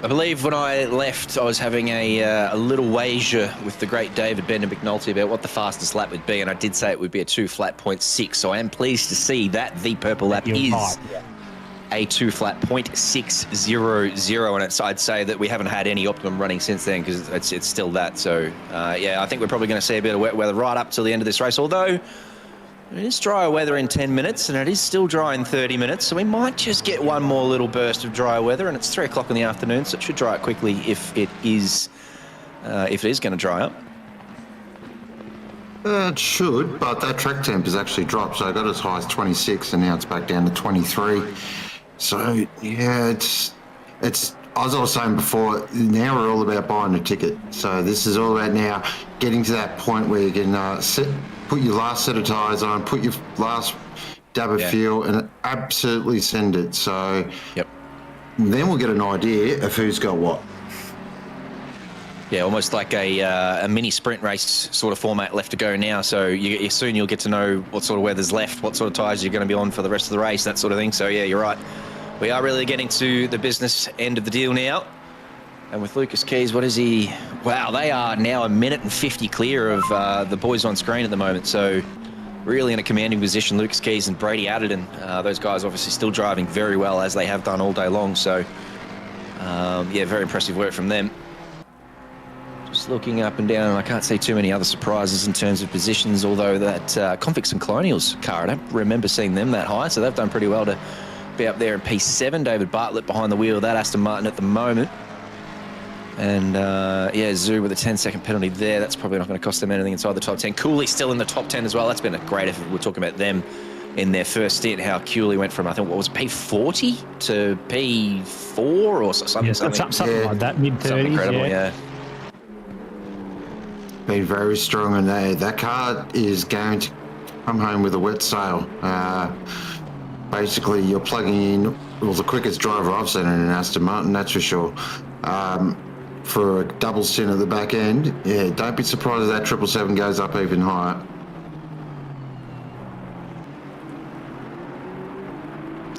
S1: I believe when I left, I was having a little wager with the great David Bender McNulty about what the fastest lap would be, and I did say it would be a 2:06. So I am pleased to see that the purple lap is a 2:06.600, and I'd say that we haven't had any optimum running since then because it's still that. So I think we're probably going to see a bit of wet weather right up till the end of this race, although it is drier weather in 10 minutes and it is still dry in 30 minutes, so we might just get one more little burst of dry weather, and it's 3 o'clock in the afternoon, so it should dry out quickly if it is going to dry up.
S2: It should, but that track temp has actually dropped, so I got as high as 26 and now it's back down to 23. So yeah, it's as I was saying before, now we're all about buying a ticket. So this is all about now getting to that point where you can put your last set of tyres on, put your last dab of fuel, and absolutely send it. So then we'll get an idea of who's got what.
S1: Yeah, almost like a mini sprint race sort of format left to go now. So soon you'll get to know what sort of weather's left, what sort of tyres you're going to be on for the rest of the race, that sort of thing. So yeah, you're right. We are really getting to the business end of the deal now. And with Lucas Keys, what is he? Wow, they are now 1 minute and 50 clear of the boys on screen at the moment. So really in a commanding position, Lucas Keys and Brady Atherton. Those guys obviously still driving very well as they have done all day long. So yeah, very impressive work from them. Just looking up and down, I can't see too many other surprises in terms of positions, although that Convicts and Colonials car, I don't remember seeing them that high, so they've done pretty well to be up there in P7. David Bartlett behind the wheel of that Aston Martin at the moment. And yeah, Zoo with a 10-second penalty there. That's probably not going to cost them anything inside the top 10. Cooley still in the top 10 as well. That's been a great effort. We're talking about them in their first stint, how Cooley went from, I think, what was P40 to P4 or something.
S8: Yes, something like that, mid-30s.
S1: Incredible, yeah.
S2: Been very strong in that. That car is going to come home with a wet sail. Basically, you're plugging in, well, the quickest driver I've seen in an Aston Martin, that's for sure. For a double stint at the back end, yeah, don't be surprised if that 777 goes up even higher.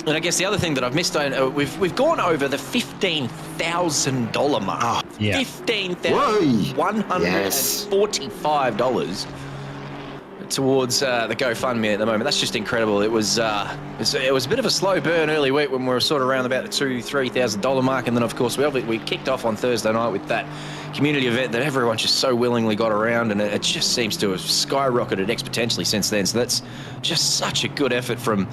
S1: And I guess the other thing that I've missed, we've gone over the $15,000 mark.
S2: Oh,
S8: yeah.
S1: $15,145 towards the GoFundMe at the moment. That's just incredible. It was a bit of a slow burn early week when we were sort of around about the $2,000-3,000 mark, and then of course we kicked off on Thursday night with that community event that everyone just so willingly got around, and it just seems to have skyrocketed exponentially since then. So that's just such a good effort from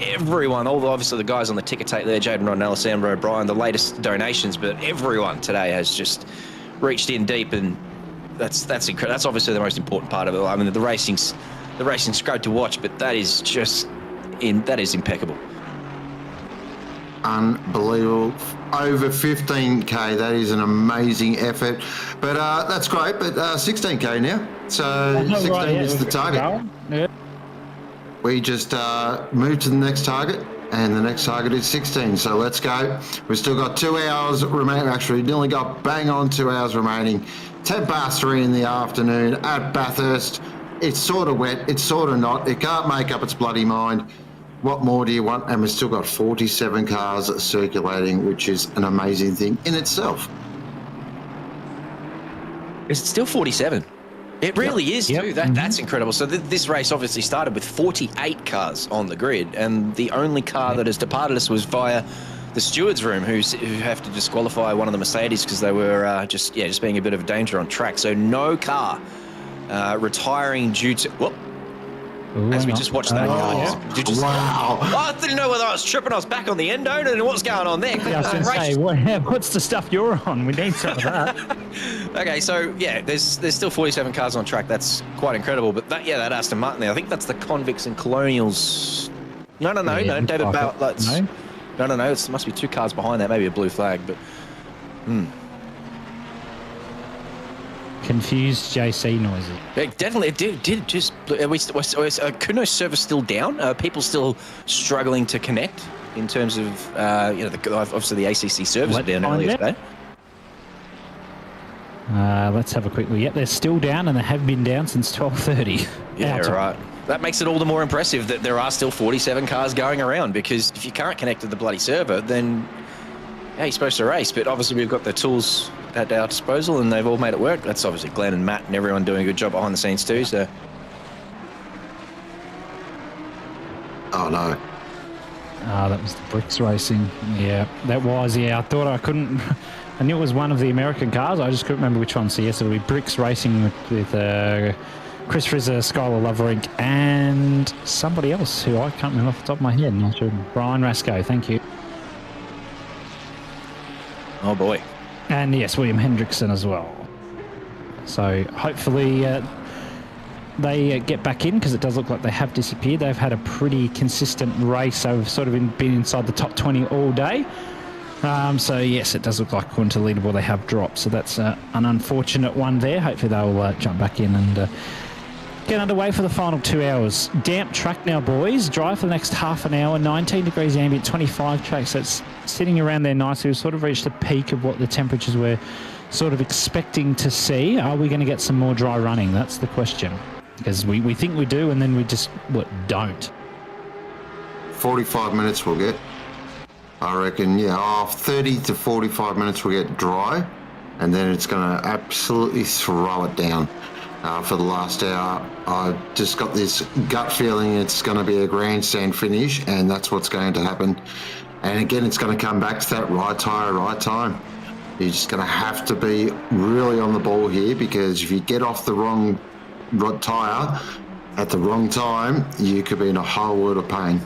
S1: everyone, obviously the guys on the ticker tape there, Jaden Rod, Alessandro O'Brien, the latest donations, but everyone today has just reached in deep, and that's incredible. That's obviously the most important part of it. I mean, the racing's great to watch, but that is impeccable.
S2: Unbelievable. Over 15k, that is an amazing effort. But that's great, but 16k now. So 16 is the target.
S8: Yeah.
S2: We just moved to the next target, and the next target is 16. So let's go. We've still got 2 hours remaining. Actually, nearly got bang on 2 hours remaining. 10:03 in the afternoon at Bathurst. It's sort of wet. It's sort of not. It can't make up its bloody mind. What more do you want? And we've still got 47 cars circulating, which is an amazing thing in itself.
S1: Is it still 47? It really is too. That's incredible. So this race obviously started with 48 cars on the grid, and the only car that has departed us was via the stewards' room, who have to disqualify one of the Mercedes because they were just being a bit of a danger on track. So no car retiring due to. Whoop.
S8: Ooh,
S1: as we just watched that.
S2: Wow.
S1: I didn't know whether I was tripping. I was back on the endo, and what's going on there?
S8: Yeah, I was going to say, what's the stuff you're on? We need some of that.
S1: Okay, so yeah, there's still 47 cars on track. That's quite incredible. But that Aston Martin there, I think that's the Convicts and Colonials. No, David Bartlett's. No, it must be 2 cars behind that, maybe a blue flag, but.
S8: Confused JC noises.
S1: It definitely, it did just. Kuno's server still down? Are people still struggling to connect in terms of, obviously the ACC servers were down earlier today?
S8: Let's have a quick look. Yep, they're still down, and they have been down since 12:30.
S1: Yeah, right. That makes it all the more impressive that there are still 47 cars going around, because if you can't connect to the bloody server, then how are you supposed to race? But obviously we've got the tools at our disposal, and they've all made it work. That's obviously Glenn and Matt and everyone doing a good job behind the scenes too. So.
S2: Oh no.
S8: That was the Bricks Racing. Yeah, that was. Yeah, I thought I couldn't. I knew it was one of the American cars. I just couldn't remember which one. So yes, it'll be Bricks Racing with Chris Frizzer, Skylar Loverink, and somebody else who I can't remember off the top of my head. Not sure. Brian Rasco. Thank you.
S1: Oh boy.
S8: And yes, William Hendrickson as well. So hopefully they get back in, because it does look like they have disappeared. They've had a pretty consistent race. They've sort of been inside the top 20 all day. So yes, it does look like according to the leaderboard they have dropped. So that's an unfortunate one there. Hopefully they'll jump back in and get underway for the final 2 hours. Damp track now, boys. Dry for the next half an hour. 19 degrees ambient, 25 tracks. So it's sitting around there nicely. We've sort of reached the peak of what the temperatures were sort of expecting to see? Are we going to get some more dry running? That's the question. Because we think we do, and then we just, don't.
S2: 45 minutes we'll get. I reckon, 30 to 45 minutes we'll get dry, and then it's going to absolutely throw it down for the last hour. I just got this gut feeling it's going to be a grandstand finish, and that's what's going to happen. And again, it's going to come back to that right tyre, right time. You're just going to have to be really on the ball here, because if you get off the wrong tyre at the wrong time, you could be in a whole world of pain.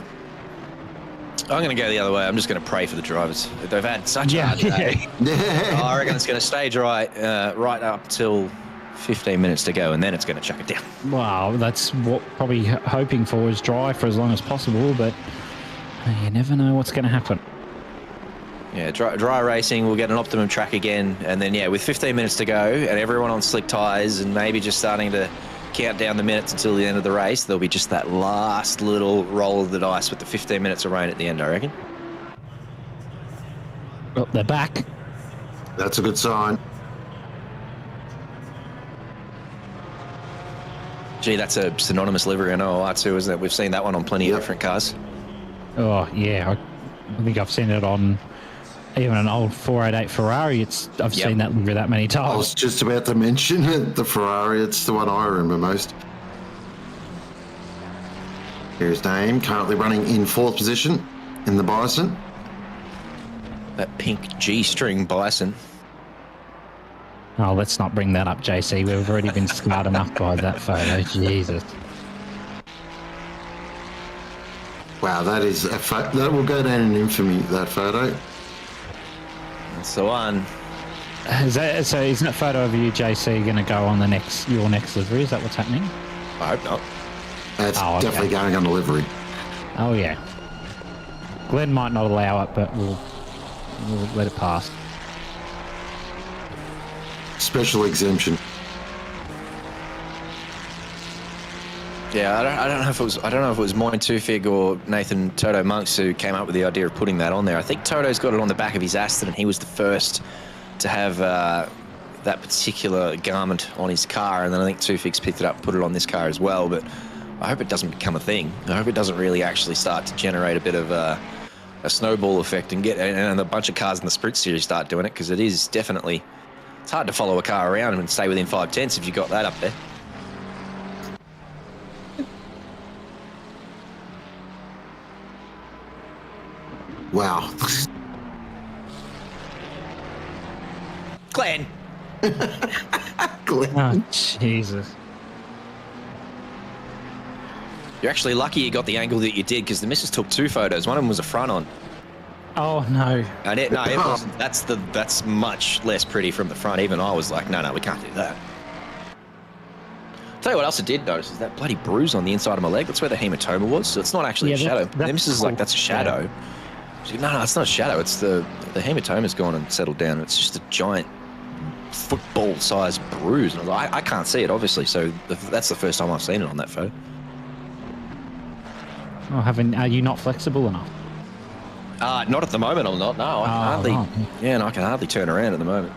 S1: I'm going to go the other way. I'm just going to pray for the drivers. They've had such a hard day. I reckon it's going to stay dry right up till 15 minutes to go, and then it's going to chuck it down.
S8: Wow, that's what probably hoping for is dry for as long as possible, but you never know what's going to happen.
S1: Yeah, dry racing, we'll get an optimum track again, and then, with 15 minutes to go and everyone on slick tyres and maybe just starting to count down the minutes until the end of the race, there'll be just that last little roll of the dice with the 15 minutes of rain at the end, I reckon.
S8: Well, they're back.
S2: That's a good sign.
S1: Gee, that's a synonymous livery in OOR too, isn't it? We've seen that one on plenty of different cars.
S8: Oh, yeah. I think I've seen it on even an old 488 Ferrari. I've seen that livery that many times.
S2: I was just about to mention it, the Ferrari. It's the one I remember most. Here's Dame, currently running in 4th position in the Bison.
S1: That pink G-string Bison.
S8: Oh, let's not bring that up, JC. We've already been scarred enough by that photo. Jesus.
S2: Wow, that is that will go down in infamy, that photo.
S1: That's the one.
S8: Is that photo of you, JC, going to go on your next livery? Is that what's happening?
S1: I hope not.
S2: That's definitely going on the livery.
S8: Oh, yeah. Glenn might not allow it, but we'll let it pass.
S2: Special exemption.
S1: Yeah, I don't know if it was Moyne Tufig or Nathan Toto Monks who came up with the idea of putting that on there. I think Toto's got it on the back of his Aston, and he was the first to have that particular garment on his car, and then I think Tufig's picked it up and put it on this car as well. But I hope it doesn't become a thing. I hope it doesn't really actually start to generate a bit of a snowball effect and a bunch of cars in the Sprint Series start doing it, because it is definitely, it's hard to follow a car around and stay within 5/10 if you've got that up there.
S2: Wow.
S1: Glenn.
S2: Glenn.
S8: Oh, Jesus.
S1: You're actually lucky you got the angle that you did, because the missus took 2 photos. One of them was a front on.
S8: Oh, no.
S1: And it wasn't. That's much less pretty from the front. Even I was like, no, we can't do that. Tell you what else I did notice is that bloody bruise on the inside of my leg. That's where the hematoma was. So it's not actually a shadow. The missus is like, that's a shadow. She's like, no, it's not a shadow. It's the hematoma's gone and settled down. It's just a giant football-sized bruise. And I was like, I can't see it, obviously. So that's the first time I've seen it on that photo.
S8: Oh, are you not flexible enough?
S1: Not at the moment. I'm not. No, I can hardly turn around at the moment.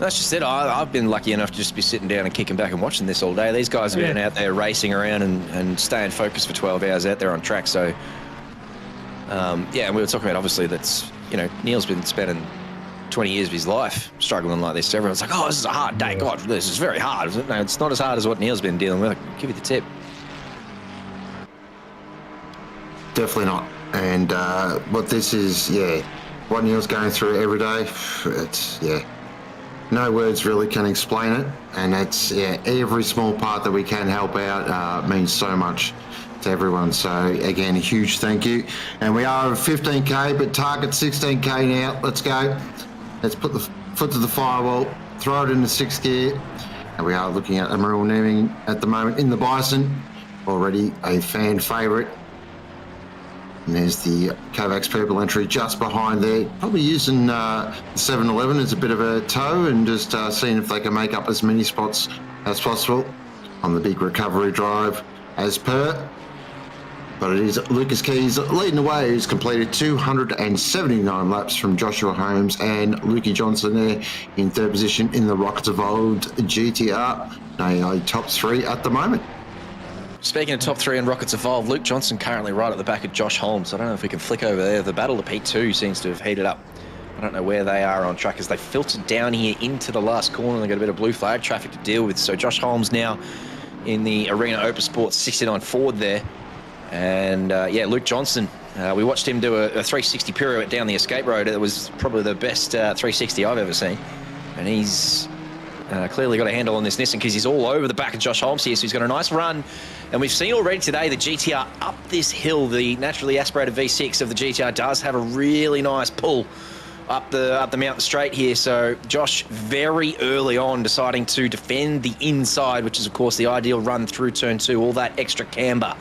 S1: That's just it. I've been lucky enough to just be sitting down and kicking back and watching this all day. These guys have been out there racing around and staying focused for 12 hours out there on track. So, and we were talking about, obviously, that's, Neale's been spending 20 years of his life struggling like this. So everyone's like, oh, this is a hard day. God, this is very hard. No, it's not as hard as what Neale's been dealing with. I'll give you the tip.
S2: Definitely not. And what this is, what Neale's going through every day, it's, no words really can explain it. And it's, every small part that we can help out means so much to everyone. So, again, a huge thank you. And we are at 15K, but target 16K now. Let's go. Let's put the foot to the firewall, throw it into 6th gear. And we are looking at Emil Neming at the moment in the Bison, already a fan favourite. And there's the Kovacs Purple entry just behind there. Probably using the 711 as a bit of a tow and just seeing if they can make up as many spots as possible on the big recovery drive as per. But it is Lucas Keys leading the way. He's completed 279 laps from Joshua Holmes and Lukey Johnson there in third position in the Rockets Evolved GTR. They are top three at the moment.
S1: Speaking of top three in Rockets Evolved, Luke Johnson currently right at the back of Josh Holmes. I don't know if we can flick over there. The battle to P2 seems to have heated up. I don't know where they are on track as they filtered down here into the last corner. They've got a bit of blue flag traffic to deal with. So Josh Holmes now in the Arena Open Sports 69 Ford there. And yeah, Luke Johnson, we watched him do a 360 pirouette down the escape road. It was probably the best 360 I've ever seen. And he's clearly got a handle on this Nissan because he's all over the back of Josh Holmes here. So he's got a nice run. And we've seen already today the GTR up this hill. The naturally aspirated V6 of the GTR does have a really nice pull up the mountain straight here. So Josh very early on deciding to defend the inside, which is of course the ideal run through turn 2. All that extra camber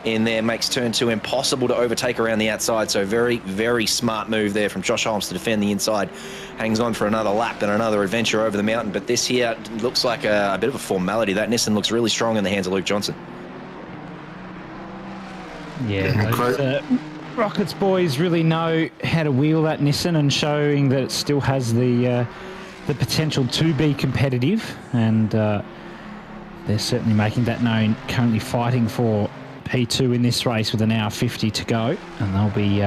S1: in there makes turn 2 impossible to overtake around the outside. So very, very smart move there from Josh Holmes to defend the inside. Hangs on for another lap and another adventure over the mountain. But this here looks like a bit of a formality. That Nissan looks really strong in the hands of Luke Johnson.
S8: Yeah, those, Rockets boys really know how to wheel that Nissan and showing that it still has the potential to be competitive, and they're certainly making that known. Currently fighting for P2 in this race with an hour 50 to go, and they'll be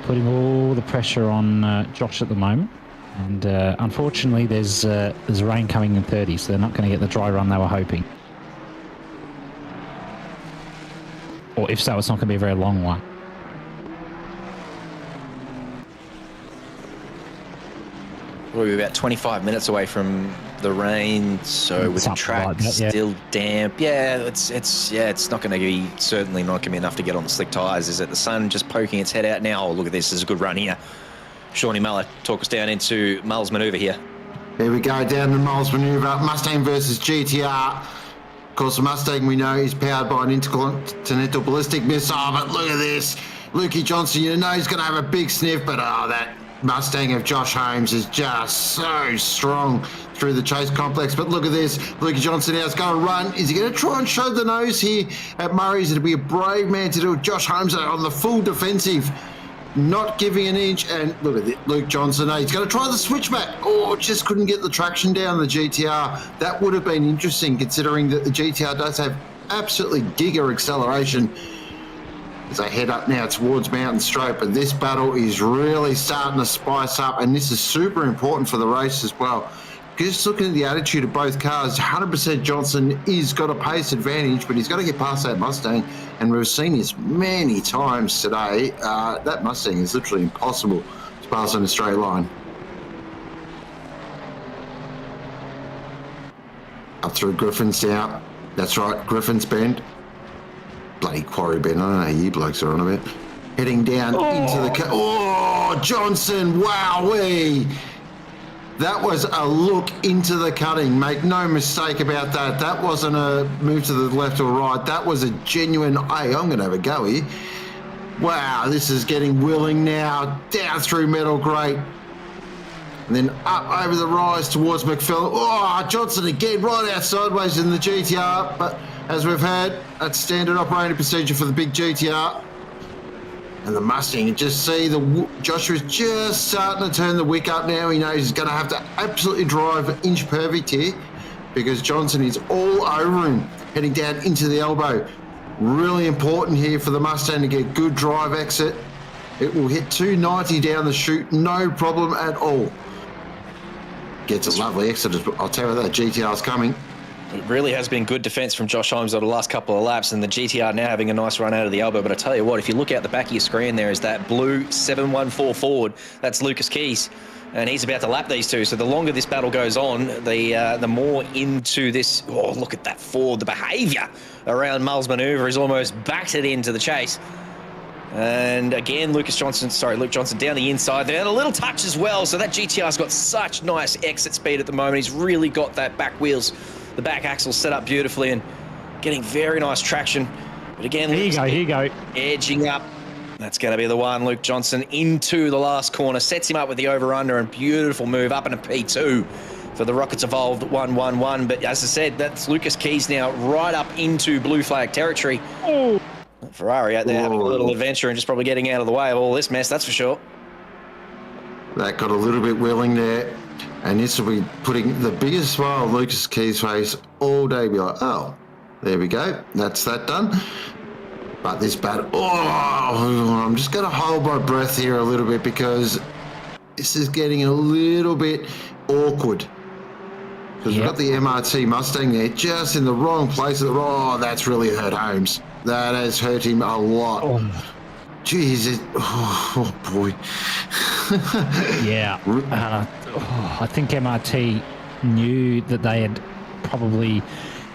S8: putting all the pressure on Josh at the moment. And unfortunately, there's rain coming in 30, so they're not going to get the dry run they were hoping. Or if so, it's not going to be a very long one.
S1: We're about 25 minutes away from the rain, so with the track like that, still damp, it's not going to be, certainly not going to be enough to get on the slick tyres. Is it the sun just poking its head out now? Oh, look at this, this is a good run here. Shawnee Mullock, talk us down into Mull's manoeuvre here.
S2: Here we go, down to Mull's manoeuvre, Mustang versus GTR. Of course, the Mustang we know is powered by an intercontinental ballistic missile, but look at this. Lukey Johnson, you know he's going to have a big sniff, but that Mustang of Josh Holmes is just so strong through the chase complex. But look at this. Lukey Johnson now is going to run. Is he going to try and show the nose here at Murray's? It'll be a brave man to do it. Josh Holmes on the full defensive, not giving an inch. And look at it, Luke Johnson. He's going to try the switchback. Oh, just couldn't get the traction down the GTR. That would have been interesting considering that the GTR does have absolutely giga acceleration. As they head up now towards Mountain Straight, but this battle is really starting to spice up, and this is super important for the race as well. Just looking at the attitude of both cars, 100% Johnson is got a pace advantage, but he's got to get past that Mustang, and we've seen this many times today. That Mustang is literally impossible to pass on a straight line. Up through Griffin's now. That's right, Griffin's Bend. Bloody quarry bend, I don't know how you blokes are on a bit. Heading down into the... Oh, Johnson, wowee! That was a look into the cutting. Make no mistake about that. That wasn't a move to the left or right. That was a genuine, hey, I'm going to have a go here. Wow, this is getting willing now. Down through Metal Grate. And then up over the rise towards McPhillips. Oh, Johnson again, right out sideways in the GTR. But as we've heard, that's standard operating procedure for the big GTR. And the Mustang, you just see Joshua's just starting to turn the wick up now. He knows he's going to have to absolutely drive inch perfect here because Johnson is all over him, heading down into the elbow. Really important here for the Mustang to get good drive exit. It will hit 290 down the chute, no problem at all. Gets a lovely exit. I'll tell you that GTR's coming.
S1: It really has been good defence from Josh Holmes over the last couple of laps, and the GTR now having a nice run out of the elbow. But I tell you what, if you look out the back of your screen, there is that blue 714 Ford. That's Lucas Keys, and he's about to lap these two. So the longer this battle goes on, the more into this. Oh, look at that Ford. The behaviour around Mull's manoeuvre is almost backed it into the chase. And again, Luke Johnson down the inside there, and a little touch as well. So that GTR's got such nice exit speed at the moment. He's really got that back wheels, the back axle set up beautifully and getting very nice traction. But again,
S8: here you go.
S1: Edging up. That's going to be the one. Luke Johnson into the last corner, sets him up with the over-under, and beautiful move up into P2 for the Rockets Evolved 1-1-1. But as I said, that's Lucas Keys now right up into blue flag territory.
S8: Oh.
S1: Ferrari out there having a little adventure and just probably getting out of the way of all this mess, that's for sure.
S2: That got a little bit willing there. And this will be putting the biggest smile on Lucas Key's face all day. Be like, oh, there we go. That's that done. But this battle, I'm just going to hold my breath here a little bit because this is getting a little bit awkward. Because we've got the MRT Mustang there just in the wrong place. That's really hurt Holmes. That has hurt him a lot. Jesus. Oh boy.
S8: Yeah. I think MRT knew that they had probably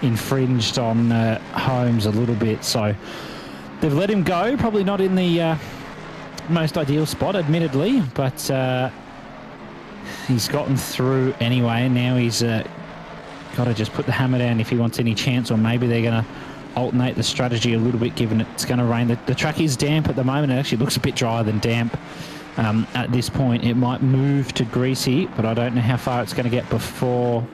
S8: infringed on Holmes a little bit, so they've let him go. Probably not in the most ideal spot, admittedly, but he's gotten through anyway, and now he's got to just put the hammer down if he wants any chance, or maybe they're going to alternate the strategy a little bit, given it's going to rain. The track is damp at the moment. It actually looks a bit drier than damp at this point. It might move to greasy, but I don't know how far it's going to get before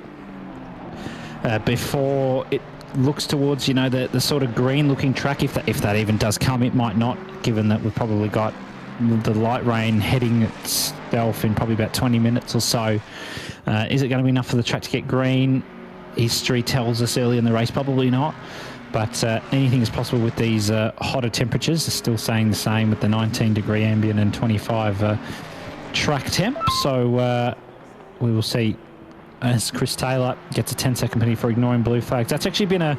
S8: it looks towards, the sort of green-looking track. If that even does come, it might not, given that we've probably got the light rain heading itself in probably about 20 minutes or so. Is it going to be enough for the track to get green? History tells us early in the race, probably not. But anything is possible with these hotter temperatures. They're still saying the same with the 19-degree ambient and 25 track temp. So we will see as Chris Taylor gets a 10-second penalty for ignoring blue flags. That's actually been a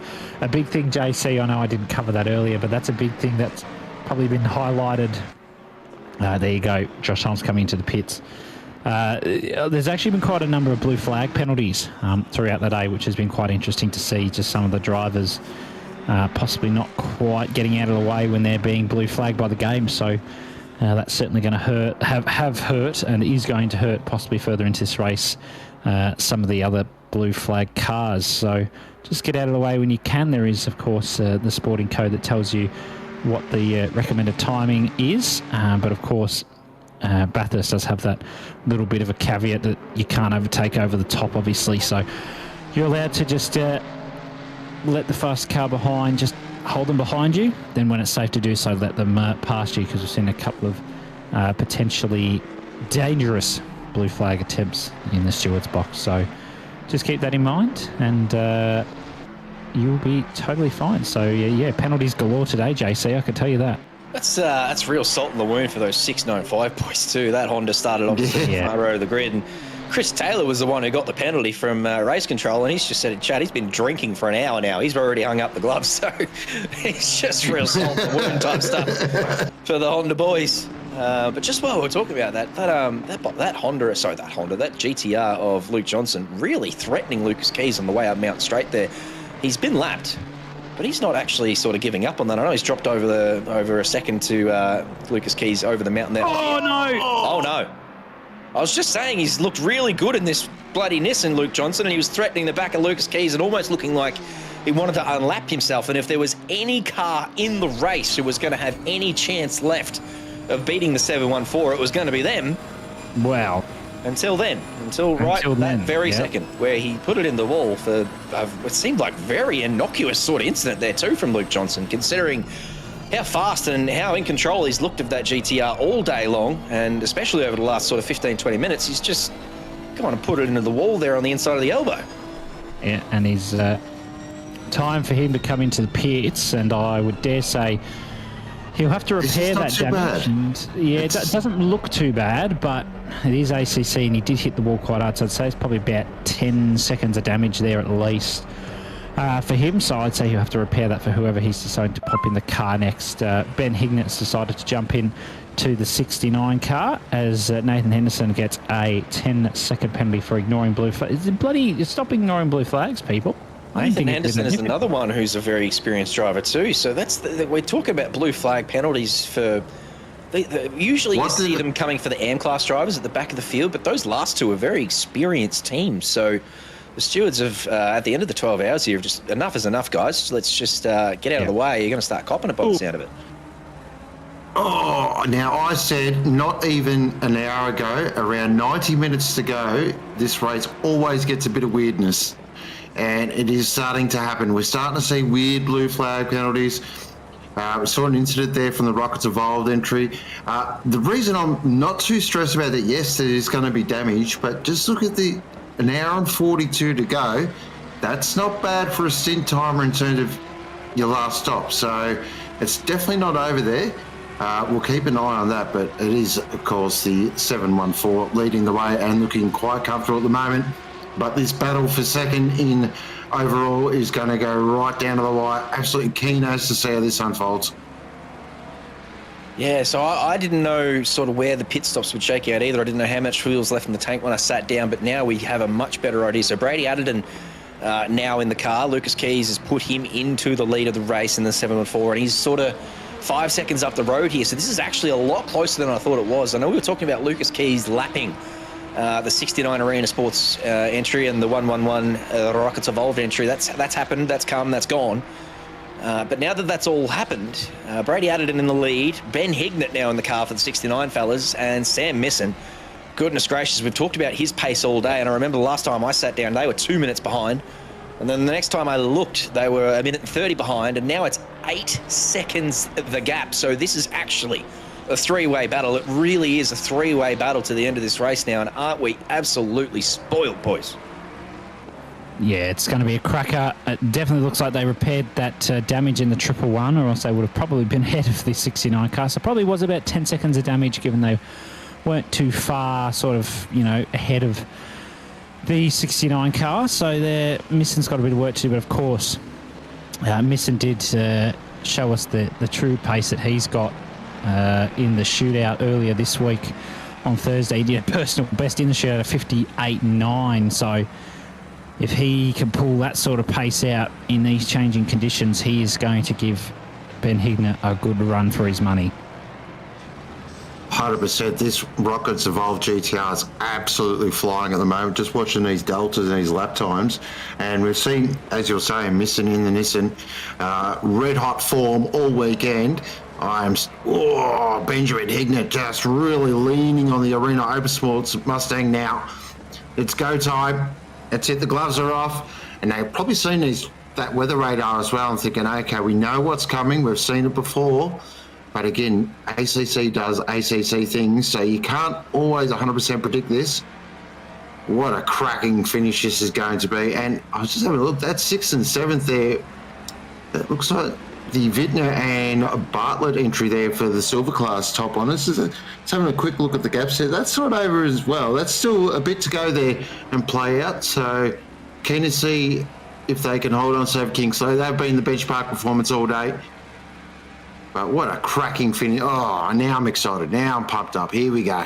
S8: big thing, JC. I know I didn't cover that earlier, but that's a big thing that's probably been highlighted. There you go. Josh Holmes coming into the pits. There's actually been quite a number of blue flag penalties throughout the day, which has been quite interesting to see. Just some of the drivers possibly not quite getting out of the way when they're being blue flagged by the game. So that's certainly going to have hurt, and is going to hurt possibly further into this race some of the other blue flag cars. So just get out of the way when you can. There is, of course, the sporting code that tells you what the recommended timing is, but of course Bathurst does have that little bit of a caveat that you can't overtake over the top, obviously. So you're allowed to just let the fast car behind, just hold them behind you. Then when it's safe to do so, let them past you, because we've seen a couple of potentially dangerous blue flag attempts in the stewards box. So just keep that in mind, and you'll be totally fine. So yeah, penalties galore today, JC, I can tell you that.
S1: That's real salt in the wound for those 695 boys too. That Honda started off the front row of the grid, and Chris Taylor was the one who got the penalty from race control, and he's just said in chat he's been drinking for an hour now. He's already hung up the gloves, so it's just real salt in the wound type stuff for the Honda boys. But just while we're talking about that GTR of Luke Johnson really threatening Lucas Keys on the way up Mount Straight there. He's been lapped, but he's not actually sort of giving up on that. I know he's dropped over a second to Lucas Keys over the mountain there.
S8: Oh no!
S1: Oh no! I was just saying he's looked really good in this bloody Nissan, Luke Johnson, and he was threatening the back of Lucas Keys and almost looking like he wanted to unlap himself. And if there was any car in the race who was going to have any chance left of beating the 714, it was going to be them.
S8: Wow.
S1: Until then, that very second, where he put it in the wall for what seemed like very innocuous sort of incident there too from Luke Johnson, considering how fast and how in control he's looked of that GTR all day long, and especially over the last sort of 15-20 minutes, he's just kind of put it into the wall there on the inside of the elbow.
S8: Yeah, and he's time for him to come into the pits, and I would dare say he'll have to repair that damage. And, yeah, it doesn't look too bad, but it is ACC, and he did hit the wall quite hard, so I'd say it's probably about 10 seconds of damage there at least for him. So I'd say he'll have to repair that for whoever he's decided to pop in the car next. Ben Hignett decided to jump in to the 69 car as Nathan Henderson gets a 10-second penalty for ignoring blue flags. Stop ignoring blue flags, people.
S1: Nathan Henderson is another one who's a very experienced driver too. So we're talking about blue flag penalties for. Usually you see them coming for the AM class drivers at the back of the field, but those last two are very experienced teams. So the stewards have, at the end of the 12 hours here, just enough is enough, guys. Let's just get out of the way. You're going to start copping it by the sound of it.
S2: Oh, now I said not even an hour ago, around 90 minutes to go, this race always gets a bit of weirdness. And it is starting to happen. We're starting to see weird blue flag penalties. We saw an incident there from the Rockets Evolved entry. The reason I'm not too stressed about it, yes, there is going to be damage, but just look at an hour and 42 to go. That's not bad for a stint timer in terms of your last stop. So it's definitely not over there. We'll keep an eye on that, but it is, of course, the 714 leading the way and looking quite comfortable at the moment. But this battle for second in overall is going to go right down to the wire. Absolutely keen as to see how this unfolds.
S1: Yeah, so I didn't know sort of where the pit stops would shake out either. I didn't know how much fuel was left in the tank when I sat down, but now we have a much better idea. So Brady Atherton now in the car. Lucas Keys has put him into the lead of the race in the 714, and he's sort of 5 seconds up the road here. So this is actually a lot closer than I thought it was. I know we were talking about Lucas Keys lapping the 69 Arena Sports entry and the 111 Rockets Evolved entry. That's happened, that's come, that's gone. But now that that's all happened, Brady Atherton in the lead, Ben Hignett now in the car for the 69 fellas, and Sam Misson. Goodness gracious, we've talked about his pace all day, and I remember the last time I sat down, they were 2 minutes behind. And then the next time I looked, they were 1 minute and 30 behind, and now it's 8 seconds the gap. So this is actually a three-way battle. It really is a three-way battle to the end of this race now, and aren't we absolutely spoiled, boys?
S8: Yeah, it's going to be a cracker. It definitely looks like they repaired that damage in the 111, or else they would have probably been ahead of the 69 car. So probably was about 10 seconds of damage, given they weren't too far sort of, ahead of the 69 car. So Misson's got a bit of work to do, but of course, Misson did show us the true pace that he's got in the shootout earlier this week on Thursday. He did a personal best in the shootout of 58.9. So if he can pull that sort of pace out in these changing conditions, he is going to give Ben Hignett a good run for his money.
S2: 100%. This Rockets Evolved GTR is absolutely flying at the moment. Just watching these deltas and these lap times, and we've seen, as you're saying, Misson in the Nissan, red hot form all weekend. Benjamin Hignett just really leaning on the Arena Open Mustang now. It's go time. That's it. The gloves are off, and they've probably seen that weather radar as well and thinking, okay, we know what's coming. We've seen it before. But again, ACC does ACC things, so you can't always 100% predict this. What a cracking finish this is going to be. And I was just having a look, that 6th and 7th there, that looks like the Wittner and Bartlett entry there for the silver class top on. Let's having a quick look at the gaps there. That's not over as well. That's still a bit to go there and play out. So keen to see if they can hold on to Kingsley. They've been the benchmark performance all day. But what a cracking finish. Oh, now I'm excited. Now I'm pumped up. Here we go.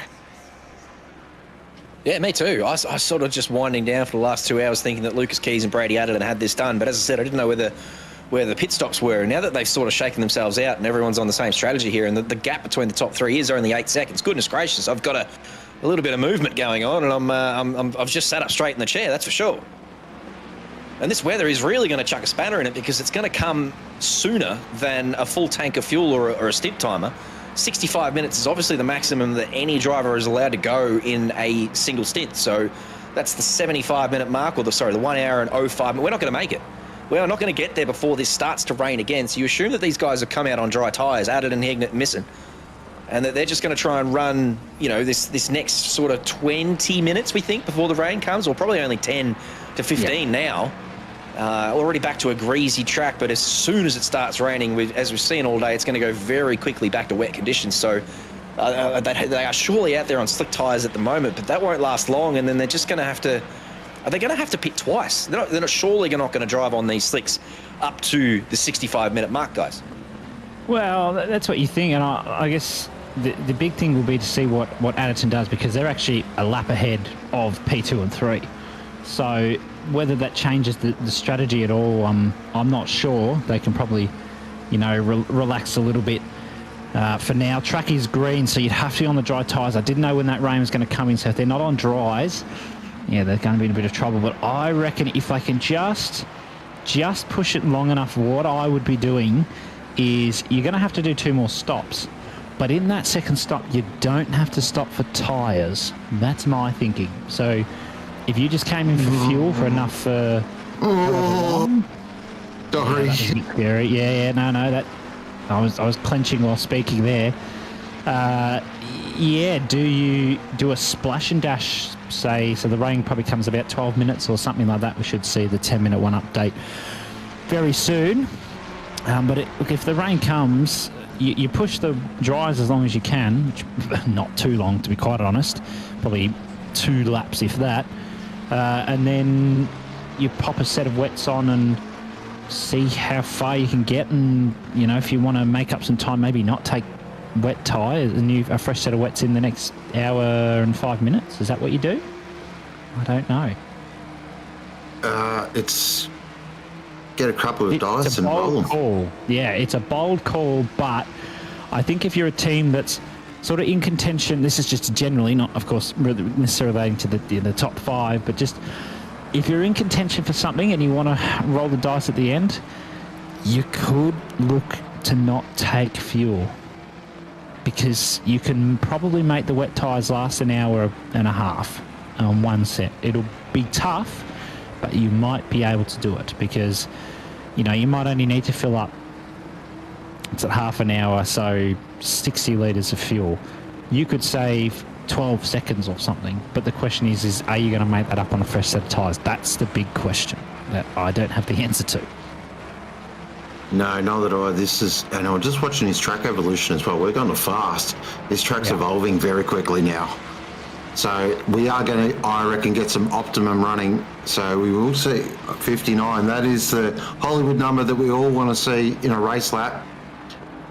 S1: Yeah, me too. I sort of just winding down for the last 2 hours thinking that Lucas Keys and Brady Atherton had this done. But as I said, I didn't know where the pit stops were. And now that they've sort of shaken themselves out and everyone's on the same strategy here, and the gap between the top three is only 8 seconds. Goodness gracious, I've got a little bit of movement going on, and I've just sat up straight in the chair, that's for sure. And this weather is really going to chuck a spanner in it, because it's going to come sooner than a full tank of fuel or a stint timer. 65 minutes is obviously the maximum that any driver is allowed to go in a single stint. So that's the 75-minute mark, or the 1 hour and 05 minutes. We're not going to make it. We're not going to get there before this starts to rain again. So you assume that these guys have come out on dry tyres, Atherton, Hignett, Misson, and that they're just going to try and run, this next sort of 20 minutes, we think, before the rain comes, or probably only 10 to 15 now. Already back to a greasy track, but as soon as it starts raining, as we've seen all day, it's going to go very quickly back to wet conditions. So they are surely out there on slick tyres at the moment, but that won't last long, and then they're just going to have to... Are they going to have to pit twice? They're not surely not going to drive on these slicks up to the 65-minute mark, guys.
S8: Well, that's what you think, and I guess the big thing will be to see what Atherton does, because they're actually a lap ahead of P2 and 3. So whether that changes the strategy at all, I'm not sure. They can probably, relax a little bit for now. Track is green, so you'd have to be on the dry tyres. I didn't know when that rain was going to come in, so if they're not on dries, yeah, they're going to be in a bit of trouble. But I reckon if they can just push it long enough, what I would be doing is you're going to have to do 2 more stops. But in that second stop, you don't have to stop for tyres. That's my thinking. So if you just came in for fuel for enough
S2: Sorry.
S8: Yeah, no, I was clenching while speaking there. Yeah, do you do a splash and dash, say, so the rain probably comes about 12 minutes or something like that. We should see the 10-minute one update very soon. But look, if the rain comes, you push the dries as long as you can, which not too long, to be quite honest, probably 2 laps if that, and then you pop a set of wets on and see how far you can get, and if you want to make up some time, maybe not take wet tyres and a fresh set of wets in the next hour and 5 minutes. Is that what you do? I don't know.
S2: It's get a couple of dice and roll them.
S8: Call. Yeah, it's a bold call, but I think if you're a team that's sort of in contention, this is just generally, not of course necessarily relating to the top 5, but just if you're in contention for something and you want to roll the dice at the end, you could look to not take fuel, because you can probably make the wet tyres last an hour and a half on one set. It'll be tough, but you might be able to do it, because you might only need to fill up, it's at half an hour, so 60 litres of fuel. You could save 12 seconds or something, but the question is are you going to make that up on a fresh set of tyres? That's the big question that I don't have the answer to.
S2: No, neither do I. And I'm just watching his track evolution as well. We're going to fast. This track's evolving very quickly now. So we are going to, I reckon, get some optimum running. So we will see 59. That is the Hollywood number that we all want to see in a race lap.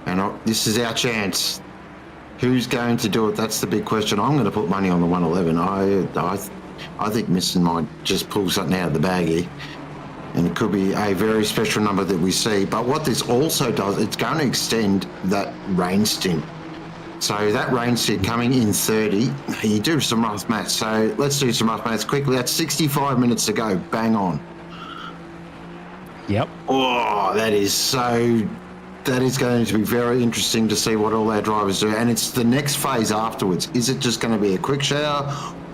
S2: And this is our chance. Who's going to do it? That's the big question. I'm going to put money on the 111. I think Misson might just pull something out of the baggie. And it could be a very special number that we see. But what this also does, it's going to extend that rain stint. So that rain stint coming in 30, you do some rough maths. So let's do some rough maths quickly. That's 65 minutes to go. Bang on.
S8: Yep.
S2: Oh, that is going to be very interesting to see what all our drivers do. And it's the next phase afterwards. Is it just going to be a quick shower,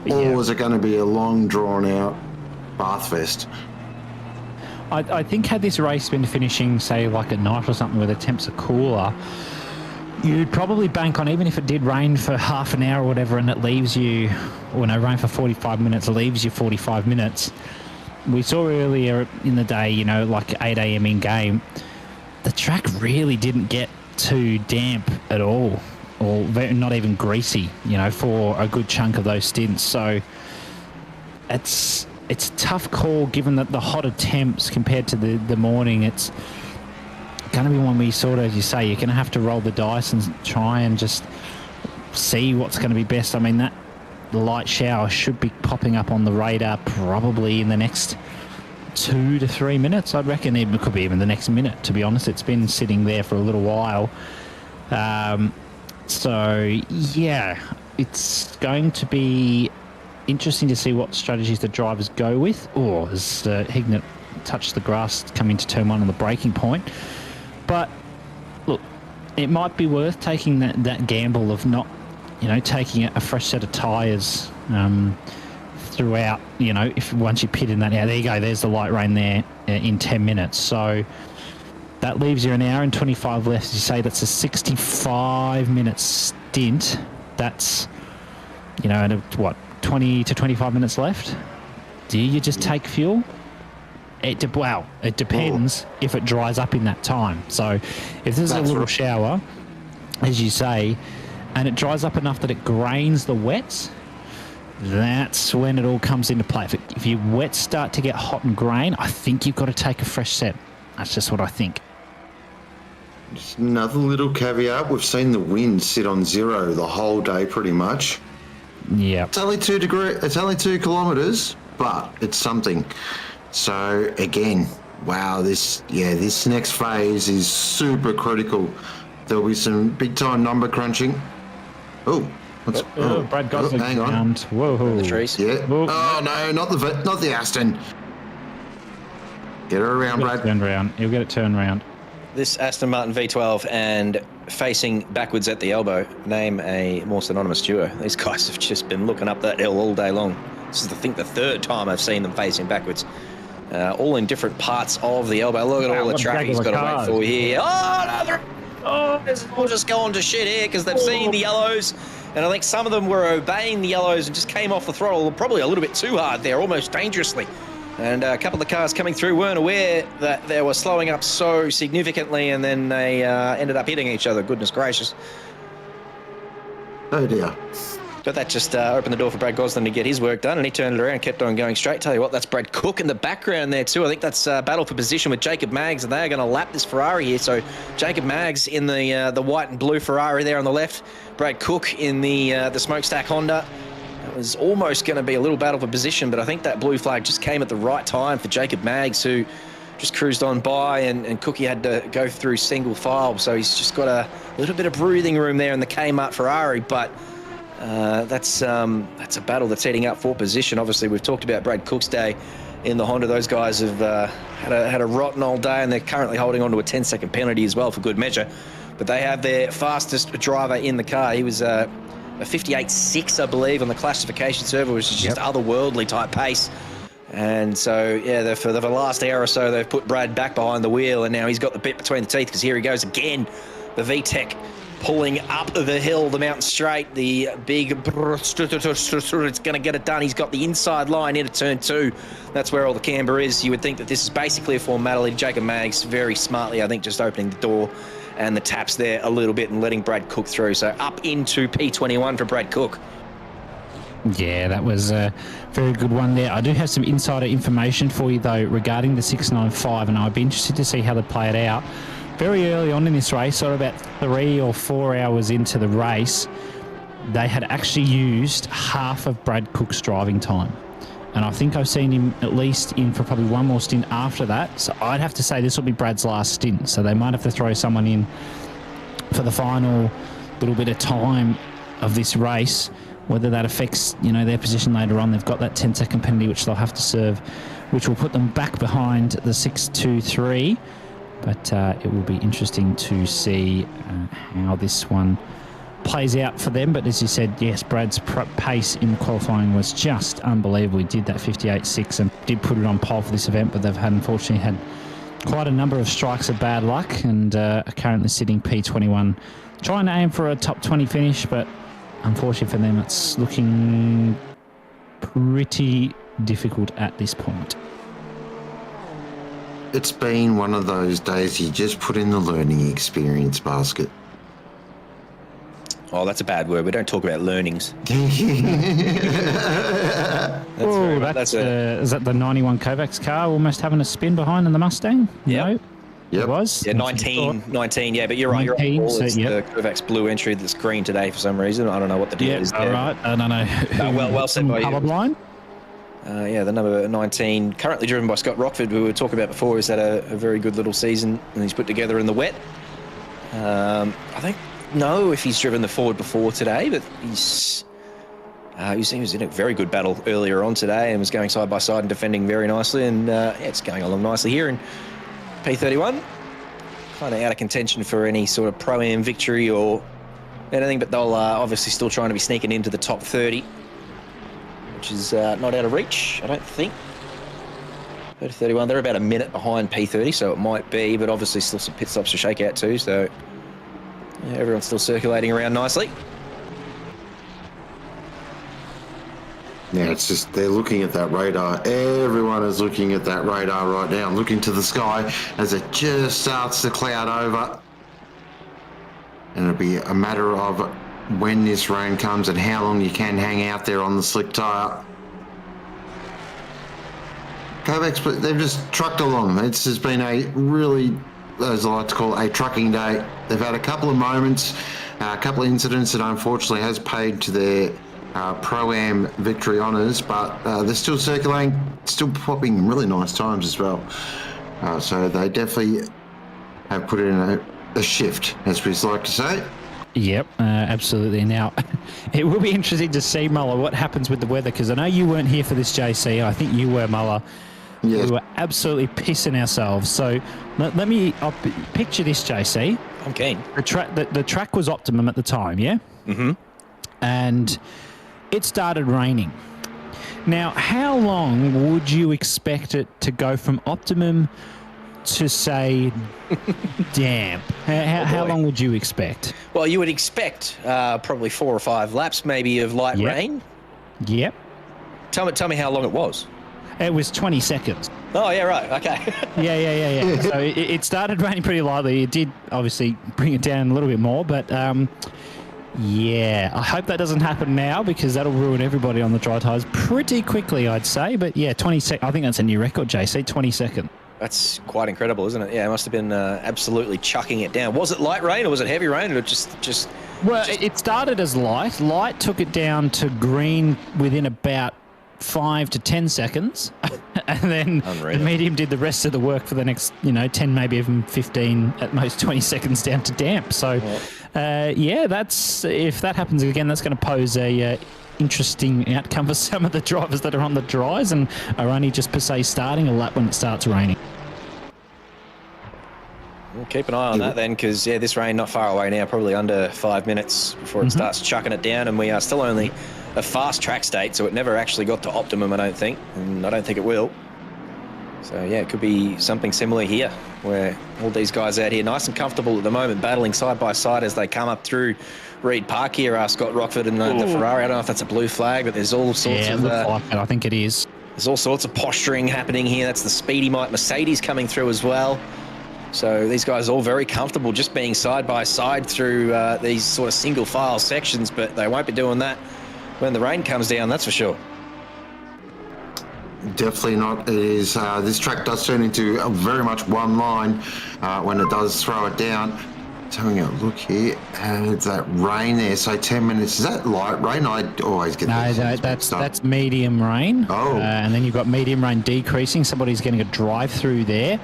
S2: or is it going to be a long, drawn-out bath fest?
S8: I think had this race been finishing, say, like at night or something where the temps are cooler, you'd probably bank on, even if it did rain for half an hour or whatever and it leaves you, rain for 45 minutes, leaves you 45 minutes. We saw earlier in the day, like 8 a.m. in game, the track really didn't get too damp at all, or not even greasy, for a good chunk of those stints. So it's a tough call, given that the hotter temps compared to the morning. It's going to be one where you sort of, as you say, you're going to have to roll the dice and try and just see what's going to be best. I mean, that light shower should be popping up on the radar probably in the next 2 to 3 minutes, I'd reckon. It could be even the next minute, to be honest. It's been sitting there for a little while. So, yeah, it's going to be interesting to see what strategies the drivers go with. Or as Hignett touched the grass coming into turn 1 on the braking point. But, look, it might be worth taking that gamble of not, taking a fresh set of tyres throughout, if once you pit in that. Now, there you go, there's the light rain there in 10 minutes. So that leaves you an hour and 25 left. As you say, that's a 65-minute stint. That's, what, 20 to 25 minutes left? Do you just take fuel? It depends if it dries up in that time. So if there's a little shower, as you say, and it dries up enough that it grains the wets, that's when it all comes into play. If your wets start to get hot and grain, I think you've got to take a fresh set. That's just what I think.
S2: Just another little caveat. We've seen the wind sit on 0 the whole day pretty much.
S8: Yeah.
S2: It's only 2 degrees. It's only 2 kilometres, but it's something. So again, wow, this next phase is super critical. There'll be some big time number crunching.
S8: Brad Gosling
S2: hang on.
S8: Round. Whoa.
S1: The trees.
S2: Yeah.
S8: Whoa.
S2: Oh no, not the Aston. Get her around, Brad.
S8: He'll get it turned around.
S1: This Aston Martin V12 and facing backwards at the elbow, name a more synonymous duo. These guys have just been looking up that hill all day long. This is, I think, the 3rd time I've seen them facing backwards. All in different parts of the elbow. Look at all the traffic he's got to wait for here. Oh, no, It's all just going to shit here because they've seen the yellows, and I think some of them were obeying the yellows and just came off the throttle probably a little bit too hard there, almost dangerously. And a couple of the cars coming through weren't aware that they were slowing up so significantly, and then they ended up hitting each other. Goodness gracious.
S2: Oh dear.
S1: But that just opened the door for Brad Gosling to get his work done, and he turned it around and kept on going straight. Tell you what, that's Brad Cook in the background there too. I think that's battle for position with Jacob Maggs, and they are going to lap this Ferrari here. So Jacob Maggs in the white and blue Ferrari there on the left, Brad Cook in the smokestack Honda. It was almost going to be a little battle for position, but I think that blue flag just came at the right time for Jacob Maggs, who just cruised on by, and Cookie had to go through single file. So he's just got a little bit of breathing room there in the Kmart Ferrari, but that's a battle that's heading up for position. Obviously, we've talked about Brad Cook's day in the Honda. Those guys have had a rotten old day, and they're currently holding on to a 10-second penalty as well for good measure. But they have their fastest driver in the car. He was a 58.6, I believe, on the classification server, which is just otherworldly type pace. And so, yeah, for the last hour or so, they've put Brad back behind the wheel, and now he's got the bit between the teeth because here he goes again. The VTEC pulling up the hill, the mountain straight, the big, it's going to get it done. He's got the inside line into turn 2. That's where all the camber is. You would think that this is basically a formality. Jacob Maggs very smartly, I think, just opening the door and the taps there a little bit and letting Brad Cook through. So up into P21 for Brad Cook.
S8: Yeah, that was a very good one there. I do have some insider information for you, though, regarding the 695, and I'd be interested to see how they play it out. Very early on in this race, so about 3 or 4 hours into the race, they had actually used half of Brad Cook's driving time. And I think I've seen him at least in for probably one more stint after that. So I'd have to say this will be Brad's last stint. So they might have to throw someone in for the final little bit of time of this race. Whether that affects, their position later on, they've got that 10-second penalty which they'll have to serve, which will put them back behind the 623. But it will be interesting to see how this one plays out for them. But as you said, yes, Brad's pace in qualifying was just unbelievable. He did that 58.6 and did put it on pole for this event, but they've unfortunately had quite a number of strikes of bad luck, and are currently sitting P21, trying to aim for a top 20 finish, but unfortunately for them, it's looking pretty difficult at this point.
S2: It's been one of those days you just put in the learning experience basket.
S1: Oh, that's a bad word. We don't talk about learnings.
S8: Is that the 91 Kovacs car almost having a spin behind in the Mustang?
S1: Yeah.
S8: No? It was?
S1: Yeah, 19, yeah, but you're right.
S8: 19,
S1: You're right.
S8: so,
S1: It's the Kovacs blue entry that's green today for some reason. I don't know what the deal is there.
S8: All right. I don't know.
S1: Well said by you.
S8: Colorblind?
S1: The number 19, currently driven by Scott Rockford, who we were talking about before. He's had a very good little season, and he's put together in the wet. I don't know if he's driven the Ford before today, but he was in a very good battle earlier on today and was going side by side and defending very nicely. And it's going along nicely here in P31. Kind of out of contention for any sort of Pro-Am victory or anything, but they'll obviously still trying to be sneaking into the top 30. Which is not out of reach, I don't think. 31, they're about a minute behind P30, so it might be, but obviously still some pit stops to shake out too, so yeah, everyone's still circulating around nicely.
S2: Yeah, it's just they're looking at that radar. Everyone is looking at that radar right now, looking to the sky as it just starts to cloud over. And it'll be a matter of when this rain comes and how long you can hang out there on the slick tyre. Kovacs, they've just trucked along. It's just been a really, as I like to call it, a trucking day. They've had a couple of moments, a couple of incidents that unfortunately has paid to their Pro-Am victory honours, but they're still circulating, still popping really nice times as well. So they definitely have put in a shift, as we like to say.
S8: Yep, absolutely. Now, it will be interesting to see, Muller, what happens with the weather, because I know you weren't here for this, JC. I think you were, Muller. Yes. We were absolutely pissing ourselves. So I'll picture this, JC.
S1: I'm keen.
S8: The track was optimum at the time, yeah?
S1: Mm-hmm.
S8: And it started raining. Now, how long would you expect it to go from optimum to say damp, how long would you expect?
S1: Well, you would expect probably 4 or 5 laps, maybe, of light rain.
S8: Yep.
S1: Tell me how long it was.
S8: It was 20 seconds.
S1: Oh, yeah, right. Okay.
S8: Yeah. So it started raining pretty lightly. It did obviously bring it down a little bit more, but yeah, I hope that doesn't happen now because that'll ruin everybody on the dry tyres pretty quickly, I'd say. But yeah, 20 seconds. I think that's a new record, JC, 20 seconds.
S1: That's quite incredible, isn't it? Yeah, it must have been absolutely chucking it down. Was it light rain or was it heavy rain? Or just
S8: Well, it started as light. Light took it down to green within about 5 to 10 seconds, and then the medium did the rest of the work for the next, 10, maybe even 15, at most 20 seconds down to damp. So, that's if that happens again, that's going to pose a interesting outcome for some of the drivers that are on the dries and are only just per se starting a lap when it starts raining.
S1: We'll keep an eye on that then, because this rain not far away now, probably under 5 minutes before it starts chucking it down, and we are still only a fast track state, so it never actually got to optimum, I don't think, and I don't think it will. So it could be something similar here, where all these guys out here nice and comfortable at the moment, battling side by side as they come up through Reed Park here, Scott Rockford and the Ferrari. I don't know if that's a blue flag, but there's all sorts of...
S8: it looks like it. I think it is.
S1: There's all sorts of posturing happening here. That's the Speedy Mike Mercedes coming through as well. So these guys are all very comfortable just being side by side through these sort of single file sections, but they won't be doing that when the rain comes down, that's for sure.
S2: Definitely not. It is. This track does turn into very much one line when it does throw it down. Just having a look here, and it's that rain there. So 10 minutes. Is that light rain? I always get
S8: that's medium rain.
S2: Oh,
S8: and then you've got medium rain decreasing. Somebody's getting a drive through there.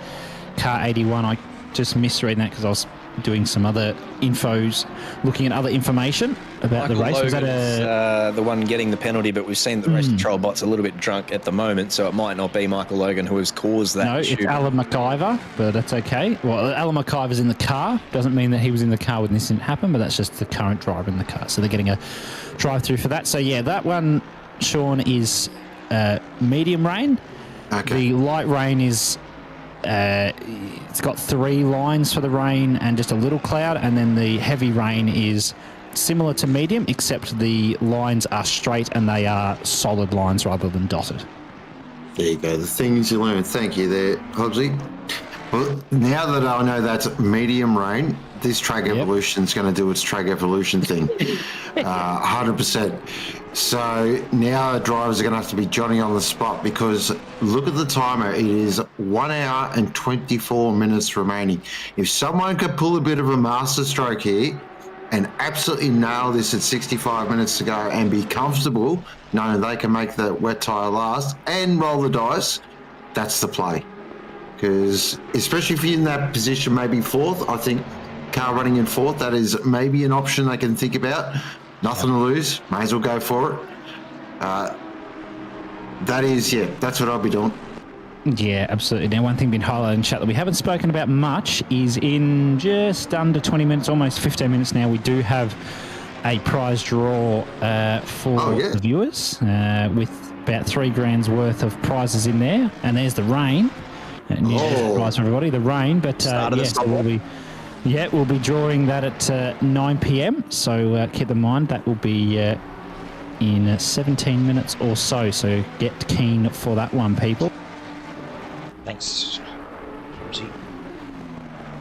S8: Car 81. I just misread that because I was doing some other infos, looking at other information about
S1: Michael
S8: the race. Was
S1: that the one getting the penalty, but we've seen the race control bot's a little bit drunk at the moment, so it might not be Michael Logan who has caused that.
S8: No, it's Alan McIver, but that's okay. Well, Alan McIver's in the car. Doesn't mean that he was in the car when this didn't happen, but that's just the current driver in the car. So they're getting a drive-through for that. So, that one, Sean, is medium rain.
S2: Okay.
S8: The light rain is... it's got 3 lines for the rain and just a little cloud, and then the heavy rain is similar to medium, except the lines are straight and they are solid lines rather than dotted.
S2: There you go. The things you learn. Thank you there, Hobbsy. Well, now that I know that's medium rain, this track evolution is going to do its track evolution thing. 100%. So now the drivers are going to have to be Johnny on the spot, because look at the timer. It is 1 hour and 24 minutes remaining. If someone could pull a bit of a master stroke here and absolutely nail this at 65 minutes to go and be comfortable, knowing they can make the wet tyre last and roll the dice, that's the play. Because especially if you're in that position, maybe fourth, I think car running in fourth, that is maybe an option they can think about. Nothing to lose, may as well go for it. That's what I'll be doing.
S8: Yeah, absolutely. Now, one thing being highlighted in chat that we haven't spoken about much is in just under 20 minutes, almost 15 minutes now, we do have a prize draw for the viewers with about $3,000 worth of prizes in there. And there's the rain. And prize for everybody, the rain. But we'll be drawing that at 9 p.m. So keep in mind that will be in 17 minutes or so. So get keen for that one, people.
S10: Thanks, Rosie.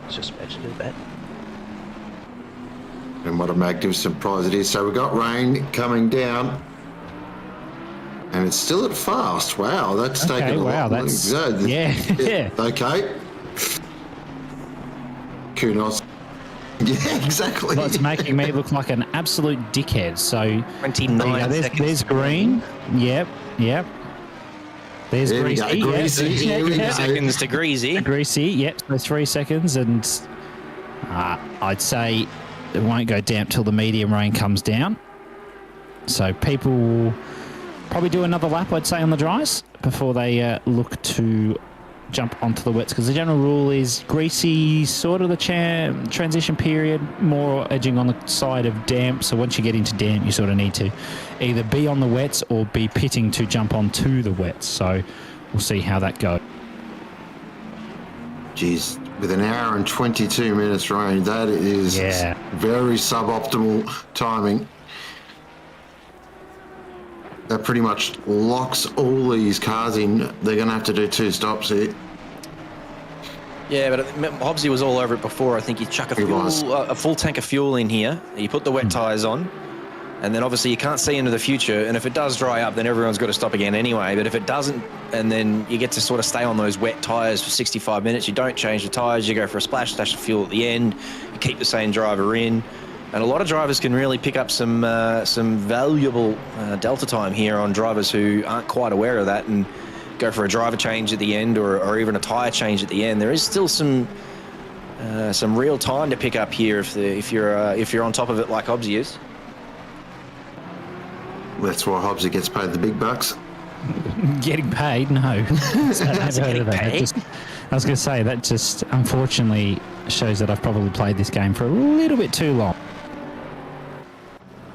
S10: Just about to do that.
S2: And what a magnificent prize it is. So we've got rain coming down. And it's still at fast. Wow, that's taken a lot.
S8: Yeah.
S2: Okay. Kudos. Yeah, exactly.
S8: Well, it's making me look like an absolute dickhead. So
S1: 29 seconds.
S8: There's green. Yep. There's greasy.
S1: Greasy. Seconds to greasy.
S8: Greasy. Yep. So 3 seconds, and I'd say it won't go damp till the medium rain comes down. So people will probably do another lap, I'd say, on the dries before they look to jump onto the wets, because the general rule is greasy, sort of the transition period, more edging on the side of damp. So once you get into damp, you sort of need to either be on the wets or be pitting to jump onto the wets. So we'll see how that goes.
S2: Geez, with an hour and 22 minutes range, that is very suboptimal timing. That pretty much locks all these cars in. They're going to have to do 2 stops here.
S1: Yeah, but Hobbsy was all over it before. I think you chuck a full tank of fuel in here, you put the wet tyres on, and then obviously you can't see into the future, and if it does dry up, then everyone's got to stop again anyway. But if it doesn't, and then you get to sort of stay on those wet tyres for 65 minutes, you don't change the tyres, you go for a splash dash of fuel at the end, you keep the same driver in. And a lot of drivers can really pick up some valuable delta time here on drivers who aren't quite aware of that and go for a driver change at the end or even a tyre change at the end. There is still some real time to pick up here if you're on top of it like Hobbsy is.
S2: That's why Hobbsy gets paid the big bucks.
S8: Getting paid? No. I was going to say, that just unfortunately shows that I've probably played this game for a little bit too long.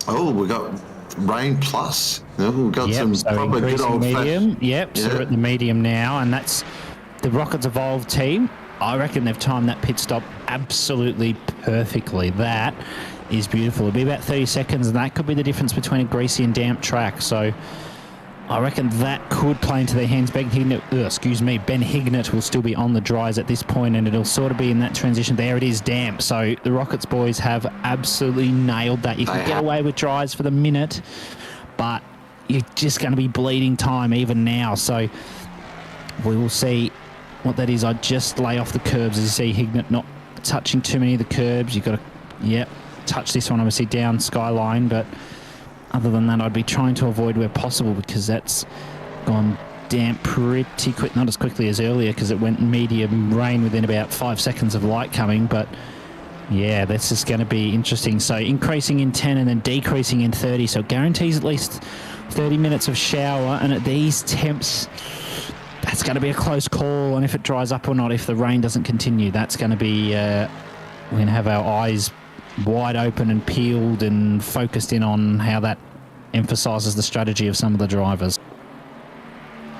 S2: Oh, we got rain plus. We've got some proper good old
S8: medium. So we're at the medium now, and that's the Rockets Evolved team. I reckon they've timed that pit stop absolutely perfectly. That is beautiful. It'll be about 30 seconds, and that could be the difference between a greasy and damp track. So I reckon that could play into their hands. Ben Hignett will still be on the dries at this point, and it'll sort of be in that transition. There it is, damp. So the Rockets boys have absolutely nailed that. You can get away with dries for the minute, but you're just going to be bleeding time even now. So we will see what that is. I just lay off the curbs, as you see Hignett not touching too many of the curbs. You've got to, touch this one, obviously down Skyline, but other than that, I'd be trying to avoid where possible because that's gone damp pretty quick. Not as quickly as earlier because it went medium rain within about 5 seconds of light coming. But yeah, this is going to be interesting. So increasing in 10 and then decreasing in 30. So it guarantees at least 30 minutes of shower. And at these temps, that's going to be a close call. And if it dries up or not, if the rain doesn't continue, that's going to be, we're going to have our eyes wide open and peeled and focused in on how that emphasises the strategy of some of the drivers.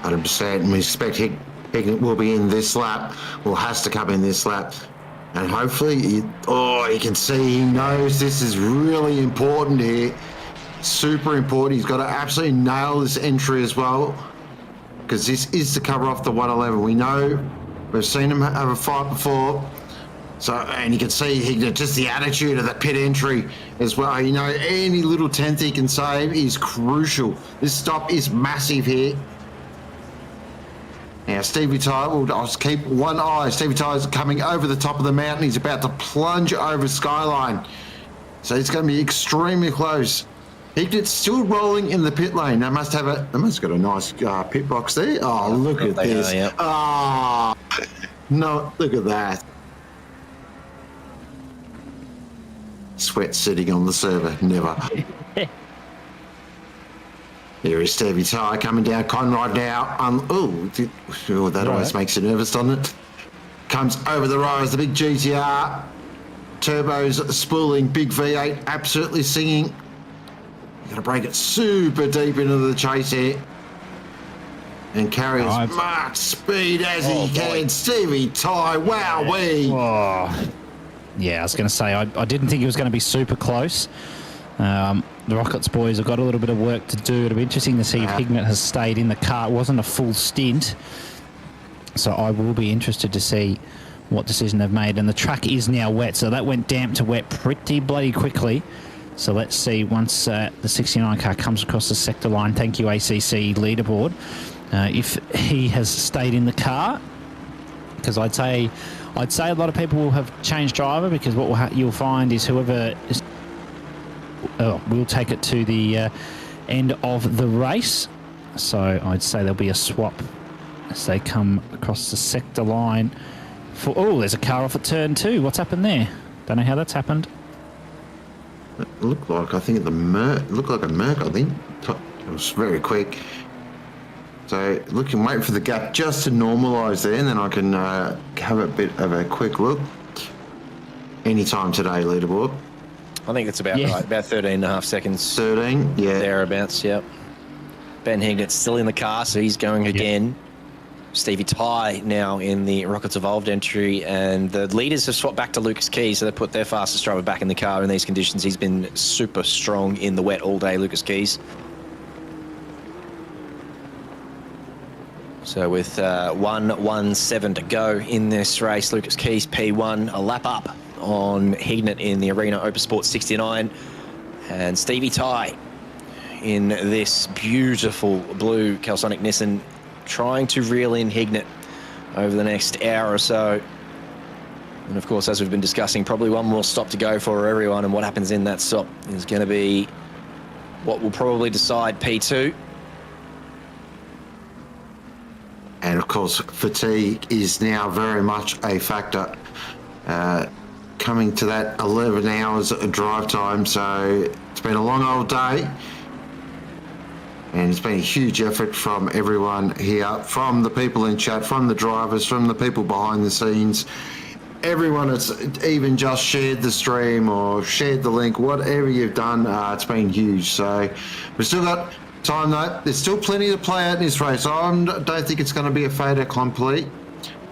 S2: 100%. And we expect Hignett will be in this lap, or has to come in this lap. And hopefully, you can see he knows this is really important here. Super important. He's got to absolutely nail this entry as well, because this is to cover off the 111. We know, we've seen him have a fight before. So, and you can see Hignett, just the attitude of the pit entry as well. You know, any little tenth he can save is crucial. This stop is massive here. Now, Stevie Ty, I'll just keep one eye. Stevie Ty's coming over the top of the mountain. He's about to plunge over Skyline. So it's going to be extremely close. Hignett's still rolling in the pit lane. They must have got a nice pit box there. Oh, look at this. No, look at that. Sweat sitting on the server, never. There is Stevie Ty coming down. Conrad now. That always makes you nervous, doesn't it? Comes over the rise, the big GTR. Turbos spooling, big V8, absolutely singing. You've got to break it super deep into the chase here. And carry as much speed as he can. Stevie Ty, wowee.
S8: Yeah, I was going to say, I didn't think it was going to be super close. The Rockets boys have got a little bit of work to do. It'll be interesting to see if Hignett has stayed in the car. It wasn't a full stint. So I will be interested to see what decision they've made. And the track is now wet, so that went damp to wet pretty bloody quickly. So let's see once the 69 car comes across the sector line. Thank you, ACC leaderboard. If he has stayed in the car, because I'd say a lot of people will have changed driver, because what you'll find is whoever will take it to the end of the race. So I'd say there'll be a swap as they come across the sector line. There's a car off at turn 2. What's happened there? Don't know how that's happened.
S2: It looked like, I think, looked like a Merc, I think. It was very quick. So waiting for the gap just to normalise there, and then I can have a bit of a quick look. Anytime today, leaderboard.
S1: I think it's about right, about 13.5 seconds.
S2: 13, yeah.
S1: Thereabouts, yep. Ben Hignett's still in the car, so he's going again. Stevie Ty now in the Rockets Evolved entry, and the leaders have swapped back to Lucas Keys, so they put their fastest driver back in the car in these conditions. He's been super strong in the wet all day, Lucas Keys. So with 1:17 to go in this race, Lucas Keys P1, a lap up on Hignett in the Arena Open Sport 69, and Stevie Ty in this beautiful blue Calsonic Nissan, trying to reel in Hignett over the next hour or so. And of course, as we've been discussing, probably one more stop to go for everyone, and what happens in that stop is going to be what will probably decide P2.
S2: And of course, fatigue is now very much a factor. Coming to that 11 hours of drive time, so it's been a long old day. And it's been a huge effort from everyone here, from the people in chat, from the drivers, from the people behind the scenes. Everyone that's even just shared the stream or shared the link, whatever you've done, it's been huge. So we've still got time though. There's still plenty to play out in this race. I don't think it's going to be a fait accompli.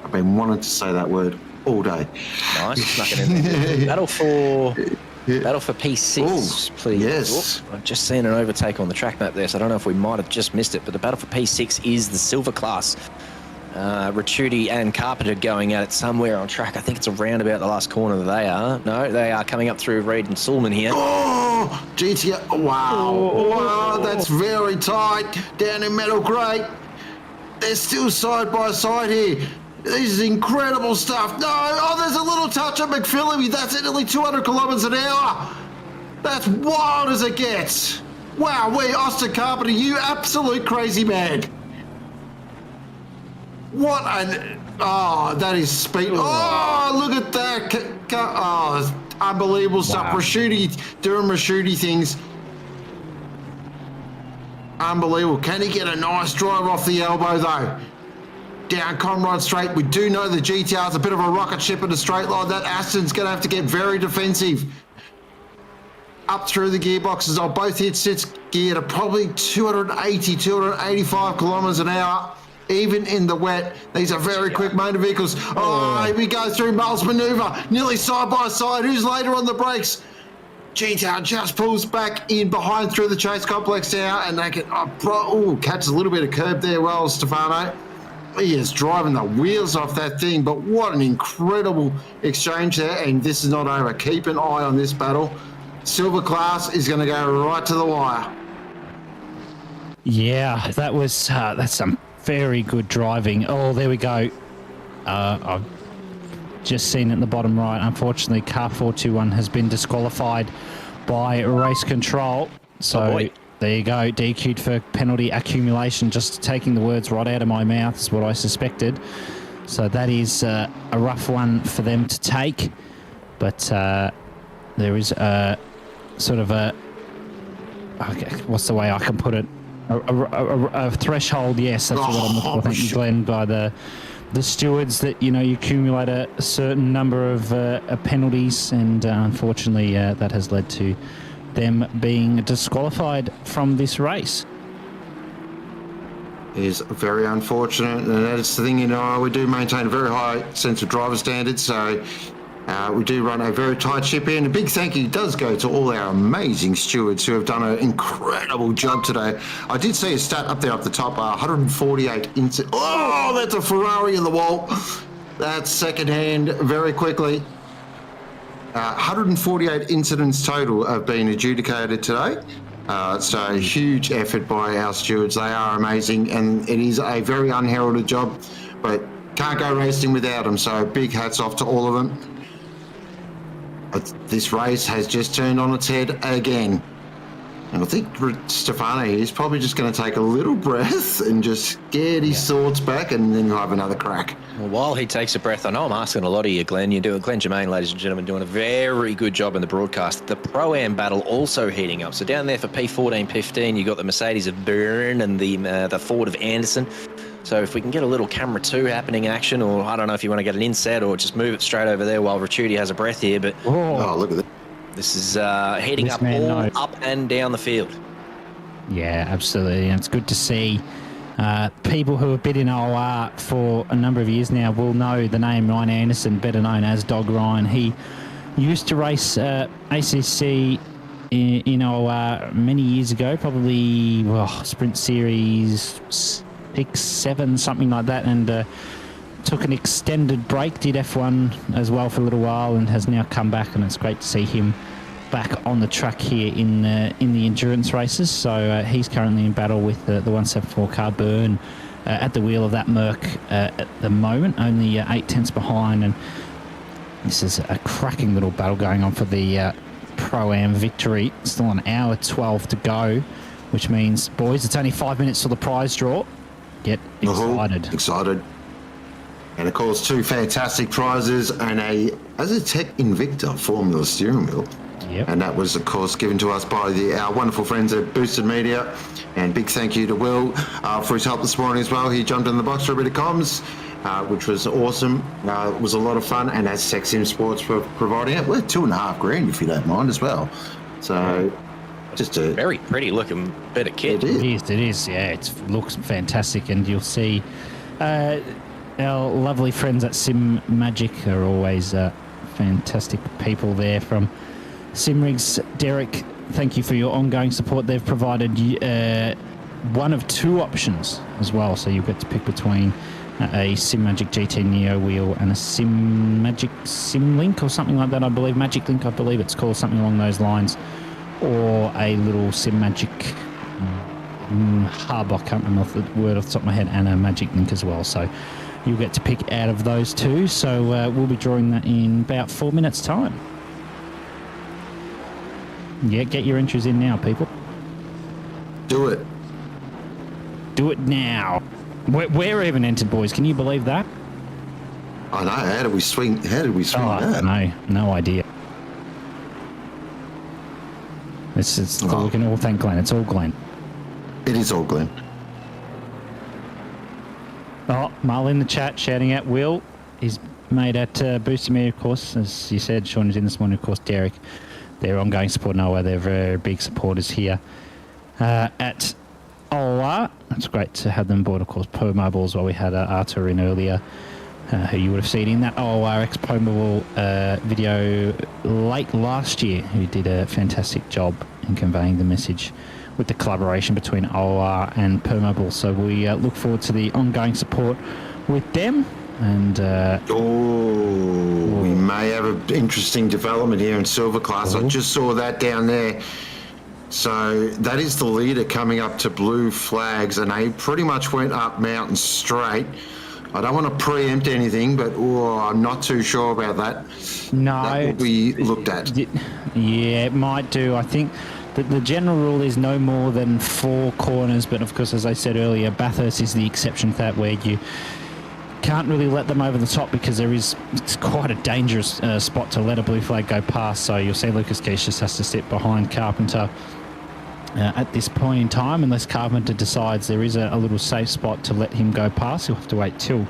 S2: I've been wanting to say that word all day.
S1: Nice, snuck it in there. Battle for P6, please.
S2: Yes.
S1: I've just seen an overtake on the track map there, so I don't know if we might have just missed it, but the battle for P6 is the silver class. Ricciuti and Carpenter going at it somewhere on track. I think it's around about the last corner that they are. No, they are coming up through Reed and Sulman here.
S2: Oh, GTR. Wow. Wow, that's very tight down in Metal Grey. They're still side by side here. This is incredible stuff. No, oh, there's a little touch of McPhillippi. That's at nearly 200 kilometres an hour. That's wild as it gets. Wow, Austin Carpenter, you absolute crazy man. What an... Oh, that is speed. Oh, look at that. Oh, unbelievable stuff. Wow. Ricciuti doing Ricciuti things. Unbelievable. Can he get a nice drive off the elbow, though? Down Conrod Straight. We do know the GTR's a bit of a rocket ship in a straight line. That Aston's going to have to get very defensive. Up through the gearboxes. I'll both hit sits gear to probably 280, 285 kilometres an hour. Even in the wet. These are very quick motor vehicles. Oh, here we go through Mul's manoeuvre. Nearly side by side. Who's later on the brakes? GTR just pulls back in behind through the chase complex now, and they can catches a little bit of curb there. Well, Stefano. He is driving the wheels off that thing, but what an incredible exchange there. And this is not over. Keep an eye on this battle. Silver class is going to go right to the wire.
S8: Yeah, that was that's some very good driving. Oh, there we go. I've just seen it in the bottom right. Unfortunately, car 421 has been disqualified by race control. So there you go, DQ'd for penalty accumulation. Just taking the words right out of my mouth is what I suspected. So that is a rough one for them to take. But there is a sort of a... Okay, what's the way I can put it? A threshold, yes, that's what I'm looking for. Thank you, Glenn, by the stewards that, you accumulate a certain number of penalties, and unfortunately that has led to them being disqualified from this race.
S2: It is very unfortunate, and that's the thing, we do maintain a very high sense of driver standards, so we do run a very tight ship here, and a big thank you does go to all our amazing stewards who have done an incredible job today. I did see a stat up there up the top, 148 incidents. Oh, that's a Ferrari in the wall. That's secondhand very quickly. 148 incidents total have been adjudicated today. So a huge effort by our stewards. They are amazing, and it is a very unheralded job, but can't go racing without them. So big hats off to all of them. This race has just turned on its head again. And I think Stefano is probably just going to take a little breath and just get his thoughts back, and then he'll have another crack.
S1: Well, while he takes a breath, I know I'm asking a lot of you, Glenn. You're doing, Glenn Germain, ladies and gentlemen, doing a very good job in the broadcast. The Pro-Am battle also heating up. So down there for P14, 15, you've got the Mercedes of Byrne and the Ford of Anderson. So if we can get a little camera 2 happening action, or I don't know if you want to get an inset or just move it straight over there while Ricciuti has a breath here, but
S2: look at that.
S1: This is heating up all up and down the field.
S8: Yeah, absolutely. And it's good to see People who have been in OOR for a number of years now will know the name Ryan Anderson, better known as Dog Ryan. He used to race ACC in OOR many years ago, probably Sprint Series 6, 7, something like that, and took an extended break, did F1 as well for a little while, and has now come back, and it's great to see him back on the track here in the endurance races. So he's currently in battle with the 174 car Burn at the wheel of that Merc at the moment, only 8 tenths behind, and this is a cracking little battle going on for the Pro-Am victory. Still an hour 12 to go, which means, boys, it's only 5 minutes till the prize draw. Get excited.
S2: Excited. And of course, 2 fantastic prizes and a Tech Invicta Formula steering wheel.
S8: Yep.
S2: And that was, of course, given to us by our wonderful friends at Boosted Media. And big thank you to Will for his help this morning as well. He jumped in the box for a bit of comms, which was awesome. It was a lot of fun. And that's Tech Sim Sports for providing it. We're $2,500, if you don't mind, as well. So just a
S1: very pretty looking bit of kit.
S8: It is. Yeah, it looks fantastic. And you'll see our lovely friends at Sim Magic are always fantastic people there from Simrigs. Derek, thank you for your ongoing support. They've provided one of 2 options as well, so you get to pick between a Sim Magic GT Neo wheel and a Sim Magic Sim Link or something like that. I believe Magic Link, I believe it's called, something along those lines, or a little Sim Magic hub. I can't remember the word off the top of my head, and a Magic Link as well. So you'll get to pick out of those 2. So we'll be drawing that in about 4 minutes' time. Yeah, get your entries in now, people.
S2: Do it.
S8: Do it now. We're even entered, boys. Can you believe that?
S2: I know. How did we swing that?
S8: No idea. We can all thank Glenn. It's all Glenn.
S2: It is all Glenn.
S8: Oh, Marl in the chat shouting out Will. He's made at Boosted Media, of course. As you said, Sean is in this morning, of course, Derek. Their ongoing support in OOR. They're very big supporters here at OOR. It's great to have them aboard, of course. Po Mobile as well. We had Arthur in earlier, who you would have seen in that OOR X Po Mobile video late last year, who did a fantastic job in conveying the message with the collaboration between OOR and Po Mobile. So we look forward to the ongoing support with them. And
S2: we may have an interesting development here in Silver Class. I just saw that down there. So that is the leader coming up to blue flags, and they pretty much went up mountain straight. I don't want to preempt anything, but I'm not too sure about that.
S8: No.
S2: That will be looked at.
S8: Yeah, it might do. I think that the general rule is no more than 4 corners, but of course, as I said earlier, Bathurst is the exception to that, where you can't really let them over the top because it's quite a dangerous spot to let a blue flag go past. So you'll see Lucas Keys just has to sit behind Carpenter at this point in time, unless Carpenter decides there is a little safe spot to let him go past. He'll have to wait till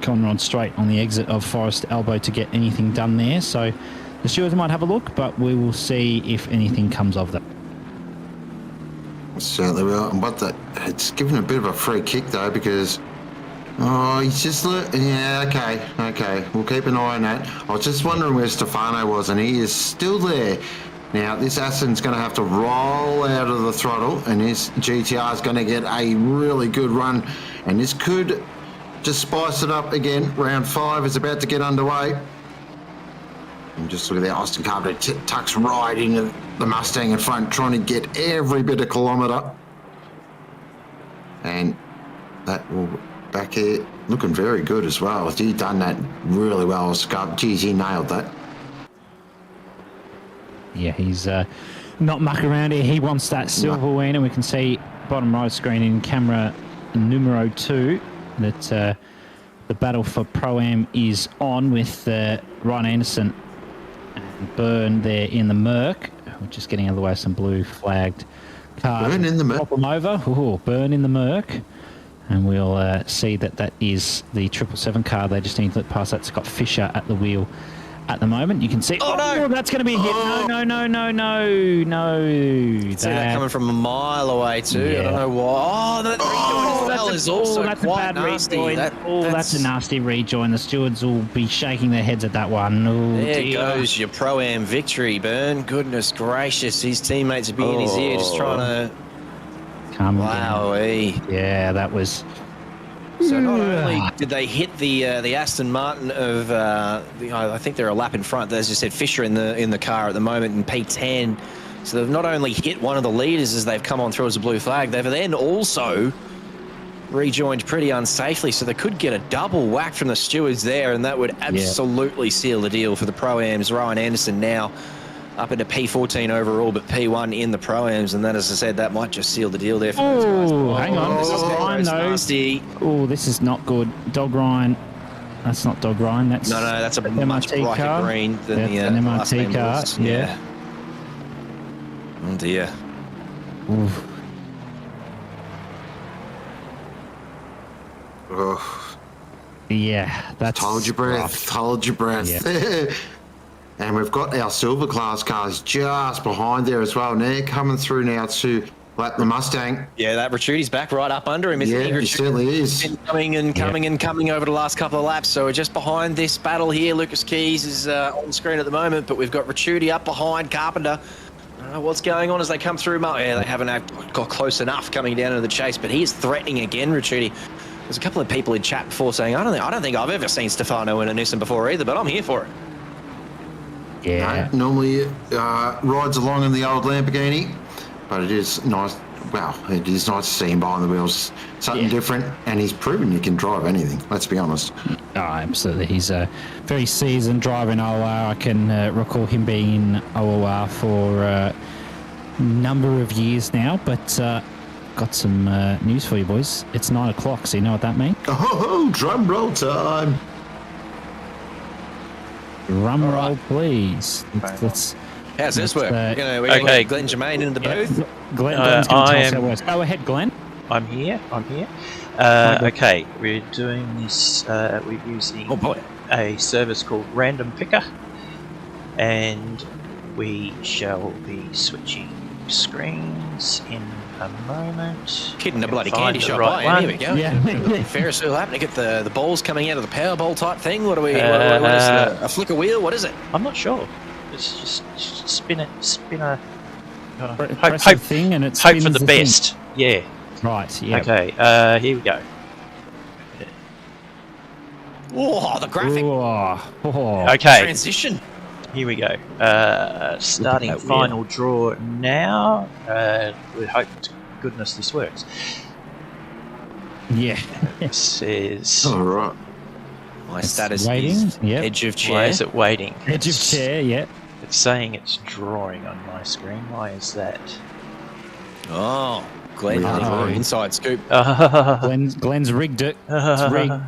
S8: Conrod straight on the exit of Forest Elbow to get anything done there. So the stewards might have a look, but we will see if anything comes of that.
S2: Certainly will. But it's given a bit of a free kick though, because he's just okay. We'll keep an eye on that. I was just wondering where Stefano was, and he is still there. Now, this Aston's going to have to roll out of the throttle, and this GTR is going to get a really good run, and this could just spice it up again. Round 5 is about to get underway. And just look at that, Austin Carpenter tucks right into the Mustang in front, trying to get every bit of kilometre. And that will back here, looking very good as well. He done that really well. Geez, he nailed that.
S8: Yeah, he's not mucking around here. He wants that silver win, and we can see bottom right screen in camera numero 2 that the battle for Pro-Am is on with Ryan Anderson and Byrne there in the Merc. We're just getting out of the way some blue flagged cars.
S2: Byrne in the Merc.
S8: Pop them over. Ooh, Byrne in the Merc. And we'll see that is the 777 car. They just need to let past that. Scott Fisher at the wheel at the moment. You can see.
S1: Oh, no!
S8: That's going to be a hit.
S1: Oh.
S8: No.
S1: See that coming from a mile away too.
S8: Yeah.
S1: I don't know why. Oh, that rejoin as well is also
S8: that's a
S1: quite
S8: bad
S1: nasty.
S8: rejoin. That's a nasty rejoin. The stewards will be shaking their heads at that one. Oh,
S1: there
S8: dear.
S1: goes your Pro-Am victory, Byrne. Goodness gracious. His teammates would be in his ear just trying to...
S8: Calm
S1: Wow.
S8: Yeah, that was...
S1: So not only did they hit the Aston Martin of I think they're a lap in front. As you said, Fisher in the car at the moment in P10. So they've not only hit one of the leaders as they've come on through as a blue flag, they've then also rejoined pretty unsafely. So they could get a double whack from the stewards there, and that would absolutely seal the deal for the Pro-Ams. Ryan Anderson now up into P14 overall, but P1 in the Pro-Ams, and that, as I said, that might just seal the deal there for those guys.
S8: Hang on. This is Ryan, though.
S1: Nasty.
S8: Oh, this is not good. Dog Ryan. That's not Dog Ryan. That's
S1: No, that's a
S8: an
S1: much
S8: MRT
S1: brighter
S8: car.
S1: green than
S8: An
S1: the last
S8: MRT
S1: name
S8: car.
S1: was.
S8: Yeah.
S1: Oh dear.
S8: Oof.
S2: Oh,
S8: Yeah, that's...
S2: hold your breath.
S8: rough.
S2: Hold your breath.
S8: Yeah.
S2: And we've got our silver class cars just behind there as well. Now coming through now to lap the Mustang.
S1: Yeah, that Ricciuti's back right up under him, isn't
S2: Yeah,
S1: he?
S2: he
S1: Ricciuti's
S2: certainly is.
S1: been coming over the last couple of laps. So we're just behind this battle here. Lucas Keys is on screen at the moment, but we've got Ricciuti up behind Carpenter. I don't know what's going on as they come through. Yeah, they haven't got close enough coming down into the chase, but he is threatening again, Ricciuti. There's a couple of people in chat before saying, I don't think I've ever seen Stefano in a Nissan before either, but I'm here for it.
S8: Yeah.
S2: Normally rides along in the old Lamborghini, but it is nice. Well, it is nice to see him behind the wheels. Something different, and he's proven he can drive anything. Let's be honest.
S8: Oh, absolutely. He's a very seasoned driver in OOR. I can recall him being in OOR for a number of years now, but got some news for you, boys. It's 9 o'clock, so you know what that means?
S2: Oh, drum roll time.
S8: Drum roll, please. Let's
S1: How's this work? We're going to get Glenn Germain into the booth.
S8: Glenn's going to tell us how it works. Go ahead, Glenn.
S10: I'm here. Okay, we're doing this. We're using a service called Random Picker, and we shall be switching screens in a moment.
S1: Kidding the bloody
S10: Find
S1: candy
S10: the
S1: shop.
S10: right
S1: Right, here we go.
S8: Yeah.
S1: Ferris wheel happening to get the balls coming out of the Powerball type thing. What are we? What is it? A flicker wheel? What is it?
S10: I'm not sure. It's just spin a.
S8: Press the thing and it
S10: hope for
S8: spins
S10: the best.
S8: thing.
S10: Yeah.
S8: Right. Yeah.
S10: Okay. Here we go.
S1: Oh, the graphic.
S10: Okay.
S1: Transition.
S10: Here we go. Starting final draw now. We hope to goodness this works.
S8: Yeah.
S10: It says.
S2: All right.
S1: My status
S8: waiting.
S1: is
S8: Yep.
S1: edge of chair.
S10: Why is it waiting?
S8: Edge of chair. Yeah.
S10: It's saying it's drawing on my screen. Why is that?
S1: Oh, Glenn, inside scoop.
S8: Glenn's rigged it. It's rigged.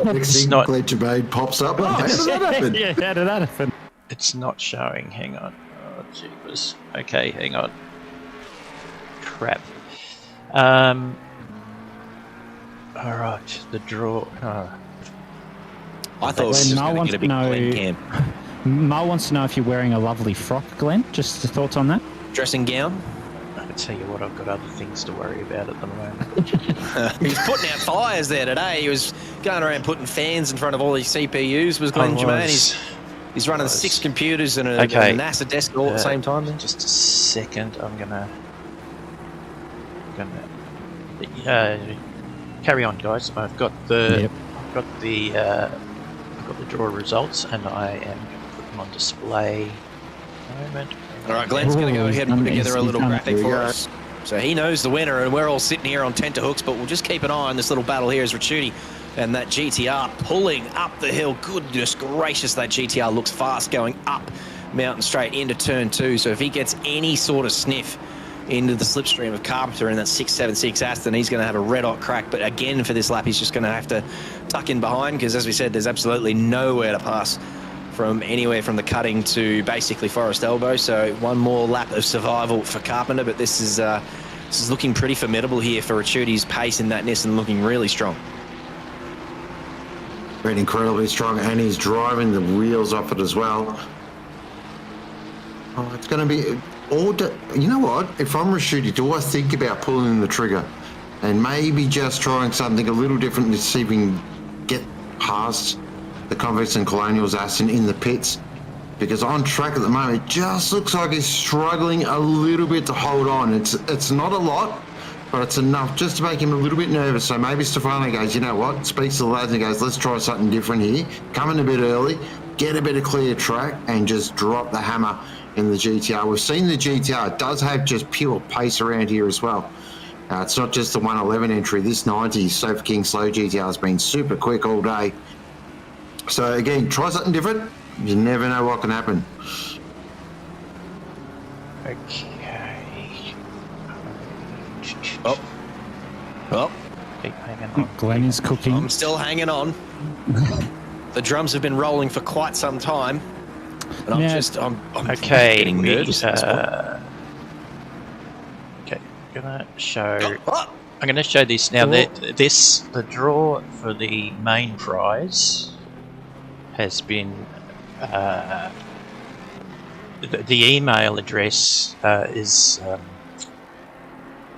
S2: Next thing Glenn Germain pops up. How did that happen?
S8: Yeah, how did that happen?
S10: It's not showing. Hang on. Oh, jeepers. Okay, hang on. Crap. All right, the draw.
S1: I thought it was just going to get a big Glenn cam.
S8: Mo wants to know if you're wearing a lovely frock, Glenn. Just the thoughts on that?
S1: Dressing gown?
S10: I can tell you what, I've got other things to worry about at the moment.
S1: He was putting out fires there today. He was going around putting fans in front of all these CPUs. Was Glenn Germain? He's running 6 computers and a NASA desk all at the same time. Then?
S10: Just a second. I'm gonna carry on, guys. I've got the draw results, and I am going to put them on display. Moment.
S1: All right, Glenn's going to go ahead and put together a little graphic for us. So he knows the winner, and we're all sitting here on tenterhooks, but we'll just keep an eye on this little battle here as Ricciuti and that GTR pulling up the hill. Goodness gracious, that GTR looks fast going up Mountain Straight into turn 2. So if he gets any sort of sniff into the slipstream of Carpenter in that 676 Aston, he's going to have a red-hot crack. But again, for this lap, he's just going to have to tuck in behind because, as we said, there's absolutely nowhere to pass from anywhere from the cutting to basically Forest Elbow. So one more lap of survival for Carpenter, but this is looking pretty formidable here for Ricciuti's pace in that Nissan, looking really strong.
S2: been incredibly strong, and he's driving the wheels off it as well. Oh, it's going to be you know what? If I'm Rashidi, do I think about pulling the trigger and maybe just trying something a little different to see if we can get past the Convicts and Colonials Aston in the pits? Because on track at the moment, it just looks like he's struggling a little bit to hold on. It's not a lot, but it's enough just to make him a little bit nervous. So maybe Stefano goes, you know what? Speaks to the lads and goes, let's try something different here. Come in a bit early, get a bit of clear track, and just drop the hammer in the GTR. We've seen the GTR. It does have just pure pace around here as well. It's not just the 111 entry. This 90 Sofa King Slow GTR has been super quick all day. So again, try something different. You never know what can happen.
S10: Okay.
S1: Oh.
S10: Keep hanging on.
S8: Glenn is cooking.
S1: I'm still hanging on. The drums have been rolling for quite some time. And I'm
S10: okay,
S1: getting nervous at this point.
S10: Okay, I'm gonna show this now. The draw for the main prize has been the email address is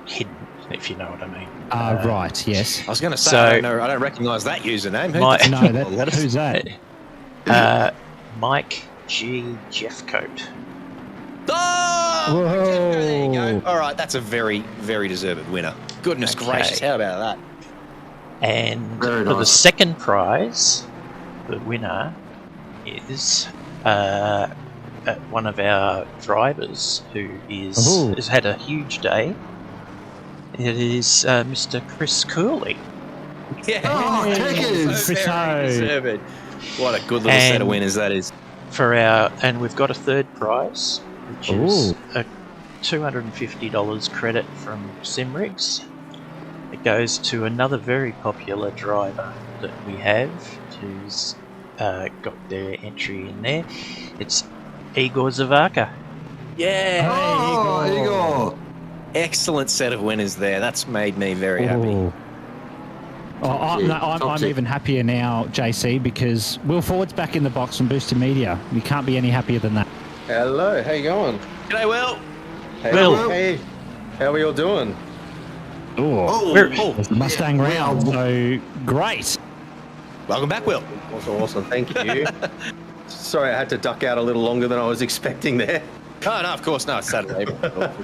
S10: hidden, if you know what I mean.
S8: Right, yes.
S1: I was going to say,
S10: so,
S1: I don't recognise that username.
S8: Who's that?
S10: Mike G. Jeffcoat.
S1: Oh! There you go. All right, that's a very, very deserved winner. Goodness gracious, how about that?
S10: And for the second prize, the winner is one of our drivers who has had a huge day. It is Mr. Chris Cooley.
S1: Yeah,
S8: Chris
S1: deserved. What a good little set of winners that is.
S10: And we've got a third prize, which is a $250 credit from Simrigs. It goes to another very popular driver that we have, who's got their entry in there. It's Igor Zavaka.
S1: Yeah,
S2: Igor.
S1: Excellent set of winners there. That's made me very happy.
S8: I'm even happier now, JC, because Will Ford's back in the box from Booster Media. You can't be any happier than that.
S15: Hello, how you going?
S1: G'day, Will.
S15: Hey,
S10: Will.
S15: Hey, how are you all doing?
S8: Mustang round, so great.
S1: Welcome back, Will.
S15: Awesome, thank you. Sorry, I had to duck out a little longer than I was expecting there.
S1: Oh, no, of course, no, it's Saturday.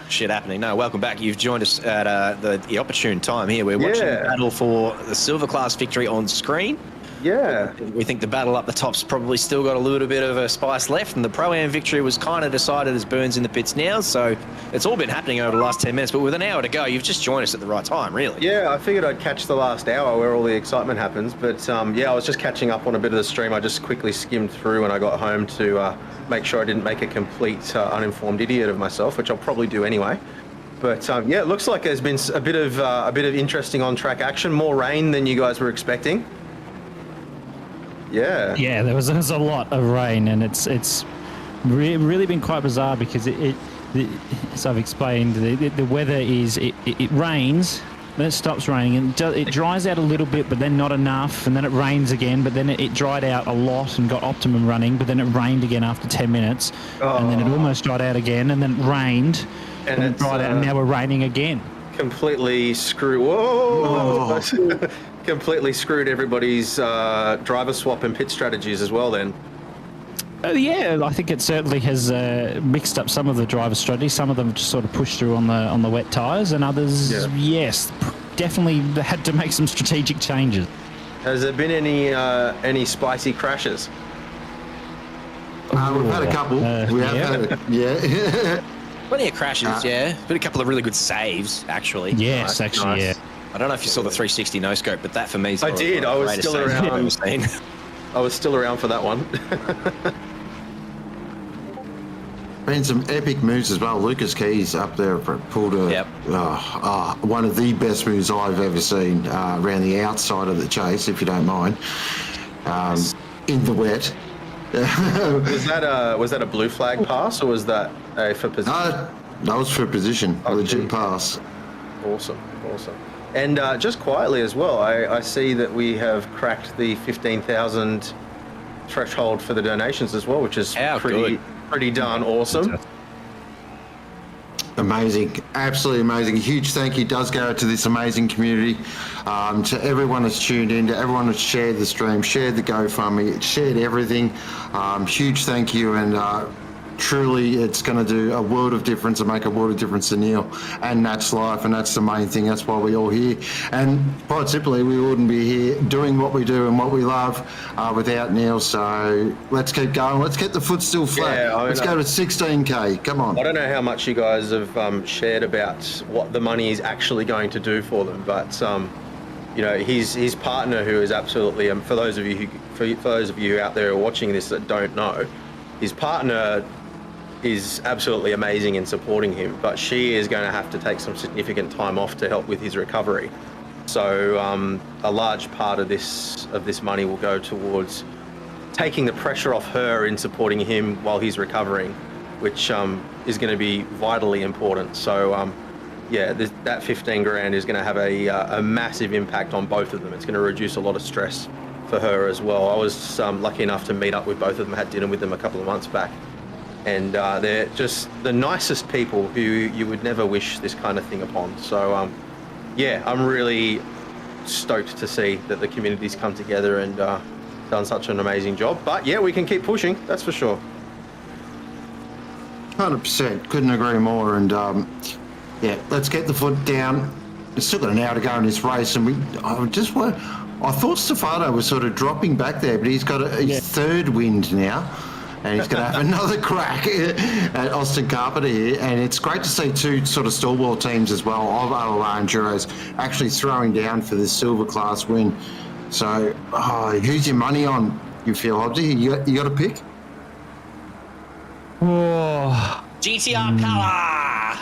S1: Shit happening. No, welcome back. You've joined us at the opportune time here. We're watching the battle for the silver class victory on screen.
S15: Yeah.
S1: We think the battle up the top's probably still got a little bit of a spice left, and the Pro-Am victory was kind of decided as Burns in the pits now, so it's all been happening over the last 10 minutes, but with an hour to go, you've just joined us at the right time, really.
S15: Yeah, I figured I'd catch the last hour where all the excitement happens, but yeah, I was just catching up on a bit of the stream. I just quickly skimmed through when I got home to make sure I didn't make a complete uninformed idiot of myself, which I'll probably do anyway. But yeah, it looks like there's been a bit of interesting on-track action, more rain than you guys were expecting. Yeah.
S8: Yeah, there was a lot of rain, and it's really been quite bizarre because as I've explained, the weather is it rains, then it stops raining, and it dries out a little bit, but then not enough, and then it rains again, but then it dried out a lot and got optimum running, but then it rained again after 10 minutes, and then it almost dried out again, and then it rained, and it dried out, and now we're raining again.
S15: Completely completely screwed everybody's driver swap and pit strategies as well then.
S8: Yeah, I think it certainly has mixed up some of the driver strategies. Some of them just sort of pushed through on the wet tyres, and others, yes, definitely had to make some strategic changes.
S15: Has there been any spicy crashes?
S2: We've had a couple. We have had
S1: plenty of crashes, but a couple of really good saves, actually.
S8: Yes, actually, yeah.
S1: I don't know if you saw the 360 no scope, but that for me is
S15: I did. I was still around. I was still around for that one.
S2: Been some epic moves as well. Lucas Keys up there pulled one of the best moves I've ever seen around the outside of the chase, if you don't mind, in the wet.
S15: Was that a blue flag pass, or was that for position?
S2: That was for position. Legit pass.
S15: Awesome. And just quietly as well, I see that we have cracked the 15,000 threshold for the donations as well, which is pretty darn awesome.
S2: Amazing, absolutely amazing. A huge thank you does go to this amazing community, to everyone that's tuned in, to everyone that's shared the stream, shared the GoFundMe, shared everything. Huge thank you, and truly it's going to do a world of difference and make a world of difference to Neale and Nat's life, and that's the main thing. That's why we're all here. And quite simply, we wouldn't be here doing what we do and what we love without Neale. So let's keep going. Let's get the foot still flat.
S15: Yeah,
S2: let's go to 16K. Come on.
S15: I don't know how much you guys have shared about what the money is actually going to do for them, but you know, his partner, who is absolutely, for those of you out there watching this that don't know, his partner is absolutely amazing in supporting him, but she is going to have to take some significant time off to help with his recovery. So a large part of this money will go towards taking the pressure off her in supporting him while he's recovering, which is going to be vitally important. So yeah, that 15 grand is going to have a massive impact on both of them. It's going to reduce a lot of stress for her as well. I was lucky enough to meet up with both of them, had dinner with them a couple of months back. And they're just the nicest people who you would never wish this kind of thing upon. So, yeah, I'm really stoked to see that the community's come together and done such an amazing job. But, yeah, we can keep pushing, that's for sure.
S2: 100%. Couldn't agree more. And, yeah, let's get the foot down. We've still got an hour to go in this race. And I thought Stefano was sort of dropping back there, but he's got a third wind now. And he's going to have another crack at Austin Carpenter here. And it's great to see two sort of stalwart teams as well of OOR Enduros actually throwing down for this silver class win. So, who's your money on, you feel, Hobbsy? You got a pick?
S8: Oh.
S1: GTR colour!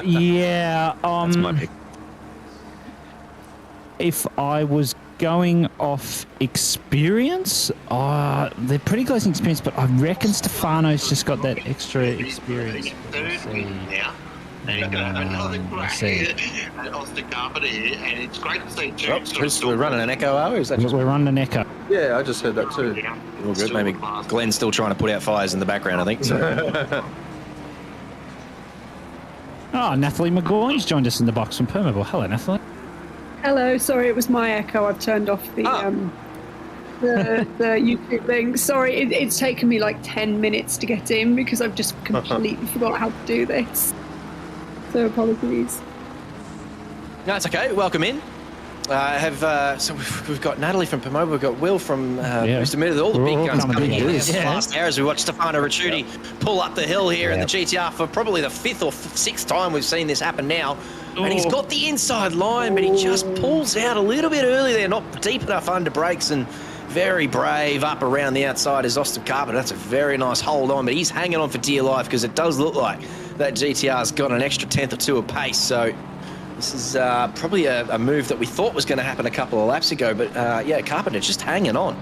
S8: Yeah.
S1: That's my pick.
S8: If I was going off experience, they're pretty close in experience, but I reckon Stefano's just got that extra experience.
S2: And he's going to have another crack at Austin Carpenter here, and it's great to see two.
S1: We're running an echo, are we? Is that just...
S8: We're running an echo.
S15: Yeah, I just heard that too.
S1: All good. Maybe Glenn's still trying to put out fires in the background, I think. So.
S8: Nathalie McGowan's joined us in the box from Permable. Hello, Nathalie.
S16: Hello, sorry, it was my echo. I've turned off the YouTube thing. Sorry, it's taken me like 10 minutes to get in because I've just completely forgot how to do this. So apologies.
S1: No, it's okay. Welcome in. So we've got Natalie from Pomoba, we've got Will from Mr. Minute, all the big guns coming in this last hour as we watch Stefano Ricciuti pull up the hill here in the GTR for probably the 5th or 6th time we've seen this happen now. And he's got the inside line, but he just pulls out a little bit early there, not deep enough under brakes, and very brave up around the outside is Austin Carpenter. That's a very nice hold on, but he's hanging on for dear life because it does look like that GTR's got an extra 10th or 2 of pace. So this is probably a move that we thought was going to happen a couple of laps ago, but yeah, Carpenter just hanging on.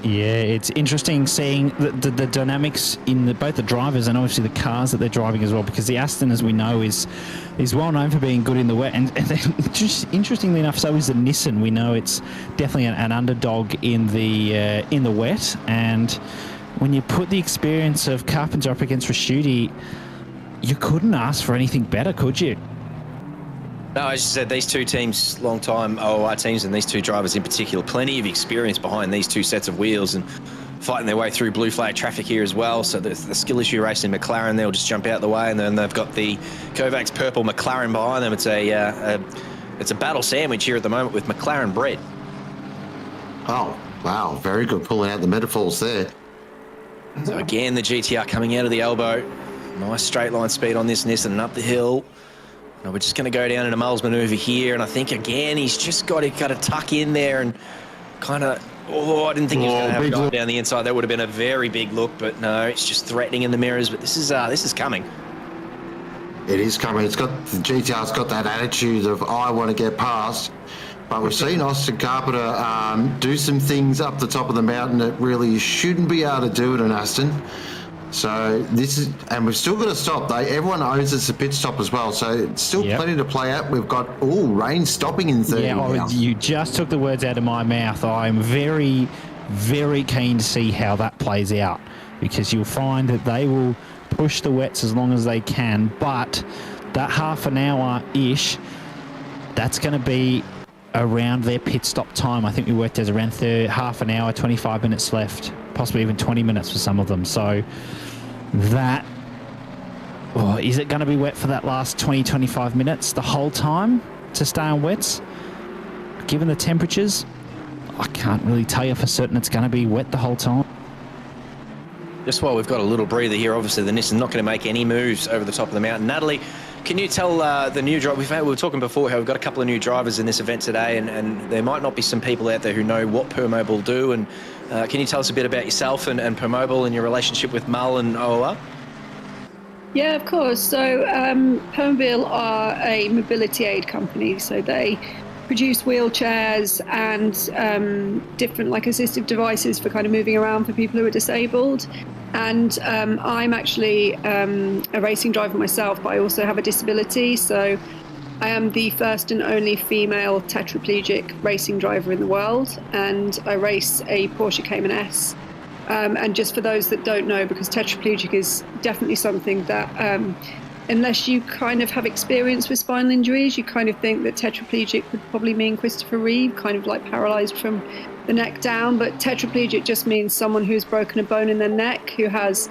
S8: Yeah, it's interesting seeing the dynamics in both the drivers and obviously the cars that they're driving as well, because the Aston, as we know, is well known for being good in the wet, and just interestingly enough, so is the Nissan. We know it's definitely an underdog in the wet, and when you put the experience of Carpenter up against Ricciuti, you couldn't ask for anything better, could you?
S1: No, as you said, these two teams, long-time OOR teams, and these two drivers in particular, plenty of experience behind these two sets of wheels and fighting their way through blue flag traffic here as well. So the skill issue race in McLaren, they'll just jump out the way, and then they've got the Kovacs purple McLaren behind them. It's a battle sandwich here at the moment with McLaren bread.
S2: Oh, wow, very good pulling out the metaphors there.
S1: So again, the GTR coming out of the elbow. Nice straight line speed on this Nissan and up the hill. Now we're just going to go down in a Mulls manoeuvre here, and I think again he's just got to tuck in there and kind of. Oh, I didn't think he was going to have a dive down the inside. That would have been a very big look, but no, it's just threatening in the mirrors. But this is coming.
S2: It is coming. The GTR's got that attitude of I want to get past. But we've seen Austin Carpenter do some things up the top of the mountain that really shouldn't be able to do it in Aston. So this is, and we've still got to stop. Everyone owes us a pit stop as well. So it's still plenty to play out. We've got rain stopping in 30 now.
S8: You just took the words out of my mouth. I'm very, very keen to see how that plays out, because you'll find that they will push the wets as long as they can, but that half an hour-ish, that's going to be around their pit stop time. I think we worked as around half an hour, 25 minutes left, possibly even 20 minutes for some of them. So that, is it going to be wet for that last 20, 25 minutes the whole time to stay on wets? Given the temperatures, I can't really tell you for certain it's going to be wet the whole time.
S1: Just while we've got a little breather here, obviously the Nissan's not going to make any moves over the top of the mountain. Natalie, can you tell the new driver, we were talking before how we've got a couple of new drivers in this event today, and there might not be some people out there who know what Permobile do, and can you tell us a bit about yourself and Permobile and your relationship with Mull and OOR?
S16: Yeah, of course. So Permobile are a mobility aid company, so they produce wheelchairs and different assistive devices for kind of moving around for people who are disabled. And I'm actually a racing driver myself, but I also have a disability. So I am the first and only female tetraplegic racing driver in the world, and I race a Porsche Cayman S. And just for those that don't know, because tetraplegic is definitely something that unless you kind of have experience with spinal injuries, you kind of think that tetraplegic would probably mean Christopher Reeve, kind of like paralysed from the neck down. But tetraplegic just means someone who's broken a bone in their neck, who has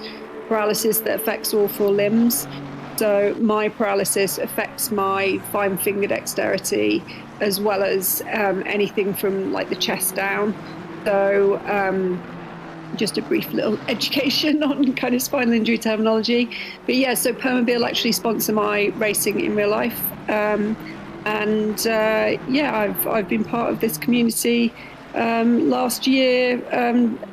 S16: paralysis that affects all four limbs. So my paralysis affects my fine finger dexterity, as well as anything from the chest down. So just a brief little education on kind of spinal injury terminology. But yeah, so Permobile actually sponsor my racing in real life. I've been part of this community last year,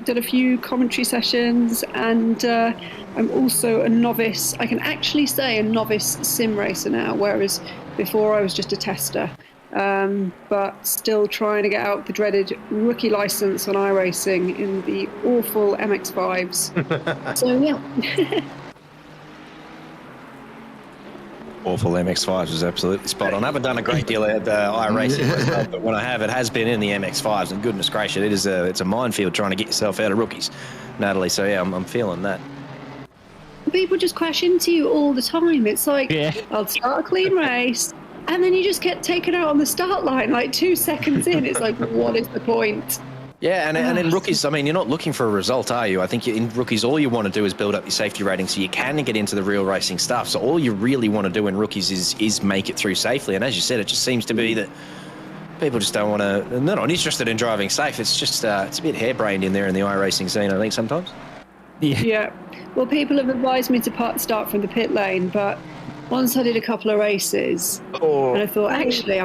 S16: did a few commentary sessions, and I'm also a novice. I can actually say a novice sim racer now, whereas before I was just a tester. But still trying to get out the dreaded rookie license on iRacing in the awful MX-5s. So, yeah.
S1: Awful MX-5s is absolutely spot on. I haven't done a great deal at iRacing myself, but when I have, it has been in the MX-5s, and goodness gracious, it's a minefield trying to get yourself out of rookies, Natalie. So, yeah, I'm feeling that.
S16: People just crash into you all the time. It's like, I'll start a clean race, and then you just get taken out on the start line 2 seconds in. It's like, what is the point?
S1: Yeah, and in rookies, I mean, you're not looking for a result, are you? I think in rookies, all you want to do is build up your safety rating so you can get into the real racing stuff. So all you really want to do in rookies is make it through safely. And as you said, it just seems to be that people just don't want to, they're not interested in driving safe. It's just, it's a bit harebrained in there in the iRacing scene, I think, sometimes.
S16: Yeah. Well, people have advised me to start from the pit lane, but once I did a couple of races, and I thought, actually,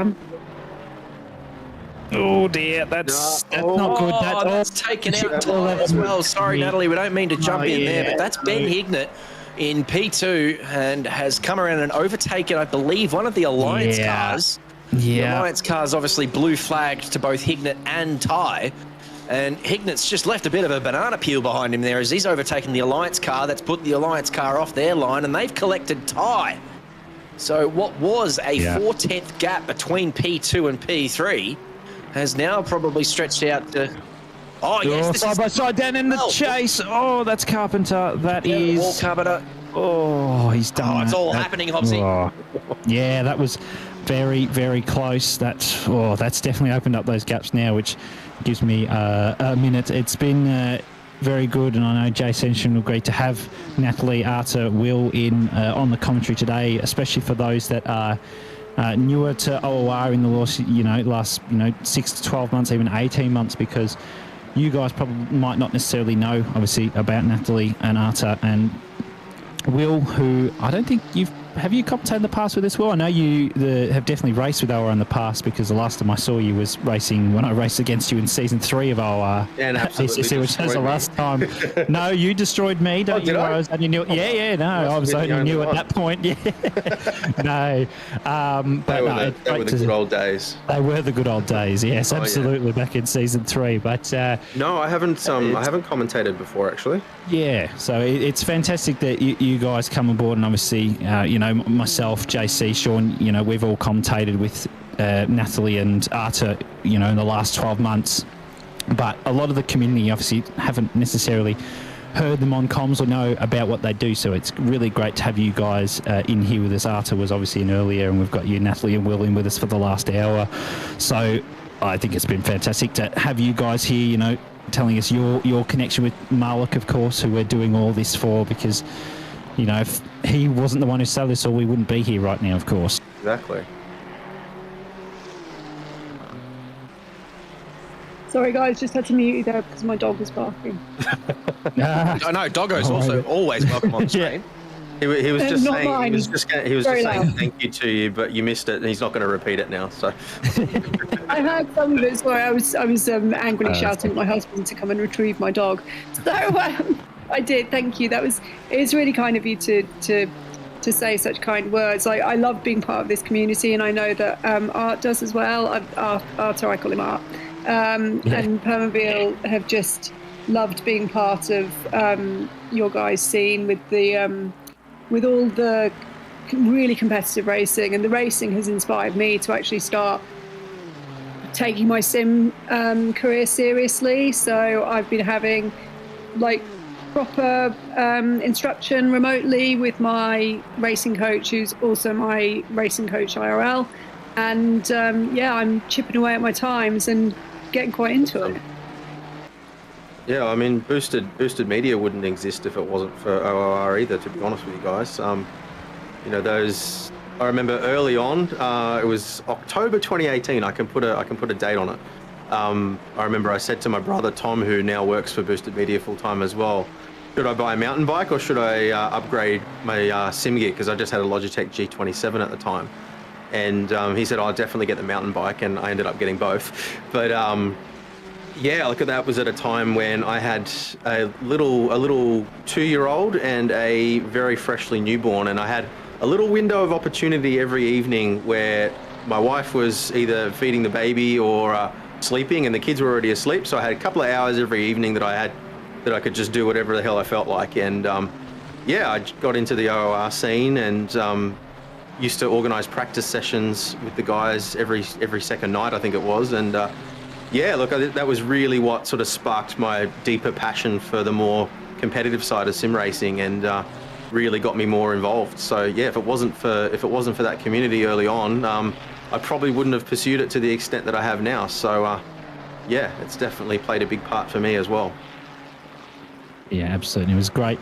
S8: Oh dear, that's not good.
S1: That's taken out time as well. Sorry, Natalie, we don't mean to jump in there, but that's Ben Hignett in P2 and has come around and overtaken, I believe, one of the Alliance cars. The Alliance car's obviously blue flagged to both Hignett and Ty. And Hignett's just left a bit of a banana peel behind him there as he's overtaken the Alliance car. That's put the Alliance car off their line, and they've collected Ty. So what was a 4/10 gap between P2 and P3 has now probably stretched out to... Oh, yes,
S8: side by side down in the chase. Oh, that's Carpenter. That is...
S1: Wall Carpenter.
S8: Oh, he's done
S1: it's all happening, Hobbsy.
S8: Yeah, that was very, very close. That's definitely opened up those gaps now, which gives me a minute. It's been very good, and I know Jay Senshin will agree to have Natalie, Arta, Will in on the commentary today, especially for those that are newer to OOR in the last 6 to 12 months, even 18 months, because you guys probably might not necessarily know, obviously, about Natalie and Arta and Will, who I don't think you've have you commentated in the past with this? Well, I know you have definitely raced with OR in the past, because the last time I saw you was racing when I raced against you in season 3 of OR ACC, which was the last time. No, you destroyed me, don't you? I was only new. I was only new at that point. Yeah, no. But
S15: they were the good old days.
S8: They were the good old days. Yes, absolutely. Back in season 3, but
S15: no, I haven't commentated before actually.
S8: Yeah, so it's fantastic that you guys come aboard, and obviously, myself, JC, Sean, we've all commentated with Natalie and Arta, in the last 12 months. But a lot of the community obviously haven't necessarily heard them on comms or know about what they do. So it's really great to have you guys in here with us. Arta was obviously in earlier, and we've got you, Natalie, and Will in with us for the last hour. So I think it's been fantastic to have you guys here, telling us your connection with Mullock, of course, who we're doing all this for, because, if he wasn't the one who started this all, we wouldn't be here right now, of course.
S15: Exactly.
S16: Sorry, guys, just had to mute you there because my dog was barking.
S1: No, Doggo's also always welcome on the screen.
S15: He was just
S16: not
S15: saying,
S16: mine.
S15: he was just saying thank you to you, but you missed it, and he's not going to repeat it now. So
S16: I heard some of it. Sorry, I was angrily shouting at my husband to come and retrieve my dog. So I did. Thank you. It's really kind of you to say such kind words. I love being part of this community, and I know that Art does as well. Art, I call him Art, and Permaville have just loved being part of your guys' scene with all the really competitive racing, and the racing has inspired me to actually start taking my sim career seriously. So I've been having proper instruction remotely with my racing coach, who's also my racing coach IRL, and I'm chipping away at my times and getting quite into it.
S15: Yeah, I mean, boosted media wouldn't exist if it wasn't for OOR either, to be honest with you guys. I remember early on, it was October 2018. I can put a date on it. I remember I said to my brother Tom, who now works for Boosted Media full time as well, should I buy a mountain bike or should I upgrade my sim gear? Because I just had a Logitech G27 at the time, and he said, "I'll definitely get the mountain bike," and I ended up getting both. But that was at a time when I had a little 2-year-old and a very freshly newborn, and I had a little window of opportunity every evening where my wife was either feeding the baby or sleeping, and the kids were already asleep. So I had a couple of hours every evening that I could just do whatever the hell I felt like. And I got into the OOR scene and used to organise practice sessions with the guys every second night, I think it was. And that was really what sort of sparked my deeper passion for the more competitive side of sim racing, and really got me more involved. So if it wasn't for that community early on, I probably wouldn't have pursued it to the extent that I have now. So it's definitely played a big part for me as well.
S8: Yeah, absolutely. It was great.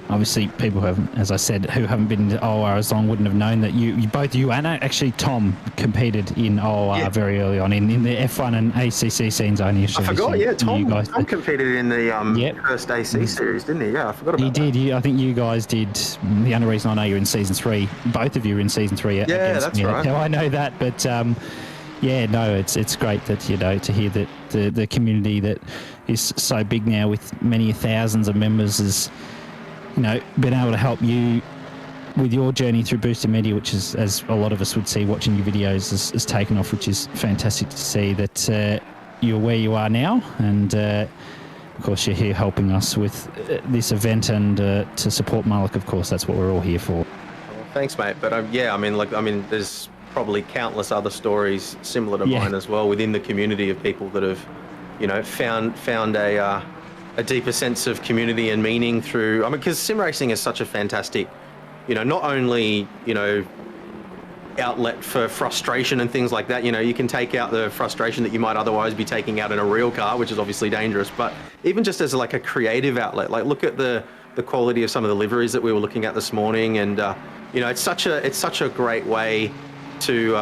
S8: Obviously, people who haven't, as I said, who haven't been to OOR as long wouldn't have known that both you and actually Tom competed in OOR very early on in the F1 and ACC scenes only.
S15: I forgot, Tom competed in the first AC series, didn't he? Yeah, I forgot about that.
S8: He did. I think you guys did. The only reason I know you're in season 3, both of you are in season 3.
S15: Yeah, that's right.
S8: So I know that, but it's great that to hear that the community that is so big now with many thousands of members is been able to help you with your journey through Boosted Media, which is, as a lot of us would see watching your videos, has taken off, which is fantastic to see that you're where you are now, and of course you're here helping us with this event and to support Mullock. Of course, that's what we're all here for.
S15: Well, thanks, mate. But there's probably countless other stories similar to mine as well within the community of people that have, found a deeper sense of community and meaning through, because sim racing is such a fantastic, not only, outlet for frustration and things like that. You can take out the frustration that you might otherwise be taking out in a real car, which is obviously dangerous, but even just as a creative outlet, look at the quality of some of the liveries that we were looking at this morning. And, it's such a great way to,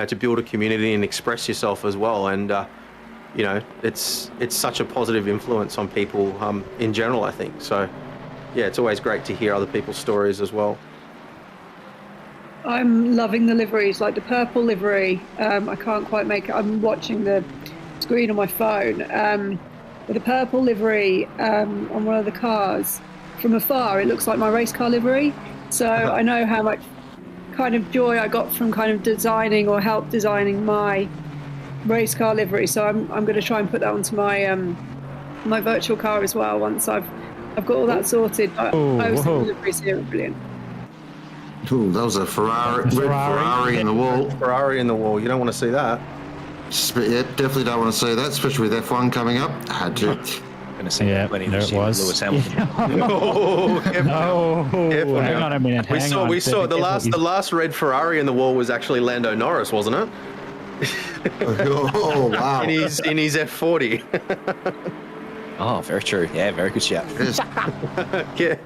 S15: to build a community and express yourself as well. And, it's such a positive influence on people in general, I think. So, it's always great to hear other people's stories as well.
S16: I'm loving the liveries, like the purple livery. I can't quite make it. I'm watching the screen on my phone. With the purple livery on one of the cars, from afar, it looks like my race car livery. So I know how much kind of joy I got from kind of designing or help designing my race car livery. So I'm going to try and put that onto my my virtual car as well once I've got all that sorted. But I was thinking the liveries here are brilliant.
S2: Ooh, that was a Ferrari in the wall.
S15: Ferrari in the wall. You don't want to see that.
S2: Yeah, definitely don't want to see that, especially with F1 coming up. Had to.
S1: Going to see that plenty this year with Lewis Hamilton.
S8: Hang on a minute.
S15: We saw the last red Ferrari in the wall was actually Lando Norris, wasn't it?
S2: Oh wow!
S15: in his F40.
S1: Oh, very true. Yeah, very good shout.
S15: Yeah.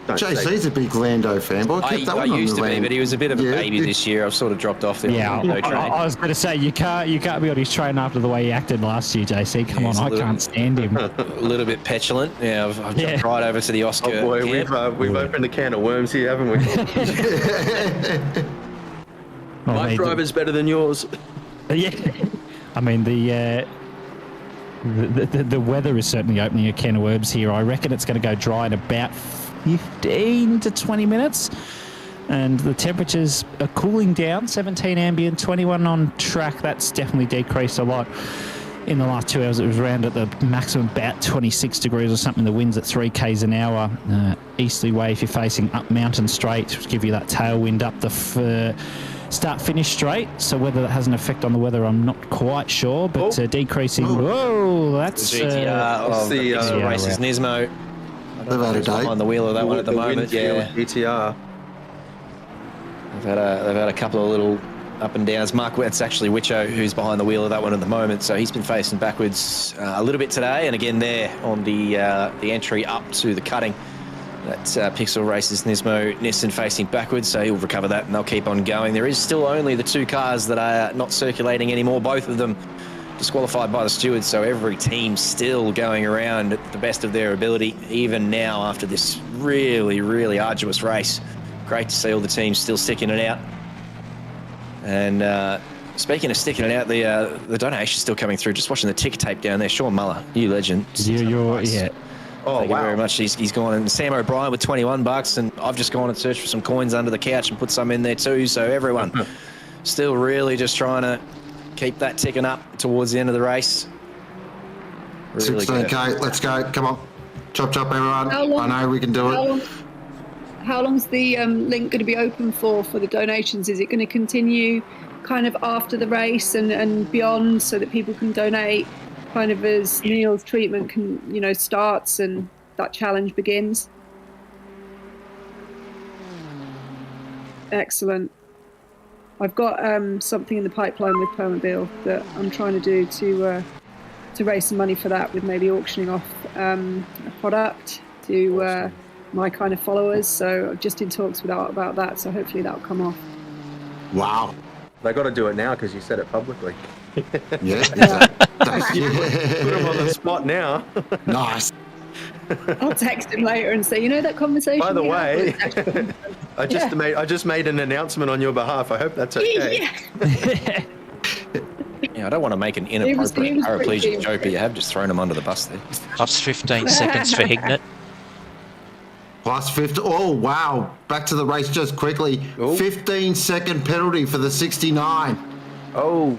S2: JC's a big Lando fanboy.
S1: I used to be, but he was a bit of a baby this year. I've sort of dropped off the Lando train.
S8: I was going to say you can't be on his train after the way he acted last year, JC. Come on, I can't stand him.
S1: A little bit petulant. Yeah, I've jumped right over to the Oscar.
S15: Oh boy, we've opened a can of worms here, haven't we? My driver's better than yours.
S8: Yeah, I mean the weather is certainly opening a can of worms here. I reckon it's going to go dry in about 15 to 20 minutes, and the temperatures are cooling down. 17 ambient, 21 on track. That's definitely decreased a lot. In the last 2 hours, it was around at the maximum about 26 degrees or something. The wind's at 3 k's an hour. Easterly way if you're facing up Mountain Straight, which give you that tailwind up the start-finish straight. So whether that has an effect on the weather, I'm not quite sure. But decreasing. Whoa, that's
S1: the GTR of the races Nismo.
S2: They've had a day
S1: on the wheel of that one at the moment. Yeah,
S15: GTR.
S1: They've had a couple of little up and downs. It's actually Wicho who's behind the wheel of that one at the moment. So he's been facing backwards a little bit today, and again there on the entry up to the cutting. That's Pixel Races Nissan facing backwards, so he'll recover that and they'll keep on going. There is still only the 2 cars that are not circulating anymore. Both of them disqualified by the stewards, so every team still going around at the best of their ability, even now after this really, really arduous race. Great to see all the teams still sticking it out. And speaking of sticking it out, the donation's still coming through. Just watching the ticker tape down there. Sean Muller, you legend.
S8: Yeah.
S1: Oh, Thank you very much. He's gone, and Sam O'Brien with $21, and I've just gone and searched for some coins under the couch and put some in there too. So everyone still really just trying to keep that ticking up towards the end of the race. Really
S2: 16k, let's go. Come on. Chop, everyone. I know we can do it.
S16: How long's the link going to be open for the donations? Is it going to continue kind of after the race and beyond, so that people can donate kind of as Neale's treatment starts and that challenge begins? Excellent. I've got something in the pipeline with Permobile that I'm trying to do to raise some money for that, with maybe auctioning off a product to my kind of followers. So I'm just in talks with Art about that. So hopefully that'll come off.
S2: Wow.
S15: They got to do it now because you said it publicly.
S2: Yeah.
S15: Put him on the spot now.
S2: Nice.
S16: I'll text him later and say, that conversation.
S15: By the way, I just made an announcement on your behalf. I hope that's okay.
S1: Yeah, I don't want to make an inappropriate paraplegic joke, but you have just thrown him under the bus there.
S10: Plus 15 seconds for Hignett.
S2: Plus 50. Oh, wow. Back to the race just quickly. 15-second penalty for the 69.
S15: Oh.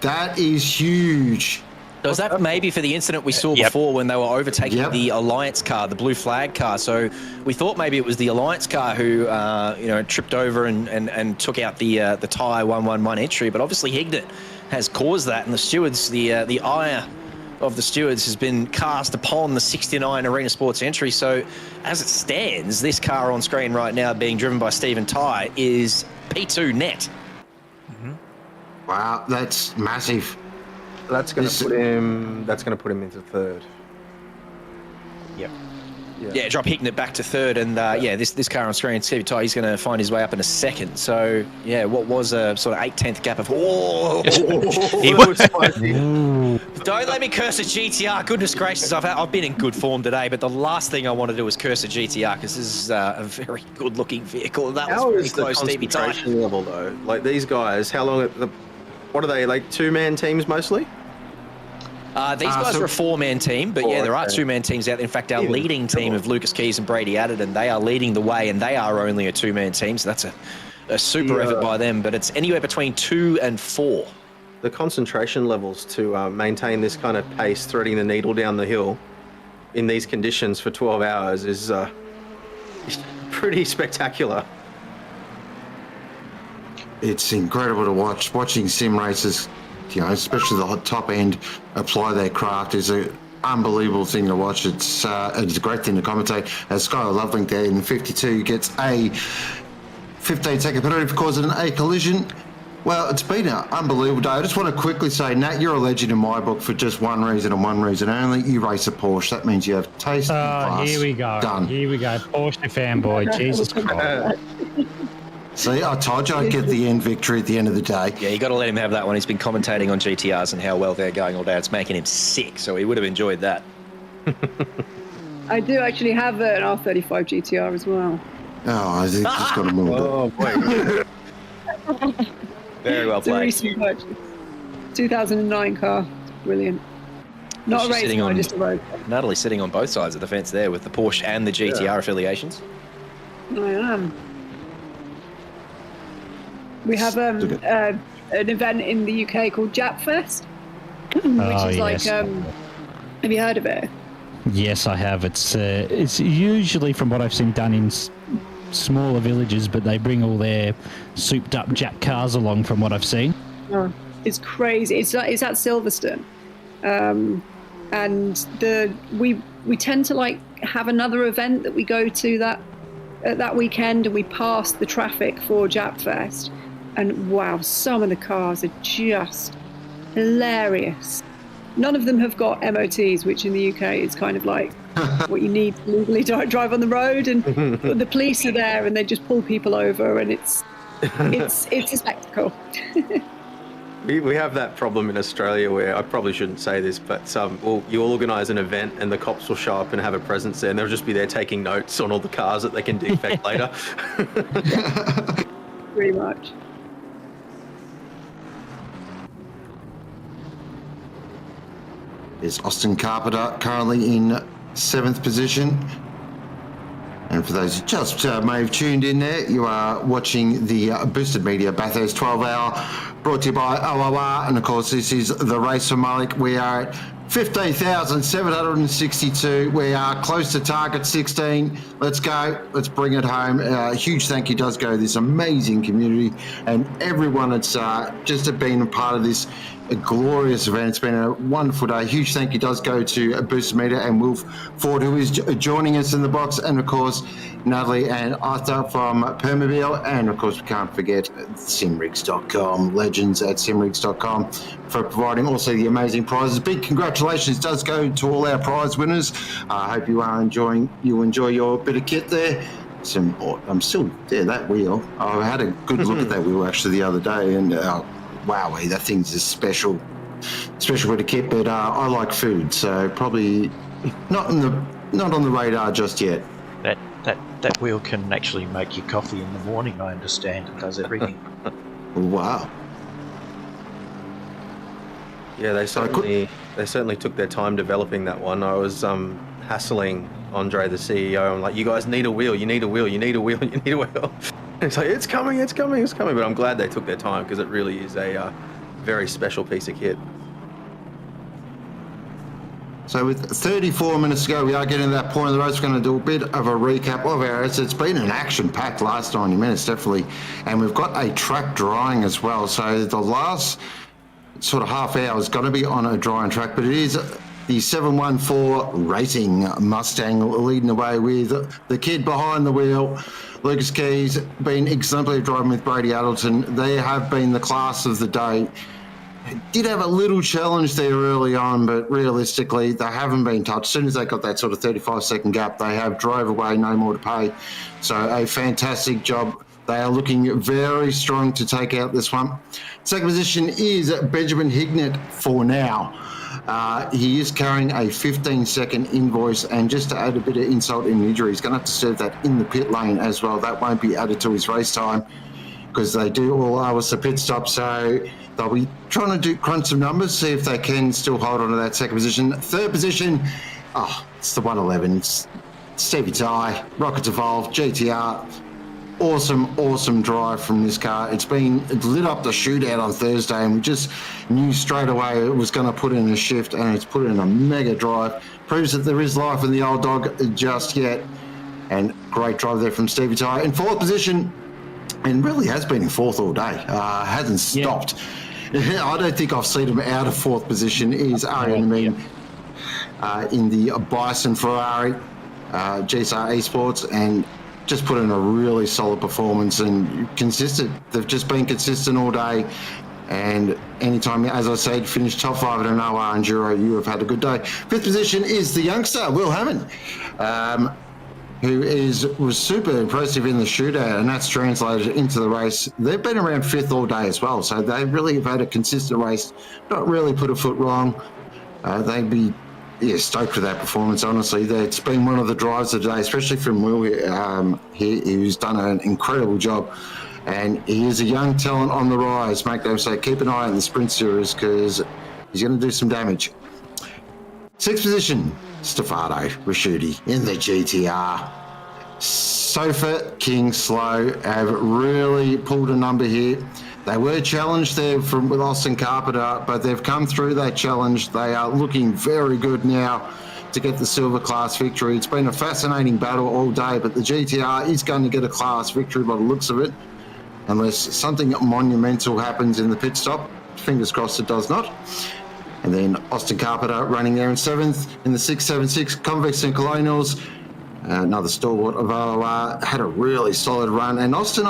S2: That is huge.
S1: Was that maybe for the incident we saw before when they were overtaking the Alliance car, the blue flag car? So we thought maybe it was the Alliance car who, tripped over and took out the tyre 111 entry. But obviously Hignett has caused that, and the stewards, the ire of the stewards has been cast upon the 69 Arena Sports entry. So as it stands, this car on screen right now being driven by Stephen Tye is P2 net.
S2: Wow, that's massive.
S15: That's going to put him. That's going to put him into third. Yep.
S1: Yeah, drop hitting it back to third, and this car on screen, Stevie Ty, he's going to find his way up in a second. So yeah, what was a sort of 8/10 gap of Don't let me curse a GTR. Goodness gracious, I've been in good form today, but the last thing I want to do is curse a GTR because this is a very good-looking vehicle. That was very close, Stevie Ty.
S15: How is the concentration level though? Like these guys, how long? What are they? Like 2-man teams mostly?
S1: These guys are a 4-man team, but there are 2-man teams out there. In fact, our leading team of Lucas Keys and Brady Adderton, they are leading the way, and they are only a 2-man team, so that's a super effort by them, but it's anywhere between 2 and 4.
S15: The concentration levels to maintain this kind of pace, threading the needle down the hill in these conditions for 12 hours is pretty spectacular.
S2: It's incredible to watch. Watching sim races, especially the top end, apply their craft is an unbelievable thing to watch. It's a great thing to commentate. As Skylar Lovelink there in the 52 gets a 15-second penalty for causing a collision. Well, it's been an unbelievable day. I just want to quickly say, Nat, you're a legend in my book for just one reason and one reason only. You race a Porsche. That means you have taste and class.
S8: Here we go.
S2: Done.
S8: Here we go. Porsche fanboy. Jesus Christ.
S2: See, I told you I'd get the end victory at the end of the day.
S1: Yeah, you got to let him have that one. He's been commentating on GTRs and how well they're going all day. It's making him sick, so he would have enjoyed that.
S16: I do actually have an R35 GTR as well.
S2: Oh, I think just got a little bit.
S1: Very well played.
S16: It's a recent purchase. 2009 car. Brilliant. Not a race car, just a road car.
S1: Natalie sitting on both sides of the fence there with the Porsche and the GTR affiliations.
S16: I am. We have an event in the UK called Japfest, which is like, have you heard of it?
S8: Yes, I have. It's usually, from what I've seen, done in smaller villages, but they bring all their souped-up Jap cars along, from what I've seen.
S16: Oh, it's crazy. It's at Silverstone, and we tend to have another event that we go to that weekend, and we pass the traffic for Japfest. And wow, some of the cars are just hilarious. None of them have got MOTs, which in the UK is kind of like what you need to legally drive on the road. And the police are there, and they just pull people over, and it's a spectacle.
S15: We have that problem in Australia where, I probably shouldn't say this, but you'll organise an event and the cops will show up and have a presence there, and they'll just be there taking notes on all the cars that they can defect later.
S16: Pretty much.
S2: Is Austin Carpenter currently in 7th position. And for those who just may have tuned in there, you are watching the Boosted Media Bathurst 12-hour, brought to you by OOR. And of course, this is the race for Mullock. We are at 15,762. We are close to target 16. Let's go. Let's bring it home. A huge thank you does go to this amazing community and everyone that's just been a part of this glorious event. It's been a wonderful day. Huge thank you does go to Boosted Media and Wilf Ford, who is joining us in the box, and of course Natalie and Arthur from Permobile, and of course we can't forget simrigs.com, legends at simrigs.com, for providing also the amazing prizes. Big congratulations does go to all our prize winners. I hope you enjoy your bit of kit there. I'm still there, that wheel. I had a good look at that wheel actually the other day, and wow, that thing's a special bit of kit. But I like food, so probably not on the radar just yet.
S10: That wheel can actually make you coffee in the morning. I understand it does everything.
S2: Wow.
S15: Yeah, they certainly took their time developing that one. I was hassling Andre, the CEO. I'm like, you guys need a wheel. You need a wheel. You need a wheel. You need a wheel. It's like, it's coming. But I'm glad they took their time, because it really is a very special piece of kit.
S2: So with 34 minutes to go, we are getting to that point of the race. We're going to do a bit of a recap of our race. It's been an action-packed last 90 minutes, definitely. And we've got a track drying as well. So the last sort of half hour is going to be on a drying track, but it is the 714 Racing Mustang leading the way with the kid behind the wheel. Lucas Keys been exemplary driving with Brady Adderton. They have been the class of the day. did have a little challenge there early on, but realistically, they haven't been touched. As soon as they got that sort of 35-second gap, they have drove away, no more to pay. So a fantastic job. They are looking very strong to take out this one. Second position is Benjamin Hignett for now. He is carrying a 15-second invoice, and just to add a bit of insult and injury, he's going to have to serve that in the pit lane as well. That won't be added to his race time because they do all hours the pit stop. So they'll be trying to crunch some numbers, see if they can still hold on to that second position. Third position, it's the 111. It's Stevie Ty, Rockets Evolve, GTR. Awesome drive from this car. It lit up the shootout on Thursday, and we just knew straight away it was going to put in a shift, and it's put in a mega drive. Proves that there is life in the old dog just yet. And great drive there from Stevie Ty. In fourth position, and really has been in fourth all day. Hasn't stopped. Yeah. I don't think I've seen him out of fourth position. Is Arian Amin in the Bison Ferrari GSR Esports, and just put in a really solid performance and consistent. They've just been consistent all day. And anytime, as I said, finish top 5 in an OR Enduro, you have had a good day. Fifth position is the youngster, Will Hammond, who was super impressive in the shootout, and that's translated into the race. They've been around fifth all day as well, so they really have had a consistent race, not really put a foot wrong. They'd be stoked with that performance, honestly. It's been one of the drives of the day, especially from Will, who's done an incredible job. And he is a young talent on the rise, make them say, keep an eye on the sprint series because he's going to do some damage. Sixth position, Stefano Raschuti in the GTR. Sofa King Slow have really pulled a number here. They were challenged there with Austin Carpenter, but they've come through that challenge. They are looking very good now to get the silver class victory. It's been a fascinating battle all day, but the GTR is going to get a class victory by the looks of it, unless something monumental happens in the pit stop. Fingers crossed it does not. And then Austin Carpenter running there in seventh in the 676 Convicts and Colonials. Another stalwart of OOR, had a really solid run. And Austin,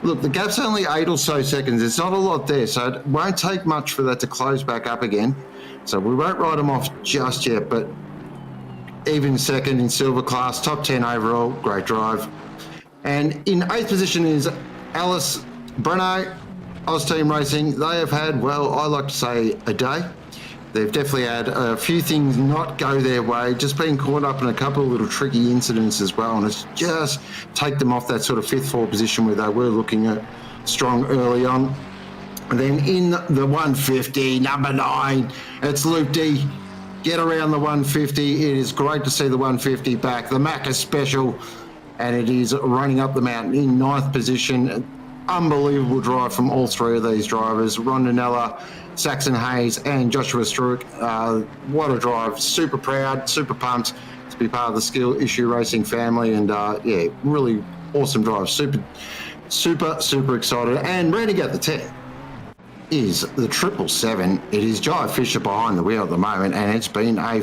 S2: look, the gap's only 8 or so seconds. It's not a lot there, so it won't take much for that to close back up again. So we won't write him off just yet, but even second in silver class, top 10 overall, great drive. And in 8th position is Alice Breno, Octane Racing. They have had, well, I like to say a day. They've definitely had a few things not go their way, just been caught up in a couple of little tricky incidents as well, and it's just take them off that sort of 5th, 4th position where they were looking at strong early on. And then in the 150, number 9, it's Luke D. Get around the 150. It is great to see the 150 back. The Macca Special, and it is running up the mountain in 9th position. Unbelievable drive from all 3 of these drivers. Rondinella, Saxon Hayes and Joshua Struick. What a drive. Super proud, super pumped to be part of the Skill Issue Racing family, and really awesome drive. Super excited. And rounding out the 10 is the 777. It is Jai Fisher behind the wheel at the moment, and it's been a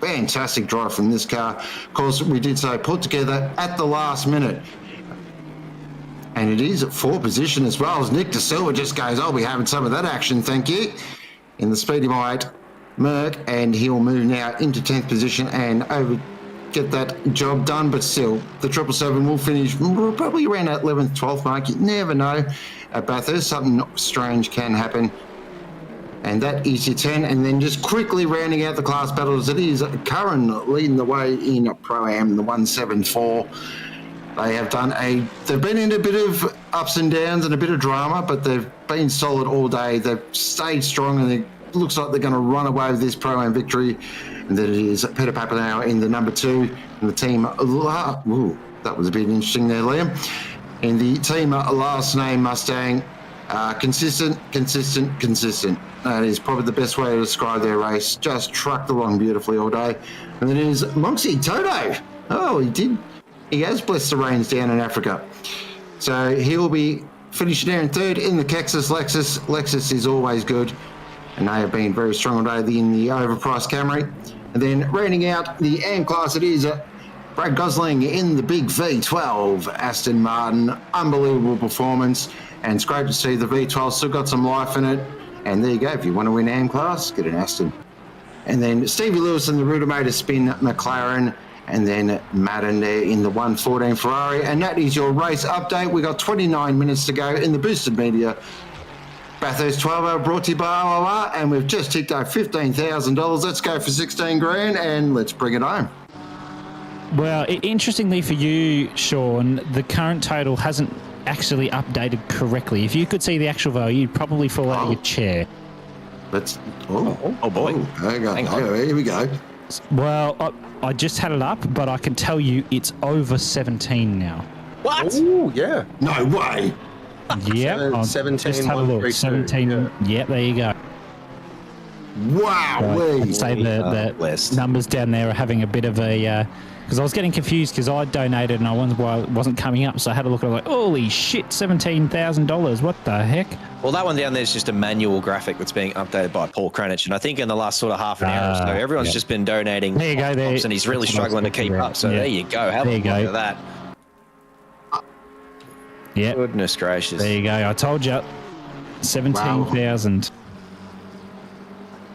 S2: fantastic drive from this car. Of course, we did say put together at the last minute. And it is at 4th position as well, as Nick De Silva just goes, I'll be having some of that action, thank you, in the Speedy White Merc, and he'll move now into 10th position and get that job done. But still, the 777 will finish probably around that 11th, 12th mark. You never know. At Bathurst, something strange can happen. And that is your 10. And then just quickly rounding out the class battles, it is Curran leading the way in Pro-Am, the 174. They have they've been in a bit of ups and downs and a bit of drama, but they've been solid all day. They've stayed strong, and it looks like they're going to run away with this Pro-Am victory. And that it is Peter Papanau in the number 2, and the team, that was a bit interesting there, Liam. In the team last name Mustang, consistent. That is probably the best way to describe their race. Just trucked along beautifully all day. And then it is Monksy Toto. Oh, he has blessed the reins down in Africa. So he'll be finishing there in 3rd in the Kexus Lexus. Lexus is always good, and they have been very strong all day in the overpriced Camry. And then rounding out the AM class, it is Brad Gosling in the big V12 Aston Martin. Unbelievable performance, and it's great to see the V12 still got some life in it. And there you go. If you want to win AM class, get an Aston. And then Stevie Lewis in the Rudimotor Spin McLaren, and then Madden there in the 114 Ferrari. And that is your race update. We've got 29 minutes to go in the Boosted Media Bathurst 12-hour brought to you by OOR, and we've just ticked over $15,000. Let's go for 16 grand and let's bring it home.
S8: Well, interestingly for you, Sean, the current total hasn't actually updated correctly. If you could see the actual value, you'd probably fall out of your chair.
S2: Let's.
S4: Oh boy.
S2: Hang on. Here we go.
S8: Well, I just had it up, but I can tell you it's over 17 now.
S1: What?
S15: Ooh, yeah.
S2: No way.
S8: Yeah.
S15: 17.
S8: Just have a look. 17. Yeah, there you go.
S2: Wow.
S8: So I'd say the numbers down there are having a bit of a... because I was getting confused because I donated and I wondered why it wasn't coming up. So I had a look and I was like, holy shit, $17,000. What the heck?
S1: Well, that one down there is just a manual graphic that's being updated by Paul Cranich. And I think in the last sort of half an hour or so, everyone's just been donating.
S8: There you go. There.
S1: And he's really struggling to keep up. So there you go. Have a look at that.
S8: Yeah.
S1: Goodness gracious.
S8: There you go. I told you. 17,000.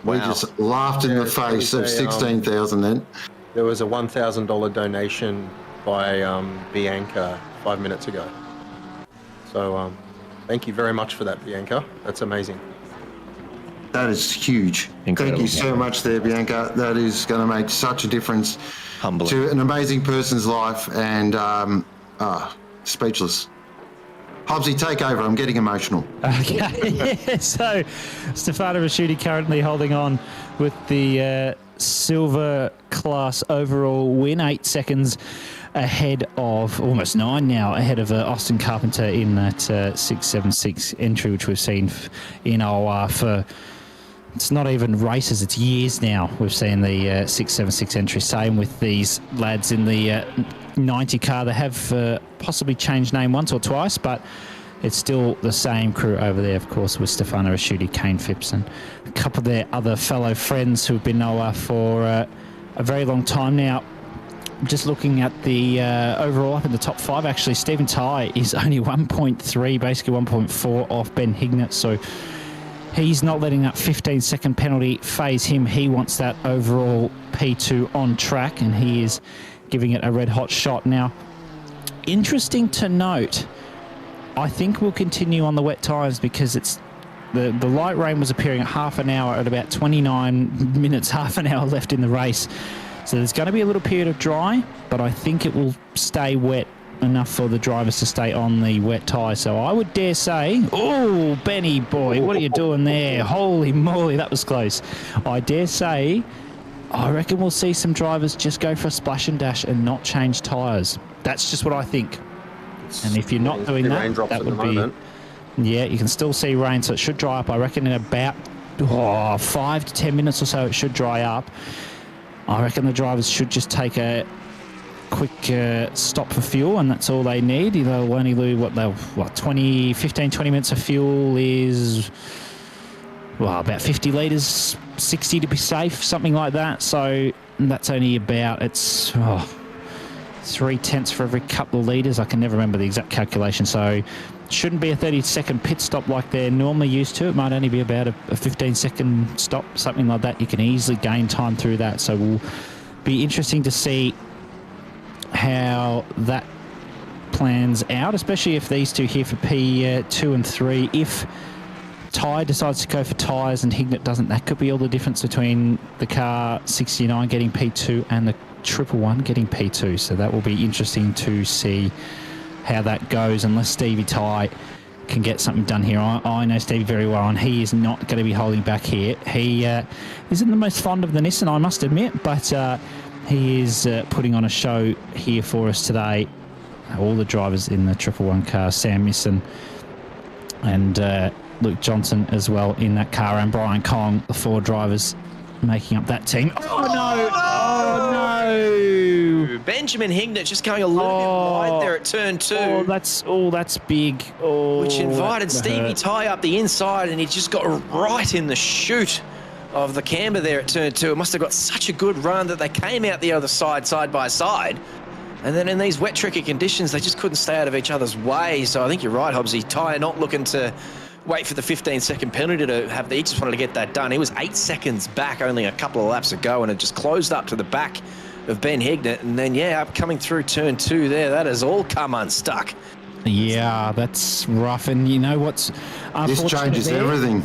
S2: Wow. We just laughed in the face of 16,000 then.
S15: There was a $1,000 donation by Bianca 5 minutes ago. So thank you very much for that, Bianca. That's amazing.
S2: That is huge. Incredible. Thank you so much there, Bianca. That is going to make such a difference to an amazing person's life, and speechless. Hobbsy, take over. I'm getting emotional.
S8: Okay, yeah. So Stefano Rasciuti currently holding on with the silver class overall win, 8 seconds ahead of, almost 9 now, ahead of Austin Carpenter in that 676 entry, which we've seen in OOR for, it's not even races, it's years now. We've seen the 676 entry. Same with these lads in the 90 car. They have possibly changed name once or twice, but it's still the same crew over there, of course, with Stefano Rasciuti, Kane Phipps, and a couple of their other fellow friends who've been OOR for a very long time now. Just looking at the overall up in the top 5, actually, Stephen Ty is only 1.3, basically 1.4 off Ben Hignett, so he's not letting that 15-second penalty phase him. He wants that overall P2 on track, and he is giving it a red-hot shot. Now, interesting to note, I think we'll continue on the wet tyres because it's the light rain was appearing at half an hour at about 29 minutes, half an hour left in the race. So there's going to be a little period of dry, but I think it will stay wet enough for the drivers to stay on the wet tyre. So I would dare say, oh, Benny boy, what are you doing there? Holy moly, that was close. I dare say, I reckon we'll see some drivers just go for a splash and dash and not change tyres. That's just what I think. And if you're not doing that, that would be... Yeah, you can still see rain, so it should dry up. I reckon in about 5 to 10 minutes or so it should dry up. I reckon the drivers should just take a quick stop for fuel, and that's all they need. They'll only lose, 15, 20 minutes of fuel is... well, about 50 litres, 60 to be safe, something like that. So that's only about, it's 3/10 for every couple of litres. I can never remember the exact calculation. So shouldn't be a 30-second pit stop like they're normally used to. It might only be about a 15-second stop, something like that. You can easily gain time through that. So we'll be interesting to see how that plans out, especially if these two here for P2 and 3, if Ty decides to go for tyres and Hignett doesn't, that could be all the difference between the car 69 getting P2 and the 111 getting P2. So that will be interesting to see how that goes, unless Stevie Ty can get something done here. I know Stevie very well, and he is not going to be holding back here. He isn't the most fond of the Nissan, I must admit, but he is putting on a show here for us today. All the drivers in the 111 car, Sam Misson and Luke Johnson as well in that car, and Brian Kong, the 4 drivers making up that team. Oh no! Oh no!
S1: Benjamin Hignett just going a little bit wide there at turn 2.
S8: That's big.
S1: Which invited Stevie Ty up the inside, and he just got right in the chute of the camber there at turn 2. It must have got such a good run that they came out the other side by side. And then in these wet, tricky conditions, they just couldn't stay out of each other's way. So I think you're right, Hobbsy. Ty not looking to wait for the 15-second penalty to have. He just wanted to get that done. He was 8 seconds back only a couple of laps ago, and it just closed up to the back of Ben Hignett. And then, up coming through turn 2 there, that has all come unstuck.
S8: Yeah, that's rough. And you know what's
S2: this changes everything.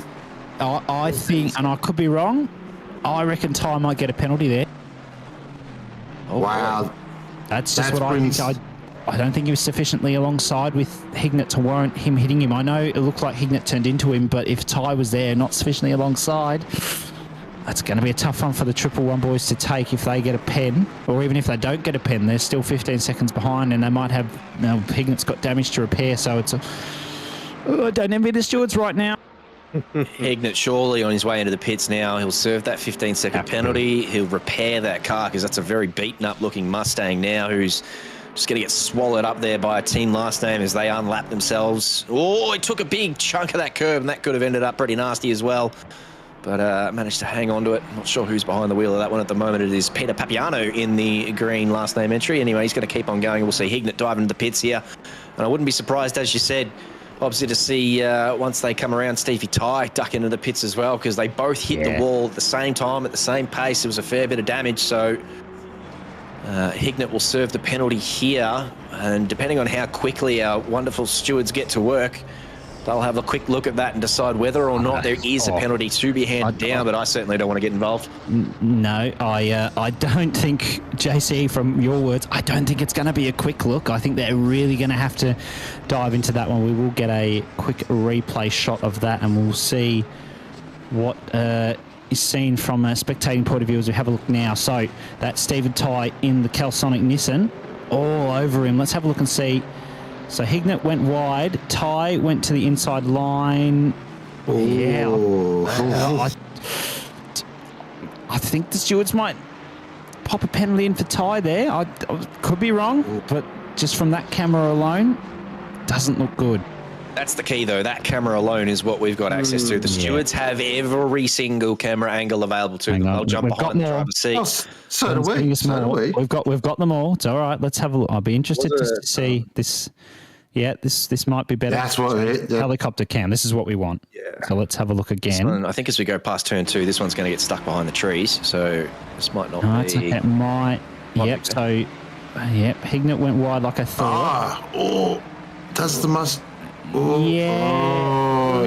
S8: I think, and I could be wrong, I reckon Ty might get a penalty there.
S2: Oh, wow.
S8: That's just what I think. I don't think he was sufficiently alongside with Hignett to warrant him hitting him. I know it looked like Hignett turned into him, but if Ty was there, not sufficiently alongside, that's going to be a tough one for the 111 boys to take if they get a pen, or even if they don't get a pen, they're still 15 seconds behind, and they might have. Hignett's got damage to repair, so it's I don't envy the stewards right now.
S1: Hignett surely on his way into the pits now. He'll serve that 15-second penalty. He'll repair that car because that's a very beaten-up looking Mustang now who's just going to get swallowed up there by a team last name as they unlap themselves. Oh, he took a big chunk of that curb, and that could have ended up pretty nasty as well. But managed to hang on to it. Not sure who's behind the wheel of that one at the moment. It is Peter Papiano in the green last name entry. Anyway, he's going to keep on going. We'll see Hignett diving into the pits here. And I wouldn't be surprised, as you said, obviously to see once they come around, Stevie Ty duck into the pits as well, because they both hit the wall at the same time, at the same pace. It was a fair bit of damage, so Hignett will serve the penalty here, and depending on how quickly our wonderful stewards get to work, they'll have a quick look at that and decide whether or not there is a penalty to be handed down, but I certainly don't want to get involved.
S8: No, I don't think, JC, from your words, I don't think it's going to be a quick look. I think they're really going to have to dive into that one. We will get a quick replay shot of that, and we'll see what is seen from a spectating point of view as we have a look now. So that's Stephen Ty in the Celsonic Nissan, all over him. Let's have a look and see. So Hignett went wide. Ty went to the inside line.
S2: Ooh.
S8: Yeah. I think the stewards might pop a penalty in for Ty there. I could be wrong, but just from that camera alone, doesn't look good.
S1: That's the key, though. That camera alone is what we've got access to. The stewards have every single camera angle available to them. They'll jump behind the driver's seat.
S2: Oh, so do we.
S8: We've got them all. It's all right. Let's have a look. I'll be interested to see this. Yeah, this might be better.
S2: That's what
S8: helicopter cam. This is what we want. Yeah. So let's have a look again.
S1: One, I think as we go past turn 2, this one's going to get stuck behind the trees. So this might not be.
S8: It might. Yep. So, Hignett went wide like I thought.
S2: Does the must. Oh, yeah.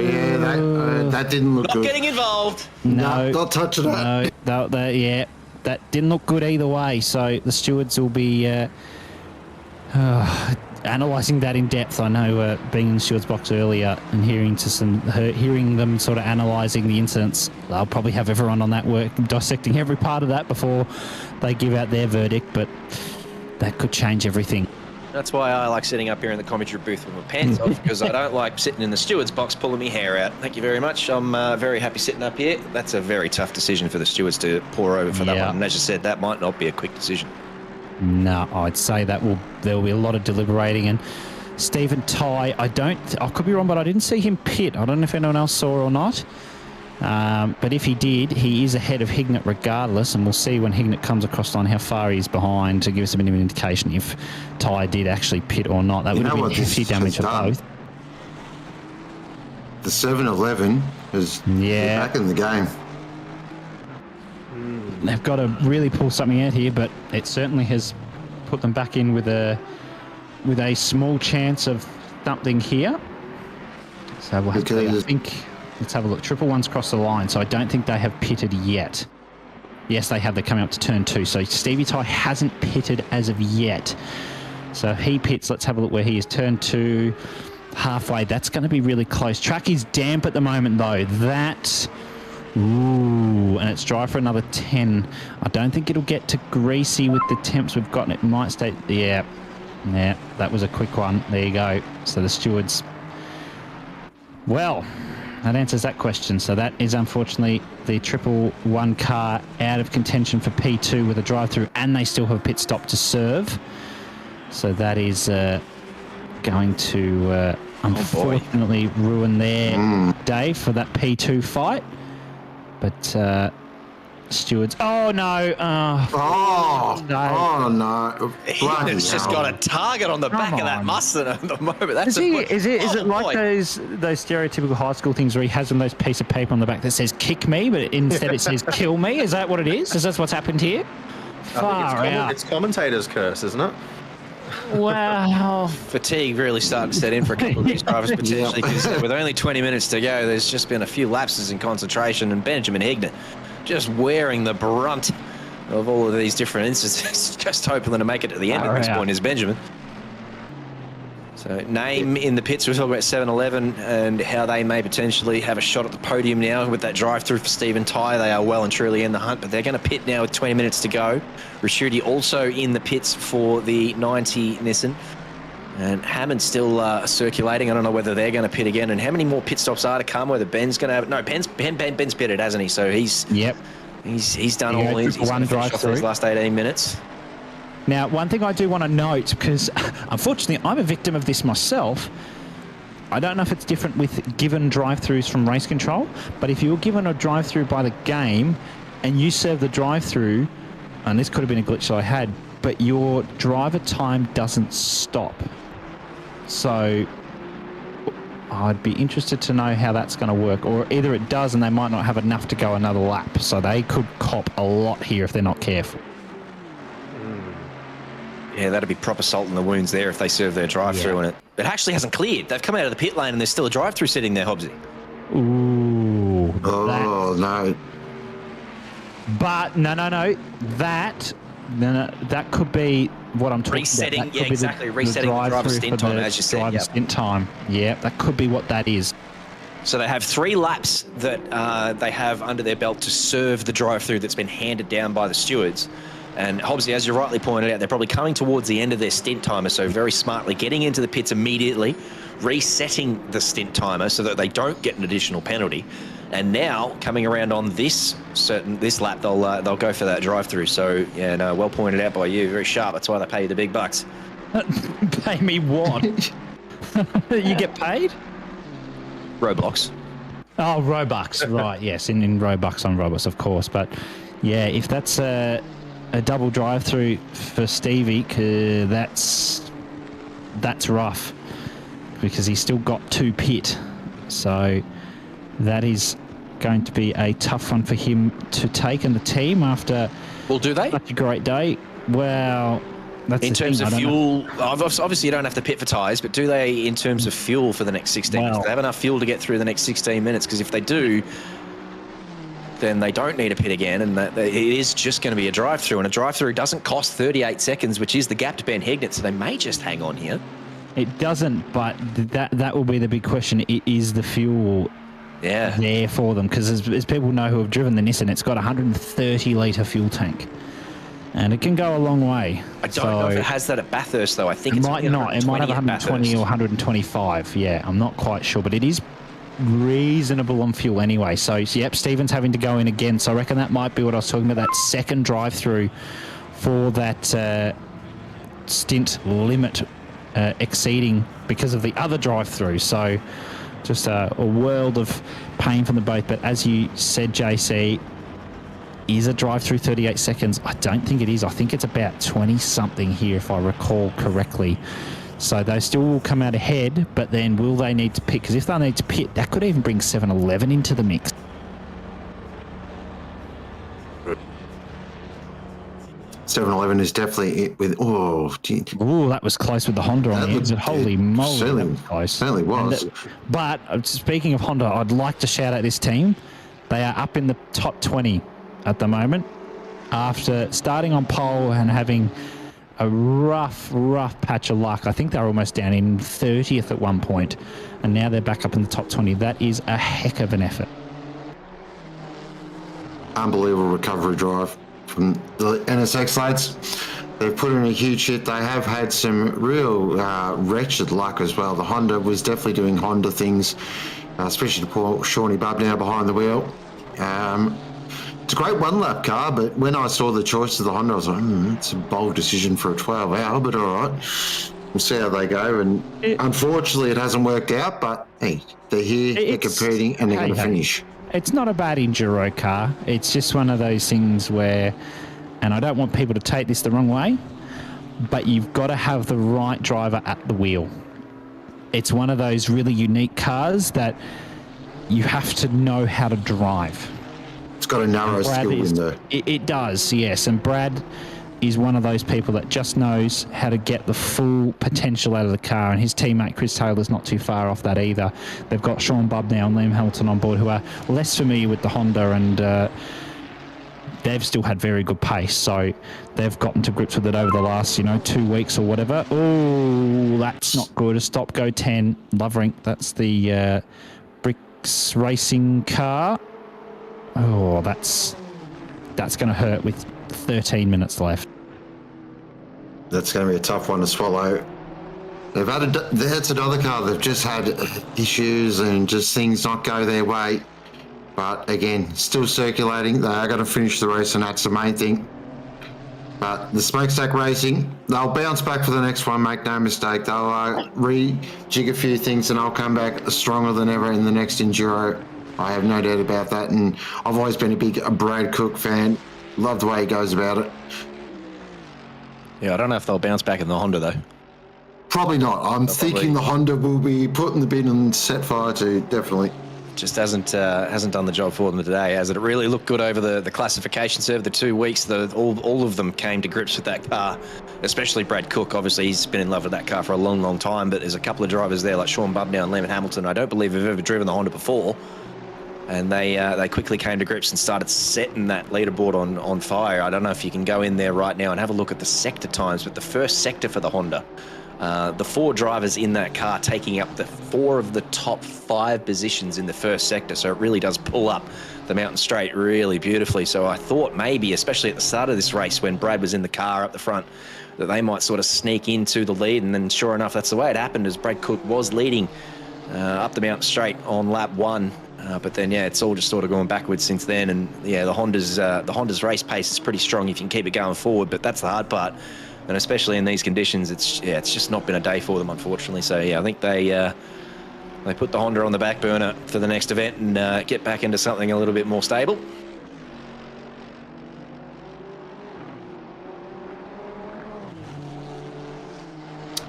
S2: That didn't look good.
S1: Not getting involved.
S8: No,
S2: not touching it.
S8: No, that didn't look good either way. So the stewards will be analysing that in depth. I know being in the stewards box earlier and hearing them sort of analysing the incidents, they'll probably have everyone on that work dissecting every part of that before they give out their verdict. But that could change everything.
S1: That's why I like sitting up here in the commentary booth with my pants off, because I don't like sitting in the steward's box pulling my hair out. Thank you very much. I'm very happy sitting up here. That's a very tough decision for the stewards to pour over for that one. And as you said, that might not be a quick decision.
S8: No, I'd say there will be a lot of deliberating. And Stephen Ty, I could be wrong, but I didn't see him pit. I don't know if anyone else saw or not. But if he did, he is ahead of Hignett regardless, and we'll see when Hignett comes across the line how far he's behind to give us a bit of an indication if Ty did actually pit or not. That would have been hefty damage for both.
S2: The 7-11 is back in the game.
S8: They've got to really pull something out here, but it certainly has put them back in with a small chance of something here. So we'll have to, I think. Let's have a look. 111's crossed the line, so I don't think they have pitted yet. Yes, they have. They're coming up to turn 2. So Stevie Ty hasn't pitted as of yet. So he pits. Let's have a look where he is. Turn 2, halfway. That's going to be really close. Track is damp at the moment, though. And it's dry for another 10. I don't think it'll get to greasy with the temps we've got. It might stay. Yeah, that was a quick one. There you go. So the stewards. Well, that answers that question. So that is unfortunately the 111 car out of contention for P2 with a drive-through, and they still have a pit stop to serve. So that is going to unfortunately ruin their day for that P2 fight. But stewards. Oh no!
S2: No!
S1: It's just got a target on the back of that Mustang at the moment. That's
S8: is it like those stereotypical high school things where he has on those piece of paper on the back that says "kick me," but instead it says "kill me"? Is that what it is? Is that what's happened here? Far out.
S15: It's commentator's curse, isn't it?
S8: Wow.
S1: Fatigue really starting to set in for a couple of these drivers potentially, because with only 20 minutes to go, there's just been a few lapses in concentration, and Benjamin Hignett just wearing the brunt of all of these different instances, just hoping to make it to the end at this point is Benjamin. So name in the pits, we're talking about 7-Eleven and how they may potentially have a shot at the podium now with that drive-through for Stephen Ty. They are well and truly in the hunt, but they're going to pit now with 20 minutes to go. Rashudi also in the pits for the 90 Nissan. And Hammond's still circulating. I don't know whether they're going to pit again. And how many more pit stops are to come? Whether Ben's going to have... No, Ben's pitted, hasn't he? So he's done all his. He's going to finish off his last 18 minutes.
S8: Now, one thing I do want to note, because unfortunately I'm a victim of this myself, I don't know if it's different with given drive-throughs from race control, but if you're given a drive-through by the game and you serve the drive-through, and this could have been a glitch that I had, but your driver time doesn't stop. So I'd be interested to know how that's going to work, or either it does and they might not have enough to go another lap, so they could cop a lot here if they're not careful.
S1: Yeah, that'd be proper salt in the wounds there if they serve their drive-through and it actually hasn't cleared. They've come out of the pit lane and there's still a drive-through sitting there, Hobbsy.
S8: Ooh.
S2: Oh, no.
S8: But, no. That could be what I'm talking
S1: Resetting,
S8: about.
S1: yeah, exactly. Resetting the driver's stint time, as you said.
S8: Driver's stint time. Yeah, that could be what that is.
S1: So they have 3 laps that they have under their belt to serve the drive-through that's been handed down by the stewards. And Hobbsy, as you rightly pointed out, they're probably coming towards the end of their stint timer, so very smartly getting into the pits immediately, resetting the stint timer so that they don't get an additional penalty. And now, coming around on this lap, they'll go for that drive-through. So, yeah, no, well pointed out by you, very sharp. That's why they pay you the big bucks.
S8: Pay me what? You get paid?
S1: Roblox.
S8: Oh, Robux, right, yes, in Robux on Robux, of course. But, yeah, if that's a double drive-through for Stevie, that's rough, because he's still got 2 pit. So that is going to be a tough one for him to take, and the team after
S1: do they?
S8: Such a great day. Well, that's
S1: in terms of fuel, obviously you don't have to pit for tyres, but do they in terms of fuel for the next 16 minutes? Do they have enough fuel to get through the next 16 minutes? Because if they do, then they don't need a pit again, and it is just going to be a drive-through, and a drive-through doesn't cost 38 seconds, which is the gap to Ben Hignett, so they may just hang on here.
S8: It doesn't, but that will be the big question. It is the fuel there for them, because as people know who have driven the Nissan, it's got a 130-litre fuel tank, and it can go a long way.
S1: I don't know if it has that at Bathurst, though. I think
S8: it
S1: it's
S8: might not. It might have 120 or 125. Yeah, I'm not quite sure, but it is reasonable on fuel anyway. So yep, Stephen's having to go in again. So I reckon that might be what I was talking about, that second drive-through for that stint limit exceeding because of the other drive-through. So just a world of pain from the both. But as you said, JC, is a drive-through 38 seconds? I don't think it is. I think it's about 20-something here, if I recall correctly. So they still will come out ahead, but then will they need to pit? Because if they need to pit, that could even bring 7-Eleven into the mix.
S2: 7-Eleven is definitely it with... Oh,
S8: that was close with the Honda on the exit. Holy moly, that was close.
S2: Certainly was.
S8: But speaking of Honda, I'd like to shout out this team. They are up in the top 20 at the moment after starting on pole and having a rough patch of luck. I think they were almost down in 30th at one point, and now they're back up in the top 20. That is a heck of an effort.
S2: Unbelievable recovery drive from the NSX lads. They've put in a huge hit. They have had some real wretched luck as well. The Honda was definitely doing Honda things, especially to poor Shawnee Bubb now behind the wheel. It's a great one-lap car, but when I saw the choice of the Honda, I was like, it's a bold decision for a 12-hour, but all right. We'll see how they go. And unfortunately, it hasn't worked out, but hey, they're here, they're competing, and they're going to finish.
S8: it's not a bad enduro car. It's just one of those things where, and I don't want people to take this the wrong way, but you've got to have the right driver at the wheel. It's one of those really unique cars that you have to know how to drive.
S2: It's got a narrow skill window.
S8: It does, yes. And Brad is one of those people that just knows how to get the full potential out of the car, and his teammate Chris Taylor's not too far off that either. They've got Sean Bubnow and Liam Hamilton on board, who are less familiar with the Honda, and they've still had very good pace, so they've gotten to grips with it over the last 2 weeks or whatever. Oh, that's not good. A stop go 10. Loverink, that's the Bricks Racing car. Oh, that's going to hurt with 13 minutes left.
S2: That's going to be a tough one to swallow. That's another car. They've just had issues and just things not go their way. But again, still circulating. They are going to finish the race, and that's the main thing. But the Smokestack Racing, they'll bounce back for the next one, make no mistake. They'll rejig a few things, and I'll come back stronger than ever in the next Enduro. I have no doubt about that. And I've always been a big Brad Cook fan. Love the way he goes about it.
S1: Yeah, I don't know if they'll bounce back in the Honda, though.
S2: Probably not. I'm thinking the Honda will be put in the bin and set fire to, definitely.
S1: Just hasn't done the job for them today, has it? It really looked good over the classification serve, the 2 weeks. All of them came to grips with that car, especially Brad Cook. Obviously, he's been in love with that car for a long, long time, but there's a couple of drivers there like Sean Bubnow and Liam Hamilton. I don't believe have ever driven the Honda before, and they quickly came to grips and started setting that leaderboard on fire. I don't know if you can go in there right now and have a look at the sector times, but the first sector for the Honda, the 4 drivers in that car taking up the 4 of the top 5 positions in the first sector, so it really does pull up the mountain straight really beautifully. So I thought maybe, especially at the start of this race when Brad was in the car up the front, that they might sort of sneak into the lead, and then sure enough, that's the way it happened, as Brad Cook was leading up the mountain straight on lap 1. But then, yeah, it's all just sort of going backwards since then. And yeah, the Honda's race pace is pretty strong if you can keep it going forward. But that's the hard part, and especially in these conditions, it's just not been a day for them, unfortunately. So yeah, I think they put the Honda on the back burner for the next event and get back into something a little bit more stable.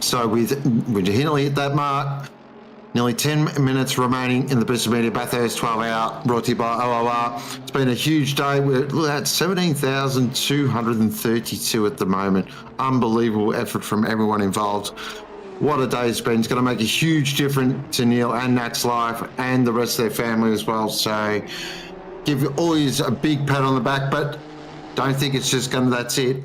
S2: So we're nearly at that mark. Nearly 10 minutes remaining in the Brisbane Media Bathurst 12-hour, brought to you by OOR. It's been a huge day. We're at 17,232 at the moment. Unbelievable effort from everyone involved. What a day it's been. It's going to make a huge difference to Neale and Nat's life and the rest of their family as well. So give all yous a big pat on the back, but don't think it's just going to, that's it.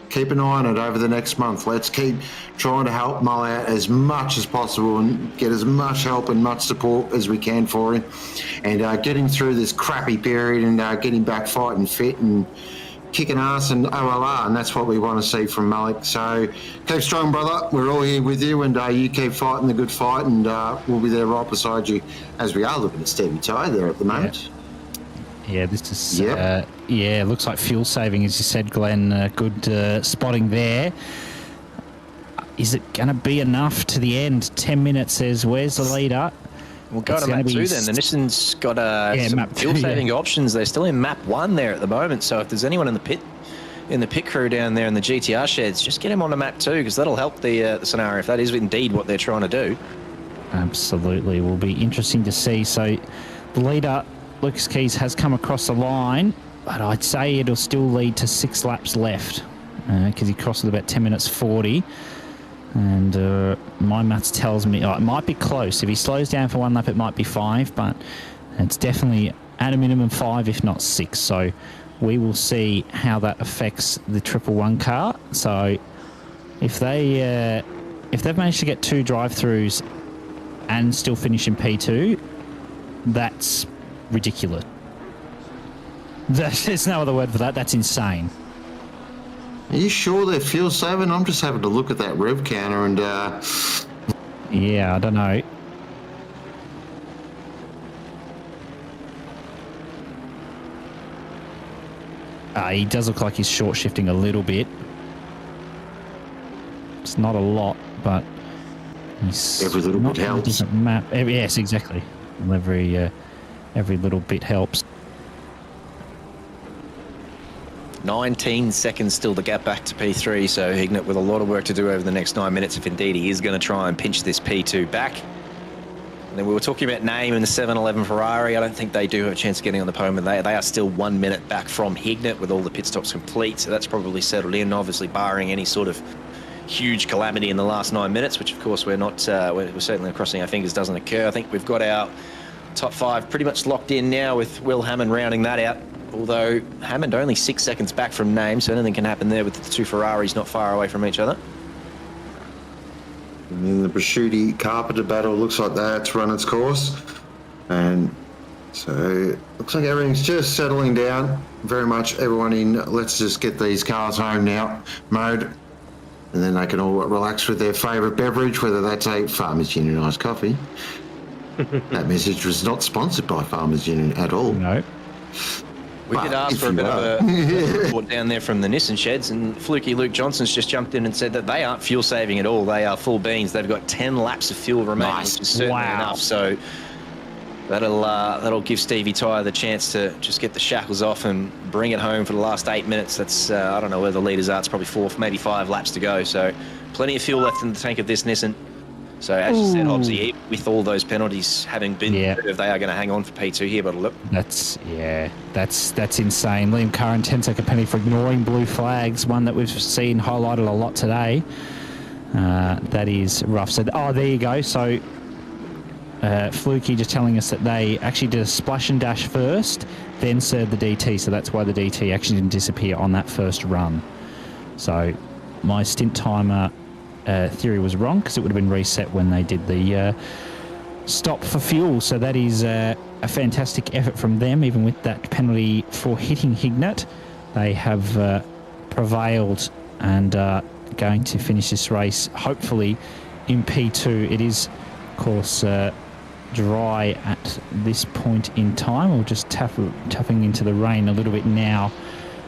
S2: Keep an eye on it over the next month. Let's keep trying to help Mull out as much as possible and get as much help and much support as we can for him, and get him through this crappy period and get him back fighting fit and kicking ass and OLR, and that's what we want to see from Mullock. So keep strong, brother. We're all here with you, and you keep fighting the good fight, and we'll be there right beside you, as we are looking at Stevie Ty there at the moment.
S8: Yeah, this is, it looks like fuel saving, as you said, Glenn. Good spotting there. Is it going to be enough to the end? 10 minutes says, where's the leader?
S1: We'll go to map 2 then. The Nissan's got some fuel saving options. They're still in map 1 there at the moment, so if there's anyone in the pit crew down there in the GTR sheds, just get him onto map 2, because that'll help the scenario, if that is indeed what they're trying to do.
S8: Absolutely. Will be interesting to see. So the leader, Lucas Keys, has come across the line, but I'd say it'll still lead to 6 laps left, because he crossed with about 10 minutes 40. And my maths tells me it might be close. If he slows down for 1 lap, it might be 5, but it's definitely at a minimum 5, if not 6. So we will see how that affects the 111 car. So if they've managed to get 2 drive-throughs and still finish in P2, that's ridiculous. There's no other word for that. That's insane.
S2: Are you sure they're fuel saving? I'm just having to look at that rev counter and
S8: yeah, I don't know. He does look like he's short shifting a little bit. It's not a lot, but he's
S2: every little bit helps.
S8: Map. Yes, exactly. Every every little bit helps.
S1: 19 seconds still to get back to P3, so Hignett with a lot of work to do over the next 9 minutes if indeed he is going to try and pinch this P2 back. And then we were talking about Name and the 711 Ferrari. I don't think they do have a chance of getting on the podium. They are still 1 minute back from Hignett with all the pit stops complete, so that's probably settled in, obviously barring any sort of huge calamity in the last 9 minutes, which of course we're not, we're certainly crossing our fingers doesn't occur. I think we've got our top 5 pretty much locked in now with Will Hammond rounding that out. Although Hammond only 6 seconds back from Name, so anything can happen there with the 2 Ferraris not far away from each other.
S2: And then the Prosciutti Carpenter battle looks like that's run its course. And so looks like everything's just settling down. Very much everyone in let's just get these cars home now mode. And then they can all relax with their favourite beverage, whether that's a Farmers Union iced coffee. That message was not sponsored by Farmers Union at all.
S8: No.
S1: We did ask for a bit of a report down there from the Nissan sheds, and Fluky Luke Johnson's just jumped in and said that they aren't fuel saving at all. They are full beans. They've got 10 laps of fuel remaining, which is certainly enough. So that'll give Stevie Tyre the chance to just get the shackles off and bring it home for the last 8 minutes. That's I don't know where the leaders are. It's probably 4, maybe 5 laps to go. So plenty of fuel left in the tank of this Nissan. So as you said, Hobbsy, with all those penalties having been, they are going to hang on for P2 here. But look, that's insane. Liam Curran, 10-second penalty for ignoring blue flags. One that we've seen highlighted a lot today. That is rough. So there you go. So Fluky just telling us that they actually did a splash and dash first, then served the DT. So that's why the DT actually didn't disappear on that first run. So my stint timer theory was wrong, because it would have been reset when they did the stop for fuel. So that is a fantastic effort from them, even with that penalty for hitting Hignett. They have prevailed and going to finish this race hopefully in P2. It is, of course, dry at this point in time. We're just tapping into the rain a little bit now.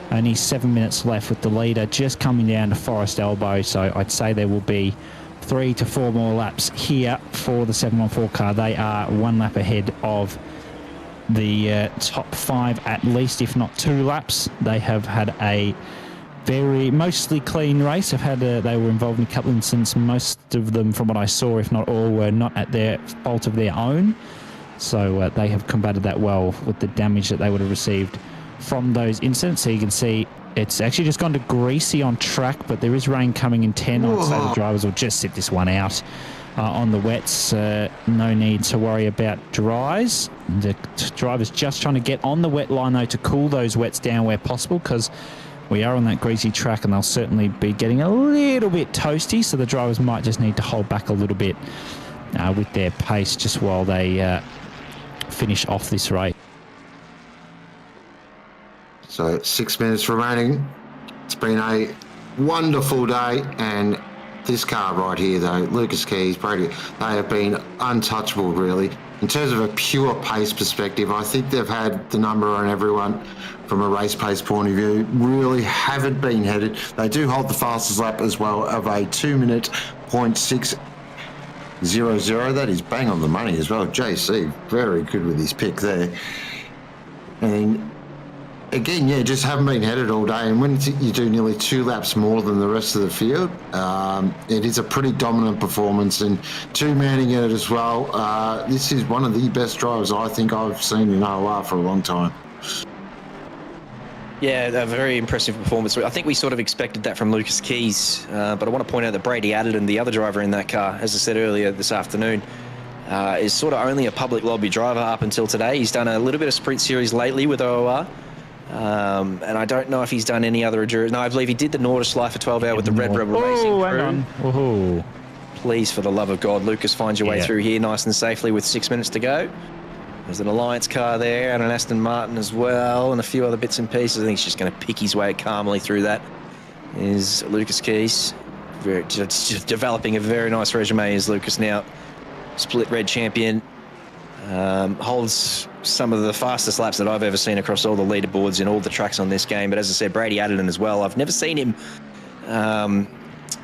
S1: Only 7 minutes left with the leader just coming down to Forest Elbow, so I'd say there will be 3 to 4 more laps here for the 714 car. They are 1 lap ahead of the top 5 at least, if not 2 laps. They have had a mostly clean race. They were involved in a couple of incidents. Most of them, from what I saw, if not all, were not at their fault of their own. So they have combated that well with the damage that they would have received from those incidents. So you can see it's actually just gone to greasy on track, but there is rain coming in 10. I'd say the drivers will just sit this one out on the wets. No need to worry about dries. The drivers just trying to get on the wet line though to cool those wets down where possible, because we are on that greasy track and they'll certainly be getting a little bit toasty, so the drivers might just need to hold back a little bit with their pace just while they finish off this race.
S2: So 6 minutes remaining. It's been a wonderful day, and this car right here though, Lucas Keys, Brady, they have been untouchable really. In terms of a pure pace perspective, I think they've had the number on everyone from a race pace point of view. Really haven't been headed. They do hold the fastest lap as well of a 2-minute 0.600. That is bang on the money as well. JC, very good with his pick there. And again, just haven't been headed all day. And when you do nearly 2 laps more than the rest of the field, it is a pretty dominant performance, and 2-manning it as well. This is one of the best drivers I think I've seen in OOR for a long time.
S1: Yeah, a very impressive performance. I think we sort of expected that from Lucas Keys, but I want to point out that Brady Adderton, the other driver in that car, as I said earlier this afternoon, is sort of only a public lobby driver up until today. He's done a little bit of sprint series lately with OOR. And I don't know if he's done any other endurance. No, I believe he did the Nordschleife for 12 hour with the Red Rebel Racing crew.
S8: Oh,
S1: please, for the love of God, Lucas, find your way through here nice and safely with 6 minutes to go. There's an Alliance car there and an Aston Martin as well, and a few other bits and pieces. I think he's just going to pick his way calmly through that. Is Lucas Keys just developing a very nice resume as Lucas now. Split red champion. Holds some of the fastest laps that I've ever seen across all the leaderboards in all the tracks on this game. But as I said, Brady Adderton as well. I've never seen him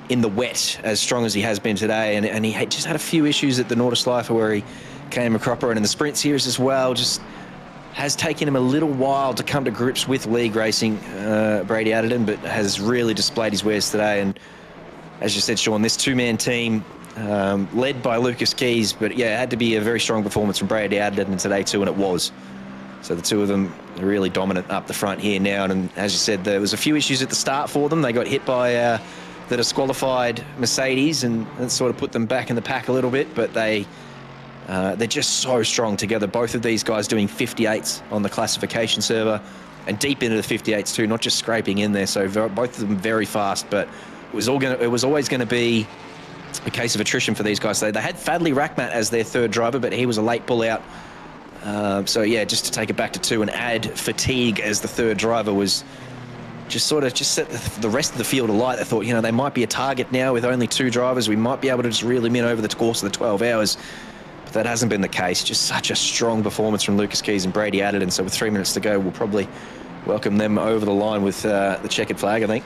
S1: in the wet as strong as he has been today. And he just had a few issues at the Nordschleife where he came a cropper, and in the sprint series as well. Just has taken him a little while to come to grips with league racing, Brady Atherton, but has really displayed his wares today. And as you said, Sean, this two-man team led by Lucas Keys, but yeah, it had to be a very strong performance from Brady Atherton today too, and it was. So the two of them are really dominant up the front here now. And as you said, there was a few issues at the start for them. They got hit by the disqualified Mercedes and sort of put them back in the pack a little bit, but they're just so strong together. Both of these guys doing 58s on the classification server and deep into the 58s too, not just scraping in there. So both of them very fast, but it was always going to be a case of attrition for these guys. They had Fadley Rackmat as their third driver, but he was a late pull out. So yeah, just to take it back to 2 and add Fatigue as the third driver was just set the rest of the field alight. I thought, they might be a target now with only 2 drivers. We might be able to just reel them in over the course of the 12 hours. But that hasn't been the case. Just such a strong performance from Lucas Keys and Brady Atherton. So with 3 minutes to go, we'll probably welcome them over the line with the checkered flag, I think.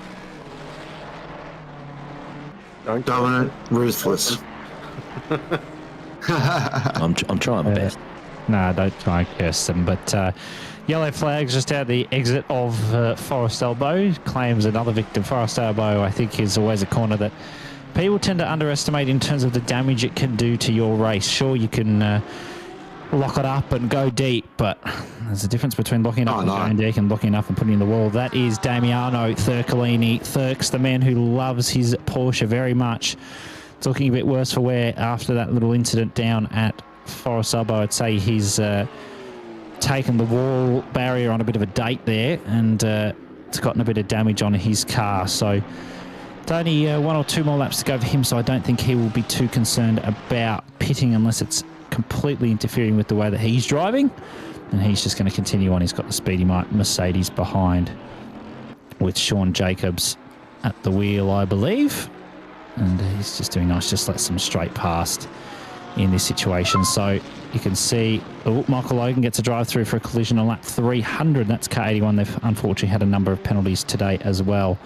S2: Dominant, ruthless.
S1: I'm trying my best.
S8: No, don't try and curse them. But yellow flags just out the exit of Forest Elbow. Claims another victim. Forest Elbow, I think, is always a corner that people tend to underestimate in terms of the damage it can do to your race. Sure, you can lock it up and go deep, but there's a difference between locking it up and going deep and locking it up and putting it in the wall. That is Damiano Thurcolini. Thurks, the man who loves his Porsche very much. It's looking a bit worse for wear after that little incident down at Forest Elbow. I'd say he's taken the wall barrier on a bit of a date there, and it's gotten a bit of damage on his car. So it's only 1 or 2 more laps to go for him, so I don't think he will be too concerned about pitting unless it's completely interfering with the way that he's driving, and he's just going to continue on. He's got the speedy Mercedes behind with Sean Jacobs at the wheel, I believe, and he's just doing nice, just lets them straight past in this situation. So you can see Michael Logan gets a drive through for a collision on lap 300. That's car 81. They've unfortunately had a number of penalties today as well.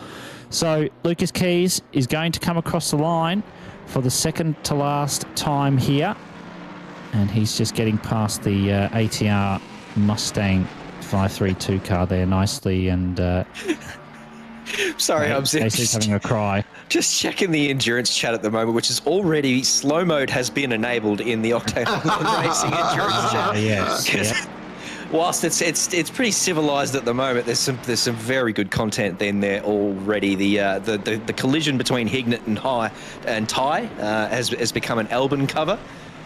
S8: So Lucas Keys is going to come across the line for the second to last time here, and he's just getting past the ATR Mustang 532 car there nicely. And
S1: sorry, I'm
S8: just having a cry.
S1: Just checking the endurance chat at the moment, which is already slow mode has been enabled in the Octane Online Racing endurance chat.
S8: Yes.
S1: Whilst it's pretty civilized at the moment, there's some very good content then there already. The collision between Hignett and Ty has become an Albon cover.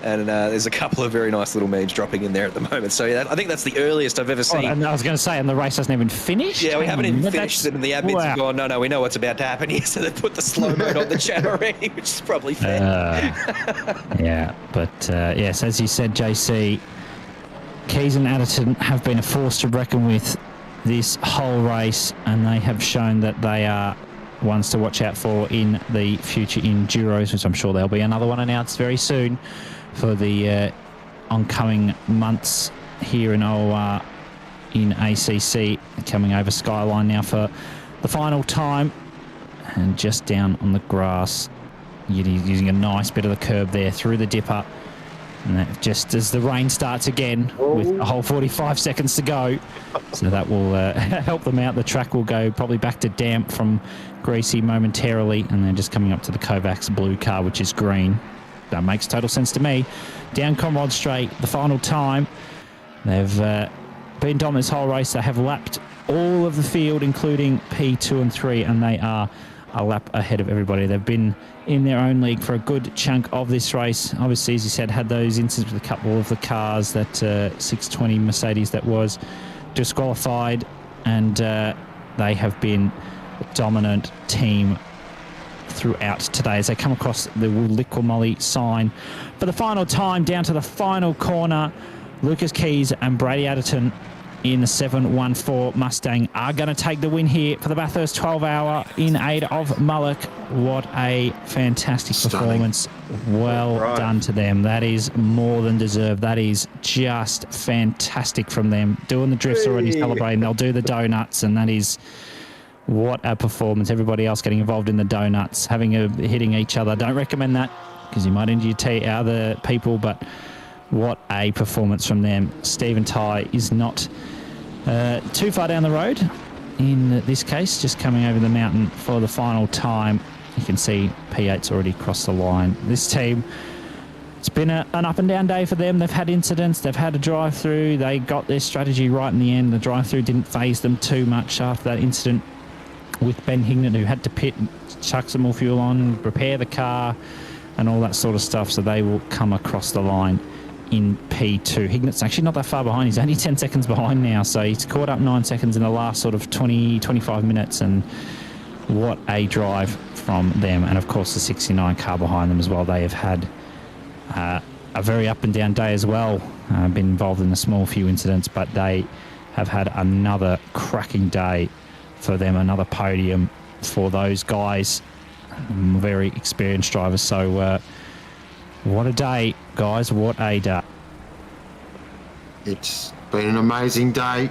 S1: And there's a couple of very nice little memes dropping in there at the moment. So yeah, I think that's the earliest I've ever seen.
S8: And I was going to say, and the race hasn't even finished?
S1: Yeah, we haven't even finished. And the admins have gone, no, we know what's about to happen here. So they put the slow mode on the chat already, which is probably fair.
S8: Yeah, but yes, as you said, JC, Keys and Atherton have been a force to reckon with this whole race, and they have shown that they are ones to watch out for in the future Enduros, which I'm sure there'll be another one announced very soon for the oncoming months here in OOR in ACC. Coming over Skyline now for the final time, and just down on the grass, using a nice bit of the curb there through the dipper. And that just as the rain starts again with a whole 45 seconds to go. So that will help them out. The track will go probably back to damp from greasy momentarily, and then just coming up to the Kovacs blue car, which is green. That makes total sense to me. Down Conrod Straight, the final time. They've been dominant this whole race. They have lapped all of the field, including P2 and 3, and they are a lap ahead of everybody. They've been in their own league for a good chunk of this race. Obviously, as you said, had those incidents with a couple of the cars, that 620 Mercedes that was disqualified, and they have been a dominant team throughout today as they come across the Liquimolly sign for the final time down to the final corner. Lucas Keys and Brady Atherton in the 714 Mustang are going to take the win here for the Bathurst 12-hour in aid of Mullock. What a fantastic performance. Well done to them. That is more than deserved. That is just fantastic from them. Doing the drifts already, celebrating. They'll do the donuts, and that is... what a performance. Everybody else getting involved in the donuts, hitting each other. Don't recommend that because you might injure other people, but what a performance from them. Stephen Ty is not too far down the road in this case, just coming over the mountain for the final time. You can see P8's already crossed the line. This team, it's been an up and down day for them. They've had incidents, they've had a drive-through, they got their strategy right in the end. The drive-through didn't faze them too much after that incident with Ben Hignett, who had to pit and chuck some more fuel on, repair the car and all that sort of stuff, so they will come across the line in P2. Hignett's actually not that far behind. He's only 10 seconds behind now, so he's caught up 9 seconds in the last sort of 25 minutes, and what a drive from them. And of course the 69 car behind them as well. They have had a very up and down day as well, been involved in a small few incidents, but they have had another cracking day for them, another podium for those guys, very experienced drivers. So what a day, guys, what a day.
S2: It's been an amazing day.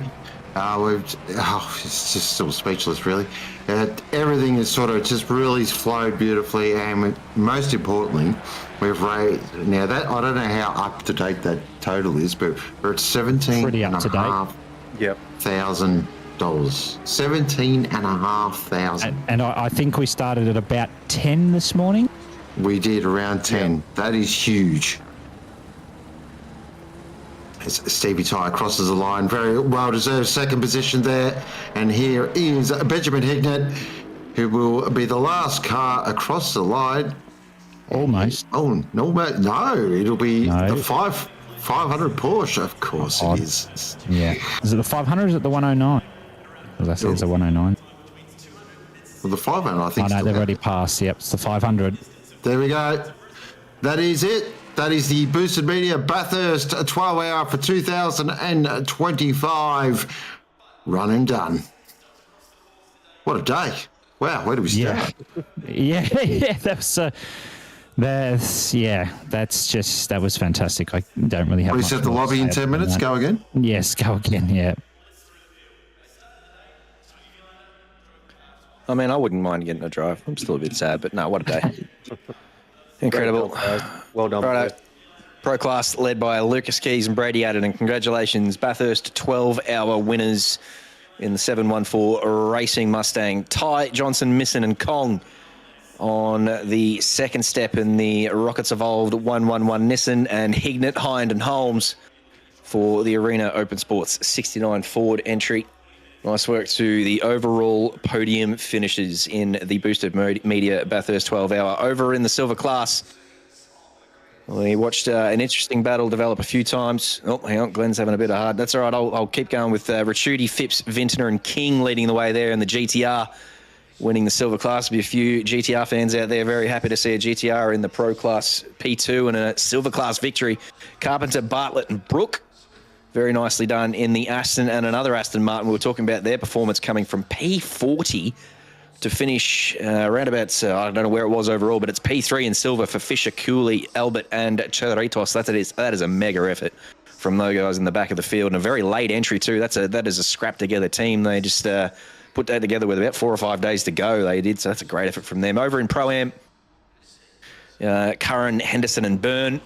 S2: It's just still speechless, really. Everything is sort of just really flowed beautifully, and most importantly, we've raised, now that, I don't know how up to date that total is, but we're at $17,500. $17,500.
S8: And I think we started at about 10 this morning.
S2: We did, around 10. That is huge. As Stevie Ty crosses the line, very well deserved second position there. And here is Benjamin Hignett, who will be the last car across the line.
S8: Almost.
S2: Oh, no, it'll be the 500 Porsche, of course it is.
S8: Yeah. Is it the 500 or is it the 109? Because I said it's a 109.
S2: Well, the 500, I think.
S8: Oh, no, they've already passed. Yep, it's the 500.
S2: There we go. That is it. That is the Boosted Media Bathurst 12-hour for 2025. Run and done. What a day. Wow, where do we start?
S8: Yeah, that was fantastic. I don't really have
S2: Reset the lobby in 10 minutes. Go again?
S8: Yes, go again, yeah.
S1: I mean, I wouldn't mind getting a drive. I'm still a bit sad, but no, what a day. Incredible.
S15: Well done.
S1: Righto. Pro class led by Lucas Keys and Brady Adden, and congratulations, Bathurst 12-hour winners in the 714 Racing Mustang. Ty, Johnson, Misson and Kong on the second step in the Rockets Evolved 111 Nissan, and Hignett, Hind and Holmes for the Arena Open Sports 69 Ford entry. Nice work to the overall podium finishes in the Boosted Media Bathurst 12-hour. Over in the silver class, we watched an interesting battle develop a few times. Oh, hang on, Glenn's having a bit of hard. That's all right, I'll keep going with Ricciuti, Phipps, Vintner and King leading the way there in the GTR, winning the silver class. There'll be a few GTR fans out there very happy to see a GTR in the Pro Class P2 and a silver class victory. Carpenter, Bartlett and Brook. Very nicely done in the Aston and another Aston Martin. We were talking about their performance coming from P40 to finish around about, I don't know where it was overall, but it's P3 in silver for Fisher, Cooley, Albert and Cheritos. That is a mega effort from those guys in the back of the field, and a very late entry too. That is a scrap together team. They just put that together with about 4 or 5 days to go. They did, so that's a great effort from them. Over in Pro-Am, Curran, Henderson and Byrne.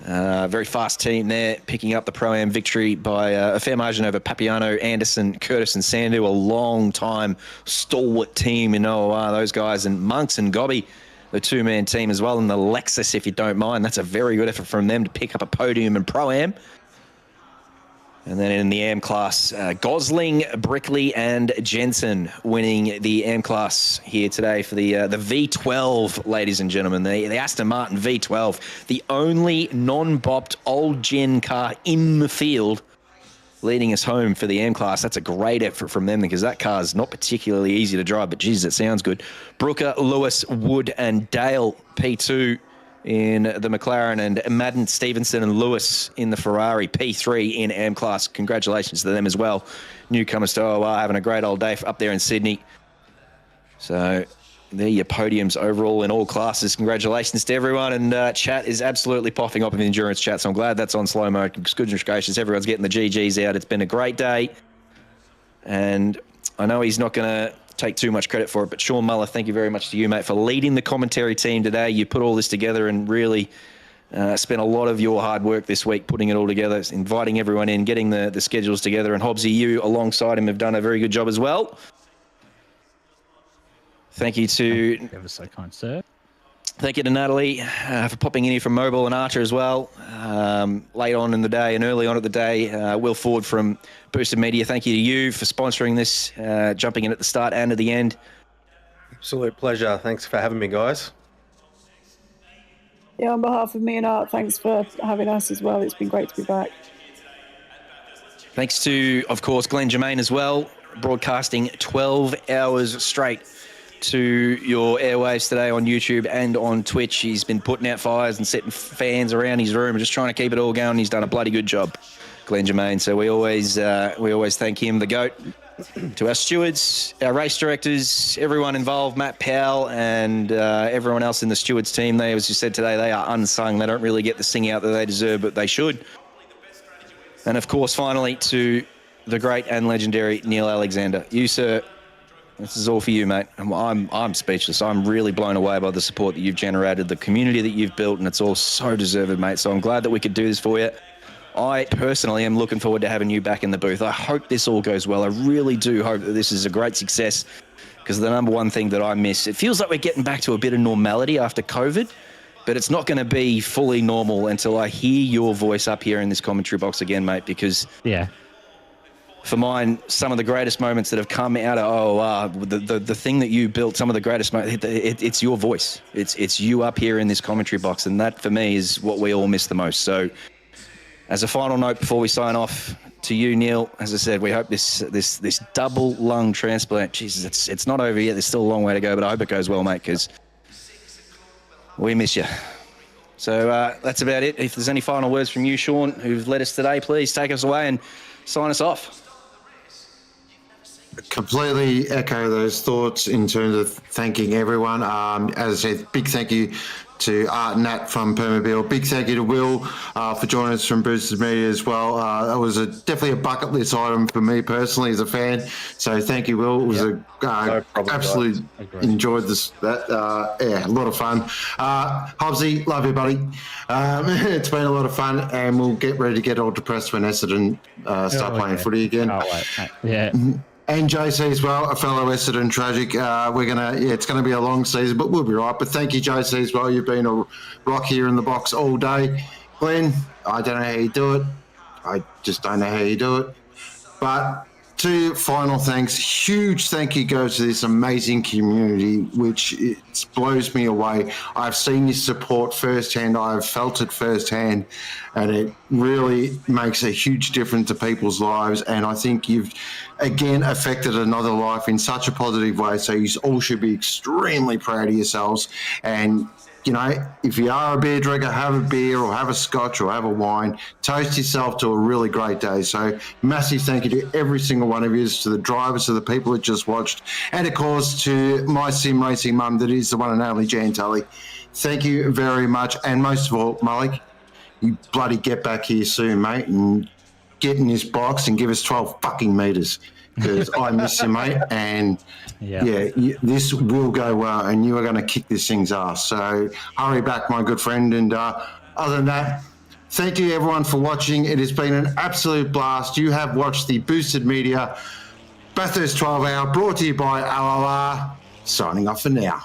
S1: Very fast team there, picking up the Pro-Am victory by a fair margin over Papiano, Anderson, Curtis and Sandu, a long-time stalwart team in OOR, those guys, and Monks and Gobby, the two-man team as well, and the Lexus, if you don't mind. That's a very good effort from them to pick up a podium in Pro-Am. And then in the AM class, Gosling, Brickley and Jensen winning the AM class here today for the V12, ladies and gentlemen, the Aston Martin V12, the only non-bopped old gen car in the field, leading us home for the AM class. That's a great effort from them, because that car is not particularly easy to drive, but Jesus, it sounds good. Brooker, Lewis, Wood and Dale, P2 in the McLaren, and Madden, Stevenson and Lewis in the Ferrari, P3 in AM class. Congratulations to them as well. Newcomers to OOR having a great old day up there in Sydney. So there your podiums overall in all classes. Congratulations to everyone, and chat is absolutely popping up in the endurance chat, so I'm glad that's on slow mode. Goodness gracious, everyone's getting the GGs out. It's been a great day, and I know he's not going to take too much credit for it, but Sean Muller, thank you very much to you, mate, for leading the commentary team today. You put all this together and really spent a lot of your hard work this week putting it all together, inviting everyone in, getting the schedules together, and Hobbsy, you alongside him have done a very good job as well. Thank you to...
S8: Ever so kind, sir.
S1: Thank you to Natalie for popping in here from Mobile and Archer as well. Late on in the day and early on at the day, Will Ford from Boosted Media. Thank you to you for sponsoring this, jumping in at the start and at the end.
S15: Absolute pleasure. Thanks for having me, guys.
S16: Yeah, on behalf of me and Art, thanks for having us as well. It's been great to be back.
S1: Thanks to, of course, Glenn Germain as well, broadcasting 12 hours straight to your airwaves today on YouTube and on Twitch. He's been putting out fires and setting fans around his room and just trying to keep it all going. He's done a bloody good job, Glenn Germain. So we always thank him, the GOAT. To our stewards, our race directors, everyone involved, Matt Powell and everyone else in the stewards team. They, as you said today, they are unsung. They don't really get the sing out that they deserve, but they should. And of course, finally, to the great and legendary Neale Alexander. You, sir, this is all for you, mate. I'm speechless. I'm really blown away by the support that you've generated, the community that you've built, and it's all so deserved, mate. So I'm glad that we could do this for you. I personally am looking forward to having you back in the booth. I hope this all goes well. I really do hope that this is a great success, because the number one thing that I miss, it feels like we're getting back to a bit of normality after COVID, but it's not going to be fully normal until I hear your voice up here in this commentary box again, mate, because for mine, some of the greatest moments that have come out of OOR, the thing that you built, some of the greatest moments, it's your voice. It's you up here in this commentary box, and that for me is what we all miss the most. So as a final note before we sign off, to you, Neale, as I said, we hope this double lung transplant, Jesus, it's not over yet. There's still a long way to go, but I hope it goes well, mate, because we miss you. So that's about it. If there's any final words from you, Sean, who've led us today, please take us away and sign us off.
S2: Completely echo those thoughts in terms of thanking everyone. As I said, big thank you to Art and Nat from Permobil. Big thank you to Will for joining us from Boosted Media as well. That was definitely a bucket list item for me personally as a fan. So thank you, Will. It was no problem, absolute enjoyed this. A lot of fun. Hobbsy, love you, buddy. It's been a lot of fun, and we'll get ready to get all depressed when Essendon start playing footy again.
S8: Yeah.
S2: And JC as well, a fellow Essendon tragic. It's gonna be a long season, but we'll be right. But thank you, JC, as well. You've been a rock here in the box all day. Glenn, I don't know how you do it. I just don't know how you do it. But two final thanks. Huge thank you goes to this amazing community, which it blows me away. I've seen your support firsthand. I've felt it firsthand, and it really makes a huge difference to people's lives. And I think you've, again, affected another life in such a positive way. So you all should be extremely proud of yourselves. And you know, if you are a beer drinker, have a beer or have a scotch or have a wine. Toast yourself to a really great day. So massive thank you to every single one of you, to the drivers, to the people that just watched, and of course to my sim racing mum, that is the one and only Jan Tully. Thank you very much. And most of all, Mullock, you bloody get back here soon, mate, and get in this box and give us 12 fucking metres, because I miss you, mate. And this will go well, and you are going to kick this thing's ass. So hurry back, my good friend. And other than that, thank you everyone for watching. It has been an absolute blast. You have watched the Boosted Media Bathurst 12 Hour, brought to you by OOR. Signing off for now.